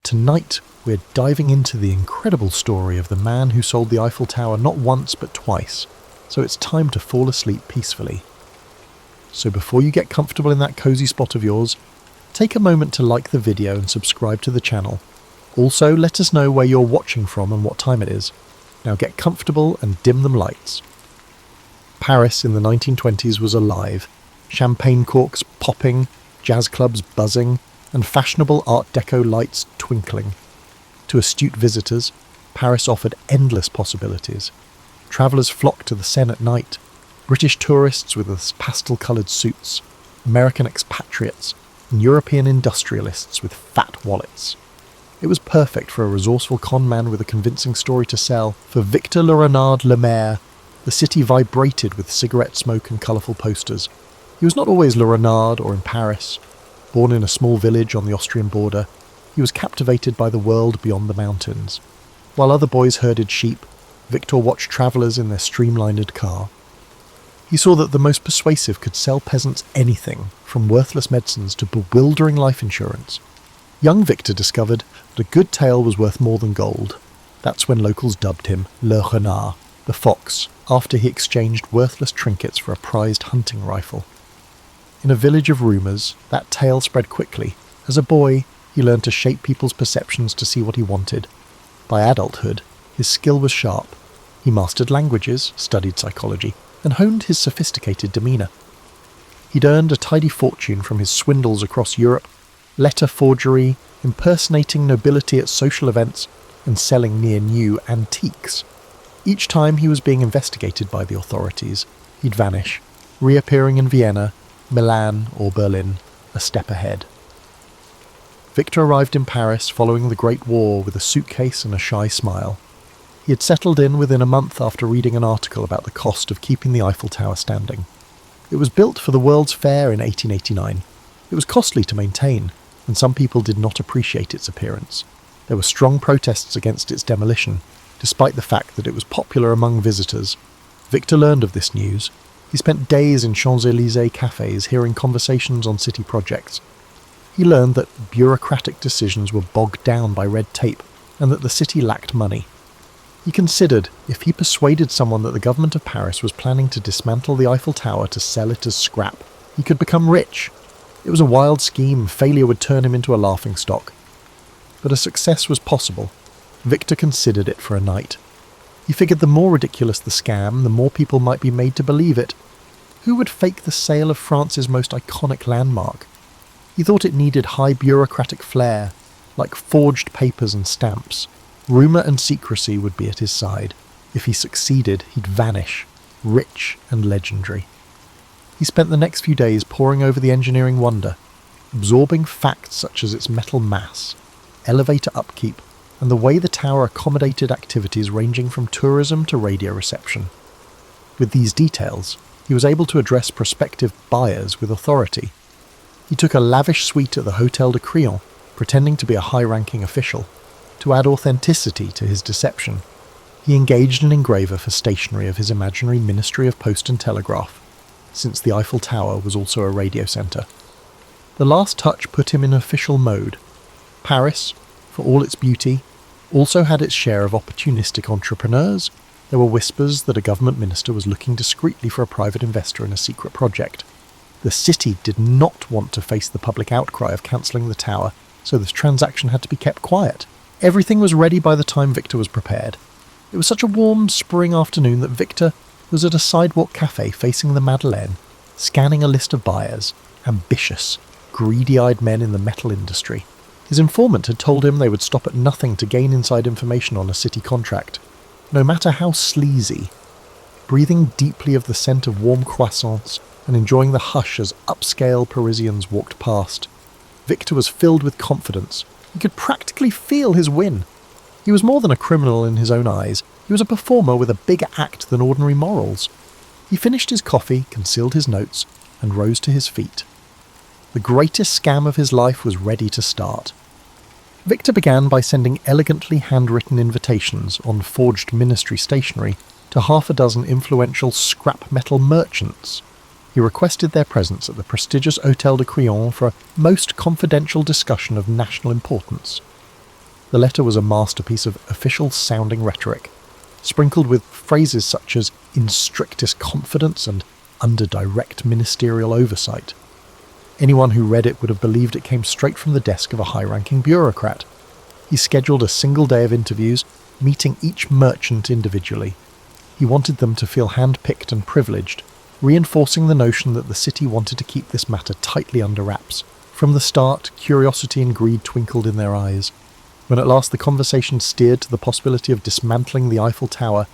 Tonight, we're diving into the incredible story of the man who sold the Eiffel Tower not once but twice, so it's time to fall asleep peacefully. So before you get comfortable in that cozy spot of yours, take a moment to like the video and subscribe to the channel. Also, let us know where you're watching from and what time it is. Now get comfortable and dim them lights. Paris in the 1920s was alive. Champagne corks popping, jazz clubs buzzing, and fashionable Art Deco lights twinkling. To astute visitors, Paris offered endless possibilities. Travellers flocked to the Seine at night, British tourists with their pastel-coloured suits, American expatriates, and European industrialists with fat wallets. It was perfect for a resourceful con man with a convincing story to sell. For Victor Le Renard Le Maire, the city vibrated with cigarette smoke and colourful posters. He was not always Le Renard or in Paris. Born in a small village on the Austrian border, he was captivated by the world beyond the mountains. While other boys herded sheep, Victor watched travellers in their streamlined car. He saw that the most persuasive could sell peasants anything, from worthless medicines to bewildering life insurance. Young Victor discovered that a good tale was worth more than gold. That's when locals dubbed him Le Renard, the fox, after he exchanged worthless trinkets for a prized hunting rifle. In a village of rumours, that tale spread quickly. As a boy, he learned to shape people's perceptions to see what he wanted. By adulthood, his skill was sharp. He mastered languages, studied psychology, and honed his sophisticated demeanour. He'd earned a tidy fortune from his swindles across Europe, letter forgery, impersonating nobility at social events, and selling near-new antiques. Each time he was being investigated by the authorities, he'd vanish, reappearing in Vienna, Milan or Berlin, a step ahead. Victor arrived in Paris following the Great War with a suitcase and a shy smile. He had settled in within a month after reading an article about the cost of keeping the Eiffel Tower standing. It was built for the World's Fair in 1889. It was costly to maintain, and some people did not appreciate its appearance. There were strong protests against its demolition, despite the fact that it was popular among visitors. Victor learned of this news. He spent days in Champs-Élysées cafes hearing conversations on city projects. He learned that bureaucratic decisions were bogged down by red tape and that the city lacked money. He considered if he persuaded someone that the government of Paris was planning to dismantle the Eiffel Tower to sell it as scrap, he could become rich. It was a wild scheme. Failure would turn him into a laughingstock. But a success was possible. Victor considered it for a night. He figured the more ridiculous the scam, the more people might be made to believe it. Who would fake the sale of France's most iconic landmark? He thought it needed high bureaucratic flair, like forged papers and stamps. Rumour and secrecy would be at his side. If he succeeded, he'd vanish, rich and legendary. He spent the next few days poring over the engineering wonder, absorbing facts such as its metal mass, elevator upkeep, and the way the tower accommodated activities ranging from tourism to radio reception. With these details, he was able to address prospective buyers with authority. He took a lavish suite at the Hôtel de Crillon, pretending to be a high-ranking official. To add authenticity to his deception, he engaged an engraver for stationery of his imaginary Ministry of Post and Telegraph, since the Eiffel Tower was also a radio centre. The last touch put him in official mode. Paris, for all its beauty, also had its share of opportunistic entrepreneurs. There were whispers that a government minister was looking discreetly for a private investor in a secret project. The city did not want to face the public outcry of cancelling the tower, so this transaction had to be kept quiet. Everything was ready by the time Victor was prepared. It was such a warm spring afternoon that Victor was at a sidewalk cafe facing the Madeleine, scanning a list of buyers, ambitious, greedy-eyed men in the metal industry. His informant had told him they would stop at nothing to gain inside information on a city contract, no matter how sleazy. Breathing deeply of the scent of warm croissants and enjoying the hush as upscale Parisians walked past, Victor was filled with confidence. He could practically feel his win. He was more than a criminal in his own eyes. He was a performer with a bigger act than ordinary morals. He finished his coffee, concealed his notes, and rose to his feet. The greatest scam of his life was ready to start. Victor began by sending elegantly handwritten invitations on forged ministry stationery to half a dozen influential scrap metal merchants. He requested their presence at the prestigious Hôtel de Crillon for a most confidential discussion of national importance. The letter was a masterpiece of official-sounding rhetoric, sprinkled with phrases such as "in strictest confidence" and "under direct ministerial oversight." Anyone who read it would have believed it came straight from the desk of a high-ranking bureaucrat. He scheduled a single day of interviews, meeting each merchant individually. He wanted them to feel hand-picked and privileged, reinforcing the notion that the city wanted to keep this matter tightly under wraps. From the start, curiosity and greed twinkled in their eyes. When at last the conversation steered to the possibility of dismantling the Eiffel Tower,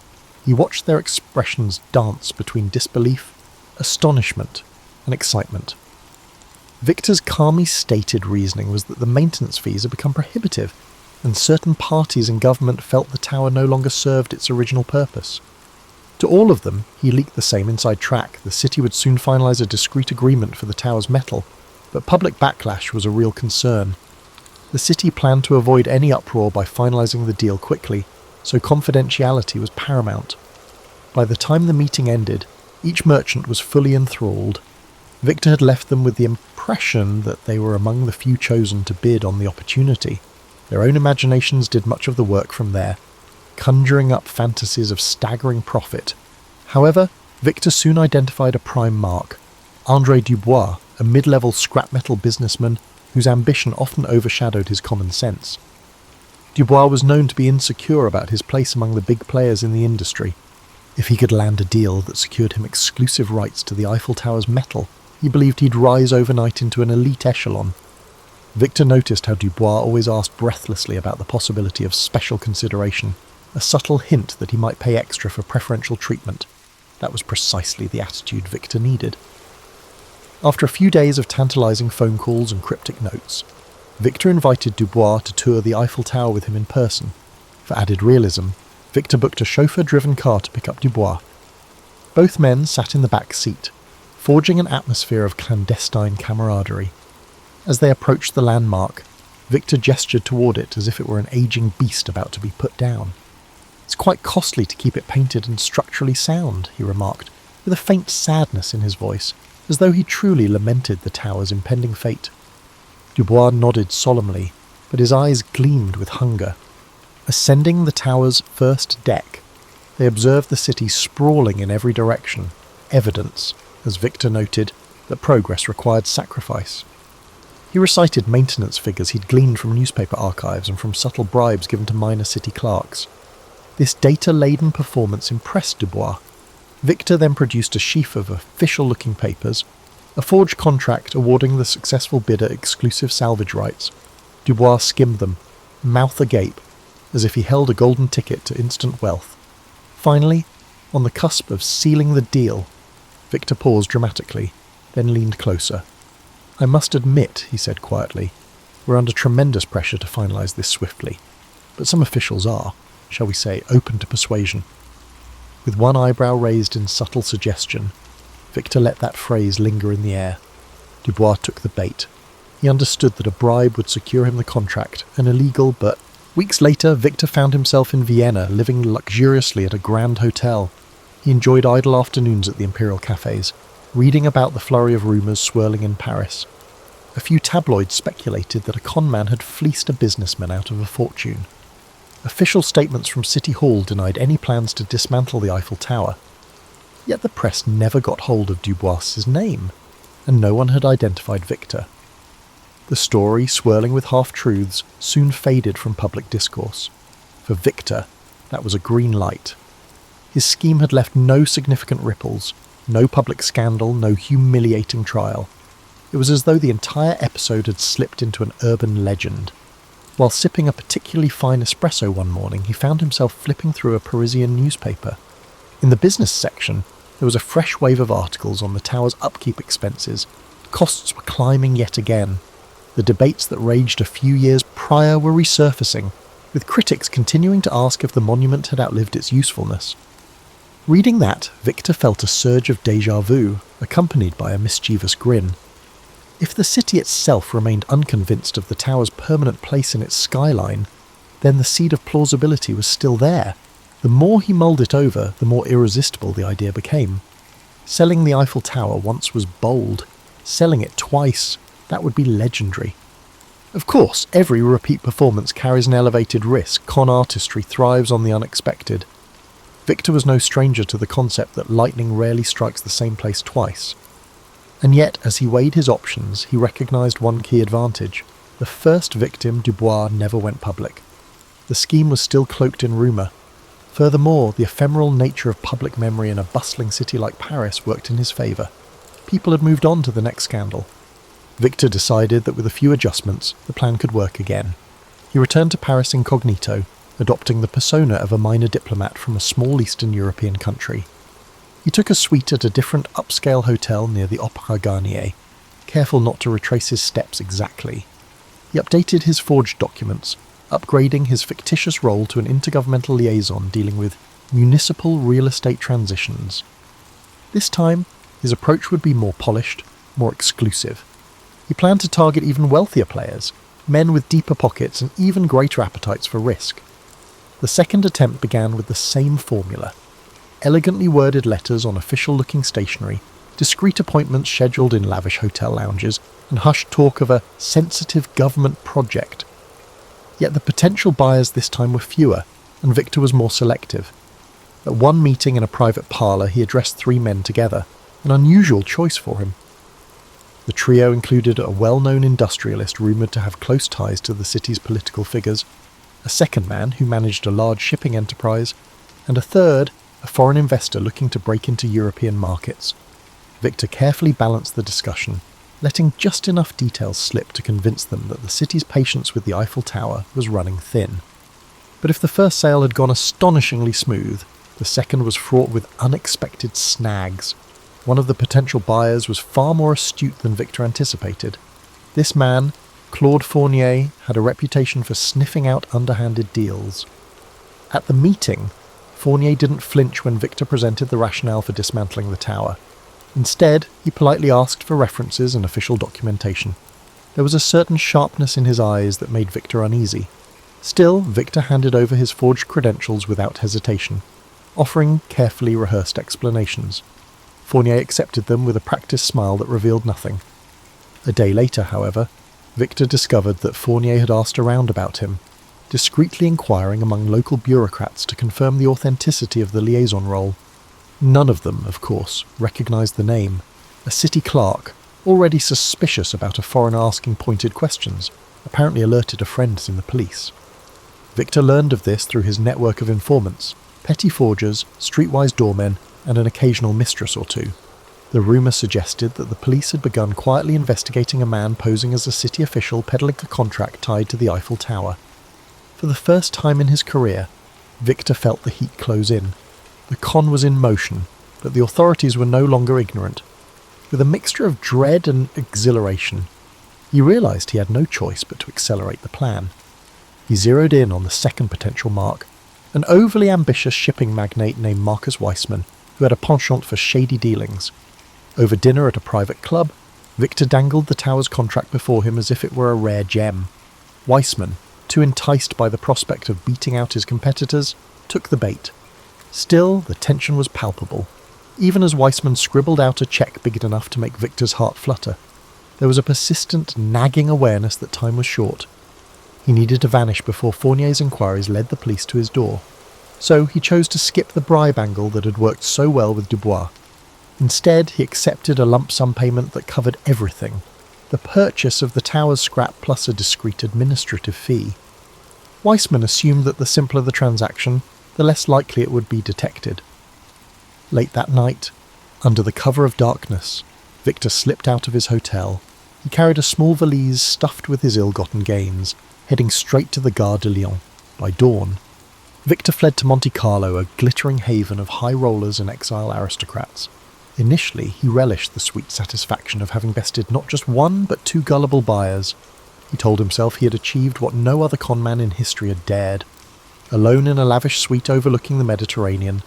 he watched their expressions dance between disbelief, astonishment, and excitement. Victor's calmly stated reasoning was that the maintenance fees had become prohibitive, and certain parties in government felt the tower no longer served its original purpose. To all of them, he leaked the same inside track. The city would soon finalise a discreet agreement for the tower's metal, but public backlash was a real concern. The city planned to avoid any uproar by finalising the deal quickly, so confidentiality was paramount. By the time the meeting ended, each merchant was fully enthralled. Victor had left them with the impression that they were among the few chosen to bid on the opportunity. Their own imaginations did much of the work from there, conjuring up fantasies of staggering profit. However, Victor soon identified a prime mark: André Dubois, a mid-level scrap metal businessman whose ambition often overshadowed his common sense. Dubois was known to be insecure about his place among the big players in the industry. If he could land a deal that secured him exclusive rights to the Eiffel Tower's metal, he believed he'd rise overnight into an elite echelon. Victor noticed how Dubois always asked breathlessly about the possibility of special consideration, a subtle hint that he might pay extra for preferential treatment. That was precisely the attitude Victor needed. After a few days of tantalising phone calls and cryptic notes, Victor invited Dubois to tour the Eiffel Tower with him in person. For added realism, Victor booked a chauffeur-driven car to pick up Dubois. Both men sat in the back seat, forging an atmosphere of clandestine camaraderie. As they approached the landmark, Victor gestured toward it as if it were an aging beast about to be put down. "It's quite costly to keep it painted and structurally sound," he remarked, with a faint sadness in his voice, as though he truly lamented the tower's impending fate. Dubois nodded solemnly, but his eyes gleamed with hunger. Ascending the tower's first deck, they observed the city sprawling in every direction, evidence, as Victor noted, that progress required sacrifice. He recited maintenance figures he'd gleaned from newspaper archives and from subtle bribes given to minor city clerks. This data-laden performance impressed Dubois. Victor then produced a sheaf of official-looking papers, a forged contract awarding the successful bidder exclusive salvage rights. Dubois skimmed them, mouth agape, as if he held a golden ticket to instant wealth. Finally, on the cusp of sealing the deal, Victor paused dramatically, then leaned closer. "I must admit," he said quietly, "we're under tremendous pressure to finalise this swiftly, but some officials are, shall we say, open to persuasion." With one eyebrow raised in subtle suggestion, Victor let that phrase linger in the air. Dubois took the bait. He understood that a bribe would secure him the contract, an illegal but... Weeks later, Victor found himself in Vienna, living luxuriously at a grand hotel. He enjoyed idle afternoons at the imperial cafes, reading about the flurry of rumours swirling in Paris. A few tabloids speculated that a conman had fleeced a businessman out of a fortune. Official statements from City Hall denied any plans to dismantle the Eiffel Tower. Yet the press never got hold of Dubois's name, and no one had identified Victor. The story, swirling with half-truths, soon faded from public discourse. For Victor, that was a green light. His scheme had left no significant ripples, no public scandal, no humiliating trial. It was as though the entire episode had slipped into an urban legend. While sipping a particularly fine espresso one morning, he found himself flipping through a Parisian newspaper. In the business section, there was a fresh wave of articles on the tower's upkeep expenses. Costs were climbing yet again. The debates that raged a few years prior were resurfacing, with critics continuing to ask if the monument had outlived its usefulness. Reading that, Victor felt a surge of déjà vu, accompanied by a mischievous grin. If the city itself remained unconvinced of the tower's permanent place in its skyline, then the seed of plausibility was still there. The more he mulled it over, the more irresistible the idea became. Selling the Eiffel Tower once was bold. Selling it twice, that would be legendary. Of course, every repeat performance carries an elevated risk. Con artistry thrives on the unexpected. Victor was no stranger to the concept that lightning rarely strikes the same place twice. And yet, as he weighed his options, he recognised one key advantage. The first victim, Dubois, never went public. The scheme was still cloaked in rumour. Furthermore, the ephemeral nature of public memory in a bustling city like Paris worked in his favour. People had moved on to the next scandal. Victor decided that with a few adjustments, the plan could work again. He returned to Paris incognito, adopting the persona of a minor diplomat from a small Eastern European country. He took a suite at a different upscale hotel near the Opéra Garnier, careful not to retrace his steps exactly. He updated his forged documents, upgrading his fictitious role to an intergovernmental liaison dealing with municipal real estate transitions. This time, his approach would be more polished, more exclusive. He planned to target even wealthier players, men with deeper pockets and even greater appetites for risk. The second attempt began with the same formula. Elegantly worded letters on official-looking stationery, discreet appointments scheduled in lavish hotel lounges, and hushed talk of a sensitive government project. Yet the potential buyers this time were fewer, and Victor was more selective. At one meeting in a private parlour, he addressed 3 men together, an unusual choice for him. The trio included a well-known industrialist rumoured to have close ties to the city's political figures, a second man who managed a large shipping enterprise, and a third, a foreign investor looking to break into European markets. Victor carefully balanced the discussion, letting just enough details slip to convince them that the city's patience with the Eiffel Tower was running thin. But if the first sale had gone astonishingly smooth, the second was fraught with unexpected snags. One of the potential buyers was far more astute than Victor anticipated. This man, Claude Fournier, had a reputation for sniffing out underhanded deals. At the meeting, Fournier didn't flinch when Victor presented the rationale for dismantling the tower. Instead, he politely asked for references and official documentation. There was a certain sharpness in his eyes that made Victor uneasy. Still, Victor handed over his forged credentials without hesitation, offering carefully rehearsed explanations. Fournier accepted them with a practiced smile that revealed nothing. A day later, however, Victor discovered that Fournier had asked around about him, discreetly inquiring among local bureaucrats to confirm the authenticity of the liaison role. None of them, of course, recognised the name. A city clerk, already suspicious about a foreigner asking pointed questions, apparently alerted a friend in the police. Victor learned of this through his network of informants, petty forgers, streetwise doormen, and an occasional mistress or two. The rumour suggested that the police had begun quietly investigating a man posing as a city official peddling a contract tied to the Eiffel Tower. For the first time in his career, Victor felt the heat close in. The con was in motion, but the authorities were no longer ignorant. With a mixture of dread and exhilaration, he realised he had no choice but to accelerate the plan. He zeroed in on the second potential mark, an overly ambitious shipping magnate named Marcus Weissman, who had a penchant for shady dealings. Over dinner at a private club, Victor dangled the tower's contract before him as if it were a rare gem. Weissman, too enticed by the prospect of beating out his competitors, took the bait. Still, the tension was palpable. Even as Weissman scribbled out a cheque big enough to make Victor's heart flutter, there was a persistent, nagging awareness that time was short. He needed to vanish before Fournier's inquiries led the police to his door. So he chose to skip the bribe angle that had worked so well with Dubois. Instead, he accepted a lump sum payment that covered everything, the purchase of the tower's scrap plus a discreet administrative fee. Weissman assumed that the simpler the transaction, the less likely it would be detected. Late that night, under the cover of darkness, Victor slipped out of his hotel. He carried a small valise stuffed with his ill-gotten gains, heading straight to the Gare de Lyon. By dawn, Victor fled to Monte Carlo, a glittering haven of high rollers and exile aristocrats. Initially, he relished the sweet satisfaction of having bested not just one, but 2 gullible buyers. He told himself he had achieved what no other conman in history had dared. Alone in a lavish suite overlooking the Mediterranean,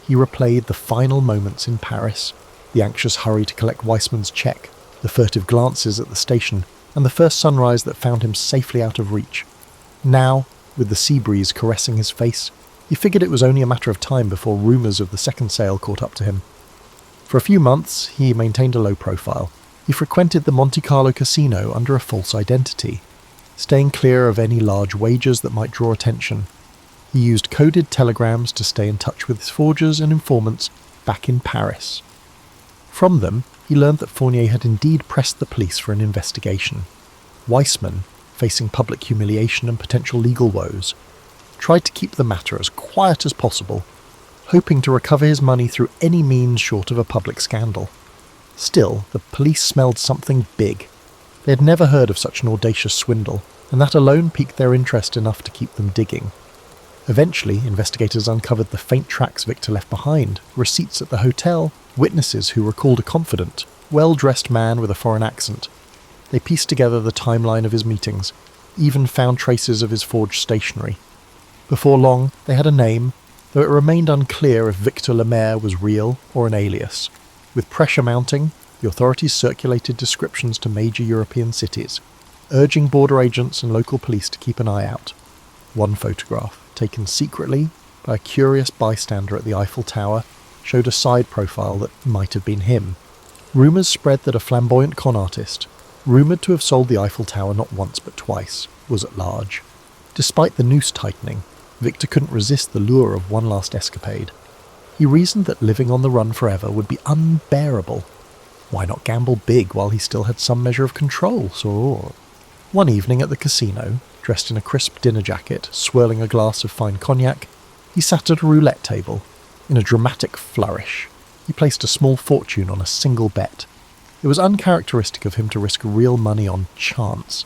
he replayed the final moments in Paris, the anxious hurry to collect Weissman's cheque, the furtive glances at the station, and the first sunrise that found him safely out of reach. Now, with the sea breeze caressing his face, he figured it was only a matter of time before rumours of the second sale caught up to him. For a few months, he maintained a low profile. He frequented the Monte Carlo casino under a false identity. staying clear of any large wagers that might draw attention. He used coded telegrams to stay in touch with his forgers and informants back in Paris. From them, he learned that Fournier had indeed pressed the police for an investigation. Weissman, facing public humiliation and potential legal woes, tried to keep the matter as quiet as possible, hoping to recover his money through any means short of a public scandal. Still, the police smelled something big. They had never heard of such an audacious swindle, and that alone piqued their interest enough to keep them digging. Eventually, investigators uncovered the faint tracks Victor left behind, receipts at the hotel, witnesses who recalled a confident, well-dressed man with a foreign accent. They pieced together the timeline of his meetings, even found traces of his forged stationery. Before long, they had a name, though it remained unclear if Victor Lemaire was real or an alias. With pressure mounting, the authorities circulated descriptions to major European cities, urging border agents and local police to keep an eye out. One photograph, taken secretly by a curious bystander at the Eiffel Tower, showed a side profile that might have been him. Rumours spread that a flamboyant con artist, rumoured to have sold the Eiffel Tower not once but twice, was at large. Despite the noose tightening, Victor couldn't resist the lure of one last escapade. He reasoned that living on the run forever would be unbearable. Why not gamble big while he still had some measure of control? One evening at the casino, dressed in a crisp dinner jacket, swirling a glass of fine cognac, he sat at a roulette table. In a dramatic flourish, he placed a small fortune on a single bet. It was uncharacteristic of him to risk real money on chance.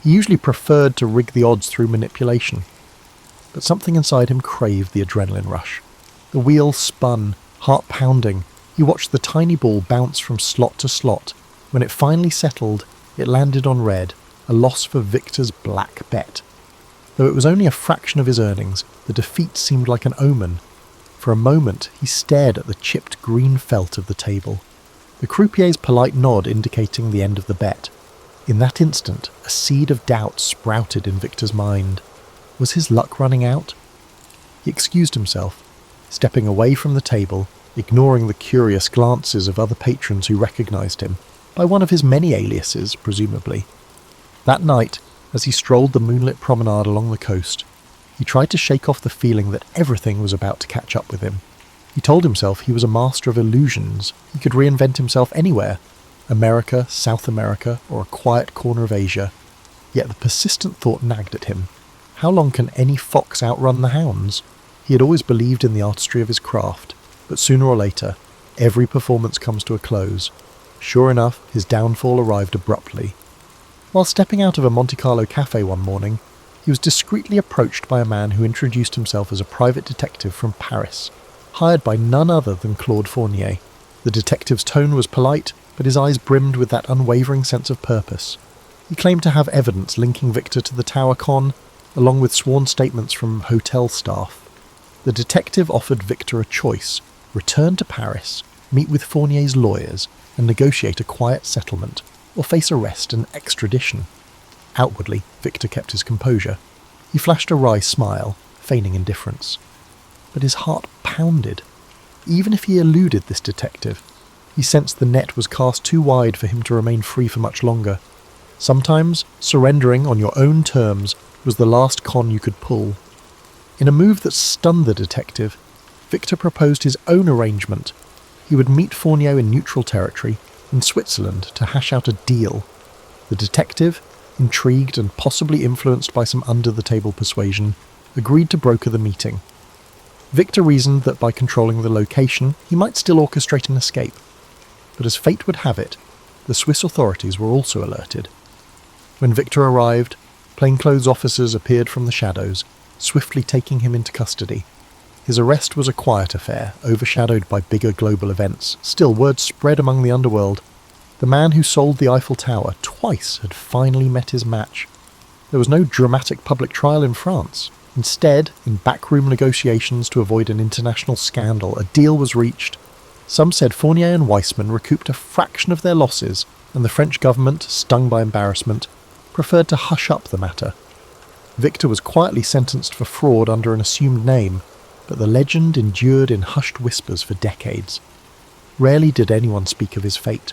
He usually preferred to rig the odds through manipulation. But something inside him craved the adrenaline rush. The wheel spun, heart pounding. He watched the tiny ball bounce from slot to slot. When it finally settled, it landed on red, a loss for Victor's black bet. Though it was only a fraction of his earnings, the defeat seemed like an omen. For a moment, he stared at the chipped green felt of the table, the croupier's polite nod indicating the end of the bet. In that instant, a seed of doubt sprouted in Victor's mind. Was his luck running out? He excused himself, stepping away from the table, ignoring the curious glances of other patrons who recognised him, by one of his many aliases, presumably. That night, as he strolled the moonlit promenade along the coast, he tried to shake off the feeling that everything was about to catch up with him. He told himself he was a master of illusions. He could reinvent himself anywhere, America, South America, or a quiet corner of Asia. Yet the persistent thought nagged at him. How long can any fox outrun the hounds? He had always believed in the artistry of his craft, but sooner or later, every performance comes to a close. Sure enough, his downfall arrived abruptly. While stepping out of a Monte Carlo cafe one morning, he was discreetly approached by a man who introduced himself as a private detective from Paris, hired by none other than Claude Fournier. The detective's tone was polite, but his eyes brimmed with that unwavering sense of purpose. He claimed to have evidence linking Victor to the Tower Con, along with sworn statements from hotel staff. The detective offered Victor a choice: return to Paris, meet with Fournier's lawyers, and negotiate a quiet settlement, or face arrest and extradition. Outwardly, Victor kept his composure. He flashed a wry smile, feigning indifference. But his heart pounded. Even if he eluded this detective, he sensed the net was cast too wide for him to remain free for much longer. Sometimes, surrendering on your own terms was the last con you could pull. In a move that stunned the detective, Victor proposed his own arrangement. He would meet Fournier in neutral territory, in Switzerland, to hash out a deal. The detective, intrigued and possibly influenced by some under-the-table persuasion, agreed to broker the meeting. Victor reasoned that by controlling the location, he might still orchestrate an escape. But as fate would have it, the Swiss authorities were also alerted. When Victor arrived, plainclothes officers appeared from the shadows, swiftly taking him into custody. His arrest was a quiet affair, overshadowed by bigger global events. Still, word spread among the underworld. The man who sold the Eiffel Tower twice had finally met his match. There was no dramatic public trial in France. Instead, in backroom negotiations to avoid an international scandal, a deal was reached. Some said Fournier and Weissman recouped a fraction of their losses, and the French government, stung by embarrassment, preferred to hush up the matter. Victor was quietly sentenced for fraud under an assumed name, but the legend endured in hushed whispers for decades. Rarely did anyone speak of his fate.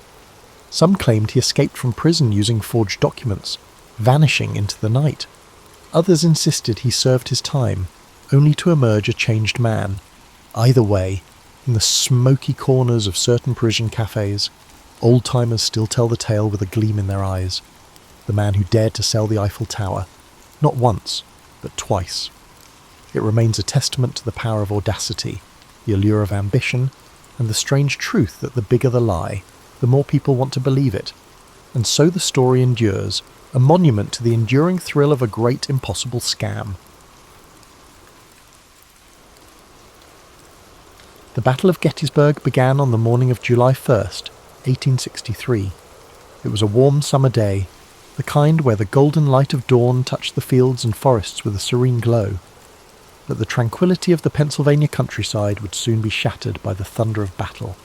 Some claimed he escaped from prison using forged documents. vanishing into the night. Others insisted he served his time, only to emerge a changed man. Either way, in the smoky corners of certain Parisian cafes, old-timers still tell the tale with a gleam in their eyes. The man who dared to sell the Eiffel Tower, not once, but twice. It remains a testament to the power of audacity, the allure of ambition, and the strange truth that the bigger the lie, the more people want to believe it. And so the story endures, a monument to the enduring thrill of a great impossible scam. The Battle of Gettysburg began on the morning of July 1st, 1863. It was a warm summer day, the kind where the golden light of dawn touched the fields and forests with a serene glow. But the tranquility of the Pennsylvania countryside would soon be shattered by the thunder of battle.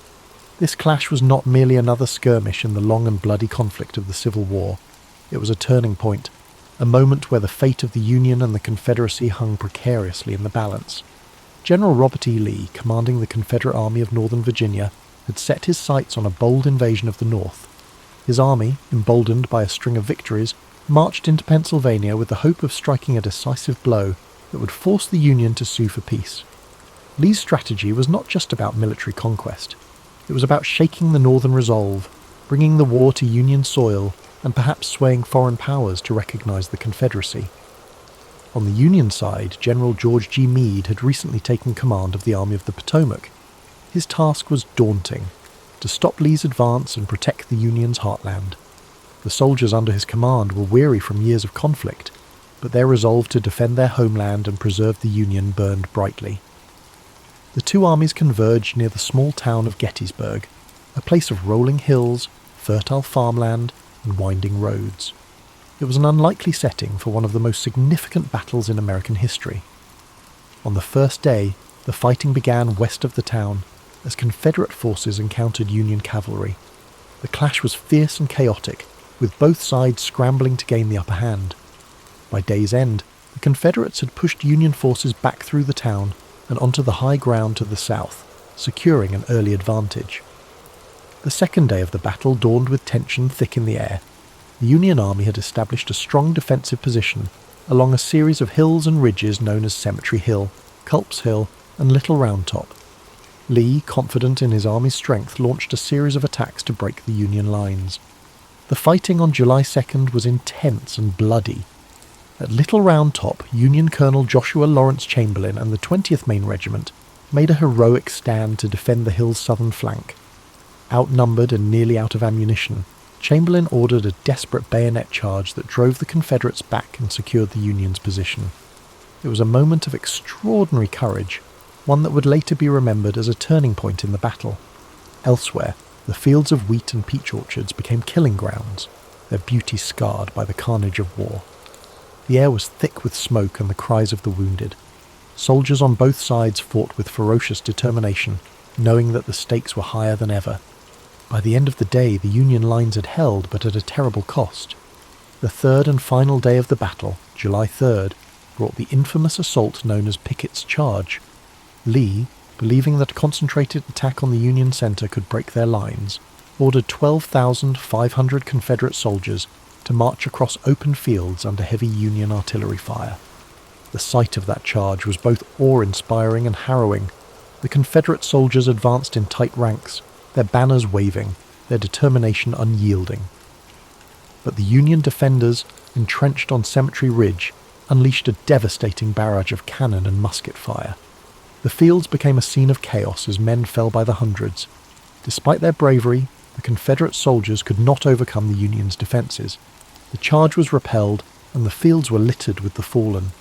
This clash was not merely another skirmish in the long and bloody conflict of the Civil War. It was a turning point, a moment where the fate of the Union and the Confederacy hung precariously in the balance. General Robert E. Lee, commanding the Confederate Army of Northern Virginia, had set his sights on a bold invasion of the North. His army, emboldened by a string of victories, marched into Pennsylvania with the hope of striking a decisive blow that would force the Union to sue for peace. Lee's strategy was not just about military conquest. It was about shaking the Northern resolve, bringing the war to Union soil, and perhaps swaying foreign powers to recognize the Confederacy. On the Union side, General George G. Meade had recently taken command of the Army of the Potomac. His task was daunting: to stop Lee's advance and protect the Union's heartland. The soldiers under his command were weary from years of conflict, but their resolve to defend their homeland and preserve the Union burned brightly. The two armies converged near the small town of Gettysburg, a place of rolling hills, fertile farmland, and winding roads. It was an unlikely setting for one of the most significant battles in American history. On the first day, the fighting began west of the town, as Confederate forces encountered Union cavalry. The clash was fierce and chaotic, with both sides scrambling to gain the upper hand. By day's end, the Confederates had pushed Union forces back through the town and onto the high ground to the south, securing an early advantage. The second day of the battle dawned with tension thick in the air. The Union Army had established a strong defensive position along a series of hills and ridges known as Cemetery Hill, Culp's Hill, and Little Round Top. Lee, confident in his army's strength, launched a series of attacks to break the Union lines. The fighting on July 2nd was intense and bloody. At Little Round Top, Union Colonel Joshua Lawrence Chamberlain and the 20th Maine Regiment made a heroic stand to defend the hill's southern flank. Outnumbered and nearly out of ammunition, Chamberlain ordered a desperate bayonet charge that drove the Confederates back and secured the Union's position. It was a moment of extraordinary courage, one that would later be remembered as a turning point in the battle. Elsewhere, the fields of wheat and peach orchards became killing grounds, their beauty scarred by the carnage of war. The air was thick with smoke and the cries of the wounded. Soldiers on both sides fought with ferocious determination, knowing that the stakes were higher than ever. By the end of the day, the Union lines had held, but at a terrible cost. The third and final day of the battle, July 3rd, brought the infamous assault known as Pickett's Charge. Lee, believing that a concentrated attack on the Union center could break their lines, ordered 12,500 Confederate soldiers to march across open fields under heavy Union artillery fire. The sight of that charge was both awe-inspiring and harrowing. The Confederate soldiers advanced in tight ranks, their banners waving, their determination unyielding. But the Union defenders, entrenched on Cemetery Ridge, unleashed a devastating barrage of cannon and musket fire. The fields became a scene of chaos as men fell by the hundreds. Despite their bravery, the Confederate soldiers could not overcome the Union's defences. The charge was repelled, and the fields were littered with the fallen.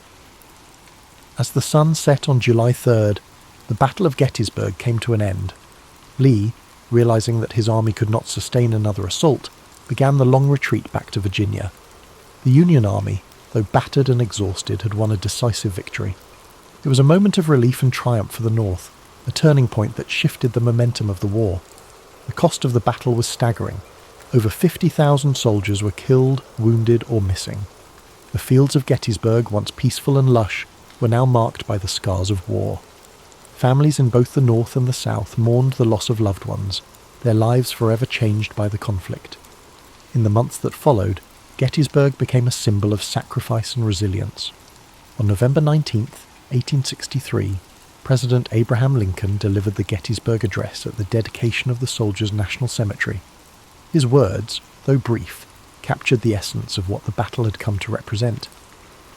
As the sun set on July 3rd, the Battle of Gettysburg came to an end. Lee, realizing that his army could not sustain another assault, began the long retreat back to Virginia. The Union Army, though battered and exhausted, had won a decisive victory. It was a moment of relief and triumph for the North, a turning point that shifted the momentum of the war. The cost of the battle was staggering. Over 50,000 soldiers were killed, wounded, or missing. The fields of Gettysburg, once peaceful and lush, were now marked by the scars of war. Families in both the North and the South mourned the loss of loved ones, their lives forever changed by the conflict. In the months that followed, Gettysburg became a symbol of sacrifice and resilience. On November 19th, 1863, President Abraham Lincoln delivered the Gettysburg Address at the dedication of the Soldiers' National Cemetery. His words, though brief, captured the essence of what the battle had come to represent.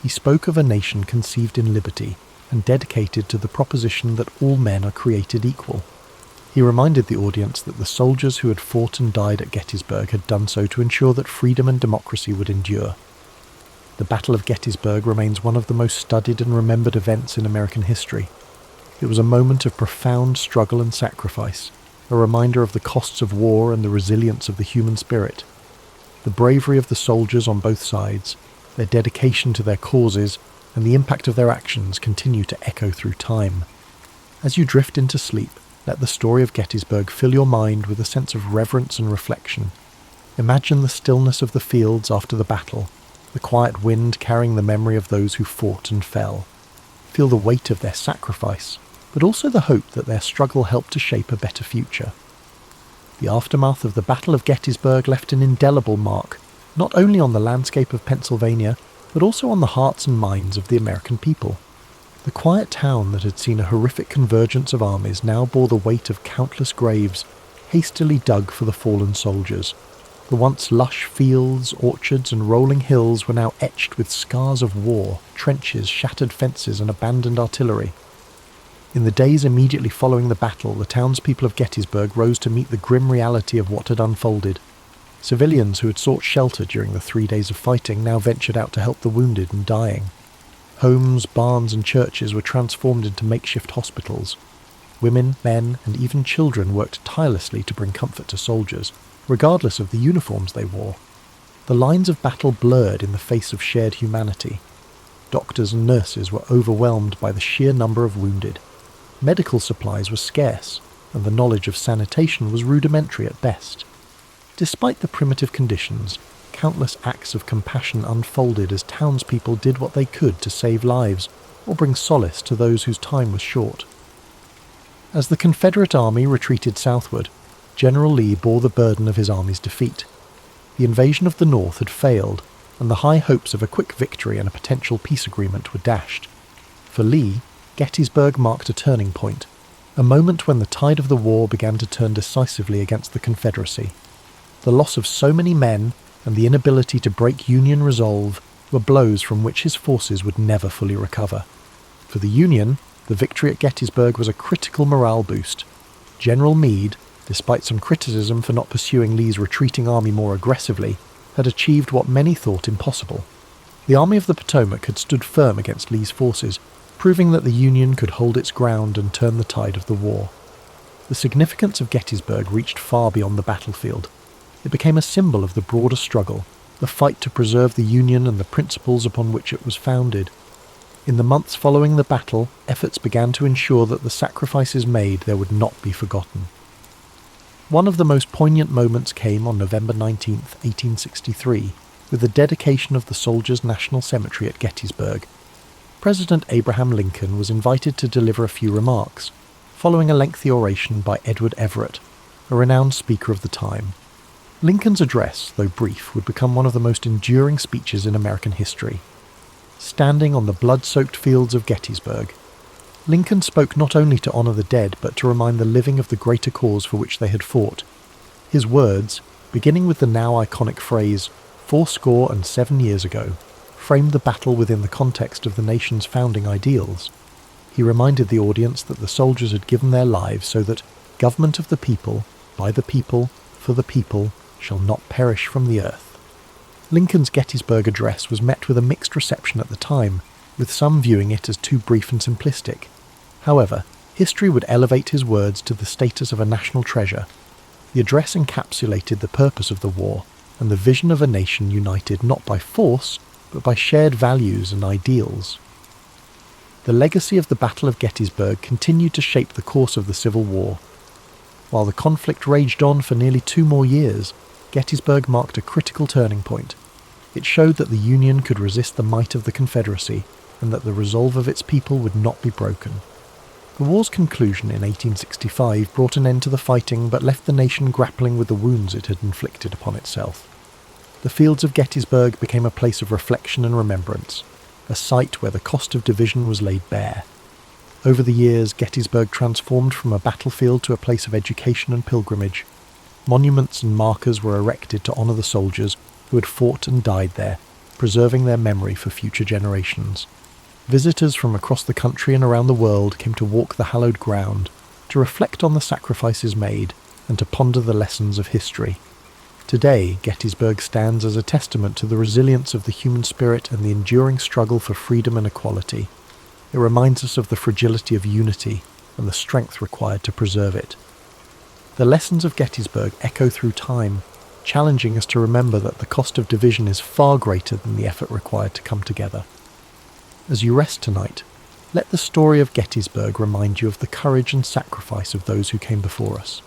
He spoke of a nation conceived in liberty and dedicated to the proposition that all men are created equal. He reminded the audience that the soldiers who had fought and died at Gettysburg had done so to ensure that freedom and democracy would endure. The Battle of Gettysburg remains one of the most studied and remembered events in American history. It was a moment of profound struggle and sacrifice, a reminder of the costs of war and the resilience of the human spirit. The bravery of the soldiers on both sides, their dedication to their causes, and the impact of their actions continue to echo through time. As you drift into sleep, let the story of Gettysburg fill your mind with a sense of reverence and reflection. Imagine the stillness of the fields after the battle, the quiet wind carrying the memory of those who fought and fell. Feel the weight of their sacrifice, but also the hope that their struggle helped to shape a better future. The aftermath of the Battle of Gettysburg left an indelible mark, not only on the landscape of Pennsylvania, but also on the hearts and minds of the American people. The quiet town that had seen a horrific convergence of armies now bore the weight of countless graves, hastily dug for the fallen soldiers. The once lush fields, orchards, and rolling hills were now etched with scars of war, trenches, shattered fences, and abandoned artillery. In the days immediately following the battle, the townspeople of Gettysburg rose to meet the grim reality of what had unfolded. Civilians who had sought shelter during the 3 days of fighting now ventured out to help the wounded and dying. Homes, barns, and churches were transformed into makeshift hospitals. Women, men, and even children worked tirelessly to bring comfort to soldiers, regardless of the uniforms they wore. The lines of battle blurred in the face of shared humanity. Doctors and nurses were overwhelmed by the sheer number of wounded. Medical supplies were scarce, and the knowledge of sanitation was rudimentary at best. Despite the primitive conditions, countless acts of compassion unfolded as townspeople did what they could to save lives or bring solace to those whose time was short. As the Confederate army retreated southward, General Lee bore the burden of his army's defeat. The invasion of the North had failed, and the high hopes of a quick victory and a potential peace agreement were dashed. For Lee, Gettysburg marked a turning point, a moment when the tide of the war began to turn decisively against the Confederacy. The loss of so many men and the inability to break Union resolve were blows from which his forces would never fully recover. For the Union, the victory at Gettysburg was a critical morale boost. General Meade, despite some criticism for not pursuing Lee's retreating army more aggressively, had achieved what many thought impossible. The Army of the Potomac had stood firm against Lee's forces, proving that the Union could hold its ground and turn the tide of the war. The significance of Gettysburg reached far beyond the battlefield. It became a symbol of the broader struggle, the fight to preserve the Union and the principles upon which it was founded. In the months following the battle, efforts began to ensure that the sacrifices made there would not be forgotten. One of the most poignant moments came on November 19, 1863, with the dedication of the Soldiers' National Cemetery at Gettysburg. President Abraham Lincoln was invited to deliver a few remarks, following a lengthy oration by Edward Everett, a renowned speaker of the time. Lincoln's address, though brief, would become one of the most enduring speeches in American history. Standing on the blood-soaked fields of Gettysburg, Lincoln spoke not only to honour the dead, but to remind the living of the greater cause for which they had fought. His words, beginning with the now iconic phrase, 7 years ago, framed the battle within the context of the nation's founding ideals. He reminded the audience that the soldiers had given their lives so that government of the people, by the people, for the people, shall not perish from the earth. Lincoln's Gettysburg Address was met with a mixed reception at the time, with some viewing it as too brief and simplistic. However, history would elevate his words to the status of a national treasure. The address encapsulated the purpose of the war and the vision of a nation united not by force, but by shared values and ideals. The legacy of the Battle of Gettysburg continued to shape the course of the Civil War. While the conflict raged on for nearly 2 more years, Gettysburg marked a critical turning point. It showed that the Union could resist the might of the Confederacy, and that the resolve of its people would not be broken. The war's conclusion in 1865 brought an end to the fighting, but left the nation grappling with the wounds it had inflicted upon itself. the fields of Gettysburg became a place of reflection and remembrance, a site where the cost of division was laid bare. Over the years, Gettysburg transformed from a battlefield to a place of education and pilgrimage. Monuments and markers were erected to honour the soldiers who had fought and died there, preserving their memory for future generations. Visitors from across the country and around the world came to walk the hallowed ground, to reflect on the sacrifices made, and to ponder the lessons of history. Today, Gettysburg stands as a testament to the resilience of the human spirit and the enduring struggle for freedom and equality. It reminds us of the fragility of unity and the strength required to preserve it. The lessons of Gettysburg echo through time, challenging us to remember that the cost of division is far greater than the effort required to come together. As you rest tonight, let the story of Gettysburg remind you of the courage and sacrifice of those who came before us.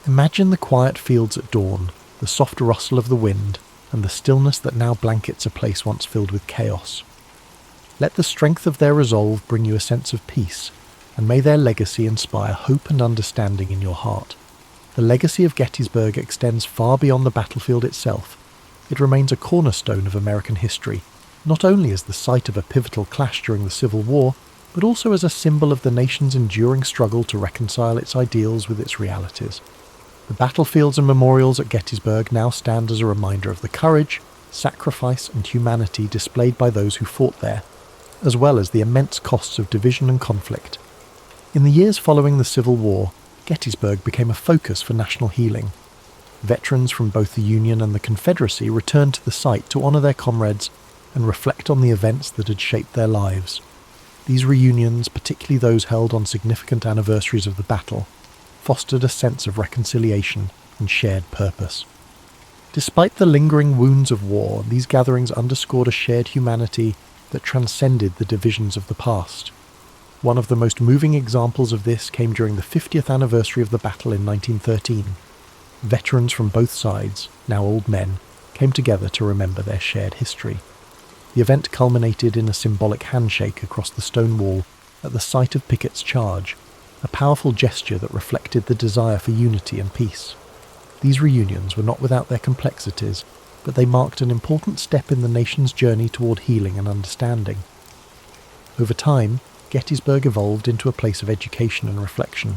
Imagine the quiet fields at dawn, the soft rustle of the wind, and the stillness that now blankets a place once filled with chaos. Let the strength of their resolve bring you a sense of peace, and may their legacy inspire hope and understanding in your heart. The legacy of Gettysburg extends far beyond the battlefield itself. It remains a cornerstone of American history, not only as the site of a pivotal clash during the Civil War, but also as a symbol of the nation's enduring struggle to reconcile its ideals with its realities. The battlefields and memorials at Gettysburg now stand as a reminder of the courage, sacrifice, and humanity displayed by those who fought there, as well as the immense costs of division and conflict. In the years following the Civil War, Gettysburg became a focus for national healing. Veterans from both the Union and the Confederacy returned to the site to honour their comrades and reflect on the events that had shaped their lives. These reunions, particularly those held on significant anniversaries of the battle, fostered a sense of reconciliation and shared purpose. Despite the lingering wounds of war, these gatherings underscored a shared humanity that transcended the divisions of the past. One of the most moving examples of this came during the 50th anniversary of the battle in 1913. Veterans from both sides, now old men, came together to remember their shared history. The event culminated in a symbolic handshake across the stone wall at the site of Pickett's charge, a powerful gesture that reflected the desire for unity and peace. These reunions were not without their complexities, but they marked an important step in the nation's journey toward healing and understanding. Over time, Gettysburg evolved into a place of education and reflection.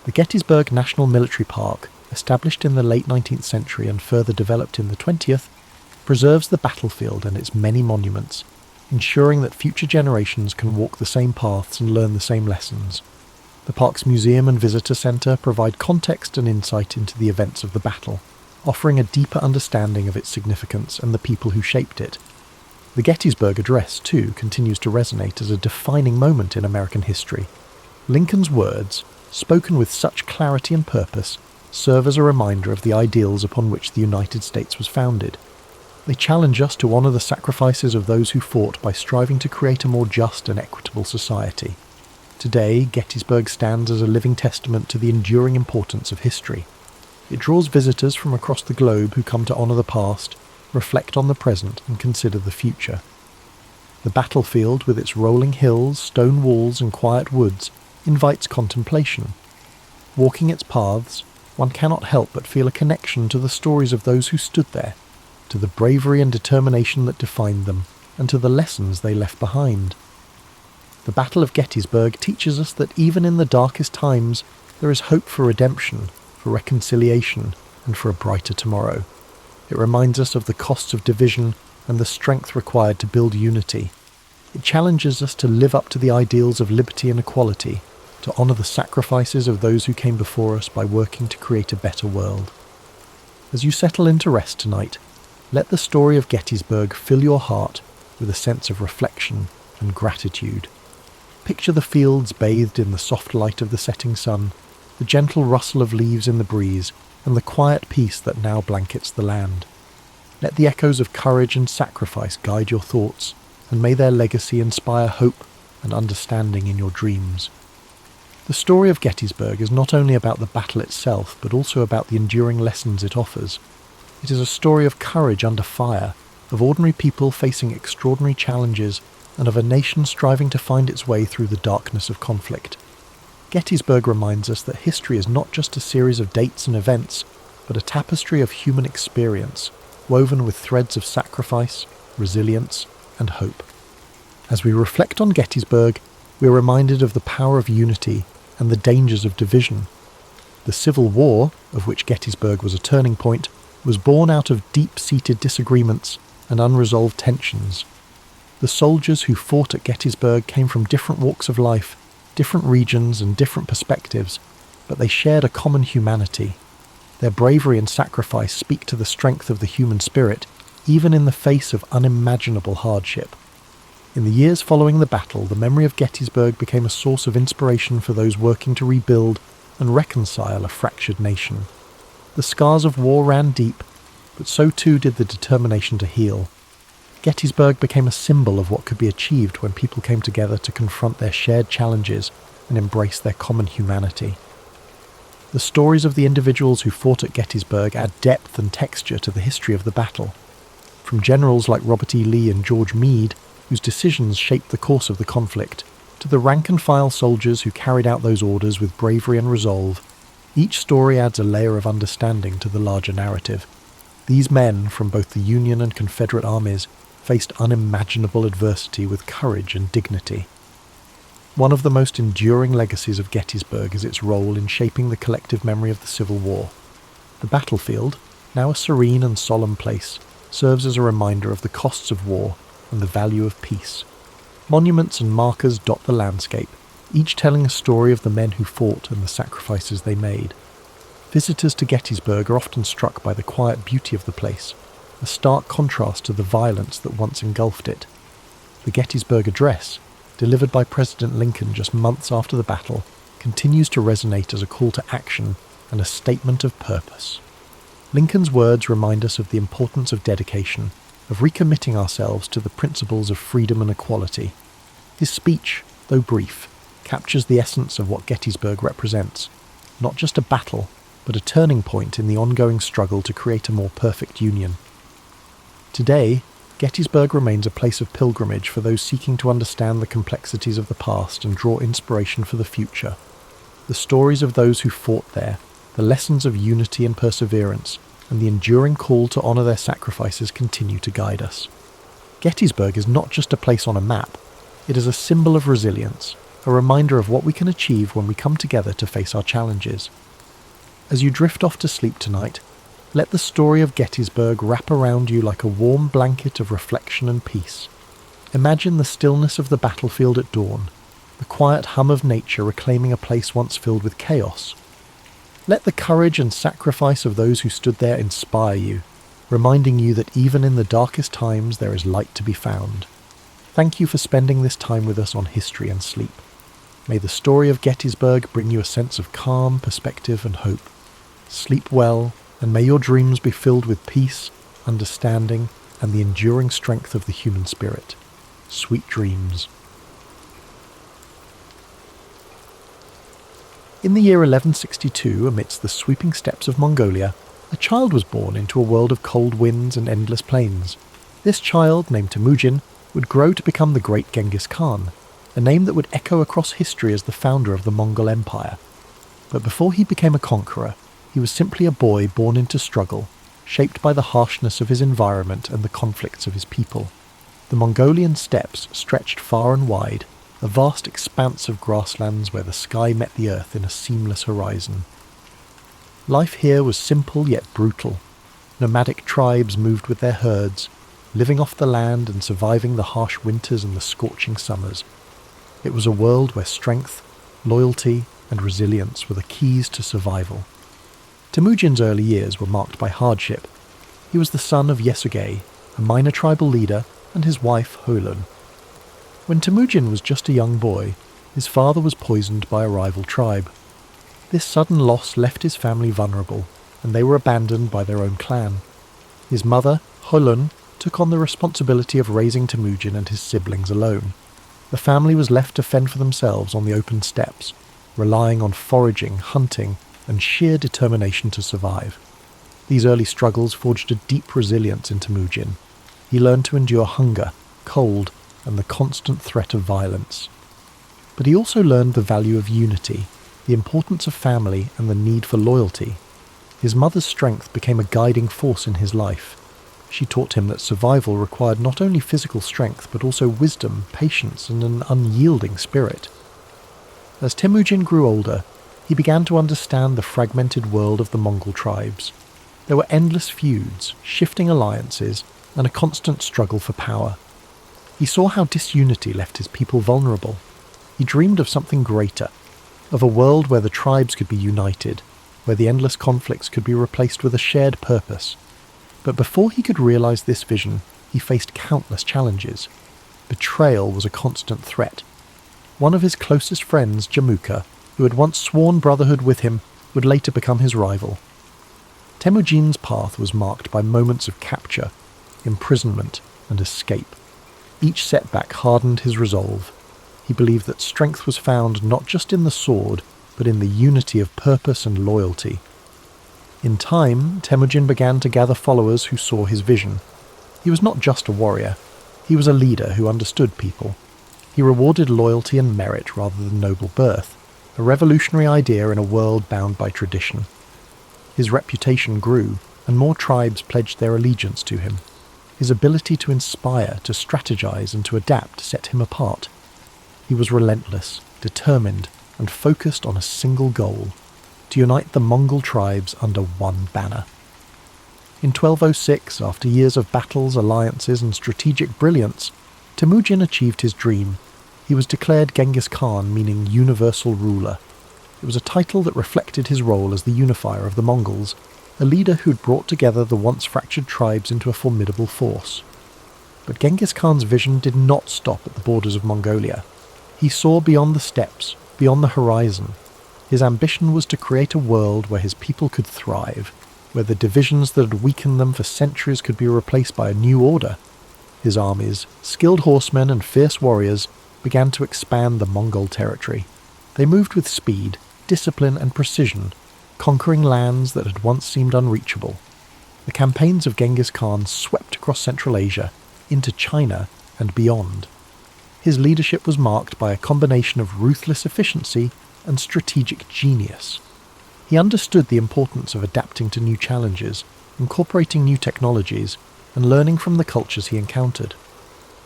The Gettysburg National Military Park, established in the late 19th century and further developed in the 20th, preserves the battlefield and its many monuments, ensuring that future generations can walk the same paths and learn the same lessons. The park's museum and visitor centre provide context and insight into the events of the battle, offering a deeper understanding of its significance and the people who shaped it. The Gettysburg Address, too, continues to resonate as a defining moment in American history. Lincoln's words, spoken with such clarity and purpose, serve as a reminder of the ideals upon which the United States was founded. They challenge us to honour the sacrifices of those who fought by striving to create a more just and equitable society. Today, Gettysburg stands as a living testament to the enduring importance of history. It draws visitors from across the globe who come to honour the past, reflect on the present, and consider the future. The battlefield, with its rolling hills, stone walls, and quiet woods, invites contemplation. Walking its paths, one cannot help but feel a connection to the stories of those who stood there, to the bravery and determination that defined them, and to the lessons they left behind. The Battle of Gettysburg teaches us that even in the darkest times, there is hope for redemption, for reconciliation, and for a brighter tomorrow. It reminds us of the costs of division and the strength required to build unity. It challenges us to live up to the ideals of liberty and equality, to honour the sacrifices of those who came before us by working to create a better world. As you settle into rest tonight, let the story of Gettysburg fill your heart with a sense of reflection and gratitude. Picture the fields bathed in the soft light of the setting sun, the gentle rustle of leaves in the breeze, and the quiet peace that now blankets the land. Let the echoes of courage and sacrifice guide your thoughts, and may their legacy inspire hope and understanding in your dreams. The story of Gettysburg is not only about the battle itself, but also about the enduring lessons it offers. It is a story of courage under fire, of ordinary people facing extraordinary challenges, and of a nation striving to find its way through the darkness of conflict. Gettysburg reminds us that history is not just a series of dates and events, but a tapestry of human experience, woven with threads of sacrifice, resilience, and hope. As we reflect on Gettysburg, we are reminded of the power of unity and the dangers of division. The Civil War, of which Gettysburg was a turning point, was born out of deep-seated disagreements and unresolved tensions. The soldiers who fought at Gettysburg came from different walks of life, different regions and different perspectives, but they shared a common humanity. Their bravery and sacrifice speak to the strength of the human spirit, even in the face of unimaginable hardship. In the years following the battle, the memory of Gettysburg became a source of inspiration for those working to rebuild and reconcile a fractured nation. The scars of war ran deep, but so too did the determination to heal. Gettysburg became a symbol of what could be achieved when people came together to confront their shared challenges and embrace their common humanity. The stories of the individuals who fought at Gettysburg add depth and texture to the history of the battle. From generals like Robert E. Lee and George Meade, whose decisions shaped the course of the conflict, to the rank-and-file soldiers who carried out those orders with bravery and resolve, each story adds a layer of understanding to the larger narrative. These men, from both the Union and Confederate armies, faced unimaginable adversity with courage and dignity. One of the most enduring legacies of Gettysburg is its role in shaping the collective memory of the Civil War. The battlefield, now a serene and solemn place, serves as a reminder of the costs of war and the value of peace. Monuments and markers dot the landscape, each telling a story of the men who fought and the sacrifices they made. Visitors to Gettysburg are often struck by the quiet beauty of the place, a stark contrast to the violence that once engulfed it. The Gettysburg Address, delivered by President Lincoln just months after the battle, continues to resonate as a call to action and a statement of purpose. Lincoln's words remind us of the importance of dedication, of recommitting ourselves to the principles of freedom and equality. His speech, though brief, captures the essence of what Gettysburg represents, not just a battle, but a turning point in the ongoing struggle to create a more perfect union. Today, Gettysburg remains a place of pilgrimage for those seeking to understand the complexities of the past and draw inspiration for the future. The stories of those who fought there, the lessons of unity and perseverance, and the enduring call to honour their sacrifices continue to guide us. Gettysburg is not just a place on a map, it is a symbol of resilience, a reminder of what we can achieve when we come together to face our challenges. As you drift off to sleep tonight, let the story of Gettysburg wrap around you like a warm blanket of reflection and peace. Imagine the stillness of the battlefield at dawn, the quiet hum of nature reclaiming a place once filled with chaos. Let the courage and sacrifice of those who stood there inspire you, reminding you that even in the darkest times there is light to be found. Thank you for spending this time with us on History and Sleep. May the story of Gettysburg bring you a sense of calm, perspective and hope. Sleep well, and may your dreams be filled with peace, understanding, and the enduring strength of the human spirit. Sweet dreams. In the year 1162, amidst the sweeping steppes of Mongolia, a child was born into a world of cold winds and endless plains. This child, named Temujin, would grow to become the great Genghis Khan, a name that would echo across history as the founder of the Mongol Empire. But before he became a conqueror, he was simply a boy born into struggle, shaped by the harshness of his environment and the conflicts of his people. The Mongolian steppes stretched far and wide, a vast expanse of grasslands where the sky met the earth in a seamless horizon. Life here was simple yet brutal. Nomadic tribes moved with their herds, living off the land and surviving the harsh winters and the scorching summers. It was a world where strength, loyalty, and resilience were the keys to survival. Temujin's early years were marked by hardship. He was the son of Yesugei, a minor tribal leader, and his wife Holun. When Temujin was just a young boy, his father was poisoned by a rival tribe. This sudden loss left his family vulnerable, and they were abandoned by their own clan. His mother, Holun, took on the responsibility of raising Temujin and his siblings alone. The family was left to fend for themselves on the open steppes, relying on foraging, hunting, and sheer determination to survive. These early struggles forged a deep resilience in Temujin. He learned to endure hunger, cold, and the constant threat of violence. But he also learned the value of unity, the importance of family, and the need for loyalty. His mother's strength became a guiding force in his life. She taught him that survival required not only physical strength but also wisdom, patience, and an unyielding spirit. As Temujin grew older, he began to understand the fragmented world of the Mongol tribes. There were endless feuds, shifting alliances, and a constant struggle for power. He saw how disunity left his people vulnerable. He dreamed of something greater, of a world where the tribes could be united, where the endless conflicts could be replaced with a shared purpose. But before he could realize this vision, he faced countless challenges. Betrayal was a constant threat. One of his closest friends, Jamuka, who had once sworn brotherhood with him, would later become his rival. Temujin's path was marked by moments of capture, imprisonment, and escape. Each setback hardened his resolve. He believed that strength was found not just in the sword, but in the unity of purpose and loyalty. In time, Temujin began to gather followers who saw his vision. He was not just a warrior. He was a leader who understood people. He rewarded loyalty and merit rather than noble birth, a revolutionary idea in a world bound by tradition. His reputation grew, and more tribes pledged their allegiance to him. His ability to inspire, to strategize, and to adapt set him apart. He was relentless, determined, and focused on a single goal: to unite the Mongol tribes under one banner. In 1206, after years of battles, alliances, and strategic brilliance, Temujin achieved his dream. He was declared Genghis Khan, meaning universal ruler. It was a title that reflected his role as the unifier of the Mongols, a leader who'd brought together the once fractured tribes into a formidable force. But Genghis Khan's vision did not stop at the borders of Mongolia. He saw beyond the steppes, beyond the horizon. His ambition was to create a world where his people could thrive, where the divisions that had weakened them for centuries could be replaced by a new order. His armies, skilled horsemen and fierce warriors, began to expand the Mongol territory. They moved with speed, discipline, and precision, conquering lands that had once seemed unreachable. The campaigns of Genghis Khan swept across Central Asia, into China, and beyond. His leadership was marked by a combination of ruthless efficiency and strategic genius. He understood the importance of adapting to new challenges, incorporating new technologies, and learning from the cultures he encountered.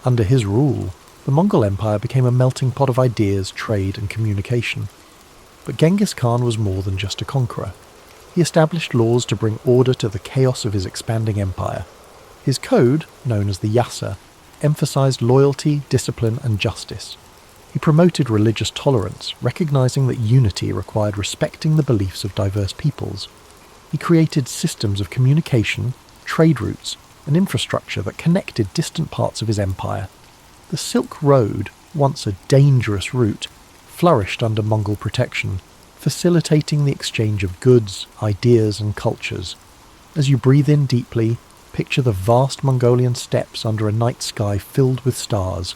Under his rule, the Mongol Empire became a melting pot of ideas, trade, and communication. But Genghis Khan was more than just a conqueror. He established laws to bring order to the chaos of his expanding empire. His code, known as the Yasa, emphasized loyalty, discipline, and justice. He promoted religious tolerance, recognizing that unity required respecting the beliefs of diverse peoples. He created systems of communication, trade routes, and infrastructure that connected distant parts of his empire. The Silk Road, once a dangerous route, flourished under Mongol protection, facilitating the exchange of goods, ideas, and cultures. As you breathe in deeply, picture the vast Mongolian steppes under a night sky filled with stars.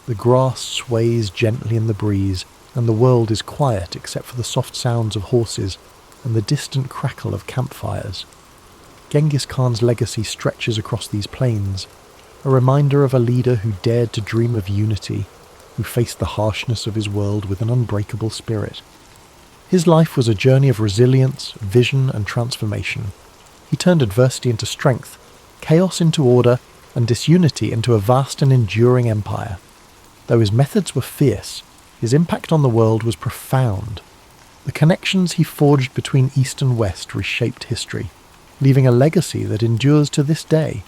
The grass sways gently in the breeze, and the world is quiet except for the soft sounds of horses and the distant crackle of campfires. Genghis Khan's legacy stretches across these plains, a reminder of a leader who dared to dream of unity, who faced the harshness of his world with an unbreakable spirit. His life was a journey of resilience, vision, and transformation. He turned adversity into strength, chaos into order, and disunity into a vast and enduring empire. Though his methods were fierce, his impact on the world was profound. The connections he forged between East and West reshaped history, leaving a legacy that endures to this day.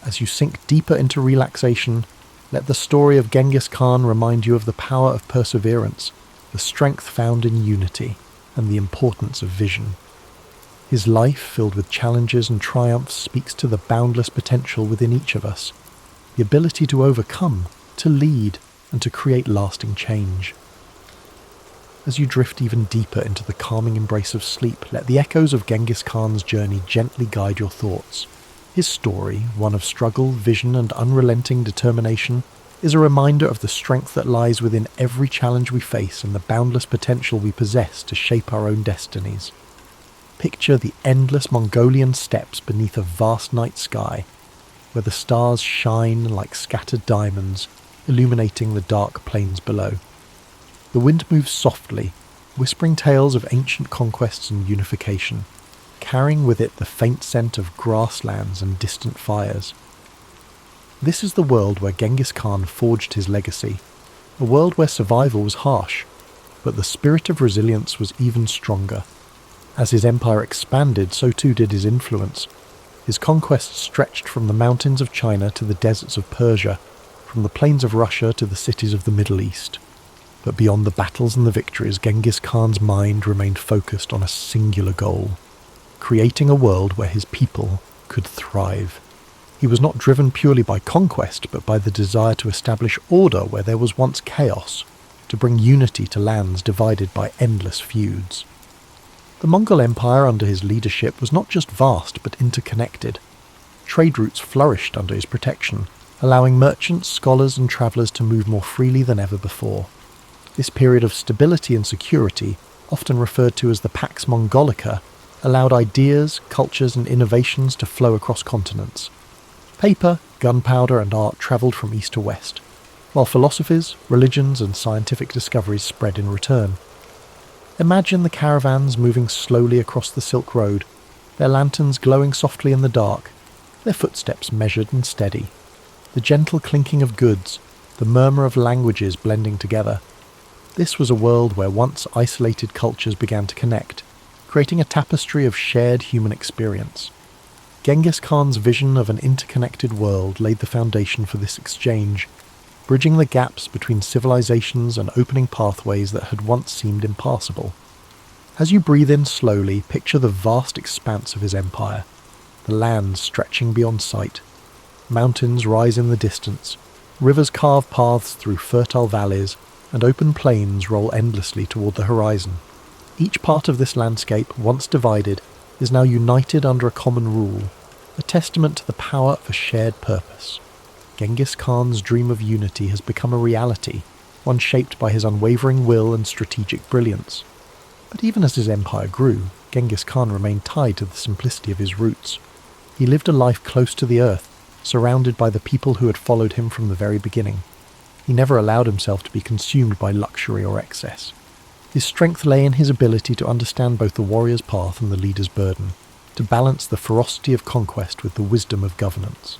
As you sink deeper into relaxation, let the story of Genghis Khan remind you of the power of perseverance, the strength found in unity, and the importance of vision. His life, filled with challenges and triumphs, speaks to the boundless potential within each of us, the ability to overcome, to lead, and to create lasting change. As you drift even deeper into the calming embrace of sleep, let the echoes of Genghis Khan's journey gently guide your thoughts. His story, one of struggle, vision, and unrelenting determination, is a reminder of the strength that lies within every challenge we face and the boundless potential we possess to shape our own destinies. Picture the endless Mongolian steppes beneath a vast night sky, where the stars shine like scattered diamonds, illuminating the dark plains below. The wind moves softly, whispering tales of ancient conquests and unification. carrying with it the faint scent of grasslands and distant fires. This is the world where Genghis Khan forged his legacy, a world where survival was harsh, but the spirit of resilience was even stronger. As his empire expanded, so too did his influence. His conquests stretched from the mountains of China to the deserts of Persia, from the plains of Russia to the cities of the Middle East. But beyond the battles and the victories, Genghis Khan's mind remained focused on a singular goal: creating a world where his people could thrive. He was not driven purely by conquest, but by the desire to establish order where there was once chaos, to bring unity to lands divided by endless feuds. The Mongol Empire under his leadership was not just vast but interconnected. Trade routes flourished under his protection, allowing merchants, scholars and travellers to move more freely than ever before. This period of stability and security, often referred to as the Pax Mongolica, allowed ideas, cultures and innovations to flow across continents. Paper, gunpowder and art travelled from east to west, while philosophies, religions and scientific discoveries spread in return. Imagine the caravans moving slowly across the Silk Road, their lanterns glowing softly in the dark, their footsteps measured and steady, the gentle clinking of goods, the murmur of languages blending together. This was a world where once isolated cultures began to connect, creating a tapestry of shared human experience. Genghis Khan's vision of an interconnected world laid the foundation for this exchange, bridging the gaps between civilizations and opening pathways that had once seemed impassable. As you breathe in slowly, picture the vast expanse of his empire, the lands stretching beyond sight. Mountains rise in the distance, rivers carve paths through fertile valleys, and open plains roll endlessly toward the horizon. Each part of this landscape, once divided, is now united under a common rule, a testament to the power of a shared purpose. Genghis Khan's dream of unity has become a reality, one shaped by his unwavering will and strategic brilliance. But even as his empire grew, Genghis Khan remained tied to the simplicity of his roots. He lived a life close to the earth, surrounded by the people who had followed him from the very beginning. He never allowed himself to be consumed by luxury or excess. His strength lay in his ability to understand both the warrior's path and the leader's burden, to balance the ferocity of conquest with the wisdom of governance.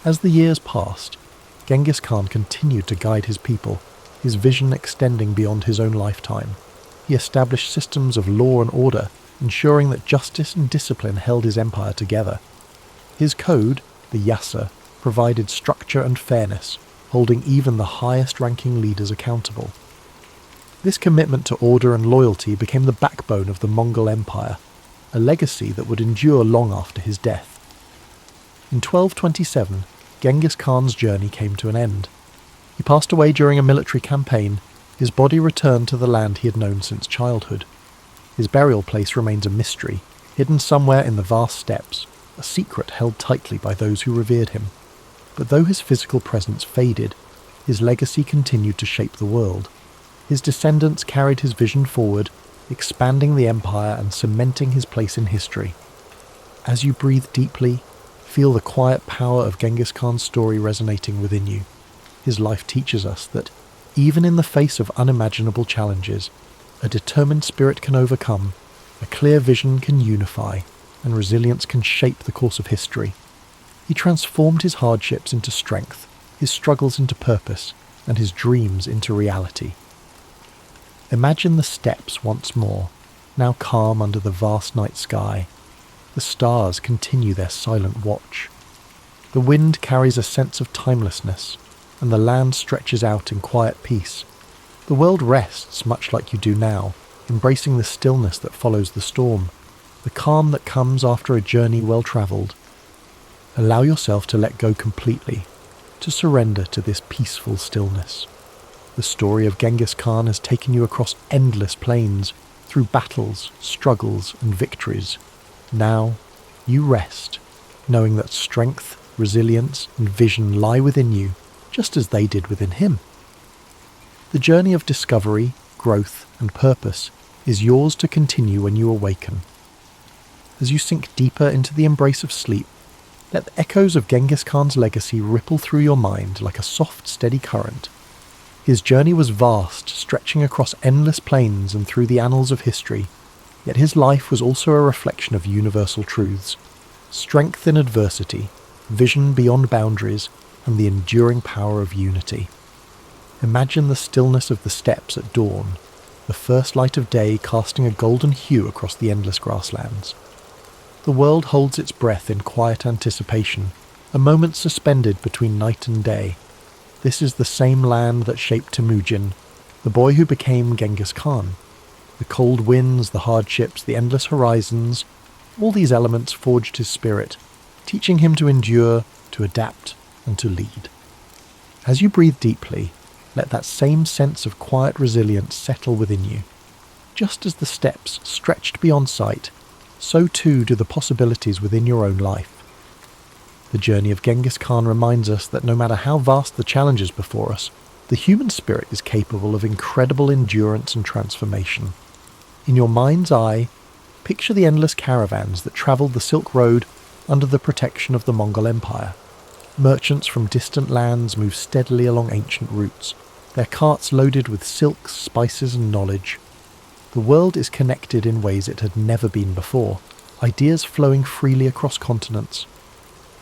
As the years passed, Genghis Khan continued to guide his people, his vision extending beyond his own lifetime. He established systems of law and order, ensuring that justice and discipline held his empire together. His code, the Yasa, provided structure and fairness, holding even the highest-ranking leaders accountable. This commitment to order and loyalty became the backbone of the Mongol Empire, a legacy that would endure long after his death. In 1227, Genghis Khan's journey came to an end. He passed away during a military campaign. His body returned to the land he had known since childhood. His burial place remains a mystery, hidden somewhere in the vast steppes, a secret held tightly by those who revered him. But though his physical presence faded, his legacy continued to shape the world. His descendants carried his vision forward, expanding the empire and cementing his place in history. As you breathe deeply, feel the quiet power of Genghis Khan's story resonating within you. His life teaches us that, even in the face of unimaginable challenges, a determined spirit can overcome, a clear vision can unify, and resilience can shape the course of history. He transformed his hardships into strength, his struggles into purpose, and his dreams into reality. Imagine the steppes once more, now calm under the vast night sky. The stars continue their silent watch. The wind carries a sense of timelessness, and the land stretches out in quiet peace. The world rests much like you do now, embracing the stillness that follows the storm, the calm that comes after a journey well travelled. Allow yourself to let go completely, to surrender to this peaceful stillness. The story of Genghis Khan has taken you across endless plains, through battles, struggles, and victories. Now, you rest, knowing that strength, resilience, and vision lie within you, just as they did within him. The journey of discovery, growth, and purpose is yours to continue when you awaken. As you sink deeper into the embrace of sleep, let the echoes of Genghis Khan's legacy ripple through your mind like a soft, steady current. His journey was vast, stretching across endless plains and through the annals of history. Yet his life was also a reflection of universal truths: strength in adversity, vision beyond boundaries, and the enduring power of unity. Imagine the stillness of the steppes at dawn, the first light of day casting a golden hue across the endless grasslands. The world holds its breath in quiet anticipation, a moment suspended between night and day. This is the same land that shaped Temujin, the boy who became Genghis Khan. The cold winds, the hardships, the endless horizons, all these elements forged his spirit, teaching him to endure, to adapt, and to lead. As you breathe deeply, let that same sense of quiet resilience settle within you. Just as the steppes stretched beyond sight, so too do the possibilities within your own life. The journey of Genghis Khan reminds us that no matter how vast the challenges before us, the human spirit is capable of incredible endurance and transformation. In your mind's eye, picture the endless caravans that travelled the Silk Road under the protection of the Mongol Empire. Merchants from distant lands move steadily along ancient routes, their carts loaded with silks, spices and knowledge. The world is connected in ways it had never been before, ideas flowing freely across continents.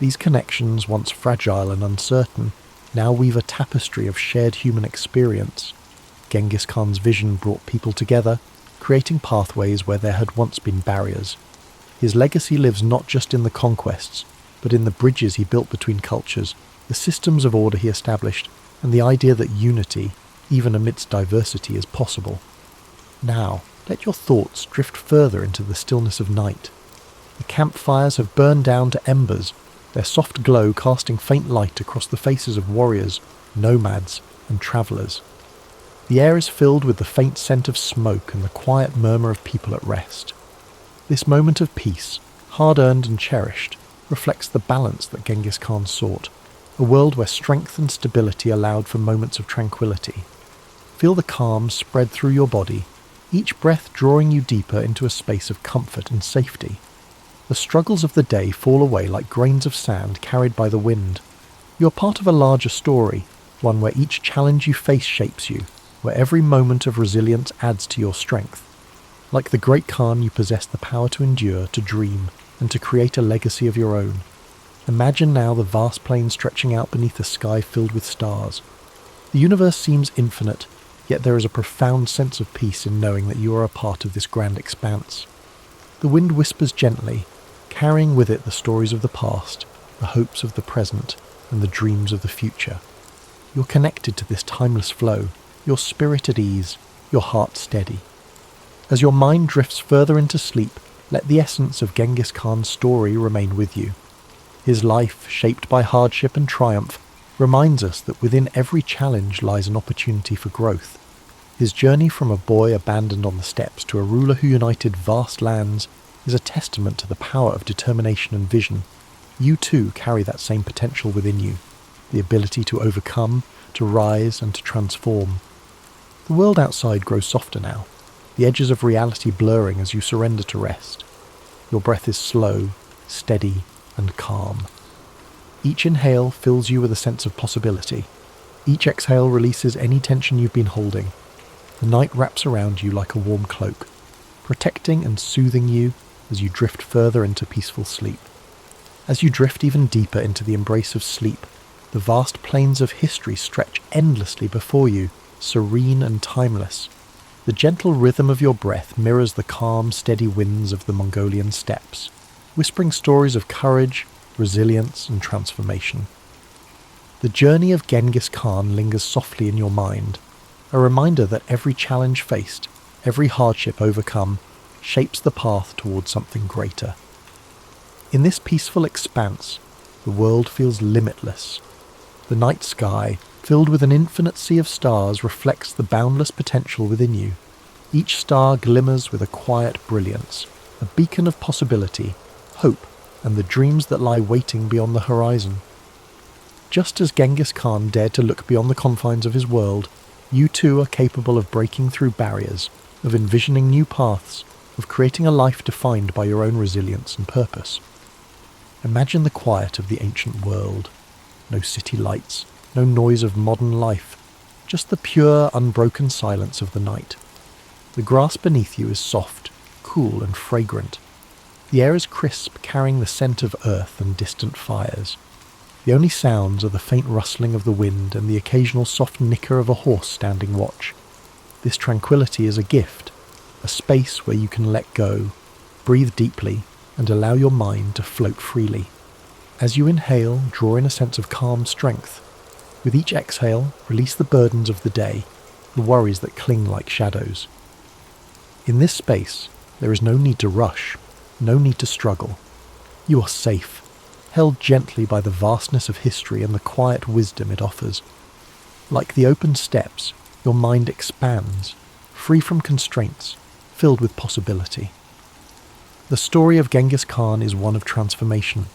These connections, once fragile and uncertain, now weave a tapestry of shared human experience. Genghis Khan's vision brought people together, creating pathways where there had once been barriers. His legacy lives not just in the conquests, but in the bridges he built between cultures, the systems of order he established, and the idea that unity, even amidst diversity, is possible. Now, let your thoughts drift further into the stillness of night. The campfires have burned down to embers, their soft glow casting faint light across the faces of warriors, nomads, and travellers. The air is filled with the faint scent of smoke and the quiet murmur of people at rest. This moment of peace, hard-earned and cherished, reflects the balance that Genghis Khan sought, a world where strength and stability allowed for moments of tranquility. Feel the calm spread through your body, each breath drawing you deeper into a space of comfort and safety. The struggles of the day fall away like grains of sand carried by the wind. You're part of a larger story, one where each challenge you face shapes you, where every moment of resilience adds to your strength. Like the great Khan, you possess the power to endure, to dream, and to create a legacy of your own. Imagine now the vast plain stretching out beneath a sky filled with stars. The universe seems infinite, yet there is a profound sense of peace in knowing that you are a part of this grand expanse. The wind whispers gently, carrying with it the stories of the past, the hopes of the present, and the dreams of the future. You're connected to this timeless flow, your spirit at ease, your heart steady. As your mind drifts further into sleep, let the essence of Genghis Khan's story remain with you. His life, shaped by hardship and triumph, reminds us that within every challenge lies an opportunity for growth. His journey from a boy abandoned on the steppes to a ruler who united vast lands is a testament to the power of determination and vision. You too carry that same potential within you, the ability to overcome, to rise and to transform. The world outside grows softer now, the edges of reality blurring as you surrender to rest. Your breath is slow, steady, and calm. Each inhale fills you with a sense of possibility. Each exhale releases any tension you've been holding. The night wraps around you like a warm cloak, protecting and soothing you as you drift further into peaceful sleep. As you drift even deeper into the embrace of sleep, the vast plains of history stretch endlessly before you, serene and timeless. The gentle rhythm of your breath mirrors the calm, steady winds of the Mongolian steppes, whispering stories of courage, resilience, and transformation. The journey of Genghis Khan lingers softly in your mind, a reminder that every challenge faced, every hardship overcome, shapes the path towards something greater. In this peaceful expanse, the world feels limitless. The night sky, filled with an infinite sea of stars, reflects the boundless potential within you. Each star glimmers with a quiet brilliance, a beacon of possibility, hope, and the dreams that lie waiting beyond the horizon. Just as Genghis Khan dared to look beyond the confines of his world, you too are capable of breaking through barriers, of envisioning new paths, of creating a life defined by your own resilience and purpose. Imagine the quiet of the ancient world. No city lights, no noise of modern life, just the pure, unbroken silence of the night. The grass beneath you is soft, cool and fragrant. The air is crisp, carrying the scent of earth and distant fires. The only sounds are the faint rustling of the wind and the occasional soft nicker of a horse standing watch. This tranquility is a gift, a space where you can let go, breathe deeply, and allow your mind to float freely. As you inhale, draw in a sense of calm strength. With each exhale, release the burdens of the day, the worries that cling like shadows. In this space, there is no need to rush, no need to struggle. You are safe, held gently by the vastness of history and the quiet wisdom it offers. Like the open steps, your mind expands, free from constraints, filled with possibility. The story of Genghis Khan is one of transformation,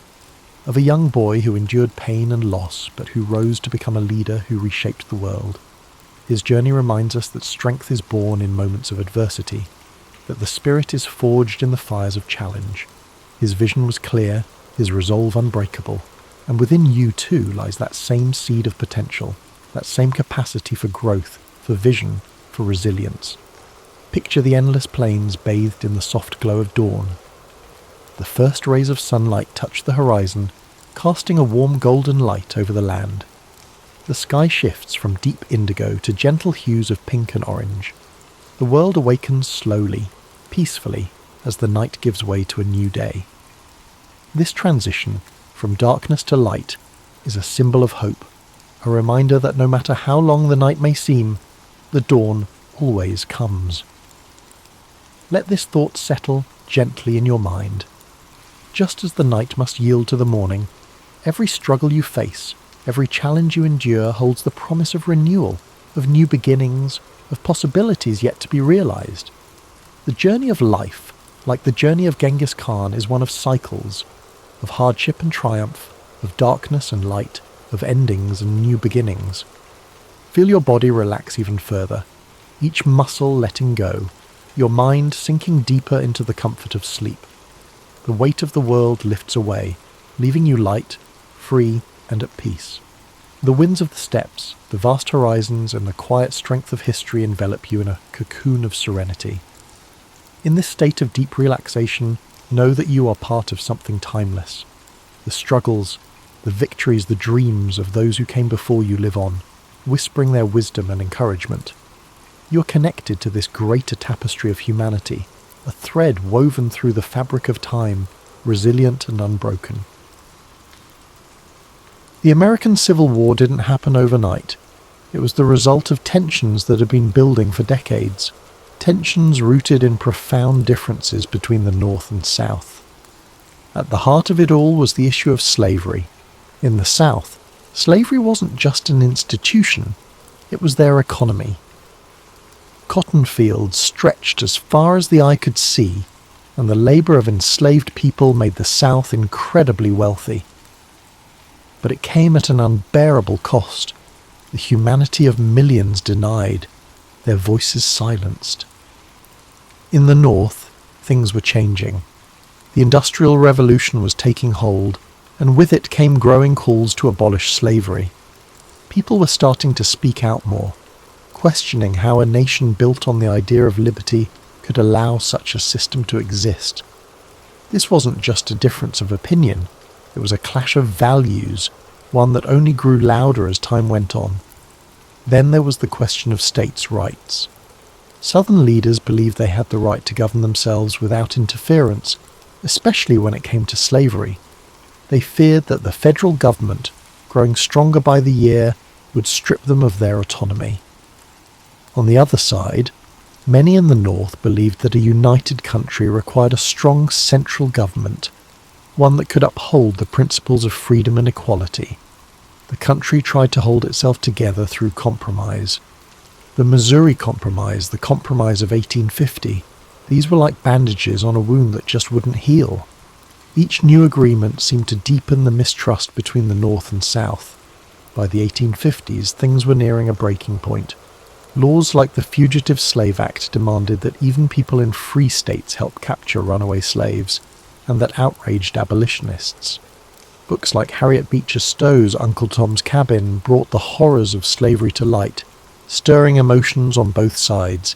of a young boy who endured pain and loss, but who rose to become a leader who reshaped the world. His journey reminds us that strength is born in moments of adversity, that the spirit is forged in the fires of challenge. His vision was clear, his resolve unbreakable, and within you too lies that same seed of potential, that same capacity for growth, for vision, for resilience. Picture the endless plains bathed in the soft glow of dawn. The first rays of sunlight touch the horizon, casting a warm golden light over the land. The sky shifts from deep indigo to gentle hues of pink and orange. The world awakens slowly, peacefully, as the night gives way to a new day. This transition from darkness to light is a symbol of hope, a reminder that no matter how long the night may seem, the dawn always comes. Let this thought settle gently in your mind. Just as the night must yield to the morning, every struggle you face, every challenge you endure holds the promise of renewal, of new beginnings, of possibilities yet to be realized. The journey of life, like the journey of Genghis Khan, is one of cycles, of hardship and triumph, of darkness and light, of endings and new beginnings. Feel your body relax even further, each muscle letting go, your mind sinking deeper into the comfort of sleep. The weight of the world lifts away, leaving you light, free, and at peace. The winds of the steppes, the vast horizons, and the quiet strength of history envelop you in a cocoon of serenity. In this state of deep relaxation, know that you are part of something timeless. The struggles, the victories, the dreams of those who came before you live on, whispering their wisdom and encouragement. You are connected to this greater tapestry of humanity, a thread woven through the fabric of time, resilient and unbroken. The American Civil War didn't happen overnight. It was the result of tensions that had been building for decades, tensions rooted in profound differences between the North and South. At the heart of it all was the issue of slavery. In the South, slavery wasn't just an institution, it was their economy. Cotton fields stretched as far as the eye could see, and the labour of enslaved people made the South incredibly wealthy. But it came at an unbearable cost, the humanity of millions denied, their voices silenced. In the North, things were changing. The Industrial Revolution was taking hold, and with it came growing calls to abolish slavery. People were starting to speak out more, questioning how a nation built on the idea of liberty could allow such a system to exist. This wasn't just a difference of opinion, it was a clash of values, one that only grew louder as time went on. Then there was the question of states' rights. Southern leaders believed they had the right to govern themselves without interference, especially when it came to slavery. They feared that the federal government, growing stronger by the year, would strip them of their autonomy. On the other side, many in the North believed that a united country required a strong central government, one that could uphold the principles of freedom and equality. The country tried to hold itself together through compromise. The Missouri Compromise, the Compromise of 1850, these were like bandages on a wound that just wouldn't heal. Each new agreement seemed to deepen the mistrust between the North and South. By the 1850s, things were nearing a breaking point. Laws like the Fugitive Slave Act demanded that even people in free states help capture runaway slaves, and that outraged abolitionists. Books like Harriet Beecher Stowe's Uncle Tom's Cabin brought the horrors of slavery to light, stirring emotions on both sides.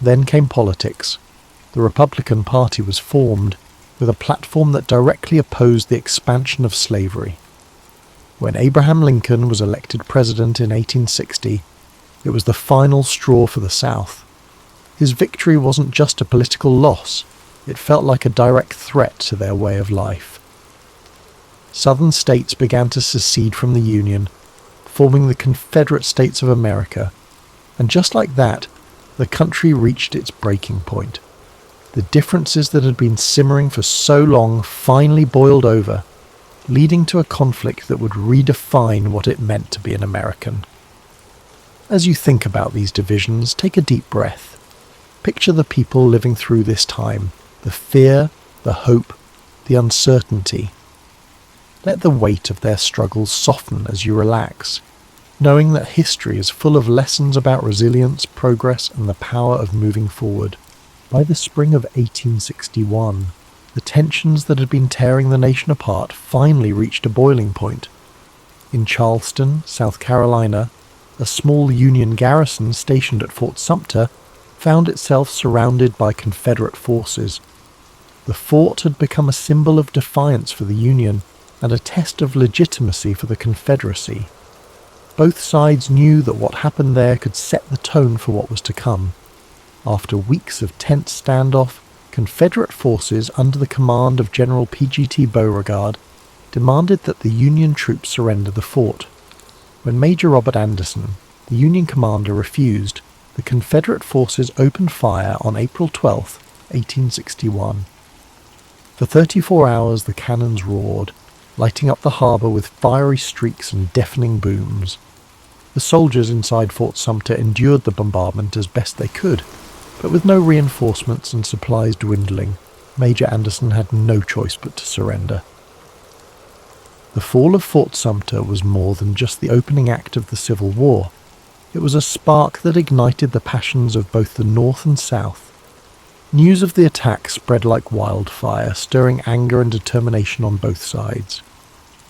Then came politics. the Republican Party was formed with a platform that directly opposed the expansion of slavery. When Abraham Lincoln was elected president in 1860, it was the final straw for the South. His victory wasn't just a political loss, it felt like a direct threat to their way of life. Southern states began to secede from the Union, forming the Confederate States of America, and just like that, the country reached its breaking point. The differences that had been simmering for so long finally boiled over, leading to a conflict that would redefine what it meant to be an American. As you think about these divisions, take a deep breath. Picture the people living through this time, the fear, the hope, the uncertainty. Let the weight of their struggles soften as you relax, knowing that history is full of lessons about resilience, progress, and the power of moving forward. By the spring of 1861, the tensions that had been tearing the nation apart finally reached a boiling point. In Charleston, South Carolina, a small Union garrison stationed at Fort Sumter found itself surrounded by Confederate forces. The fort had become a symbol of defiance for the Union and a test of legitimacy for the Confederacy. Both sides knew that what happened there could set the tone for what was to come. After weeks of tense standoff, Confederate forces under the command of General P.G.T. Beauregard demanded that the Union troops surrender the fort. When Major Robert Anderson, the Union commander, refused, the Confederate forces opened fire on April 12, 1861. For 34 hours the cannons roared, lighting up the harbour with fiery streaks and deafening booms. The soldiers inside Fort Sumter endured the bombardment as best they could, but with no reinforcements and supplies dwindling, Major Anderson had no choice but to surrender. The fall of Fort Sumter was more than just the opening act of the Civil War. It was a spark that ignited the passions of both the North and South. News of the attack spread like wildfire, stirring anger and determination on both sides.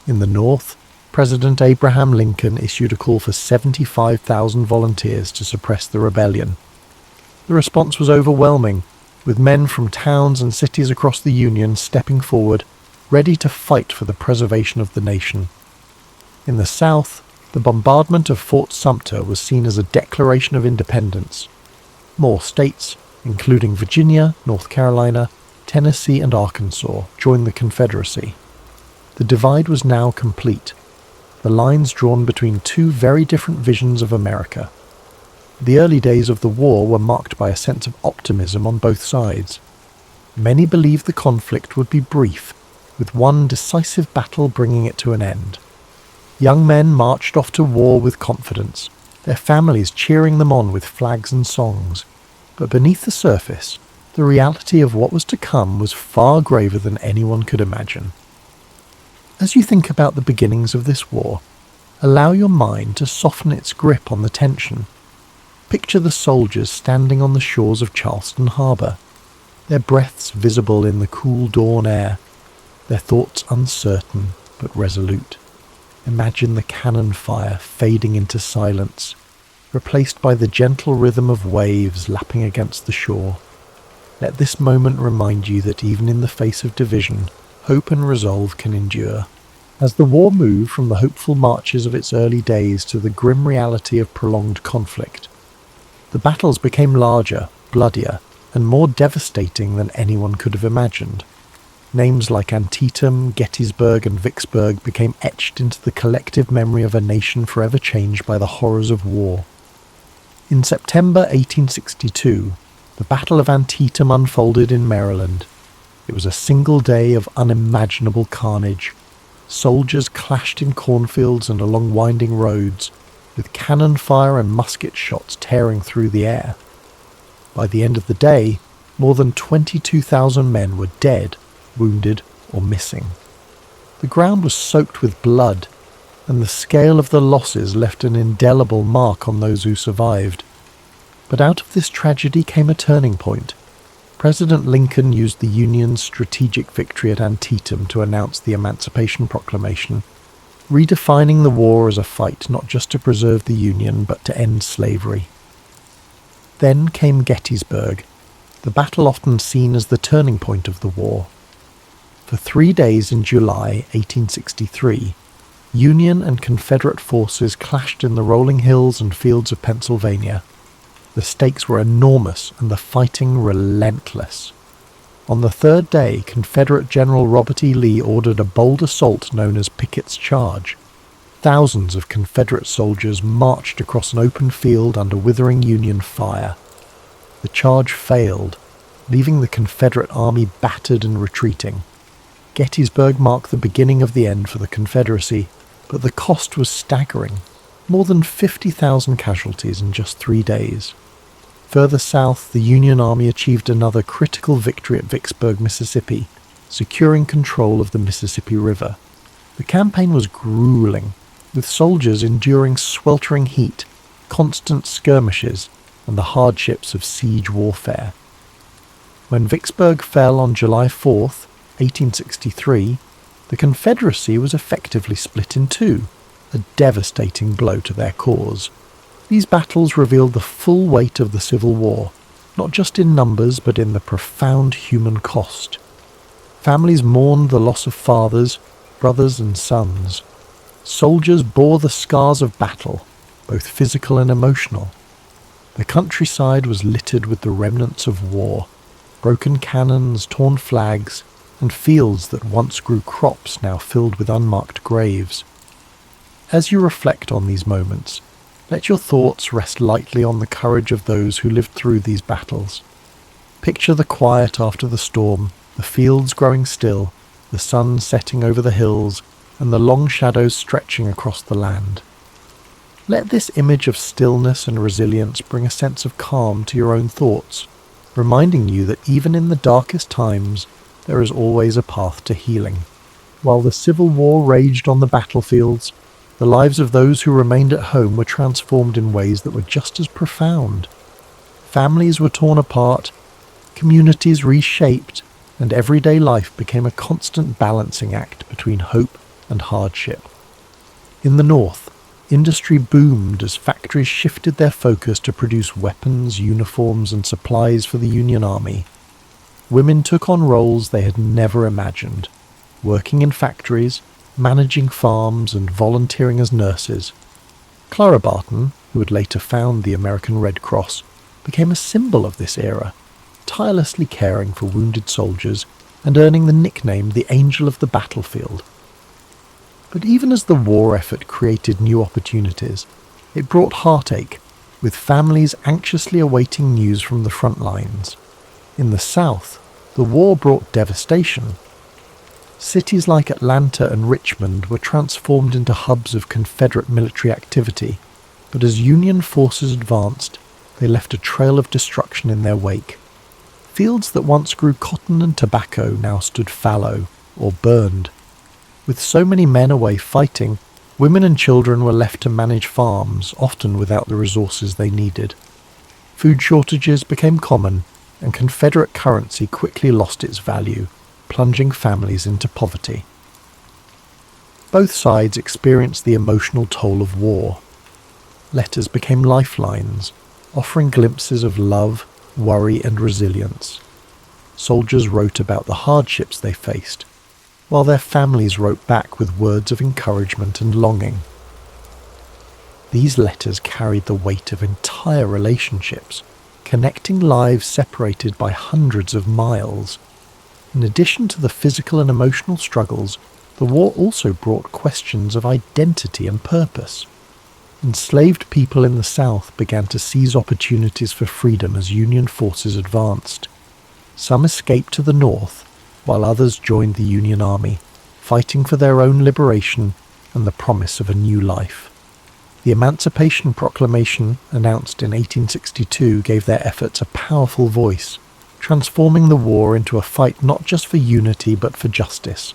In the North, President Abraham Lincoln issued a call for 75,000 volunteers to suppress the rebellion. The response was overwhelming, with men from towns and cities across the Union stepping forward, ready to fight for the preservation of the nation. In the South, the bombardment of Fort Sumter was seen as a declaration of independence. More states, including Virginia, North Carolina, Tennessee, and Arkansas, joined the Confederacy. The divide was now complete, the lines drawn between two very different visions of America. The early days of the war were marked by a sense of optimism on both sides. Many believed the conflict would be brief, with one decisive battle bringing it to an end. Young men marched off to war with confidence, their families cheering them on with flags and songs. But beneath the surface, the reality of what was to come was far graver than anyone could imagine. As you think about the beginnings of this war, allow your mind to soften its grip on the tension. Picture the soldiers standing on the shores of Charleston Harbour, their breaths visible in the cool dawn air, their thoughts uncertain but resolute. Imagine the cannon fire fading into silence, replaced by the gentle rhythm of waves lapping against the shore. Let this moment remind you that even in the face of division, hope and resolve can endure. As the war moved from the hopeful marches of its early days to the grim reality of prolonged conflict, the battles became larger, bloodier, and more devastating than anyone could have imagined. Names like Antietam, Gettysburg, and Vicksburg became etched into the collective memory of a nation forever changed by the horrors of war. In September 1862, the Battle of Antietam unfolded in Maryland. It was a single day of unimaginable carnage. Soldiers clashed in cornfields and along winding roads, with cannon fire and musket shots tearing through the air. By the end of the day, more than 22,000 men were dead, wounded, or missing. The ground was soaked with blood, and the scale of the losses left an indelible mark on those who survived. But out of this tragedy came a turning point. President Lincoln used the Union's strategic victory at Antietam to announce the Emancipation Proclamation, redefining the war as a fight not just to preserve the Union but to end slavery. Then came Gettysburg, the battle often seen as the turning point of the war. For 3 days in July 1863, Union and Confederate forces clashed in the rolling hills and fields of Pennsylvania. The stakes were enormous and the fighting relentless. On the third day, Confederate General Robert E. Lee ordered a bold assault known as Pickett's Charge. Thousands of Confederate soldiers marched across an open field under withering Union fire. The charge failed, leaving the Confederate army battered and retreating. Gettysburg marked the beginning of the end for the Confederacy, but the cost was staggering. More than 50,000 casualties in just 3 days. Further south, the Union Army achieved another critical victory at Vicksburg, Mississippi, securing control of the Mississippi River. The campaign was grueling, with soldiers enduring sweltering heat, constant skirmishes, and the hardships of siege warfare. When Vicksburg fell on July 4th, 1863, the Confederacy was effectively split in two, a devastating blow to their cause. These battles revealed the full weight of the Civil War, not just in numbers but in the profound human cost. Families mourned the loss of fathers, brothers and sons. Soldiers bore the scars of battle, both physical and emotional. The countryside was littered with the remnants of war, broken cannons, torn flags, and fields that once grew crops now filled with unmarked graves. As you reflect on these moments, let your thoughts rest lightly on the courage of those who lived through these battles. Picture the quiet after the storm, the fields growing still, the sun setting over the hills, and the long shadows stretching across the land. Let this image of stillness and resilience bring a sense of calm to your own thoughts, reminding you that even in the darkest times, there is always a path to healing. While the Civil War raged on the battlefields, the lives of those who remained at home were transformed in ways that were just as profound. Families were torn apart, communities reshaped, and everyday life became a constant balancing act between hope and hardship. In the North, industry boomed as factories shifted their focus to produce weapons, uniforms, and supplies for the Union Army. Women took on roles they had never imagined, working in factories, managing farms, and volunteering as nurses. Clara Barton, who would later found the American Red Cross, became a symbol of this era, tirelessly caring for wounded soldiers and earning the nickname the Angel of the Battlefield. But even as the war effort created new opportunities, it brought heartache, with families anxiously awaiting news from the front lines. In the South, the war brought devastation. Cities like Atlanta and Richmond were transformed into hubs of Confederate military activity, but as Union forces advanced, they left a trail of destruction in their wake. Fields that once grew cotton and tobacco now stood fallow or burned. With so many men away fighting, women and children were left to manage farms, often without the resources they needed. Food shortages became common, and Confederate currency quickly lost its value, plunging families into poverty. Both sides experienced the emotional toll of war. Letters became lifelines, offering glimpses of love, worry, and resilience. Soldiers wrote about the hardships they faced, while their families wrote back with words of encouragement and longing. These letters carried the weight of entire relationships, connecting lives separated by hundreds of miles. In addition to the physical and emotional struggles, the war also brought questions of identity and purpose. Enslaved people in the South began to seize opportunities for freedom as Union forces advanced. Some escaped to the North, while others joined the Union Army, fighting for their own liberation and the promise of a new life. The Emancipation Proclamation, announced in 1862, gave their efforts a powerful voice, transforming the war into a fight not just for unity but for justice.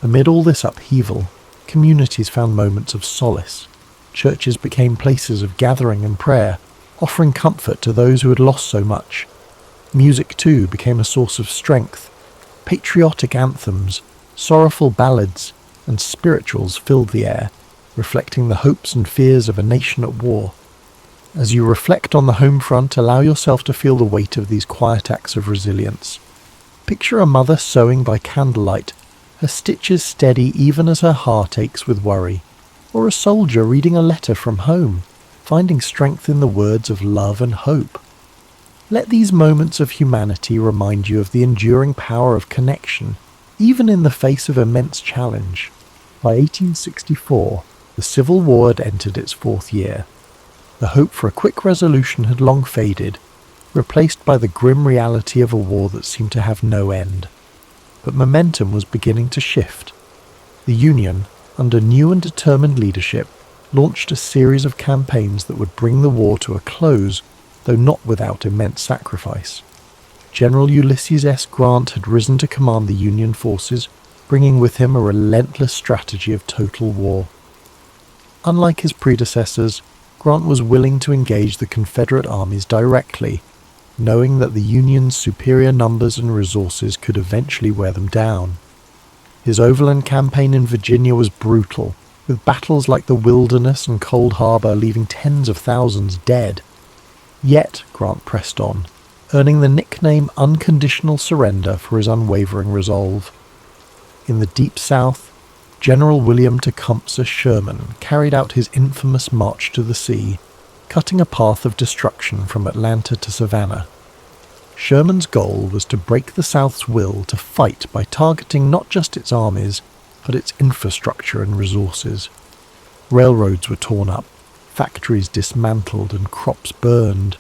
Amid all this upheaval, communities found moments of solace. Churches became places of gathering and prayer, offering comfort to those who had lost so much. Music, too, became a source of strength. Patriotic anthems, sorrowful ballads, and spirituals filled the air, reflecting the hopes and fears of a nation at war. As you reflect on the home front, allow yourself to feel the weight of these quiet acts of resilience. Picture a mother sewing by candlelight, her stitches steady even as her heart aches with worry, or a soldier reading a letter from home, finding strength in the words of love and hope. Let these moments of humanity remind you of the enduring power of connection, even in the face of immense challenge. By 1864, the Civil War had entered its fourth year. The hope for a quick resolution had long faded, replaced by the grim reality of a war that seemed to have no end. But momentum was beginning to shift. The Union, under new and determined leadership, launched a series of campaigns that would bring the war to a close, though not without immense sacrifice. General Ulysses S. Grant had risen to command the Union forces, bringing with him a relentless strategy of total war. Unlike his predecessors, Grant was willing to engage the Confederate armies directly, knowing that the Union's superior numbers and resources could eventually wear them down. His overland campaign in Virginia was brutal, with battles like the Wilderness and Cold Harbor leaving tens of thousands dead. Yet Grant pressed on, earning the nickname Unconditional Surrender for his unwavering resolve. In the Deep South, General William Tecumseh Sherman carried out his infamous March to the Sea, cutting a path of destruction from Atlanta to Savannah. Sherman's goal was to break the South's will to fight by targeting not just its armies, but its infrastructure and resources. Railroads were torn up, factories dismantled, and crops burned.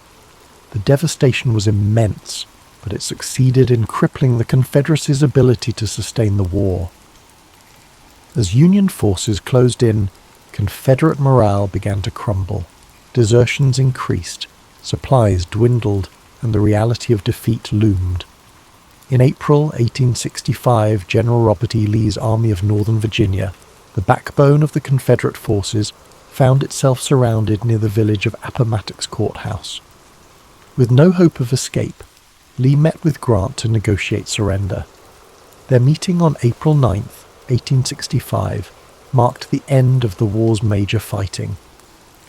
The devastation was immense, but it succeeded in crippling the Confederacy's ability to sustain the war. As Union forces closed in, Confederate morale began to crumble. Desertions increased, supplies dwindled, and the reality of defeat loomed. In April 1865, General Robert E. Lee's Army of Northern Virginia, the backbone of the Confederate forces, found itself surrounded near the village of Appomattox Courthouse. With no hope of escape, Lee met with Grant to negotiate surrender. Their meeting on April 9th, 1865, marked the end of the war's major fighting.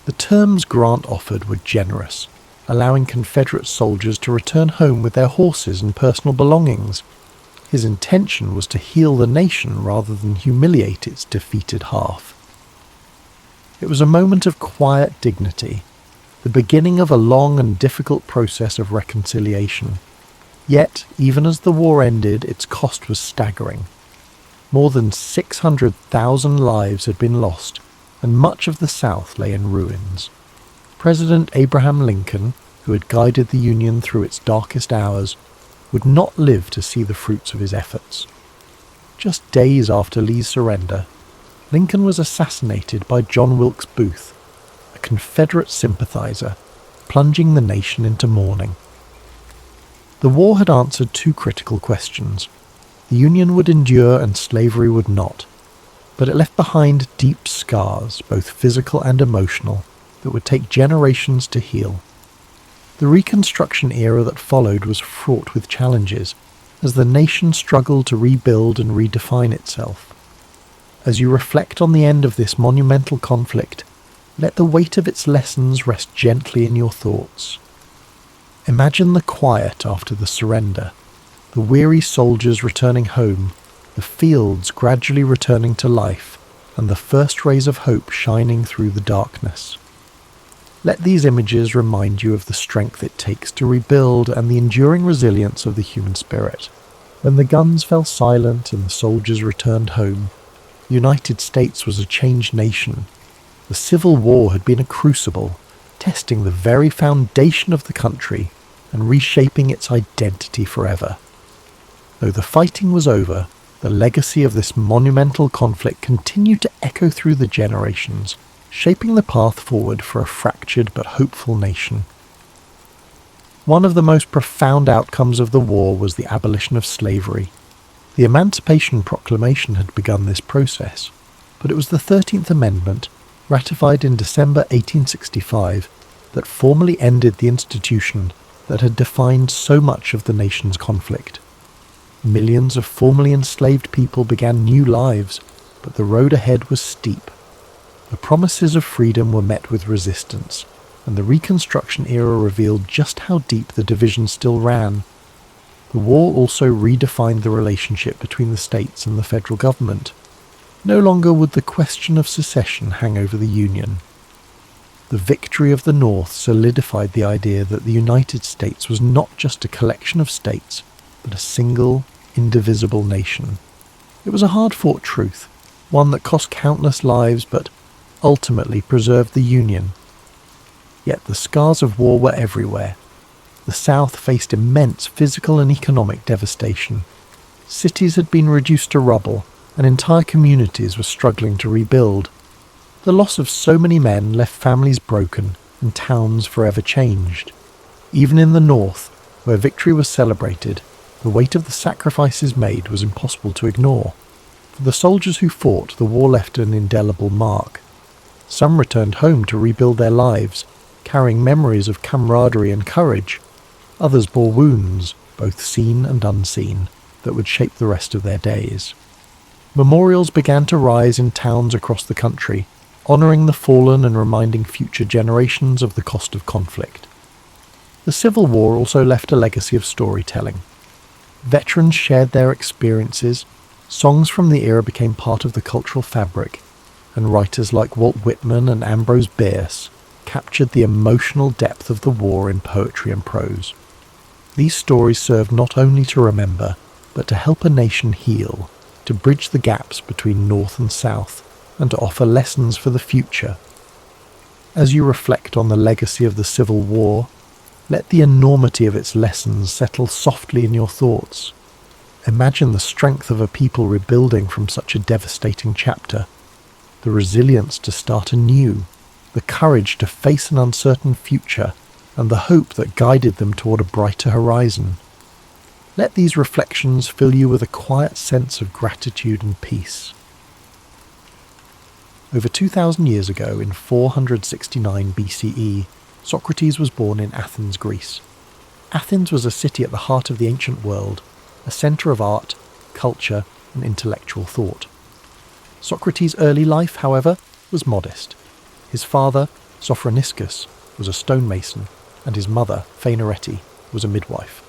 The terms Grant offered were generous, allowing Confederate soldiers to return home with their horses and personal belongings. His intention was to heal the nation rather than humiliate its defeated half. It was a moment of quiet dignity, the beginning of a long and difficult process of reconciliation. Yet, even as the war ended, its cost was staggering. More than 600,000 lives had been lost, and much of the South lay in ruins. President Abraham Lincoln, who had guided the Union through its darkest hours, would not live to see the fruits of his efforts. Just days after Lee's surrender, Lincoln was assassinated by John Wilkes Booth, a Confederate sympathizer, plunging the nation into mourning. The war had answered two critical questions. The Union would endure and slavery would not, but it left behind deep scars, both physical and emotional, that would take generations to heal. The Reconstruction era that followed was fraught with challenges, as the nation struggled to rebuild and redefine itself. As you reflect on the end of this monumental conflict, let the weight of its lessons rest gently in your thoughts. Imagine the quiet after the surrender, the weary soldiers returning home, the fields gradually returning to life, and the first rays of hope shining through the darkness. Let these images remind you of the strength it takes to rebuild and the enduring resilience of the human spirit. When the guns fell silent and the soldiers returned home, the United States was a changed nation. The Civil War had been a crucible, testing the very foundation of the country and reshaping its identity forever. Though the fighting was over, the legacy of this monumental conflict continued to echo through the generations, shaping the path forward for a fractured but hopeful nation. One of the most profound outcomes of the war was the abolition of slavery. The Emancipation Proclamation had begun this process, but it was the 13th Amendment, ratified in December 1865, that formally ended the institution that had defined so much of the nation's conflict. Millions of formerly enslaved people began new lives, but the road ahead was steep. The promises of freedom were met with resistance. and the Reconstruction era revealed just how deep the division still ran. The war also redefined the relationship between the states and the federal government. No longer would the question of secession hang over the Union. The victory of the North solidified the idea that the United States was not just a collection of states, but a single, indivisible nation. It was a hard-fought truth, one that cost countless lives but ultimately preserved the Union. Yet the scars of war were everywhere. The South faced immense physical and economic devastation. Cities had been reduced to rubble, and entire communities were struggling to rebuild. The loss of so many men left families broken and towns forever changed. Even in the North, where victory was celebrated, the weight of the sacrifices made was impossible to ignore. For the soldiers who fought, the war left an indelible mark. Some returned home to rebuild their lives, carrying memories of camaraderie and courage. Others bore wounds, both seen and unseen, that would shape the rest of their days. Memorials began to rise in towns across the country, honouring the fallen and reminding future generations of the cost of conflict. The Civil War also left a legacy of storytelling. Veterans shared their experiences, songs from the era became part of the cultural fabric, and writers like Walt Whitman and Ambrose Bierce captured the emotional depth of the war in poetry and prose. These stories served not only to remember, but to help a nation heal, to bridge the gaps between North and South, and to offer lessons for the future. As you reflect on the legacy of the Civil War, let the enormity of its lessons settle softly in your thoughts. Imagine the strength of a people rebuilding from such a devastating chapter, the resilience to start anew, the courage to face an uncertain future, and the hope that guided them toward a brighter horizon. Let these reflections fill you with a quiet sense of gratitude and peace. Over 2,000 years ago, in 469 BCE, Socrates was born in Athens, Greece. Athens was a city at the heart of the ancient world, a centre of art, culture, and intellectual thought. Socrates' early life, however, was modest. His father, Sophroniscus, was a stonemason, and his mother, Phaenarete, was a midwife.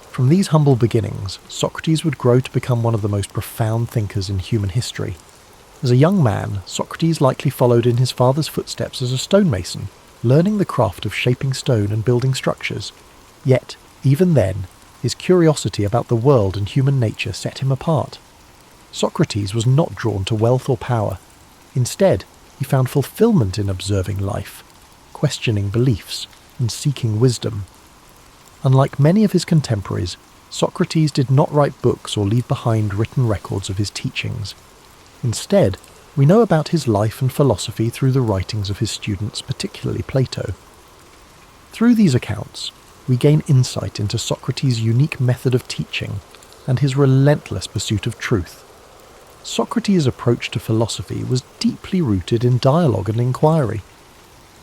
From these humble beginnings, Socrates would grow to become one of the most profound thinkers in human history. As a young man, Socrates likely followed in his father's footsteps as a stonemason, learning the craft of shaping stone and building structures. Yet, even then, his curiosity about the world and human nature set him apart. Socrates was not drawn to wealth or power. Instead, he found fulfillment in observing life, questioning beliefs, and seeking wisdom. Unlike many of his contemporaries, Socrates did not write books or leave behind written records of his teachings. Instead, we know about his life and philosophy through the writings of his students, particularly Plato. Through these accounts, we gain insight into Socrates' unique method of teaching and his relentless pursuit of truth. Socrates' approach to philosophy was deeply rooted in dialogue and inquiry.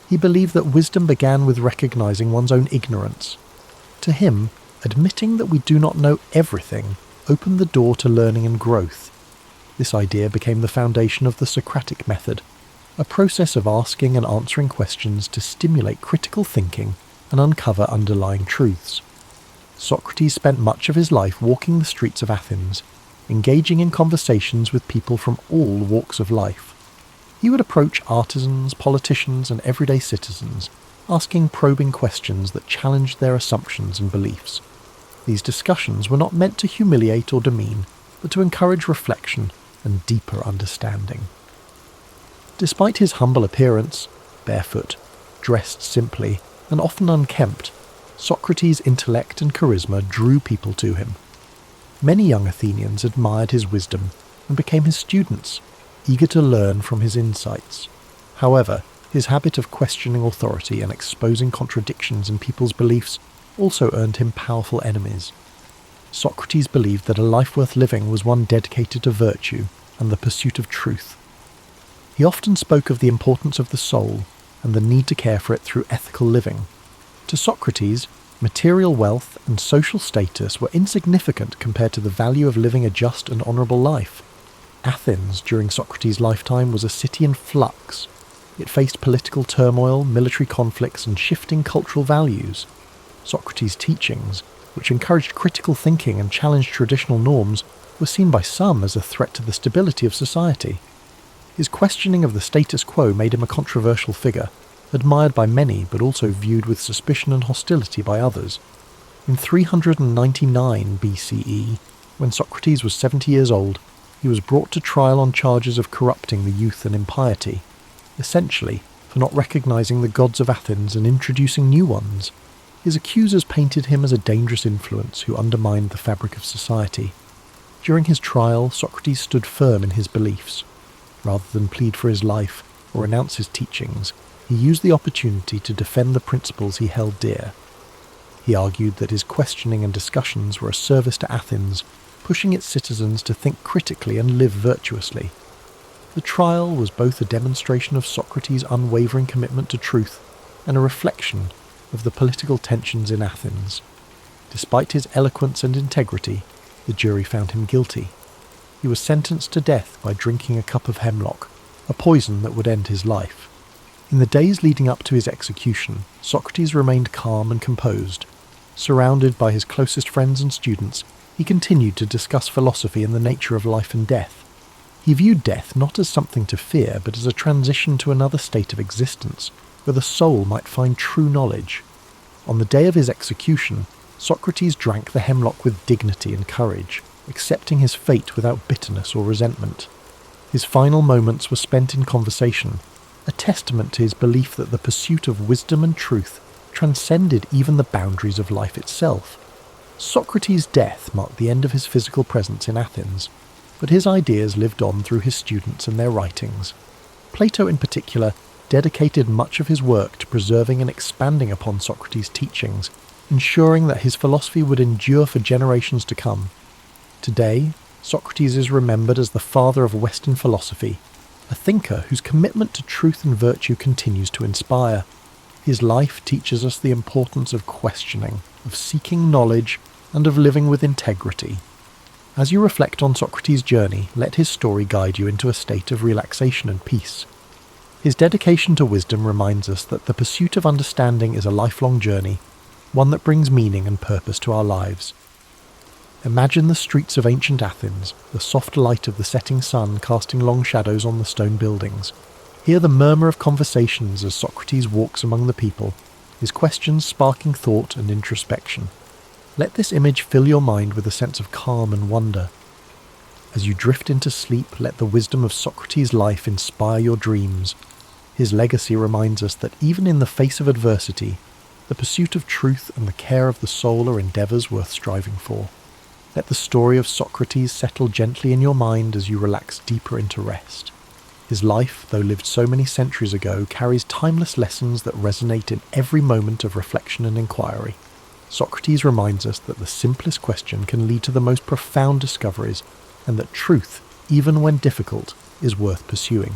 He believed that wisdom began with recognizing one's own ignorance. To him, admitting that we do not know everything opened the door to learning and growth. This idea became the foundation of the Socratic method, a process of asking and answering questions to stimulate critical thinking and uncover underlying truths. Socrates spent much of his life walking the streets of Athens, engaging in conversations with people from all walks of life. He would approach artisans, politicians, and everyday citizens, asking probing questions that challenged their assumptions and beliefs. These discussions were not meant to humiliate or demean, but to encourage reflection and deeper understanding. Despite his humble appearance, barefoot, dressed simply, and often unkempt, Socrates' intellect and charisma drew people to him. Many young Athenians admired his wisdom and became his students, eager to learn from his insights. However, his habit of questioning authority and exposing contradictions in people's beliefs also earned him powerful enemies. Socrates believed that a life worth living was one dedicated to virtue and the pursuit of truth. He often spoke of the importance of the soul and the need to care for it through ethical living. To Socrates, material wealth and social status were insignificant compared to the value of living a just and honourable life. Athens, during Socrates' lifetime, was a city in flux. It faced political turmoil, military conflicts, and shifting cultural values. Socrates' teachings, which encouraged critical thinking and challenged traditional norms, were seen by some as a threat to the stability of society. His questioning of the status quo made him a controversial figure, admired by many but also viewed with suspicion and hostility by others. In 399 BCE, when Socrates was 70 years old, he was brought to trial on charges of corrupting the youth and impiety, essentially for not recognizing the gods of Athens and introducing new ones. His accusers painted him as a dangerous influence who undermined the fabric of society. During his trial, Socrates stood firm in his beliefs. Rather than plead for his life or renounce his teachings, he used the opportunity to defend the principles he held dear. He argued that his questioning and discussions were a service to Athens, pushing its citizens to think critically and live virtuously. The trial was both a demonstration of Socrates' unwavering commitment to truth and a reflection of the political tensions in Athens. Despite his eloquence and integrity, the jury found him guilty. He was sentenced to death by drinking a cup of hemlock, a poison that would end his life. In the days leading up to his execution, Socrates remained calm and composed. Surrounded by his closest friends and students, he continued to discuss philosophy and the nature of life and death. He viewed death not as something to fear, but as a transition to another state of existence, where the soul might find true knowledge. On the day of his execution, Socrates drank the hemlock with dignity and courage, accepting his fate without bitterness or resentment. His final moments were spent in conversation, a testament to his belief that the pursuit of wisdom and truth transcended even the boundaries of life itself. Socrates' death marked the end of his physical presence in Athens, but his ideas lived on through his students and their writings. Plato in particular dedicated much of his work to preserving and expanding upon Socrates' teachings, ensuring that his philosophy would endure for generations to come. Today, Socrates is remembered as the father of Western philosophy, a thinker whose commitment to truth and virtue continues to inspire. His life teaches us the importance of questioning, of seeking knowledge, and of living with integrity. As you reflect on Socrates' journey, let his story guide you into a state of relaxation and peace. His dedication to wisdom reminds us that the pursuit of understanding is a lifelong journey, one that brings meaning and purpose to our lives. Imagine the streets of ancient Athens, the soft light of the setting sun casting long shadows on the stone buildings. Hear the murmur of conversations as Socrates walks among the people, his questions sparking thought and introspection. Let this image fill your mind with a sense of calm and wonder. As you drift into sleep, let the wisdom of Socrates' life inspire your dreams. His legacy reminds us that even in the face of adversity, the pursuit of truth and the care of the soul are endeavours worth striving for. Let the story of Socrates settle gently in your mind as you relax deeper into rest. His life, though lived so many centuries ago, carries timeless lessons that resonate in every moment of reflection and inquiry. Socrates reminds us that the simplest question can lead to the most profound discoveries, and that truth, even when difficult, is worth pursuing.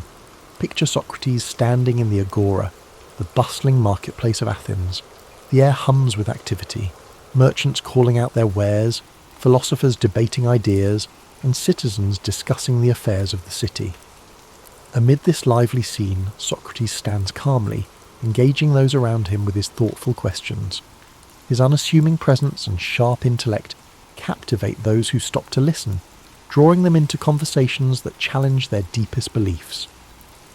Picture Socrates standing in the agora, the bustling marketplace of Athens. The air hums with activity, merchants calling out their wares, philosophers debating ideas, and citizens discussing the affairs of the city. Amid this lively scene, Socrates stands calmly, engaging those around him with his thoughtful questions. His unassuming presence and sharp intellect captivate those who stop to listen, drawing them into conversations that challenge their deepest beliefs.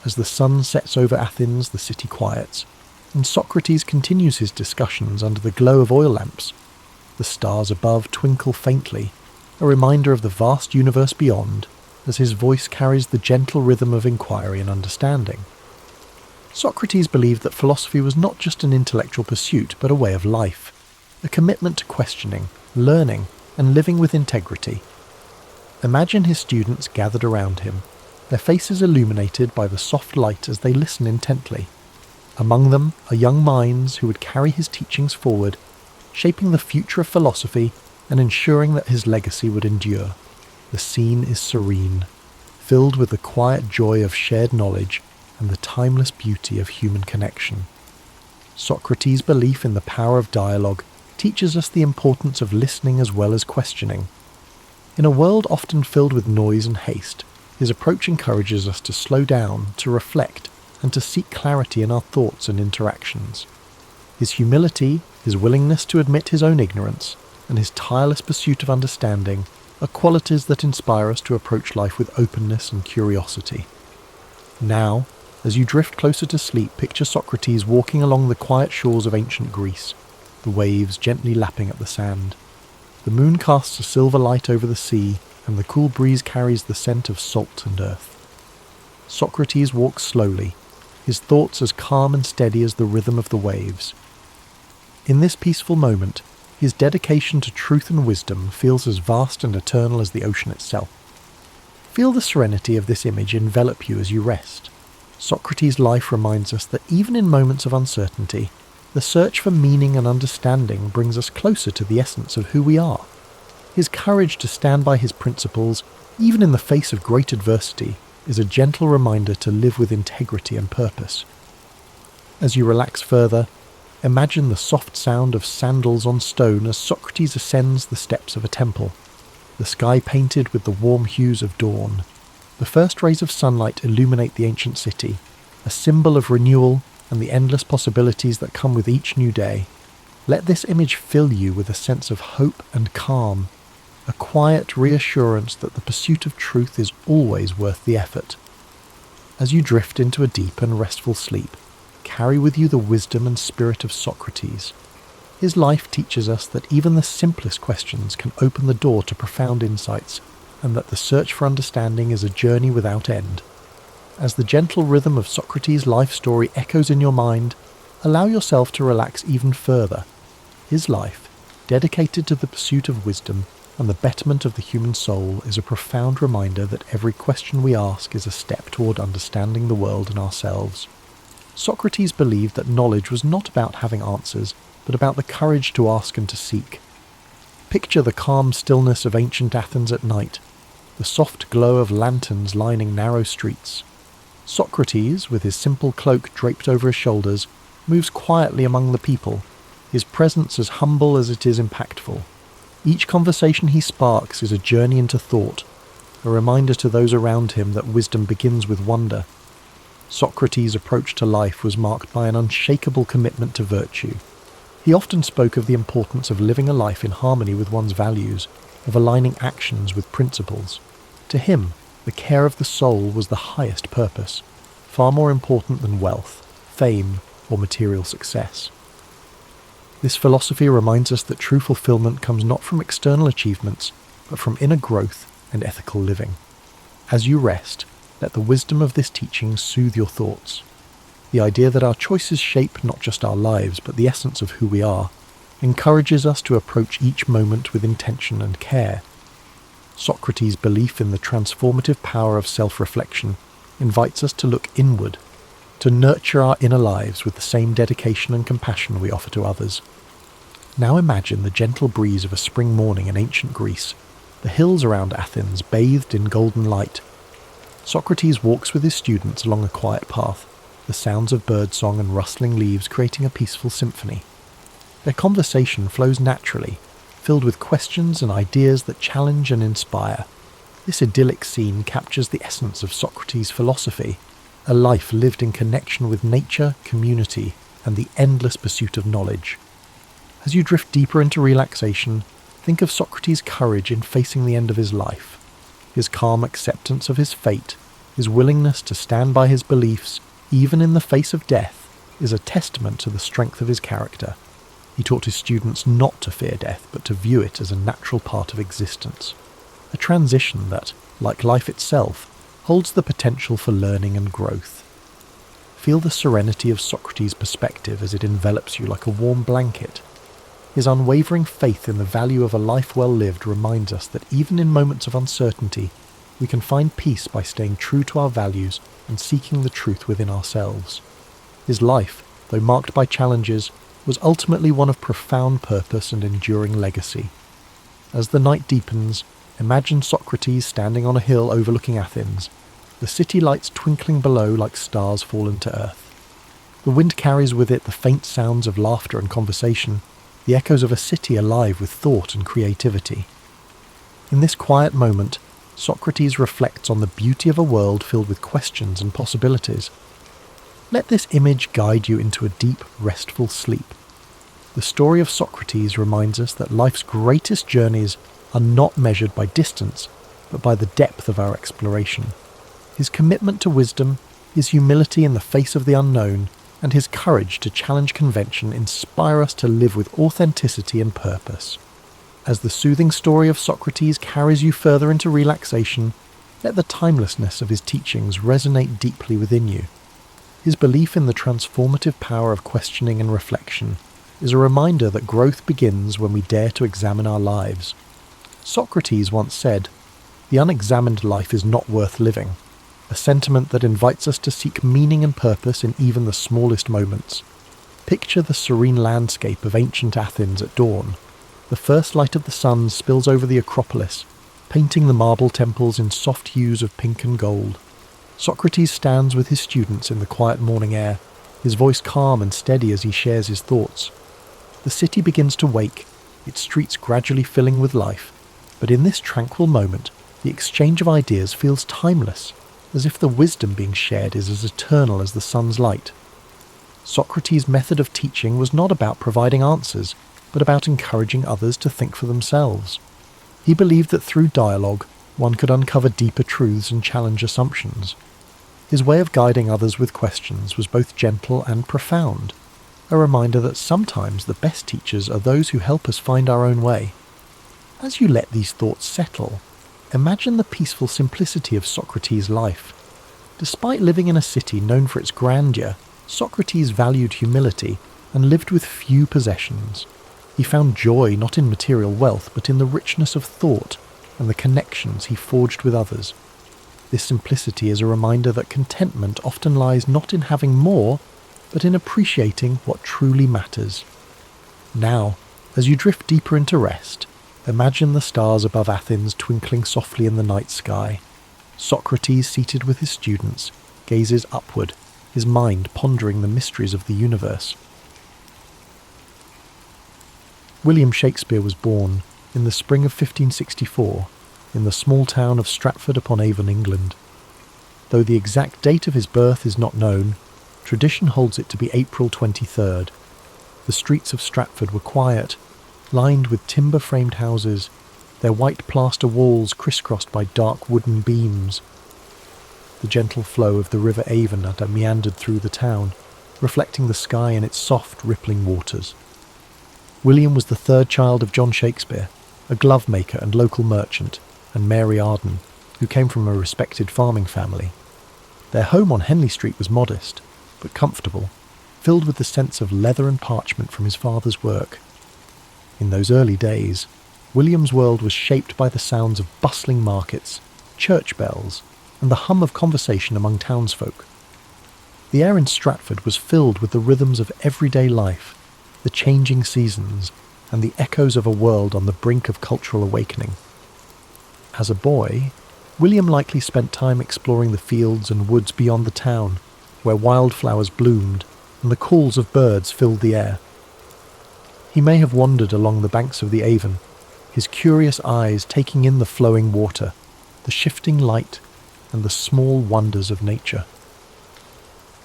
As the sun sets over Athens, the city quiets, and Socrates continues his discussions under the glow of oil lamps. The stars above twinkle faintly, a reminder of the vast universe beyond, as his voice carries the gentle rhythm of inquiry and understanding. Socrates believed that philosophy was not just an intellectual pursuit, but a way of life, a commitment to questioning, learning, and living with integrity. Imagine his students gathered around him, their faces illuminated by the soft light as they listen intently. Among them are young minds who would carry his teachings forward, shaping the future of philosophy and ensuring that his legacy would endure. The scene is serene, filled with the quiet joy of shared knowledge and the timeless beauty of human connection. Socrates' belief in the power of dialogue teaches us the importance of listening as well as questioning. In a world often filled with noise and haste, his approach encourages us to slow down, to reflect, and to seek clarity in our thoughts and interactions. His humility, his willingness to admit his own ignorance, and his tireless pursuit of understanding are qualities that inspire us to approach life with openness and curiosity. Now, as you drift closer to sleep, picture Socrates walking along the quiet shores of ancient Greece, the waves gently lapping at the sand. The moon casts a silver light over the sea, and the cool breeze carries the scent of salt and earth. Socrates walks slowly, his thoughts as calm and steady as the rhythm of the waves. In this peaceful moment, his dedication to truth and wisdom feels as vast and eternal as the ocean itself. Feel the serenity of this image envelop you as you rest. Socrates' life reminds us that even in moments of uncertainty, the search for meaning and understanding brings us closer to the essence of who we are. His courage to stand by his principles, even in the face of great adversity, is a gentle reminder to live with integrity and purpose. As you relax further, imagine the soft sound of sandals on stone as Socrates ascends the steps of a temple, the sky painted with the warm hues of dawn. The first rays of sunlight illuminate the ancient city, a symbol of renewal and the endless possibilities that come with each new day. Let this image fill you with a sense of hope and calm, a quiet reassurance that the pursuit of truth is always worth the effort. As you drift into a deep and restful sleep, carry with you the wisdom and spirit of Socrates. His life teaches us that even the simplest questions can open the door to profound insights, and that the search for understanding is a journey without end. As the gentle rhythm of Socrates' life story echoes in your mind, allow yourself to relax even further. His life, dedicated to the pursuit of wisdom and the betterment of the human soul, is a profound reminder that every question we ask is a step toward understanding the world and ourselves. Socrates believed that knowledge was not about having answers, but about the courage to ask and to seek. Picture the calm stillness of ancient Athens at night, the soft glow of lanterns lining narrow streets. Socrates, with his simple cloak draped over his shoulders, moves quietly among the people, his presence as humble as it is impactful. Each conversation he sparks is a journey into thought, a reminder to those around him that wisdom begins with wonder. Socrates' approach to life was marked by an unshakable commitment to virtue. He often spoke of the importance of living a life in harmony with one's values, of aligning actions with principles. To him, the care of the soul was the highest purpose, far more important than wealth, fame, or material success. This philosophy reminds us that true fulfillment comes not from external achievements, but from inner growth and ethical living. As you rest, let the wisdom of this teaching soothe your thoughts. The idea that our choices shape not just our lives, but the essence of who we are, encourages us to approach each moment with intention and care. Socrates' belief in the transformative power of self-reflection invites us to look inward, to nurture our inner lives with the same dedication and compassion we offer to others. Now imagine the gentle breeze of a spring morning in ancient Greece, the hills around Athens bathed in golden light. Socrates walks with his students along a quiet path, the sounds of birdsong and rustling leaves creating a peaceful symphony. Their conversation flows naturally, filled with questions and ideas that challenge and inspire. This idyllic scene captures the essence of Socrates' philosophy, a life lived in connection with nature, community, and the endless pursuit of knowledge. As you drift deeper into relaxation, think of Socrates' courage in facing the end of his life. His calm acceptance of his fate, his willingness to stand by his beliefs, even in the face of death, is a testament to the strength of his character. He taught his students not to fear death, but to view it as a natural part of existence. A transition that, like life itself, holds the potential for learning and growth. Feel the serenity of Socrates' perspective as it envelops you like a warm blanket. His unwavering faith in the value of a life well lived reminds us that even in moments of uncertainty, we can find peace by staying true to our values and seeking the truth within ourselves. His life, though marked by challenges, was ultimately one of profound purpose and enduring legacy. As the night deepens, imagine Socrates standing on a hill overlooking Athens, the city lights twinkling below like stars fallen to earth. The wind carries with it the faint sounds of laughter and conversation, the echoes of a city alive with thought and creativity. In this quiet moment, Socrates reflects on the beauty of a world filled with questions and possibilities. Let this image guide you into a deep, restful sleep. The story of Socrates reminds us that life's greatest journeys are not measured by distance, but by the depth of our exploration. His commitment to wisdom, his humility in the face of the unknown, and his courage to challenge convention inspire us to live with authenticity and purpose. As the soothing story of Socrates carries you further into relaxation, let the timelessness of his teachings resonate deeply within you. His belief in the transformative power of questioning and reflection is a reminder that growth begins when we dare to examine our lives. Socrates once said, "The unexamined life is not worth living," a sentiment that invites us to seek meaning and purpose in even the smallest moments. Picture the serene landscape of ancient Athens at dawn. The first light of the sun spills over the Acropolis, painting the marble temples in soft hues of pink and gold. Socrates stands with his students in the quiet morning air, his voice calm and steady as he shares his thoughts. The city begins to wake, its streets gradually filling with life, but in this tranquil moment, the exchange of ideas feels timeless, as if the wisdom being shared is as eternal as the sun's light. Socrates' method of teaching was not about providing answers, but about encouraging others to think for themselves. He believed that through dialogue, one could uncover deeper truths and challenge assumptions. His way of guiding others with questions was both gentle and profound, a reminder that sometimes the best teachers are those who help us find our own way. As you let these thoughts settle, imagine the peaceful simplicity of Socrates' life. Despite living in a city known for its grandeur, Socrates valued humility and lived with few possessions. He found joy not in material wealth, but in the richness of thought and the connections he forged with others. This simplicity is a reminder that contentment often lies not in having more, but in appreciating what truly matters. Now, as you drift deeper into rest, imagine the stars above Athens twinkling softly in the night sky. Socrates, seated with his students, gazes upward, his mind pondering the mysteries of the universe. William Shakespeare was born in the spring of 1564 in the small town of Stratford-upon-Avon, England. Though the exact date of his birth is not known, tradition holds it to be April 23rd. The streets of Stratford were quiet, lined with timber-framed houses, their white plaster walls crisscrossed by dark wooden beams. The gentle flow of the River Avon had meandered through the town, reflecting the sky in its soft, rippling waters. William was the third child of John Shakespeare, a glove maker and local merchant, and Mary Arden, who came from a respected farming family. Their home on Henley Street was modest, but comfortable, filled with the sense of leather and parchment from his father's work. In those early days, William's world was shaped by the sounds of bustling markets, church bells, and the hum of conversation among townsfolk. The air in Stratford was filled with the rhythms of everyday life, the changing seasons, and the echoes of a world on the brink of cultural awakening. As a boy, William likely spent time exploring the fields and woods beyond the town, where wildflowers bloomed and the calls of birds filled the air. He may have wandered along the banks of the Avon, his curious eyes taking in the flowing water, the shifting light, and the small wonders of nature.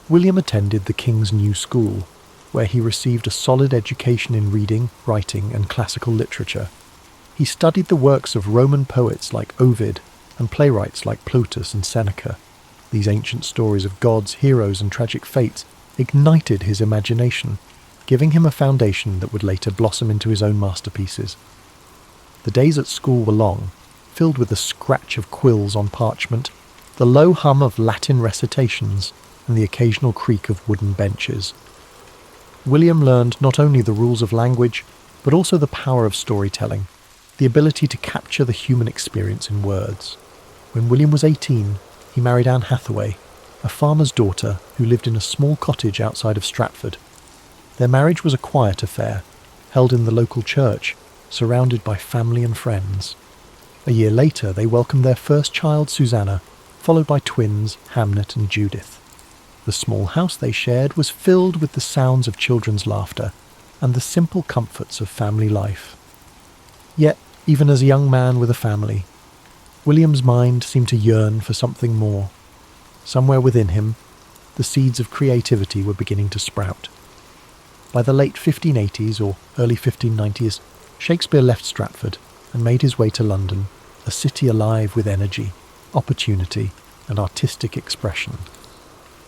William attended the King's New School, where he received a solid education in reading, writing, and classical literature. He studied the works of Roman poets like Ovid and playwrights like Plautus and Seneca. These ancient stories of gods, heroes, and tragic fates ignited his imagination, giving him a foundation that would later blossom into his own masterpieces. The days at school were long, filled with the scratch of quills on parchment, the low hum of Latin recitations, and the occasional creak of wooden benches. William learned not only the rules of language, but also the power of storytelling, the ability to capture the human experience in words. When William was 18, he married Anne Hathaway, a farmer's daughter who lived in a small cottage outside of Stratford. Their marriage was a quiet affair, held in the local church, surrounded by family and friends. A year later, they welcomed their first child, Susanna, followed by twins, Hamnet and Judith. The small house they shared was filled with the sounds of children's laughter and the simple comforts of family life. Yet, even as a young man with a family, William's mind seemed to yearn for something more. Somewhere within him, the seeds of creativity were beginning to sprout. By the late 1580s or early 1590s, Shakespeare left Stratford and made his way to London, a city alive with energy, opportunity, and artistic expression.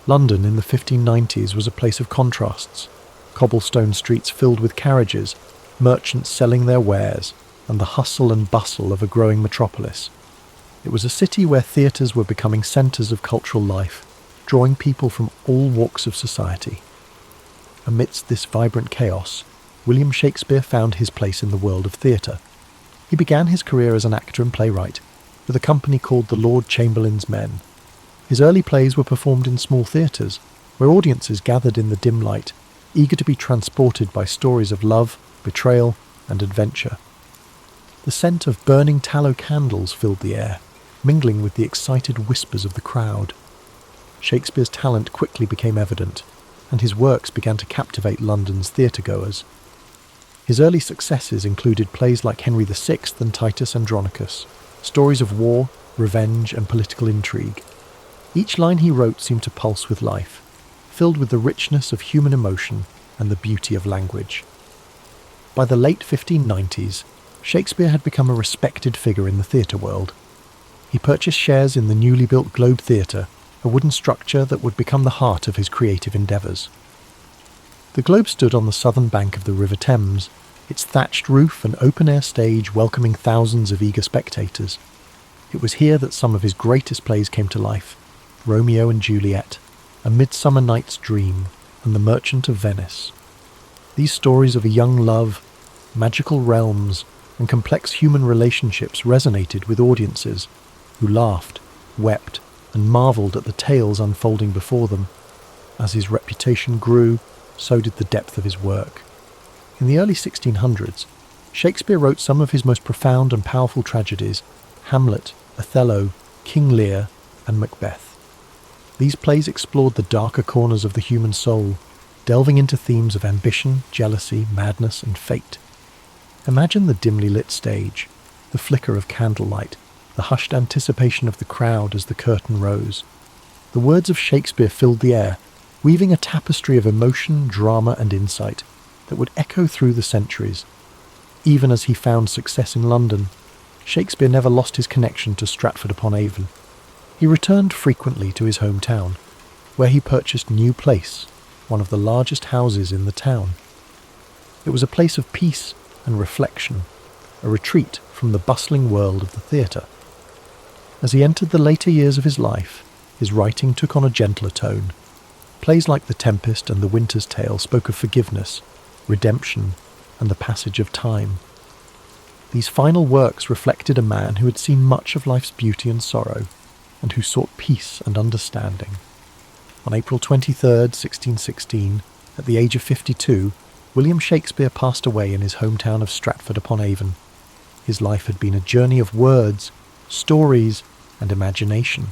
London in the 1590s was a place of contrasts, cobblestone streets filled with carriages, merchants selling their wares, and the hustle and bustle of a growing metropolis. It was a city where theatres were becoming centres of cultural life, drawing people from all walks of society. Amidst this vibrant chaos, William Shakespeare found his place in the world of theatre. He began his career as an actor and playwright, with a company called the Lord Chamberlain's Men. His early plays were performed in small theatres, where audiences gathered in the dim light, eager to be transported by stories of love, betrayal, and adventure. The scent of burning tallow candles filled the air, mingling with the excited whispers of the crowd. Shakespeare's talent quickly became evident, and his works began to captivate London's theatre-goers. His early successes included plays like Henry VI and Titus Andronicus, stories of war, revenge, and political intrigue. Each line he wrote seemed to pulse with life, filled with the richness of human emotion and the beauty of language. By the late 1590s, Shakespeare had become a respected figure in the theatre world. He purchased shares in the newly built Globe Theatre, a wooden structure that would become the heart of his creative endeavours. The Globe stood on the southern bank of the River Thames, its thatched roof and open-air stage welcoming thousands of eager spectators. It was here that some of his greatest plays came to life: Romeo and Juliet, A Midsummer Night's Dream, and The Merchant of Venice. These stories of a young love, magical realms, and complex human relationships resonated with audiences who laughed, wept, and marvelled at the tales unfolding before them. As his reputation grew, so did the depth of his work. In the early 1600s, Shakespeare wrote some of his most profound and powerful tragedies: Hamlet, Othello, King Lear, and Macbeth. These plays explored the darker corners of the human soul, delving into themes of ambition, jealousy, madness, and fate. Imagine the dimly lit stage, the flicker of candlelight, the hushed anticipation of the crowd as the curtain rose. The words of Shakespeare filled the air, weaving a tapestry of emotion, drama, and insight that would echo through the centuries. Even as he found success in London, Shakespeare never lost his connection to Stratford-upon-Avon. He returned frequently to his hometown, where he purchased New Place, one of the largest houses in the town. It was a place of peace and reflection, a retreat from the bustling world of the theatre. As he entered the later years of his life, his writing took on a gentler tone. Plays like The Tempest and The Winter's Tale spoke of forgiveness, redemption, and the passage of time. These final works reflected a man who had seen much of life's beauty and sorrow, and who sought peace and understanding. On April 23, 1616, at the age of 52, William Shakespeare passed away in his hometown of Stratford-upon-Avon. His life had been a journey of words, stories, and imagination,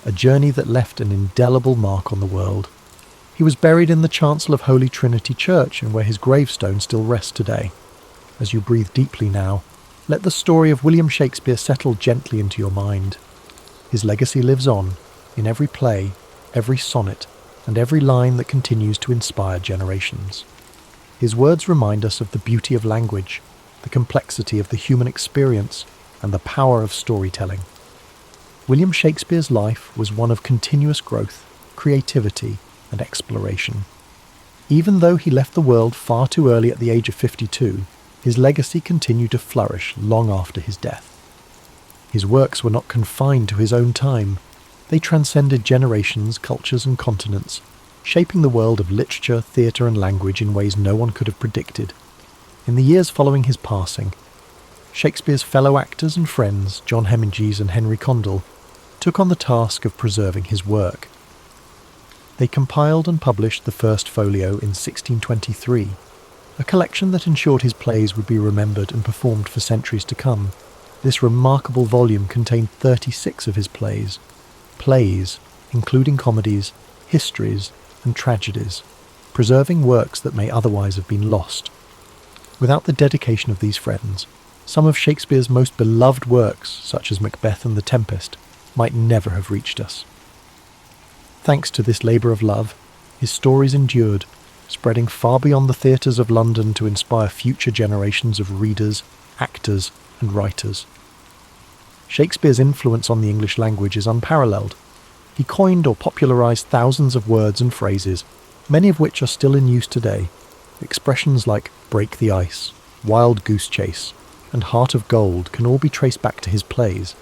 a journey that left an indelible mark on the world. He was buried in the chancel of Holy Trinity Church, and where his gravestone still rests today. As you breathe deeply now, let the story of William Shakespeare settle gently into your mind. His legacy lives on, in every play, every sonnet, and every line that continues to inspire generations. His words remind us of the beauty of language, the complexity of the human experience, and the power of storytelling. William Shakespeare's life was one of continuous growth, creativity, and exploration. Even though he left the world far too early at the age of 52, his legacy continued to flourish long after his death. His works were not confined to his own time. They transcended generations, cultures, and continents, shaping the world of literature, theatre, and language in ways no one could have predicted. In the years following his passing, Shakespeare's fellow actors and friends, John Hemingway and Henry Condell, took on the task of preserving his work. They compiled and published the first folio in 1623, a collection that ensured his plays would be remembered and performed for centuries to come. This remarkable volume contained 36 of his plays, including comedies, histories, and tragedies, preserving works that may otherwise have been lost. Without the dedication of these friends, some of Shakespeare's most beloved works, such as Macbeth and The Tempest, might never have reached us. Thanks to this labour of love, his stories endured, spreading far beyond the theatres of London to inspire future generations of readers, actors, and writers. Shakespeare's influence on the English language is unparalleled. He coined or popularised thousands of words and phrases, many of which are still in use today. Expressions like break the ice, wild goose chase, and heart of gold can all be traced back to his plays.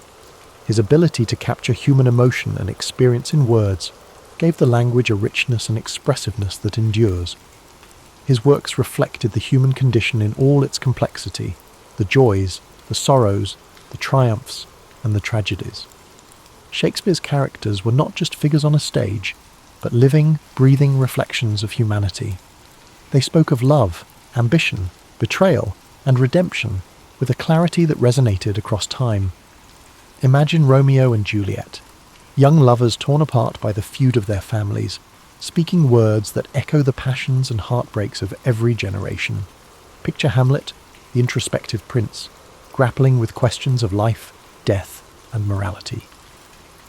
His ability to capture human emotion and experience in words gave the language a richness and expressiveness that endures. His works reflected the human condition in all its complexity, the joys, the sorrows, the triumphs, and the tragedies. Shakespeare's characters were not just figures on a stage, but living, breathing reflections of humanity. They spoke of love, ambition, betrayal, and redemption with a clarity that resonated across time. Imagine Romeo and Juliet, young lovers torn apart by the feud of their families, speaking words that echo the passions and heartbreaks of every generation. Picture Hamlet, the introspective prince, grappling with questions of life, death, and morality.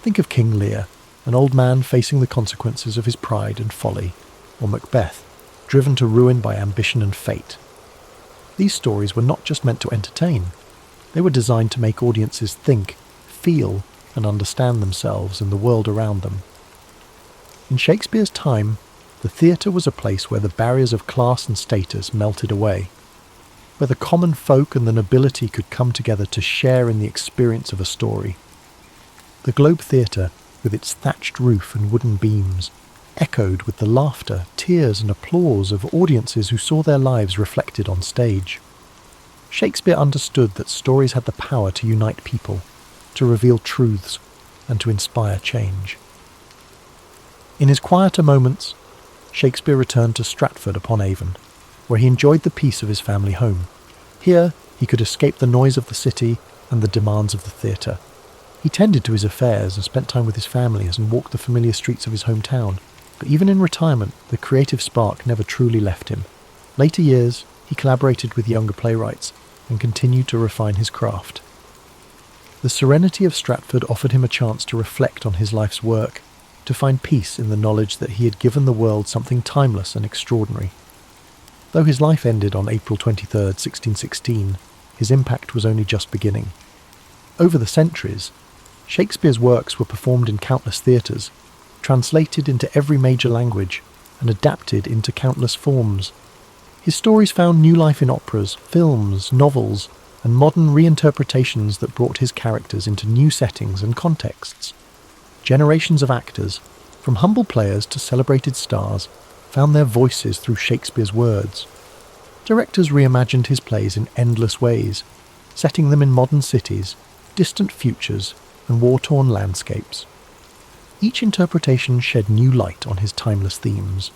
Think of King Lear, an old man facing the consequences of his pride and folly, or Macbeth, driven to ruin by ambition and fate. These stories were not just meant to entertain. They were designed to make audiences think, feel, and understand themselves and the world around them. In Shakespeare's time, the theatre was a place where the barriers of class and status melted away, where the common folk and the nobility could come together to share in the experience of a story. The Globe Theatre, with its thatched roof and wooden beams, echoed with the laughter, tears, and applause of audiences who saw their lives reflected on stage. Shakespeare understood that stories had the power to unite people, to reveal truths, and to inspire change. In his quieter moments, Shakespeare returned to Stratford-upon-Avon, where he enjoyed the peace of his family home. Here, he could escape the noise of the city and the demands of the theatre. He tended to his affairs and spent time with his family and walked the familiar streets of his hometown. But even in retirement, the creative spark never truly left him. Later years, he collaborated with younger playwrights and continued to refine his craft. The serenity of Stratford offered him a chance to reflect on his life's work, to find peace in the knowledge that he had given the world something timeless and extraordinary. Though his life ended on April 23, 1616, his impact was only just beginning. Over the centuries, Shakespeare's works were performed in countless theatres, translated into every major language, and adapted into countless forms. His stories found new life in operas, films, novels, and modern reinterpretations that brought his characters into new settings and contexts. Generations of actors, from humble players to celebrated stars, found their voices through Shakespeare's words. Directors reimagined his plays in endless ways, setting them in modern cities, distant futures, and war-torn landscapes. Each interpretation shed new light on his timeless themes.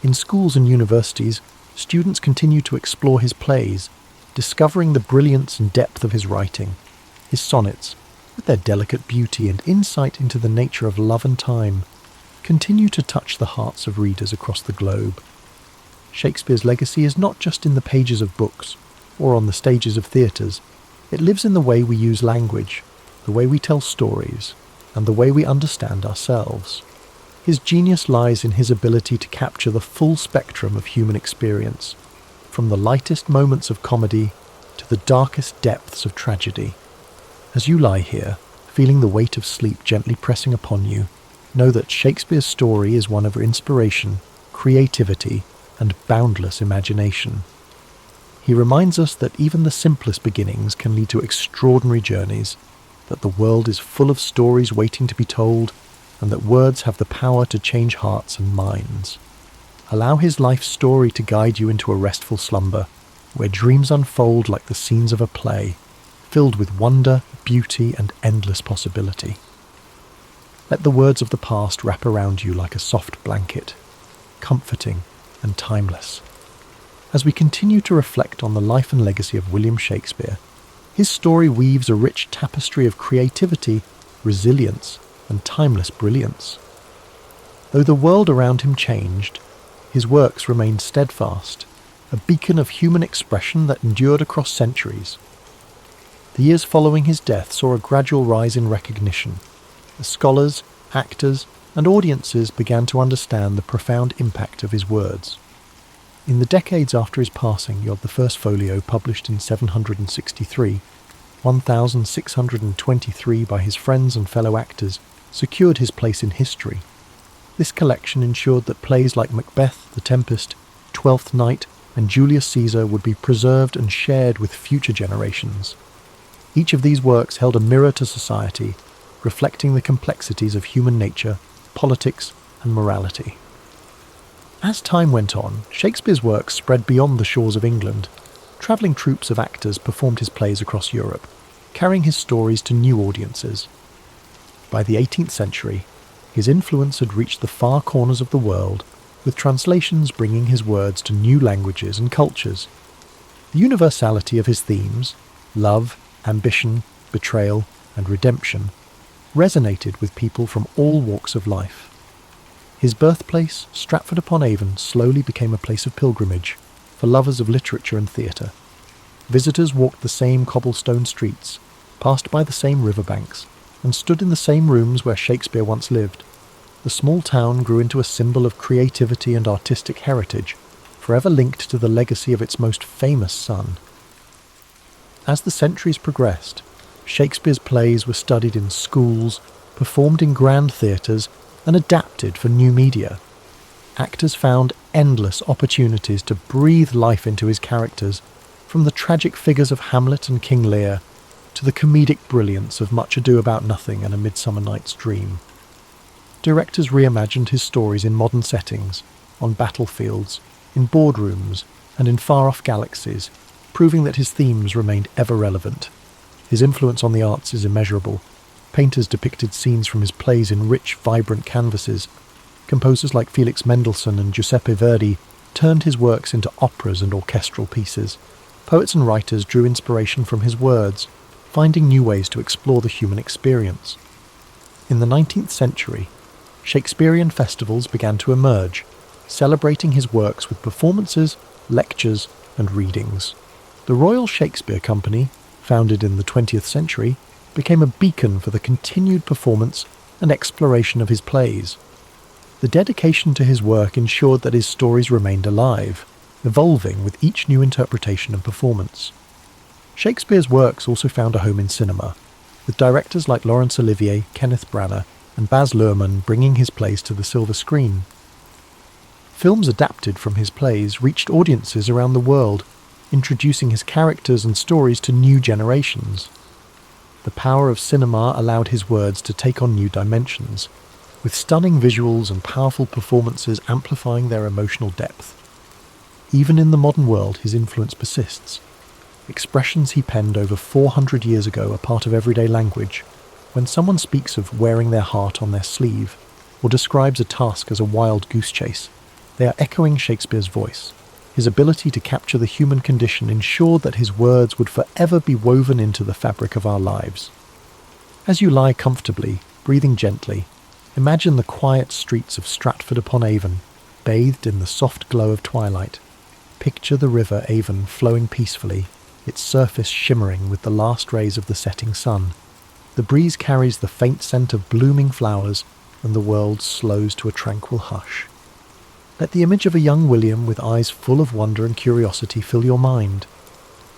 In schools and universities, students continue to explore his plays, discovering the brilliance and depth of his writing. His sonnets, with their delicate beauty and insight into the nature of love and time, continue to touch the hearts of readers across the globe. Shakespeare's legacy is not just in the pages of books or on the stages of theatres. It lives in the way we use language, the way we tell stories, and the way we understand ourselves. His genius lies in his ability to capture the full spectrum of human experience, from the lightest moments of comedy to the darkest depths of tragedy. As you lie here, feeling the weight of sleep gently pressing upon you, know that Shakespeare's story is one of inspiration, creativity, and boundless imagination. He reminds us that even the simplest beginnings can lead to extraordinary journeys, that the world is full of stories waiting to be told, and that words have the power to change hearts and minds. Allow his life story to guide you into a restful slumber, where dreams unfold like the scenes of a play, filled with wonder, beauty, and endless possibility. Let the words of the past wrap around you like a soft blanket, comforting and timeless. As we continue to reflect on the life and legacy of William Shakespeare, his story weaves a rich tapestry of creativity, resilience, and timeless brilliance. Though the world around him changed, his works remained steadfast, a beacon of human expression that endured across centuries. The years following his death saw a gradual rise in recognition, as scholars, actors, and audiences began to understand the profound impact of his words. In the decades after his passing, you have the first folio published in 763, 1623 by his friends and fellow actors, secured his place in history. This collection ensured that plays like Macbeth, The Tempest, Twelfth Night, and Julius Caesar would be preserved and shared with future generations. Each of these works held a mirror to society, reflecting the complexities of human nature, politics, and morality. As time went on, Shakespeare's works spread beyond the shores of England. Travelling troupes of actors performed his plays across Europe, carrying his stories to new audiences. By the 18th century, his influence had reached the far corners of the world, with translations bringing his words to new languages and cultures. The universality of his themes, love, ambition, betrayal, and redemption, resonated with people from all walks of life. His birthplace, Stratford-upon-Avon, slowly became a place of pilgrimage for lovers of literature and theatre. Visitors walked the same cobblestone streets, passed by the same riverbanks, and stood in the same rooms where Shakespeare once lived. The small town grew into a symbol of creativity and artistic heritage, forever linked to the legacy of its most famous son. As the centuries progressed, Shakespeare's plays were studied in schools, performed in grand theatres, and adapted for new media. Actors found endless opportunities to breathe life into his characters, from the tragic figures of Hamlet and King Lear to the comedic brilliance of Much Ado About Nothing and A Midsummer Night's Dream. Directors reimagined his stories in modern settings, on battlefields, in boardrooms, and in far-off galaxies, proving that his themes remained ever relevant. His influence on the arts is immeasurable. Painters depicted scenes from his plays in rich, vibrant canvases. Composers like Felix Mendelssohn and Giuseppe Verdi turned his works into operas and orchestral pieces. Poets and writers drew inspiration from his words, finding new ways to explore the human experience. In the 19th century, Shakespearean festivals began to emerge, celebrating his works with performances, lectures, and readings. The Royal Shakespeare Company, founded in the 20th century, became a beacon for the continued performance and exploration of his plays. The dedication to his work ensured that his stories remained alive, evolving with each new interpretation and performance. Shakespeare's works also found a home in cinema, with directors like Laurence Olivier, Kenneth Branagh, and Baz Luhrmann bringing his plays to the silver screen. Films adapted from his plays reached audiences around the world, introducing his characters and stories to new generations. The power of cinema allowed his words to take on new dimensions, with stunning visuals and powerful performances amplifying their emotional depth. Even in the modern world, his influence persists. Expressions he penned over 400 years ago are part of everyday language. When someone speaks of wearing their heart on their sleeve, or describes a task as a wild goose chase, they are echoing Shakespeare's voice. His ability to capture the human condition ensured that his words would forever be woven into the fabric of our lives. As you lie comfortably, breathing gently, imagine the quiet streets of Stratford-upon-Avon, bathed in the soft glow of twilight. Picture the river Avon flowing peacefully, its surface shimmering with the last rays of the setting sun. The breeze carries the faint scent of blooming flowers, and the world slows to a tranquil hush. Let the image of a young William with eyes full of wonder and curiosity fill your mind.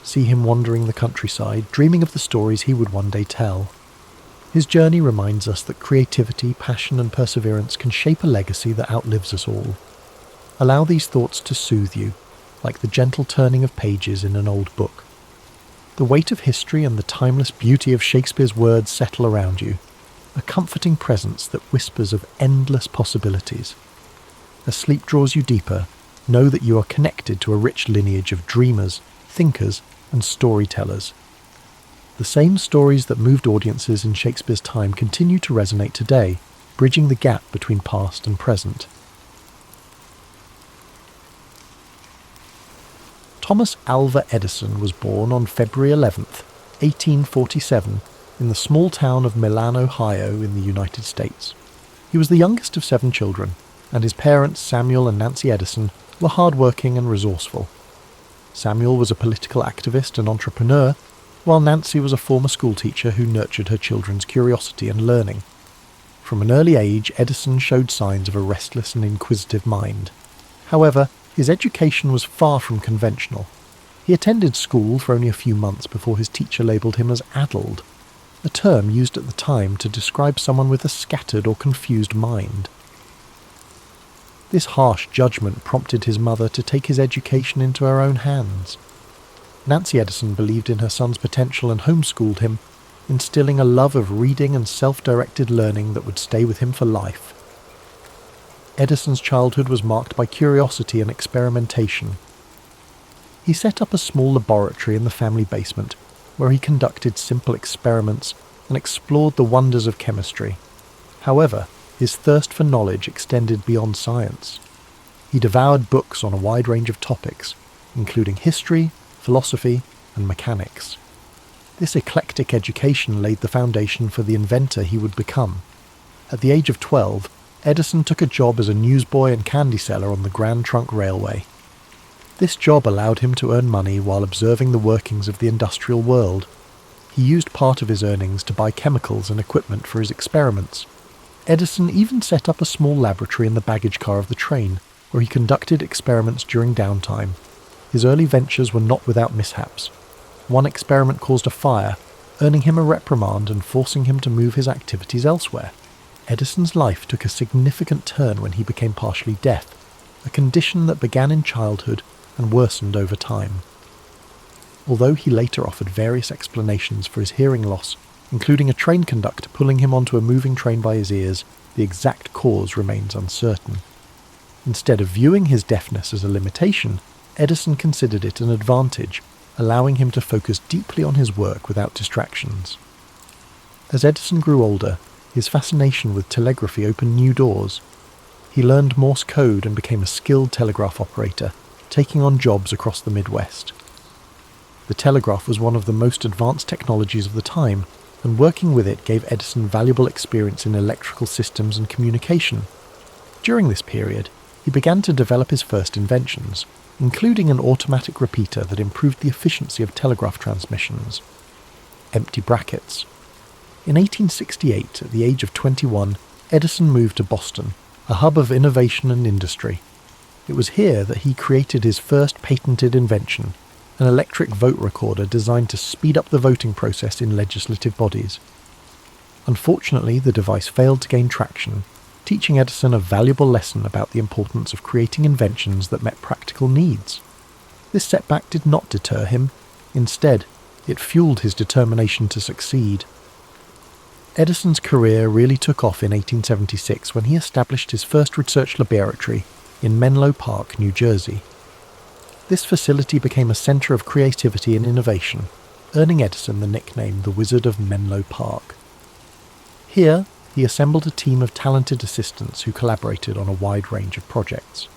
See him wandering the countryside, dreaming of the stories he would one day tell. His journey reminds us that creativity, passion, and perseverance can shape a legacy that outlives us all. Allow these thoughts to soothe you, like the gentle turning of pages in an old book. The weight of history and the timeless beauty of Shakespeare's words settle around you, a comforting presence that whispers of endless possibilities. As sleep draws you deeper, know that you are connected to a rich lineage of dreamers, thinkers, and storytellers. The same stories that moved audiences in Shakespeare's time continue to resonate today, bridging the gap between past and present. Thomas Alva Edison was born on February 11th, 1847, in the small town of Milan, Ohio, in the United States. He was the youngest of 7 children, and his parents, Samuel and Nancy Edison, were hard-working and resourceful. Samuel was a political activist and entrepreneur, while Nancy was a former schoolteacher who nurtured her children's curiosity and learning. From an early age, Edison showed signs of a restless and inquisitive mind. However, his education was far from conventional. He attended school for only a few months before his teacher labelled him as addled, a term used at the time to describe someone with a scattered or confused mind. This harsh judgment prompted his mother to take his education into her own hands. Nancy Edison believed in her son's potential and homeschooled him, instilling a love of reading and self-directed learning that would stay with him for life. Edison's childhood was marked by curiosity and experimentation. He set up a small laboratory in the family basement, where he conducted simple experiments and explored the wonders of chemistry. However, his thirst for knowledge extended beyond science. He devoured books on a wide range of topics, including history, philosophy, and mechanics. This eclectic education laid the foundation for the inventor he would become. At the age of 12, Edison took a job as a newsboy and candy seller on the Grand Trunk Railway. This job allowed him to earn money while observing the workings of the industrial world. He used part of his earnings to buy chemicals and equipment for his experiments. Edison even set up a small laboratory in the baggage car of the train, where he conducted experiments during downtime. His early ventures were not without mishaps. One experiment caused a fire, earning him a reprimand and forcing him to move his activities elsewhere. Edison's life took a significant turn when he became partially deaf, a condition that began in childhood and worsened over time. Although he later offered various explanations for his hearing loss, including a train conductor pulling him onto a moving train by his ears, the exact cause remains uncertain. Instead of viewing his deafness as a limitation, Edison considered it an advantage, allowing him to focus deeply on his work without distractions. As Edison grew older, his fascination with telegraphy opened new doors. He learned Morse code and became a skilled telegraph operator, taking on jobs across the Midwest. The telegraph was one of the most advanced technologies of the time, and working with it gave Edison valuable experience in electrical systems and communication. During this period, he began to develop his first inventions, including an automatic repeater that improved the efficiency of telegraph transmissions. Empty brackets. In 1868, at the age of 21, Edison moved to Boston, a hub of innovation and industry. It was here that he created his first patented invention, an electric vote recorder designed to speed up the voting process in legislative bodies. Unfortunately, the device failed to gain traction, teaching Edison a valuable lesson about the importance of creating inventions that met practical needs. This setback did not deter him. Instead, it fueled his determination to succeed. Edison's career really took off in 1876 when he established his first research laboratory in Menlo Park, New Jersey. This facility became a center of creativity and innovation, earning Edison the nickname the Wizard of Menlo Park. Here, he assembled a team of talented assistants who collaborated on a wide range of projects.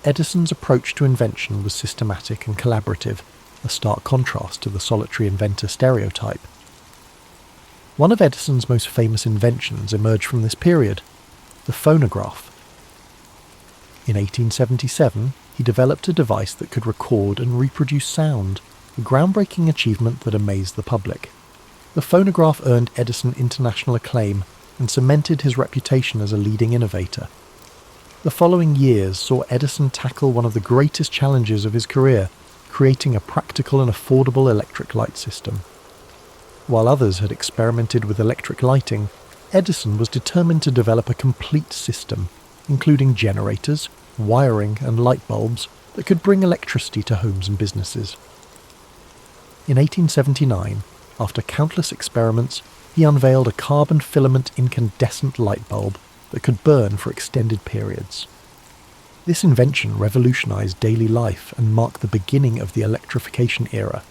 Edison's approach to invention was systematic and collaborative, a stark contrast to the solitary inventor stereotype. One of Edison's most famous inventions emerged from this period, the phonograph. In 1877, he developed a device that could record and reproduce sound, a groundbreaking achievement that amazed the public. The phonograph earned Edison international acclaim and cemented his reputation as a leading innovator. The following years saw Edison tackle one of the greatest challenges of his career, creating a practical and affordable electric light system. While others had experimented with electric lighting, Edison was determined to develop a complete system, including generators, wiring and light bulbs that could bring electricity to homes and businesses. In 1879, after countless experiments, he unveiled a carbon filament incandescent light bulb that could burn for extended periods. This invention revolutionized daily life and marked the beginning of the electrification era.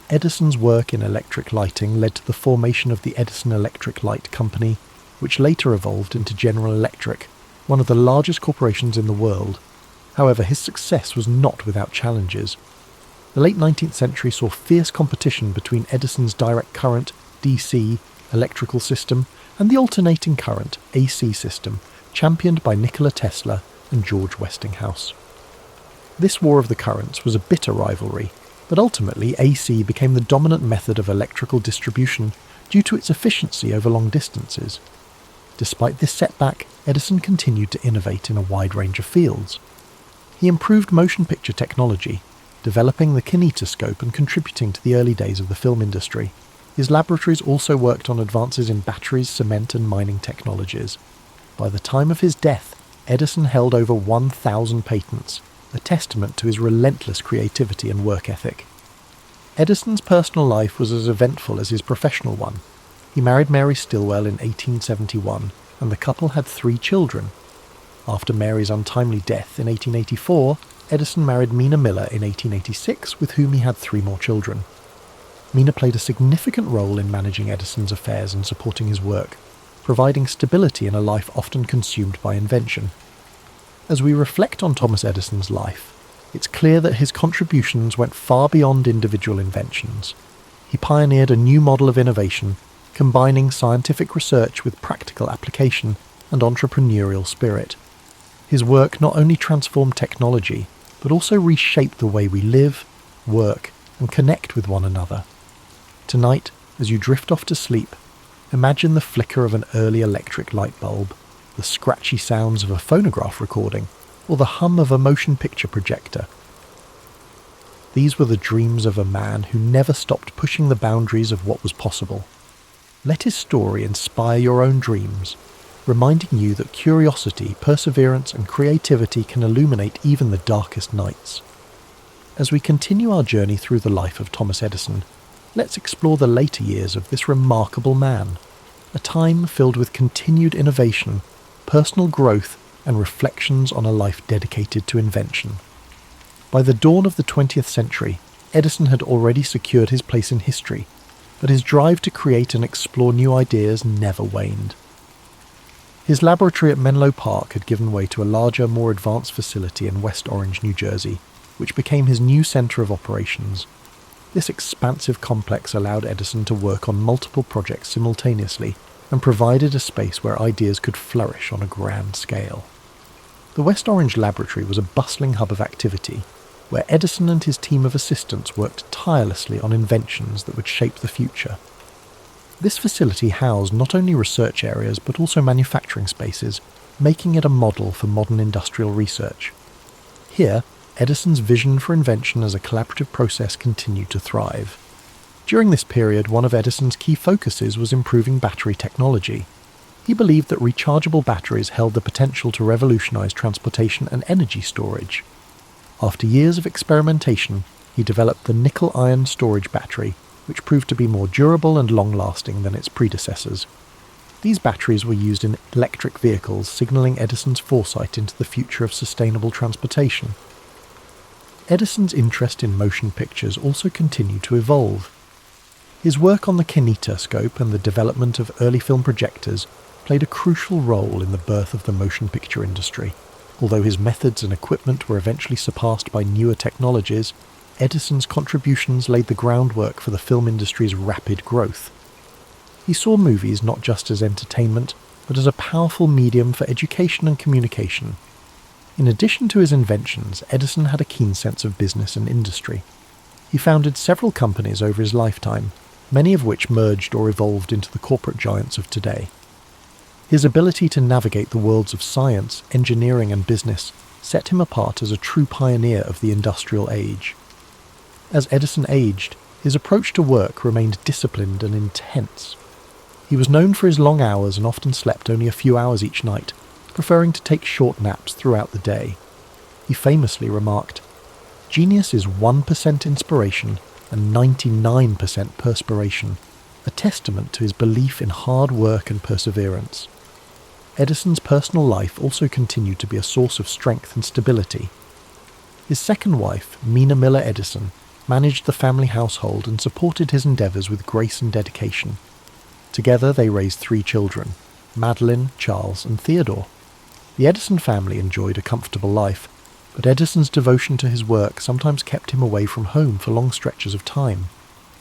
Edison's work in electric lighting led to the formation of the Edison Electric Light Company, which later evolved into General Electric, one of the largest corporations in the world. However, his success was not without challenges. The late 19th century saw fierce competition between Edison's direct current, DC, electrical system and the alternating current, AC system, championed by Nikola Tesla and George Westinghouse. This war of the currents was a bitter rivalry, but ultimately AC became the dominant method of electrical distribution due to its efficiency over long distances. Despite this setback, Edison continued to innovate in a wide range of fields. He improved motion picture technology, developing the kinetoscope and contributing to the early days of the film industry. His laboratories also worked on advances in batteries, cement and mining technologies. By the time of his death, Edison held over 1,000 patents, a testament to his relentless creativity and work ethic. Edison's personal life was as eventful as his professional one. He married Mary Stilwell in 1871, and the couple had 3 children. After Mary's untimely death in 1884, Edison married Mina Miller in 1886, with whom he had 3 more children. Mina played a significant role in managing Edison's affairs and supporting his work, providing stability in a life often consumed by invention. As we reflect on Thomas Edison's life, it's clear that his contributions went far beyond individual inventions. He pioneered a new model of innovation, combining scientific research with practical application and entrepreneurial spirit. His work not only transformed technology, but also reshaped the way we live, work, and connect with one another. Tonight, as you drift off to sleep, imagine the flicker of an early electric light bulb, the scratchy sounds of a phonograph recording, or the hum of a motion picture projector. These were the dreams of a man who never stopped pushing the boundaries of what was possible. Let his story inspire your own dreams, reminding you that curiosity, perseverance, and creativity can illuminate even the darkest nights. As we continue our journey through the life of Thomas Edison, let's explore the later years of this remarkable man, a time filled with continued innovation, personal growth, and reflections on a life dedicated to invention. By the dawn of the 20th century, Edison had already secured his place in history, but his drive to create and explore new ideas never waned. His laboratory at Menlo Park had given way to a larger, more advanced facility in West Orange, New Jersey, which became his new centre of operations. This expansive complex allowed Edison to work on multiple projects simultaneously and provided a space where ideas could flourish on a grand scale. The West Orange laboratory was a bustling hub of activity, where Edison and his team of assistants worked tirelessly on inventions that would shape the future. This facility housed not only research areas but also manufacturing spaces, making it a model for modern industrial research. Here, Edison's vision for invention as a collaborative process continued to thrive. During this period, one of Edison's key focuses was improving battery technology. He believed that rechargeable batteries held the potential to revolutionize transportation and energy storage. After years of experimentation, he developed the nickel-iron storage battery, which proved to be more durable and long-lasting than its predecessors. These batteries were used in electric vehicles, signaling Edison's foresight into the future of sustainable transportation. Edison's interest in motion pictures also continued to evolve. His work on the kinetoscope and the development of early film projectors played a crucial role in the birth of the motion picture industry. Although his methods and equipment were eventually surpassed by newer technologies, Edison's contributions laid the groundwork for the film industry's rapid growth. He saw movies not just as entertainment, but as a powerful medium for education and communication. In addition to his inventions, Edison had a keen sense of business and industry. He founded several companies over his lifetime, many of which merged or evolved into the corporate giants of today. His ability to navigate the worlds of science, engineering and business set him apart as a true pioneer of the industrial age. As Edison aged, his approach to work remained disciplined and intense. He was known for his long hours and often slept only a few hours each night, preferring to take short naps throughout the day. He famously remarked, "Genius is 1% inspiration and 99% perspiration, a testament to his belief in hard work and perseverance." Edison's personal life also continued to be a source of strength and stability. His second wife, Mina Miller Edison, managed the family household and supported his endeavours with grace and dedication. Together they raised 3 children, Madeline, Charles and Theodore. The Edison family enjoyed a comfortable life, but Edison's devotion to his work sometimes kept him away from home for long stretches of time.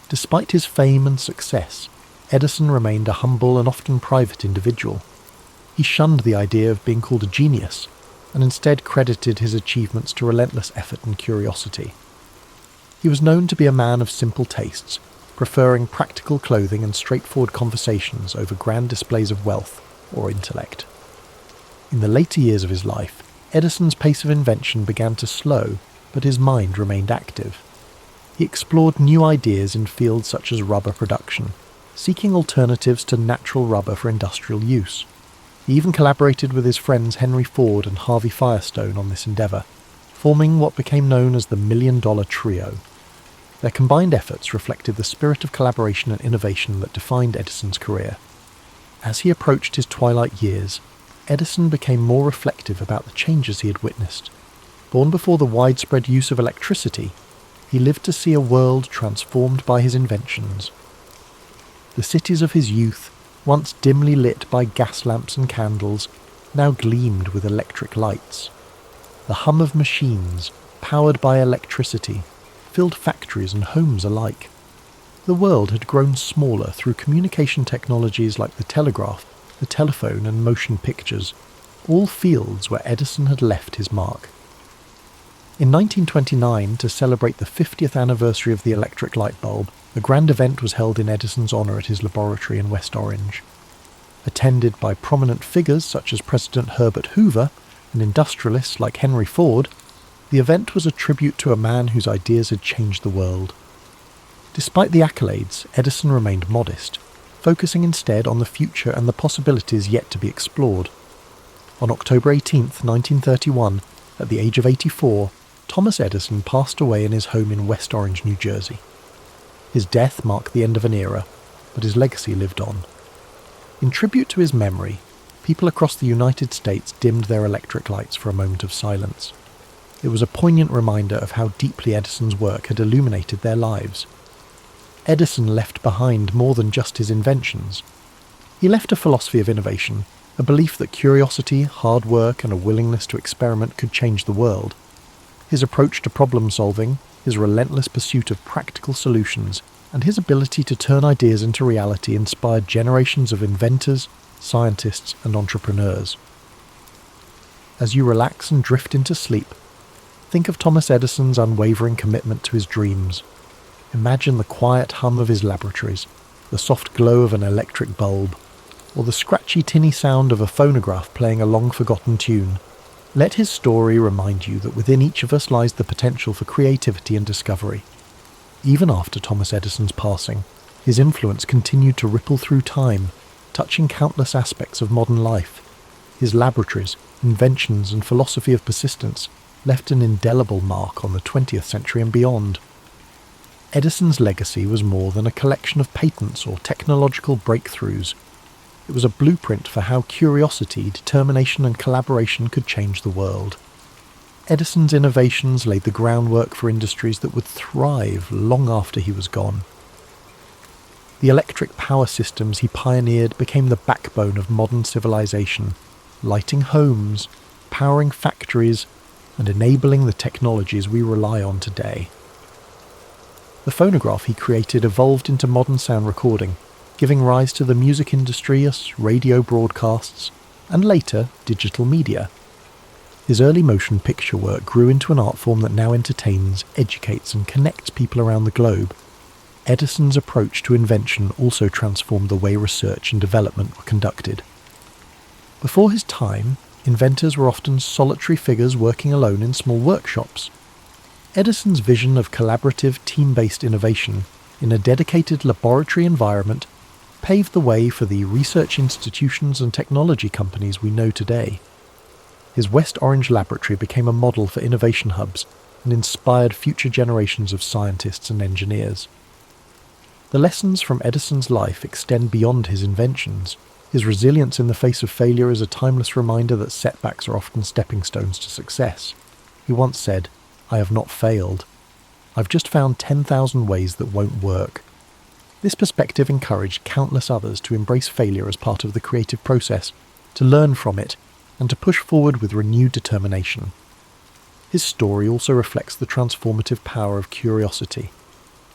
Despite his fame and success, Edison remained a humble and often private individual. He shunned the idea of being called a genius, and instead credited his achievements to relentless effort and curiosity. He was known to be a man of simple tastes, preferring practical clothing and straightforward conversations over grand displays of wealth, or intellect. In the later years of his life, Edison's pace of invention began to slow, but his mind remained active. He explored new ideas in fields such as rubber production, seeking alternatives to natural rubber for industrial use. He even collaborated with his friends Henry Ford and Harvey Firestone on this endeavour, forming what became known as the $1 Million Trio. Their combined efforts reflected the spirit of collaboration and innovation that defined Edison's career. As he approached his twilight years, Edison became more reflective about the changes he had witnessed. Born before the widespread use of electricity, he lived to see a world transformed by his inventions. The cities of his youth, once dimly lit by gas lamps and candles, now gleamed with electric lights. The hum of machines, powered by electricity, filled factories and homes alike. The world had grown smaller through communication technologies like the telegraph, the telephone and motion pictures, all fields where Edison had left his mark. In 1929, to celebrate the 50th anniversary of the electric light bulb, a grand event was held in Edison's honour at his laboratory in West Orange. Attended by prominent figures such as President Herbert Hoover and industrialists like Henry Ford, the event was a tribute to a man whose ideas had changed the world. Despite the accolades, Edison remained modest, focusing instead on the future and the possibilities yet to be explored. On October 18, 1931, at the age of 84, Thomas Edison passed away in his home in West Orange, New Jersey. His death marked the end of an era, but his legacy lived on. In tribute to his memory, people across the United States dimmed their electric lights for a moment of silence. It was a poignant reminder of how deeply Edison's work had illuminated their lives. Edison left behind more than just his inventions. He left a philosophy of innovation, a belief that curiosity, hard work, and a willingness to experiment could change the world. His approach to problem solving, his relentless pursuit of practical solutions, and his ability to turn ideas into reality inspired generations of inventors, scientists, and entrepreneurs. As you relax and drift into sleep, think of Thomas Edison's unwavering commitment to his dreams. Imagine the quiet hum of his laboratories, the soft glow of an electric bulb, or the scratchy tinny sound of a phonograph playing a long-forgotten tune. Let his story remind you that within each of us lies the potential for creativity and discovery. Even after Thomas Edison's passing, his influence continued to ripple through time, touching countless aspects of modern life. His laboratories, inventions, and philosophy of persistence left an indelible mark on the 20th century and beyond. Edison's legacy was more than a collection of patents or technological breakthroughs. It was a blueprint for how curiosity, determination, and collaboration could change the world. Edison's innovations laid the groundwork for industries that would thrive long after he was gone. The electric power systems he pioneered became the backbone of modern civilization, lighting homes, powering factories, and enabling the technologies we rely on today. The phonograph he created evolved into modern sound recording, giving rise to the music industry as radio broadcasts, and later digital media. His early motion picture work grew into an art form that now entertains, educates, and connects people around the globe. Edison's approach to invention also transformed the way research and development were conducted. Before his time, inventors were often solitary figures working alone in small workshops. Edison's vision of collaborative, team-based innovation in a dedicated laboratory environment paved the way for the research institutions and technology companies we know today. His West Orange laboratory became a model for innovation hubs and inspired future generations of scientists and engineers. The lessons from Edison's life extend beyond his inventions. His resilience in the face of failure is a timeless reminder that setbacks are often stepping stones to success. He once said, "I have not failed. I've just found 10,000 ways that won't work." This perspective encouraged countless others to embrace failure as part of the creative process, to learn from it, and to push forward with renewed determination. His story also reflects the transformative power of curiosity.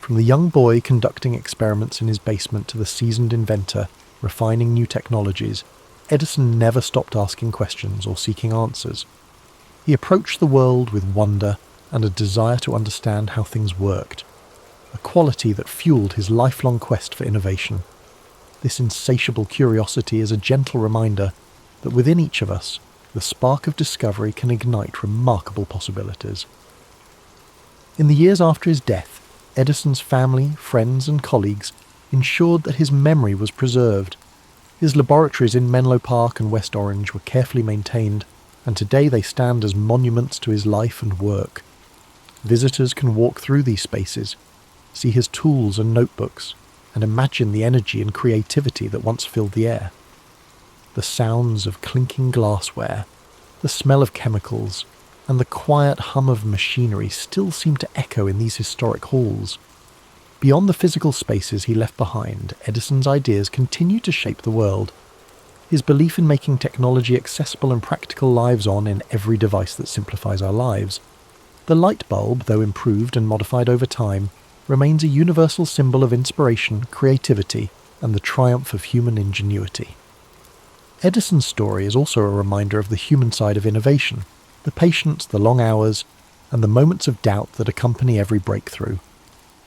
From the young boy conducting experiments in his basement to the seasoned inventor refining new technologies, Edison never stopped asking questions or seeking answers. He approached the world with wonder and a desire to understand how things worked, a quality that fueled his lifelong quest for innovation. This insatiable curiosity is a gentle reminder that within each of us, the spark of discovery can ignite remarkable possibilities. In the years after his death, Edison's family, friends and colleagues ensured that his memory was preserved. His laboratories in Menlo Park and West Orange were carefully maintained, and today they stand as monuments to his life and work. Visitors can walk through these spaces, see his tools and notebooks, and imagine the energy and creativity that once filled the air. The sounds of clinking glassware, the smell of chemicals, and the quiet hum of machinery still seem to echo in these historic halls. Beyond the physical spaces he left behind, Edison's ideas continue to shape the world. His belief in making technology accessible and practical lives on in every device that simplifies our lives. The light bulb, though improved and modified over time, remains a universal symbol of inspiration, creativity, and the triumph of human ingenuity. Edison's story is also a reminder of the human side of innovation, the patience, the long hours, and the moments of doubt that accompany every breakthrough.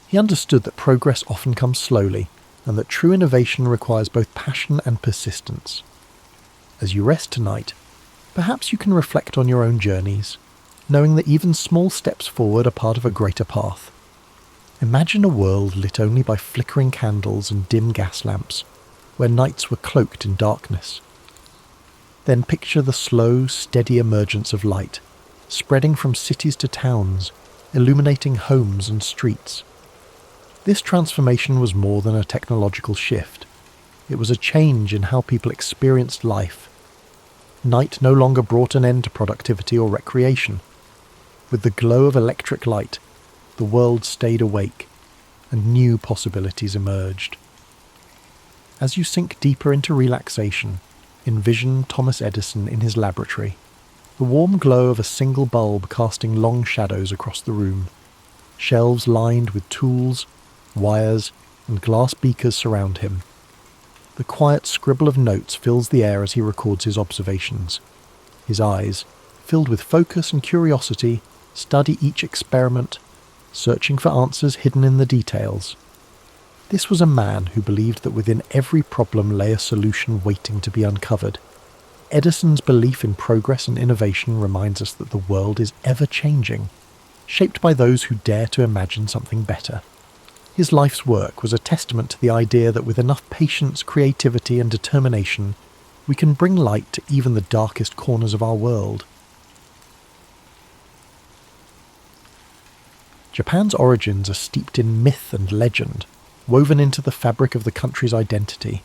He understood that progress often comes slowly, and that true innovation requires both passion and persistence. As you rest tonight, perhaps you can reflect on your own journeys, knowing that even small steps forward are part of a greater path. Imagine a world lit only by flickering candles and dim gas lamps, where nights were cloaked in darkness. Then picture the slow, steady emergence of light, spreading from cities to towns, illuminating homes and streets. This transformation was more than a technological shift. It was a change in how people experienced life. Night no longer brought an end to productivity or recreation. With the glow of electric light, the world stayed awake, and new possibilities emerged. As you sink deeper into relaxation, envision Thomas Edison in his laboratory, the warm glow of a single bulb casting long shadows across the room. Shelves lined with tools, wires, and glass beakers surround him. The quiet scribble of notes fills the air as he records his observations. His eyes, filled with focus and curiosity, study each experiment, searching for answers hidden in the details. This was a man who believed that within every problem lay a solution waiting to be uncovered. Edison's belief in progress and innovation reminds us that the world is ever changing, shaped by those who dare to imagine something better. His life's work was a testament to the idea that with enough patience, creativity, and determination, we can bring light to even the darkest corners of our world. Japan's origins are steeped in myth and legend, woven into the fabric of the country's identity.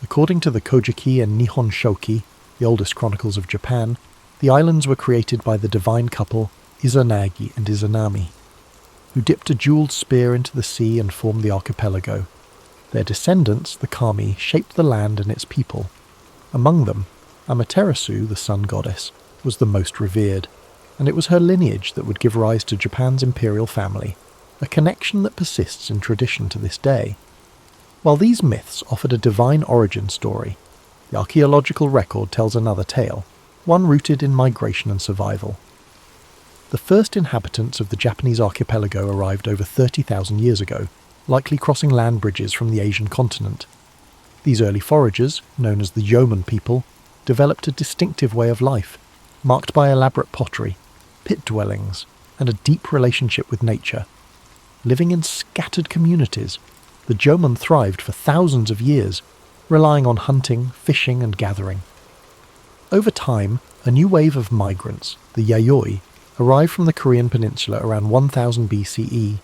According to the Kojiki and Nihon Shoki, the oldest chronicles of Japan, the islands were created by the divine couple Izanagi and Izanami, who dipped a jeweled spear into the sea and formed the archipelago. Their descendants, the Kami, shaped the land and its people. Among them, Amaterasu, the sun goddess, was the most revered, and it was her lineage that would give rise to Japan's imperial family, a connection that persists in tradition to this day. While these myths offered a divine origin story, the archaeological record tells another tale, one rooted in migration and survival. The first inhabitants of the Japanese archipelago arrived over 30,000 years ago, likely crossing land bridges from the Asian continent. These early foragers, known as the yeoman people, developed a distinctive way of life, marked by elaborate pottery, pit dwellings, and a deep relationship with nature. Living in scattered communities, the Jomon thrived for thousands of years, relying on hunting, fishing, and gathering. Over time, a new wave of migrants, the Yayoi, arrived from the Korean peninsula around 1000 BCE,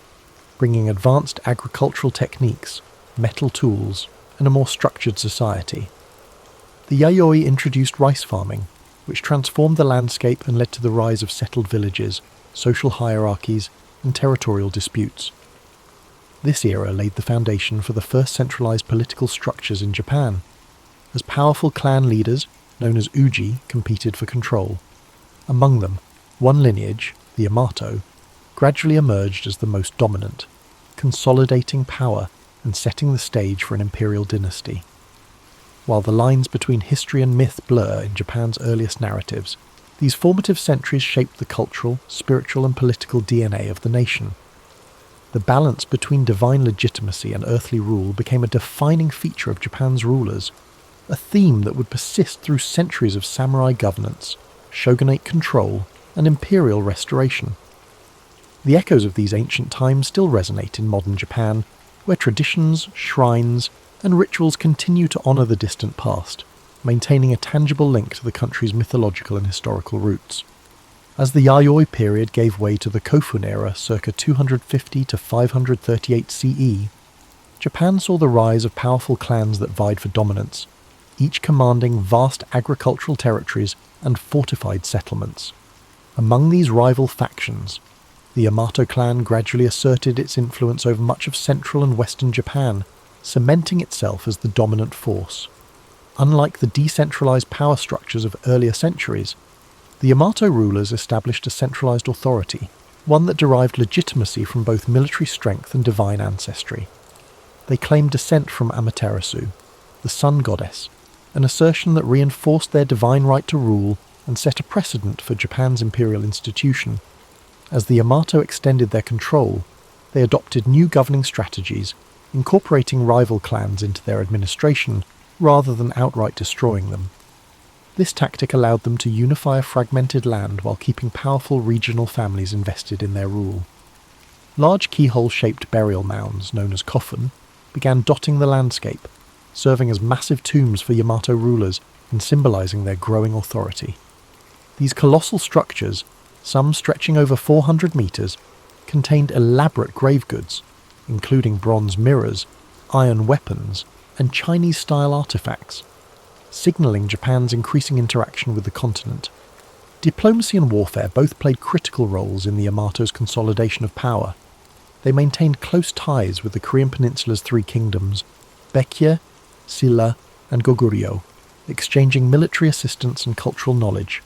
bringing advanced agricultural techniques, metal tools, and a more structured society. The Yayoi introduced rice farming, which transformed the landscape and led to the rise of settled villages, social hierarchies, and territorial disputes. This era laid the foundation for the first centralized political structures in Japan, as powerful clan leaders, known as Uji, competed for control. Among them, one lineage, the Yamato, gradually emerged as the most dominant, consolidating power and setting the stage for an imperial dynasty. While the lines between history and myth blur in Japan's earliest narratives, these formative centuries shaped the cultural, spiritual and political DNA of the nation. The balance between divine legitimacy and earthly rule became a defining feature of Japan's rulers, a theme that would persist through centuries of samurai governance, shogunate control, and imperial restoration. The echoes of these ancient times still resonate in modern Japan, where traditions, shrines, and rituals continue to honour the distant past, maintaining a tangible link to the country's mythological and historical roots. As the Yayoi period gave way to the Kofun era circa 250 to 538 CE, Japan saw the rise of powerful clans that vied for dominance, each commanding vast agricultural territories and fortified settlements. Among these rival factions, the Yamato clan gradually asserted its influence over much of central and western Japan, cementing itself as the dominant force. Unlike the decentralized power structures of earlier centuries, the Yamato rulers established a centralized authority, one that derived legitimacy from both military strength and divine ancestry. They claimed descent from Amaterasu, the sun goddess, an assertion that reinforced their divine right to rule and set a precedent for Japan's imperial institution. As the Yamato extended their control, they adopted new governing strategies, incorporating rival clans into their administration rather than outright destroying them. This tactic allowed them to unify a fragmented land while keeping powerful regional families invested in their rule. Large keyhole-shaped burial mounds, known as kofun, began dotting the landscape, serving as massive tombs for Yamato rulers and symbolizing their growing authority. These colossal structures, some stretching over 400 meters, contained elaborate grave goods, including bronze mirrors, iron weapons, and Chinese-style artifacts, signaling Japan's increasing interaction with the continent. Diplomacy and warfare both played critical roles in the Yamato's consolidation of power. They maintained close ties with the Korean Peninsula's three kingdoms, Baekje, Silla, and Goguryeo, exchanging military assistance and cultural knowledge.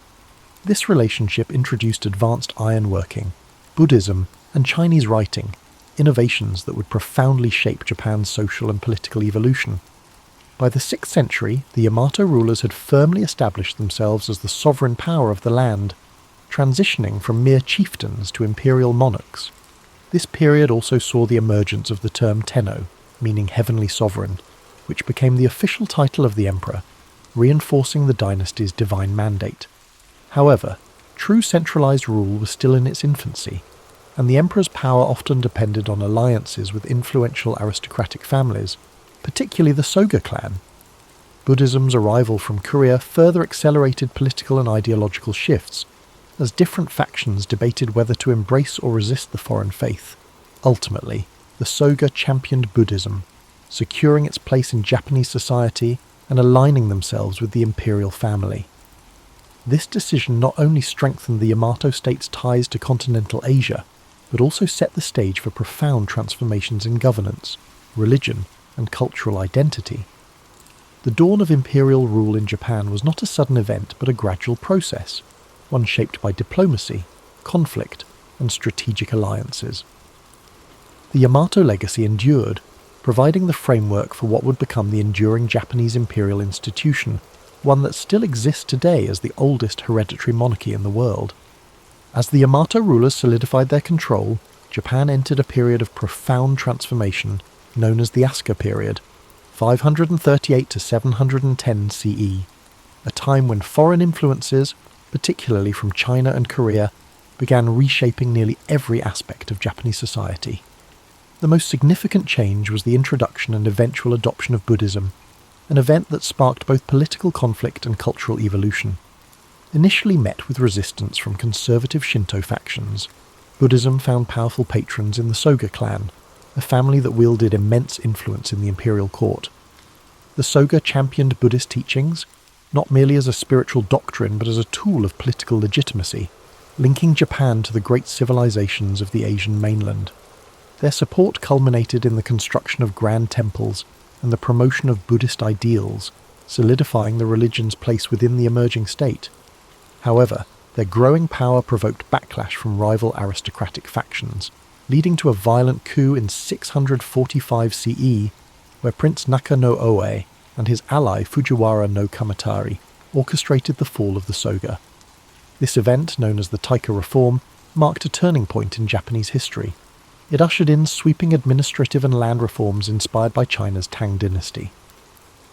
This relationship introduced advanced ironworking, Buddhism, and Chinese writing, innovations that would profoundly shape Japan's social and political evolution. By the 6th century, the Yamato rulers had firmly established themselves as the sovereign power of the land, transitioning from mere chieftains to imperial monarchs. This period also saw the emergence of the term Tenno, meaning heavenly sovereign, which became the official title of the emperor, reinforcing the dynasty's divine mandate. However, true centralized rule was still in its infancy, and the emperor's power often depended on alliances with influential aristocratic families, particularly the Soga clan. Buddhism's arrival from Korea further accelerated political and ideological shifts, as different factions debated whether to embrace or resist the foreign faith. Ultimately, the Soga championed Buddhism, securing its place in Japanese society and aligning themselves with the imperial family. This decision not only strengthened the Yamato state's ties to continental Asia, but also set the stage for profound transformations in governance, religion, and cultural identity. The dawn of imperial rule in Japan was not a sudden event but a gradual process, one shaped by diplomacy, conflict, and strategic alliances. The Yamato legacy endured, providing the framework for what would become the enduring Japanese imperial institution, one that still exists today as the oldest hereditary monarchy in the world. As the Yamato rulers solidified their control, Japan entered a period of profound transformation known as the Asuka period, 538 to 710 CE, a time when foreign influences, particularly from China and Korea, began reshaping nearly every aspect of Japanese society. The most significant change was the introduction and eventual adoption of Buddhism, an event that sparked both political conflict and cultural evolution. Initially met with resistance from conservative Shinto factions, Buddhism found powerful patrons in the Soga clan, a family that wielded immense influence in the imperial court. The Soga championed Buddhist teachings, not merely as a spiritual doctrine but as a tool of political legitimacy, linking Japan to the great civilizations of the Asian mainland. Their support culminated in the construction of grand temples and the promotion of Buddhist ideals, solidifying the religion's place within the emerging state. However, their growing power provoked backlash from rival aristocratic factions, leading to a violent coup in 645 CE, where Prince Naka no Oe and his ally Fujiwara no Kamatari orchestrated the fall of the Soga. This event, known as the Taika Reform, marked a turning point in Japanese history. It ushered in sweeping administrative and land reforms inspired by China's Tang dynasty.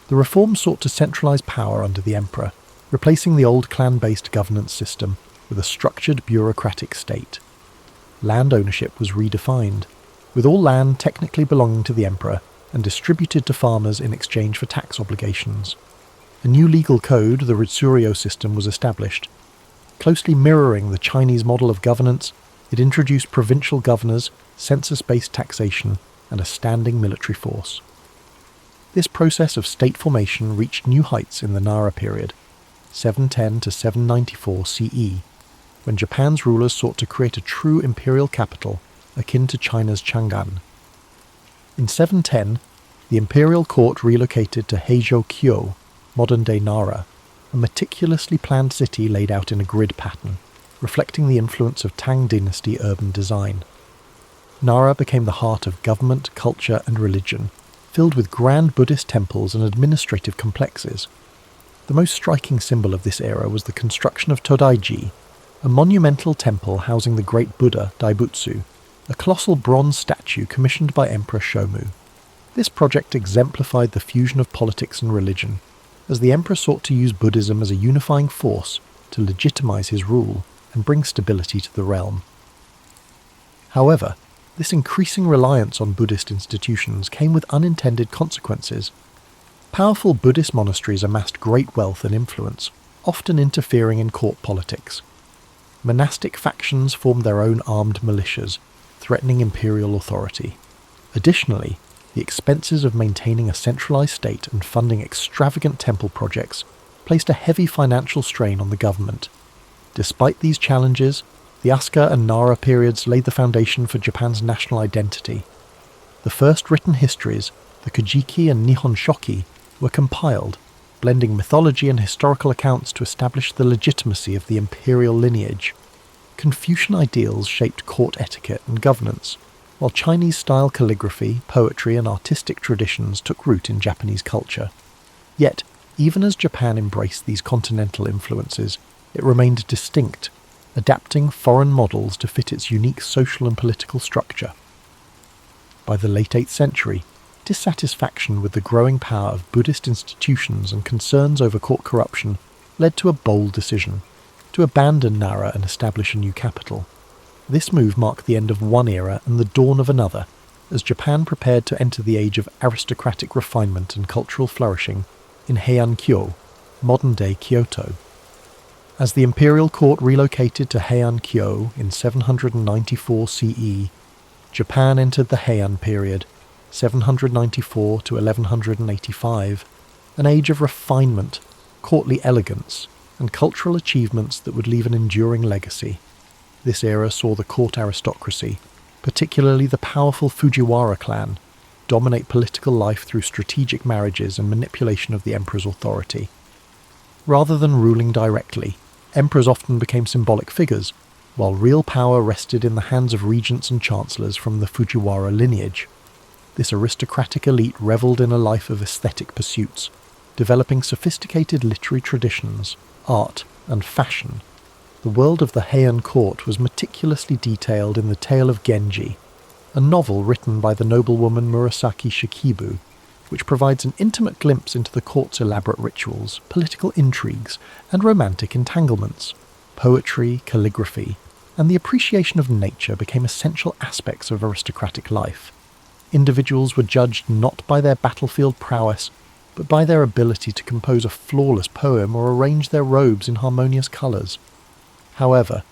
The reforms sought to centralize power under the emperor, replacing the old clan-based governance system with a structured bureaucratic state. Land ownership was redefined, with all land technically belonging to the emperor and distributed to farmers in exchange for tax obligations. A new legal code, the Ritsuryo system, was established. Closely mirroring the Chinese model of governance, it introduced provincial governors, census-based taxation, and a standing military force. This process of state formation reached new heights in the Nara period, 710 to 794 CE, when Japan's rulers sought to create a true imperial capital akin to China's Chang'an. In 710, the imperial court relocated to Heizhou-kyo, modern-day Nara, a meticulously planned city laid out in a grid pattern, reflecting the influence of Tang dynasty urban design. Nara became the heart of government, culture, and religion, filled with grand Buddhist temples and administrative complexes. The most striking symbol of this era was the construction of Todaiji, a monumental temple housing the great Buddha Daibutsu, a colossal bronze statue commissioned by Emperor Shomu. This project exemplified the fusion of politics and religion, as the emperor sought to use Buddhism as a unifying force to legitimize his rule and bring stability to the realm. However, this increasing reliance on Buddhist institutions came with unintended consequences. Powerful Buddhist monasteries amassed great wealth and influence, often interfering in court politics. Monastic factions formed their own armed militias, threatening imperial authority. Additionally, the expenses of maintaining a centralized state and funding extravagant temple projects placed a heavy financial strain on the government. Despite these challenges, the Asuka and Nara periods laid the foundation for Japan's national identity. The first written histories, the Kojiki and Nihon Shoki, were compiled, blending mythology and historical accounts to establish the legitimacy of the imperial lineage. Confucian ideals shaped court etiquette and governance, while Chinese-style calligraphy, poetry, and artistic traditions took root in Japanese culture. Yet, even as Japan embraced these continental influences, it remained distinct, adapting foreign models to fit its unique social and political structure. By the late 8th century, dissatisfaction with the growing power of Buddhist institutions and concerns over court corruption led to a bold decision: to abandon Nara and establish a new capital. This move marked the end of one era and the dawn of another, as Japan prepared to enter the age of aristocratic refinement and cultural flourishing in Heian-kyo, modern-day Kyoto. As the imperial court relocated to Heian-kyo in 794 CE, Japan entered the Heian period, 794 to 1185, an age of refinement, courtly elegance, and cultural achievements that would leave an enduring legacy. This era saw the court aristocracy, particularly the powerful Fujiwara clan, dominate political life through strategic marriages and manipulation of the emperor's authority. Rather than ruling directly, emperors often became symbolic figures, while real power rested in the hands of regents and chancellors from the Fujiwara lineage. This aristocratic elite revelled in a life of aesthetic pursuits, developing sophisticated literary traditions, art, and fashion. The world of the Heian court was meticulously detailed in The Tale of Genji, a novel written by the noblewoman Murasaki Shikibu, which provides an intimate glimpse into the court's elaborate rituals, political intrigues, and romantic entanglements. Poetry, calligraphy, and the appreciation of nature became essential aspects of aristocratic life. Individuals were judged not by their battlefield prowess, but by their ability to compose a flawless poem or arrange their robes in harmonious colours. However,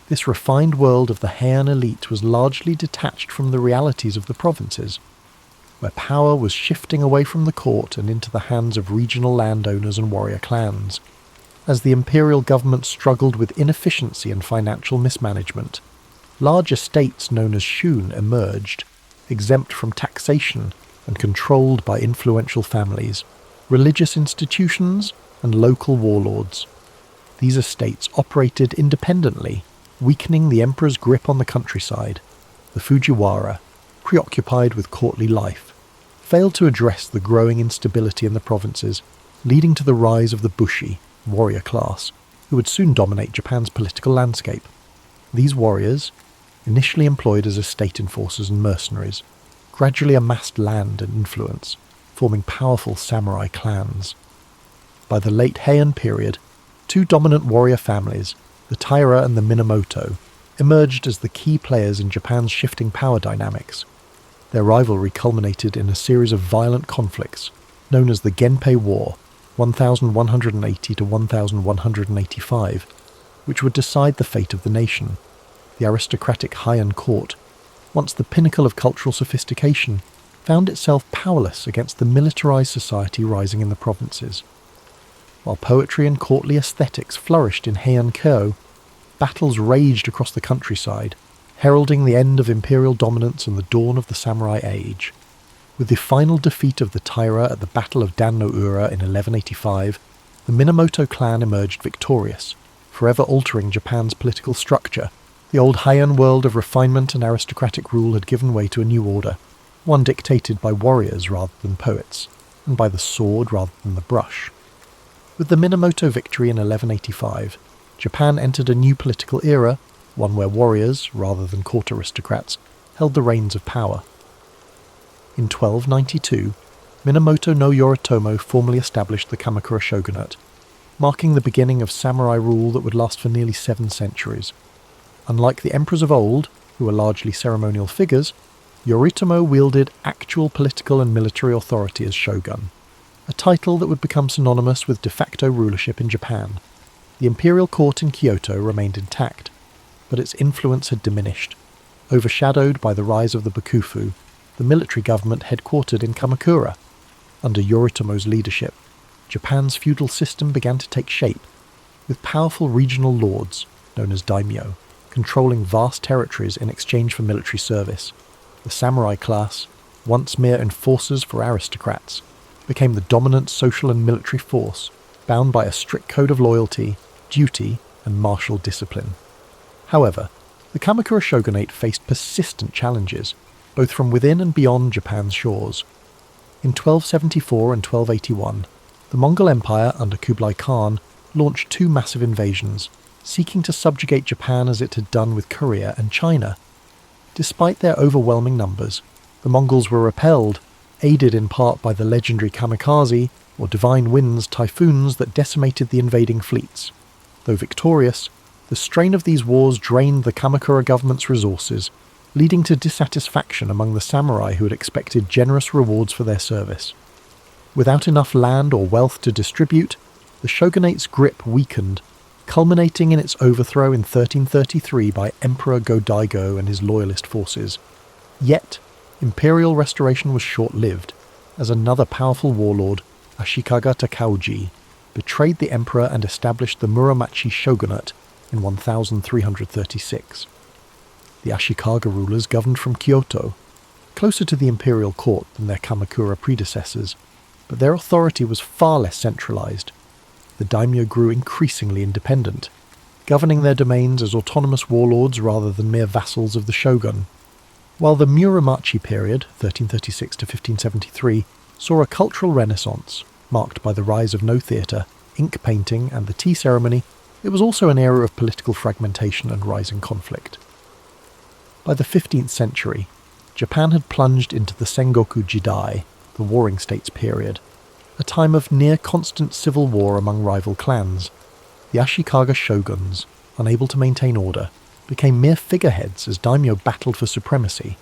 this refined world of the Heian elite was largely detached from the realities of the provinces, where power was shifting away from the court and into the hands of regional landowners and warrior clans. As the imperial government struggled with inefficiency and financial mismanagement, large estates known as shun emerged, exempt from taxation and controlled by influential families, religious institutions, and local warlords. These estates operated independently, weakening the emperor's grip on the countryside. The Fujiwara, preoccupied with courtly life, failed to address the growing instability in the provinces, leading to the rise of the Bushi, warrior class, who would soon dominate Japan's political landscape. These warriors, initially employed as estate enforcers and mercenaries, gradually amassed land and influence, forming powerful samurai clans. By the late Heian period, two dominant warrior families, the Taira and the Minamoto, emerged as the key players in Japan's shifting power dynamics. Their rivalry culminated in a series of violent conflicts, known as the Genpei War, 1180 to 1185, which would decide the fate of the nation. The aristocratic Heian court, once the pinnacle of cultural sophistication, found itself powerless against the militarized society rising in the provinces. While poetry and courtly aesthetics flourished in Heian-kyo, battles raged across the countryside, heralding the end of imperial dominance and the dawn of the samurai age. With the final defeat of the Taira at the Battle of Dan-no-ura in 1185, the Minamoto clan emerged victorious, forever altering Japan's political structure. The old Heian world of refinement and aristocratic rule had given way to a new order, one dictated by warriors rather than poets, and by the sword rather than the brush. With the Minamoto victory in 1185, Japan entered a new political era, one where warriors, rather than court aristocrats, held the reins of power. In 1292, Minamoto no Yoritomo formally established the Kamakura shogunate, marking the beginning of samurai rule that would last for nearly 7 centuries. Unlike the emperors of old, who were largely ceremonial figures, Yoritomo wielded actual political and military authority as shogun, a title that would become synonymous with de facto rulership in Japan. The imperial court in Kyoto remained intact, but its influence had diminished, overshadowed by the rise of the Bakufu, the military government headquartered in Kamakura. Under Yoritomo's leadership, Japan's feudal system began to take shape, with powerful regional lords, known as daimyo, controlling vast territories in exchange for military service. The samurai class, once mere enforcers for aristocrats, became the dominant social and military force, bound by a strict code of loyalty, duty, and martial discipline. However, the Kamakura shogunate faced persistent challenges, both from within and beyond Japan's shores. In 1274 and 1281, the Mongol Empire under Kublai Khan launched 2 massive invasions, seeking to subjugate Japan as it had done with Korea and China. Despite their overwhelming numbers, the Mongols were repelled, aided in part by the legendary kamikaze, or divine winds typhoons that decimated the invading fleets. Though victorious, the strain of these wars drained the Kamakura government's resources, leading to dissatisfaction among the samurai who had expected generous rewards for their service. Without enough land or wealth to distribute, the shogunate's grip weakened, culminating in its overthrow in 1333 by Emperor Go-Daigo and his loyalist forces. Yet, imperial restoration was short-lived, as another powerful warlord, Ashikaga Takauji, betrayed the emperor and established the Muromachi shogunate in 1336. The Ashikaga rulers governed from Kyoto, closer to the imperial court than their Kamakura predecessors, but their authority was far less centralized. The daimyo grew increasingly independent, governing their domains as autonomous warlords rather than mere vassals of the shogun. While the Muromachi period, 1336 to 1573, saw a cultural renaissance, marked by the rise of no theatre, ink painting and the tea ceremony, it was also an era of political fragmentation and rising conflict. By the 15th century, Japan had plunged into the Sengoku Jidai, the Warring States period, a time of near-constant civil war among rival clans. The Ashikaga shoguns, unable to maintain order, became mere figureheads as daimyo battled for supremacy.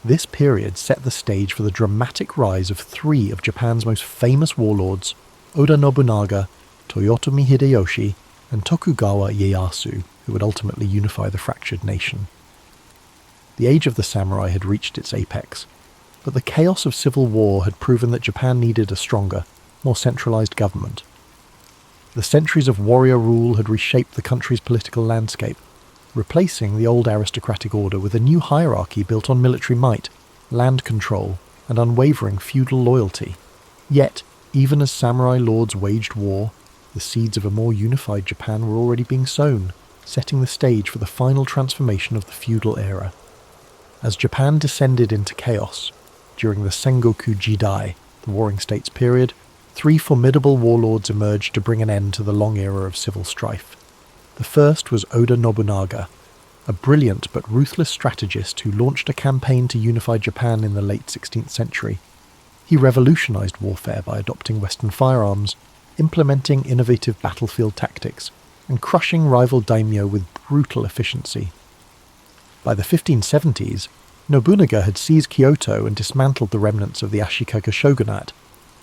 This period set the stage for the dramatic rise of 3 of Japan's most famous warlords, Oda Nobunaga, Toyotomi Hideyoshi, and Tokugawa Ieyasu, who would ultimately unify the fractured nation. The age of the samurai had reached its apex, but the chaos of civil war had proven that Japan needed a stronger, more centralized government. The centuries of warrior rule had reshaped the country's political landscape, replacing the old aristocratic order with a new hierarchy built on military might, land control, and unwavering feudal loyalty. Yet, even as samurai lords waged war, the seeds of a more unified Japan were already being sown, setting the stage for the final transformation of the feudal era. As Japan descended into chaos, during the Sengoku Jidai, the Warring States period, 3 formidable warlords emerged to bring an end to the long era of civil strife. The first was Oda Nobunaga, a brilliant but ruthless strategist who launched a campaign to unify Japan in the late 16th century. He revolutionized warfare by adopting Western firearms, implementing innovative battlefield tactics, and crushing rival daimyo with brutal efficiency. By the 1570s, Nobunaga had seized Kyoto and dismantled the remnants of the Ashikaga shogunate.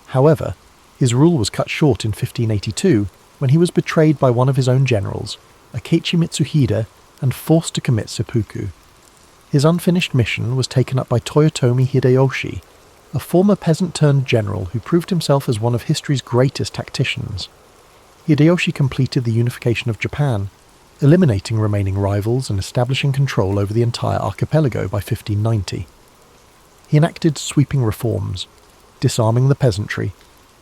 However, his rule was cut short in 1582 when he was betrayed by one of his own generals, Akechi Mitsuhide, and forced to commit seppuku. His unfinished mission was taken up by Toyotomi Hideyoshi, a former peasant-turned-general who proved himself as one of history's greatest tacticians. Hideyoshi completed the unification of Japan, eliminating remaining rivals and establishing control over the entire archipelago by 1590. He enacted sweeping reforms, disarming the peasantry,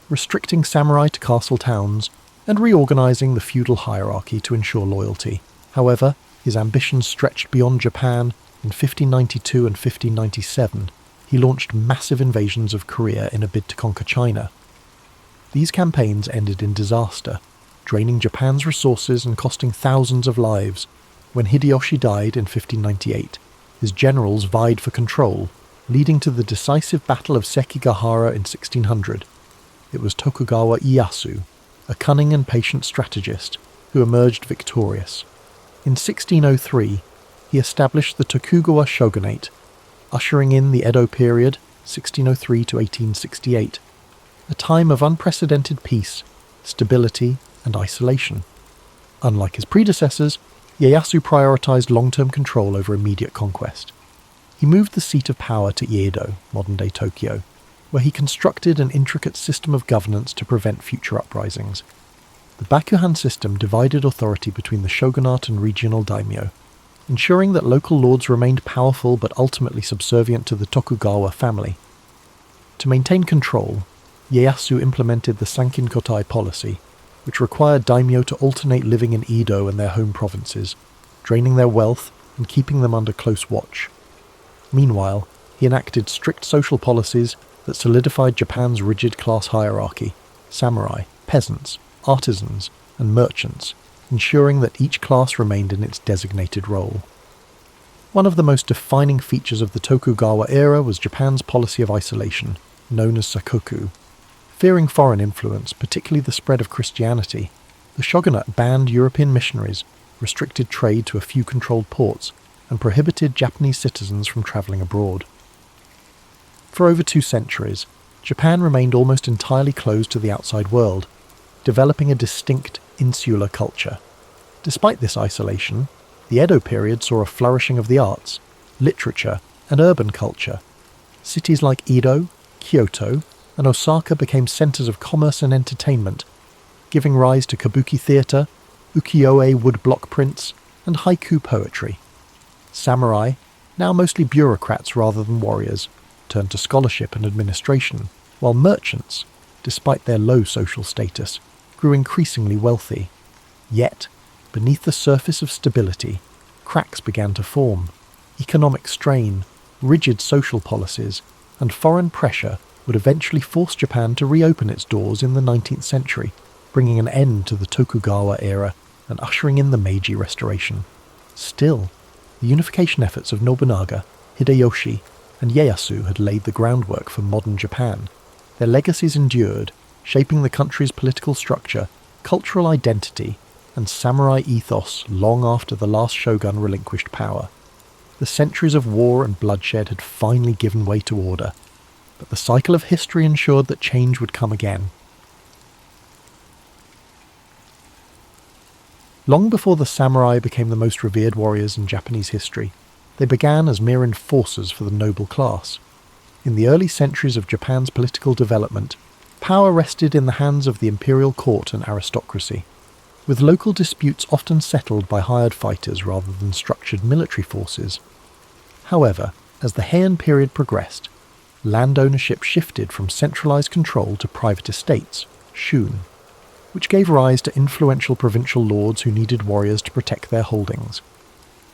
restricting samurai to castle towns, and reorganizing the feudal hierarchy to ensure loyalty. However, his ambitions stretched beyond Japan. In 1592 and 1597, he launched massive invasions of Korea in a bid to conquer China. These campaigns ended in disaster, draining Japan's resources and costing thousands of lives. When Hideyoshi died in 1598, his generals vied for control, leading to the decisive Battle of Sekigahara in 1600. It was Tokugawa Ieyasu, a cunning and patient strategist, who emerged victorious. In 1603, he established the Tokugawa shogunate, ushering in the Edo period, 1603 to 1868, a time of unprecedented peace, stability, and isolation. Unlike his predecessors, Ieyasu prioritized long-term control over immediate conquest. He moved the seat of power to Iedo, modern-day Tokyo, where he constructed an intricate system of governance to prevent future uprisings. The Bakuhan system divided authority between the shogunate and regional daimyo, ensuring that local lords remained powerful but ultimately subservient to the Tokugawa family. To maintain control, Ieyasu implemented the Sankin-kotai policy, which required daimyo to alternate living in Edo and their home provinces, draining their wealth and keeping them under close watch. Meanwhile, he enacted strict social policies that solidified Japan's rigid class hierarchy: samurai, peasants, artisans, and merchants, ensuring that each class remained in its designated role. One of the most defining features of the Tokugawa era was Japan's policy of isolation, known as sakoku. Fearing foreign influence, particularly the spread of Christianity, the shogunate banned European missionaries, restricted trade to a few controlled ports, and prohibited Japanese citizens from travelling abroad. For over 2 centuries, Japan remained almost entirely closed to the outside world, developing a distinct insular culture. Despite this isolation, the Edo period saw a flourishing of the arts, literature, and urban culture. Cities like Edo, Kyoto, and Osaka became centres of commerce and entertainment, giving rise to kabuki theatre, ukiyo-e woodblock prints, and haiku poetry. Samurai, now mostly bureaucrats rather than warriors, turned to scholarship and administration, while merchants, despite their low social status, grew increasingly wealthy. Yet, beneath the surface of stability, cracks began to form. Economic strain, rigid social policies, and foreign pressure would eventually force Japan to reopen its doors in the 19th century, bringing an end to the Tokugawa era and ushering in the Meiji Restoration. Still, the unification efforts of Nobunaga, Hideyoshi, and Ieyasu had laid the groundwork for modern Japan. Their legacies endured, shaping the country's political structure, cultural identity, and samurai ethos long after the last shogun relinquished power. The centuries of war and bloodshed had finally given way to order, but the cycle of history ensured that change would come again. Long before the samurai became the most revered warriors in Japanese history, they began as mere enforcers for the noble class. In the early centuries of Japan's political development, power rested in the hands of the imperial court and aristocracy, with local disputes often settled by hired fighters rather than structured military forces. However, as the Heian period progressed, land ownership shifted from centralized control to private estates, shun, which gave rise to influential provincial lords who needed warriors to protect their holdings.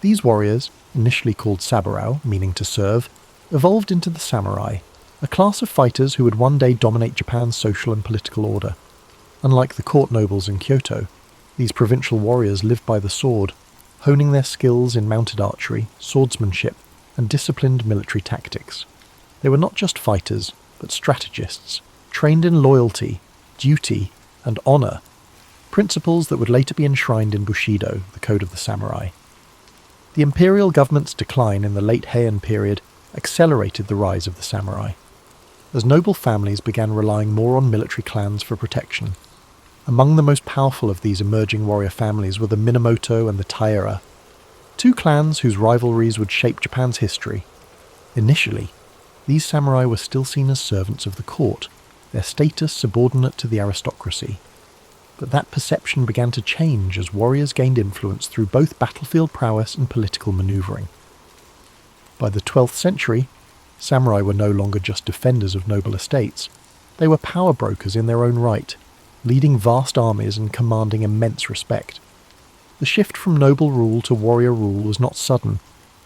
These warriors, initially called saburao, meaning to serve, evolved into the samurai, a class of fighters who would one day dominate Japan's social and political order. Unlike the court nobles in Kyoto, these provincial warriors lived by the sword, honing their skills in mounted archery, swordsmanship, and disciplined military tactics. They were not just fighters, but strategists, trained in loyalty, duty, and honor, principles that would later be enshrined in Bushido, the code of the samurai. The imperial government's decline in the late Heian period accelerated the rise of the samurai, as noble families began relying more on military clans for protection. Among the most powerful of these emerging warrior families were the Minamoto and the Taira, two clans whose rivalries would shape Japan's history. Initially, these samurai were still seen as servants of the court, their status subordinate to the aristocracy. But that perception began to change as warriors gained influence through both battlefield prowess and political maneuvering. By the 12th century, samurai were no longer just defenders of noble estates. They were power brokers in their own right, leading vast armies and commanding immense respect. The shift from noble rule to warrior rule was not sudden,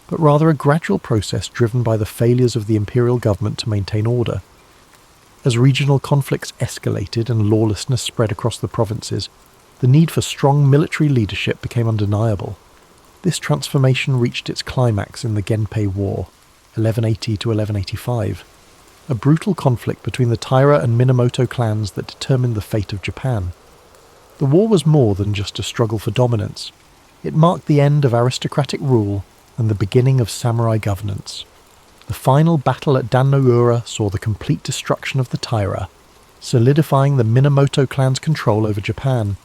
but rather a gradual process driven by the failures of the imperial government to maintain order. As regional conflicts escalated and lawlessness spread across the provinces, the need for strong military leadership became undeniable. This transformation reached its climax in the Genpei War, 1180 to 1185, a brutal conflict between the Taira and Minamoto clans that determined the fate of Japan. The war was more than just a struggle for dominance. It marked the end of aristocratic rule and the beginning of samurai governance. The final battle at Dan-no-ura saw the complete destruction of the Taira, solidifying the Minamoto clan's control over Japan.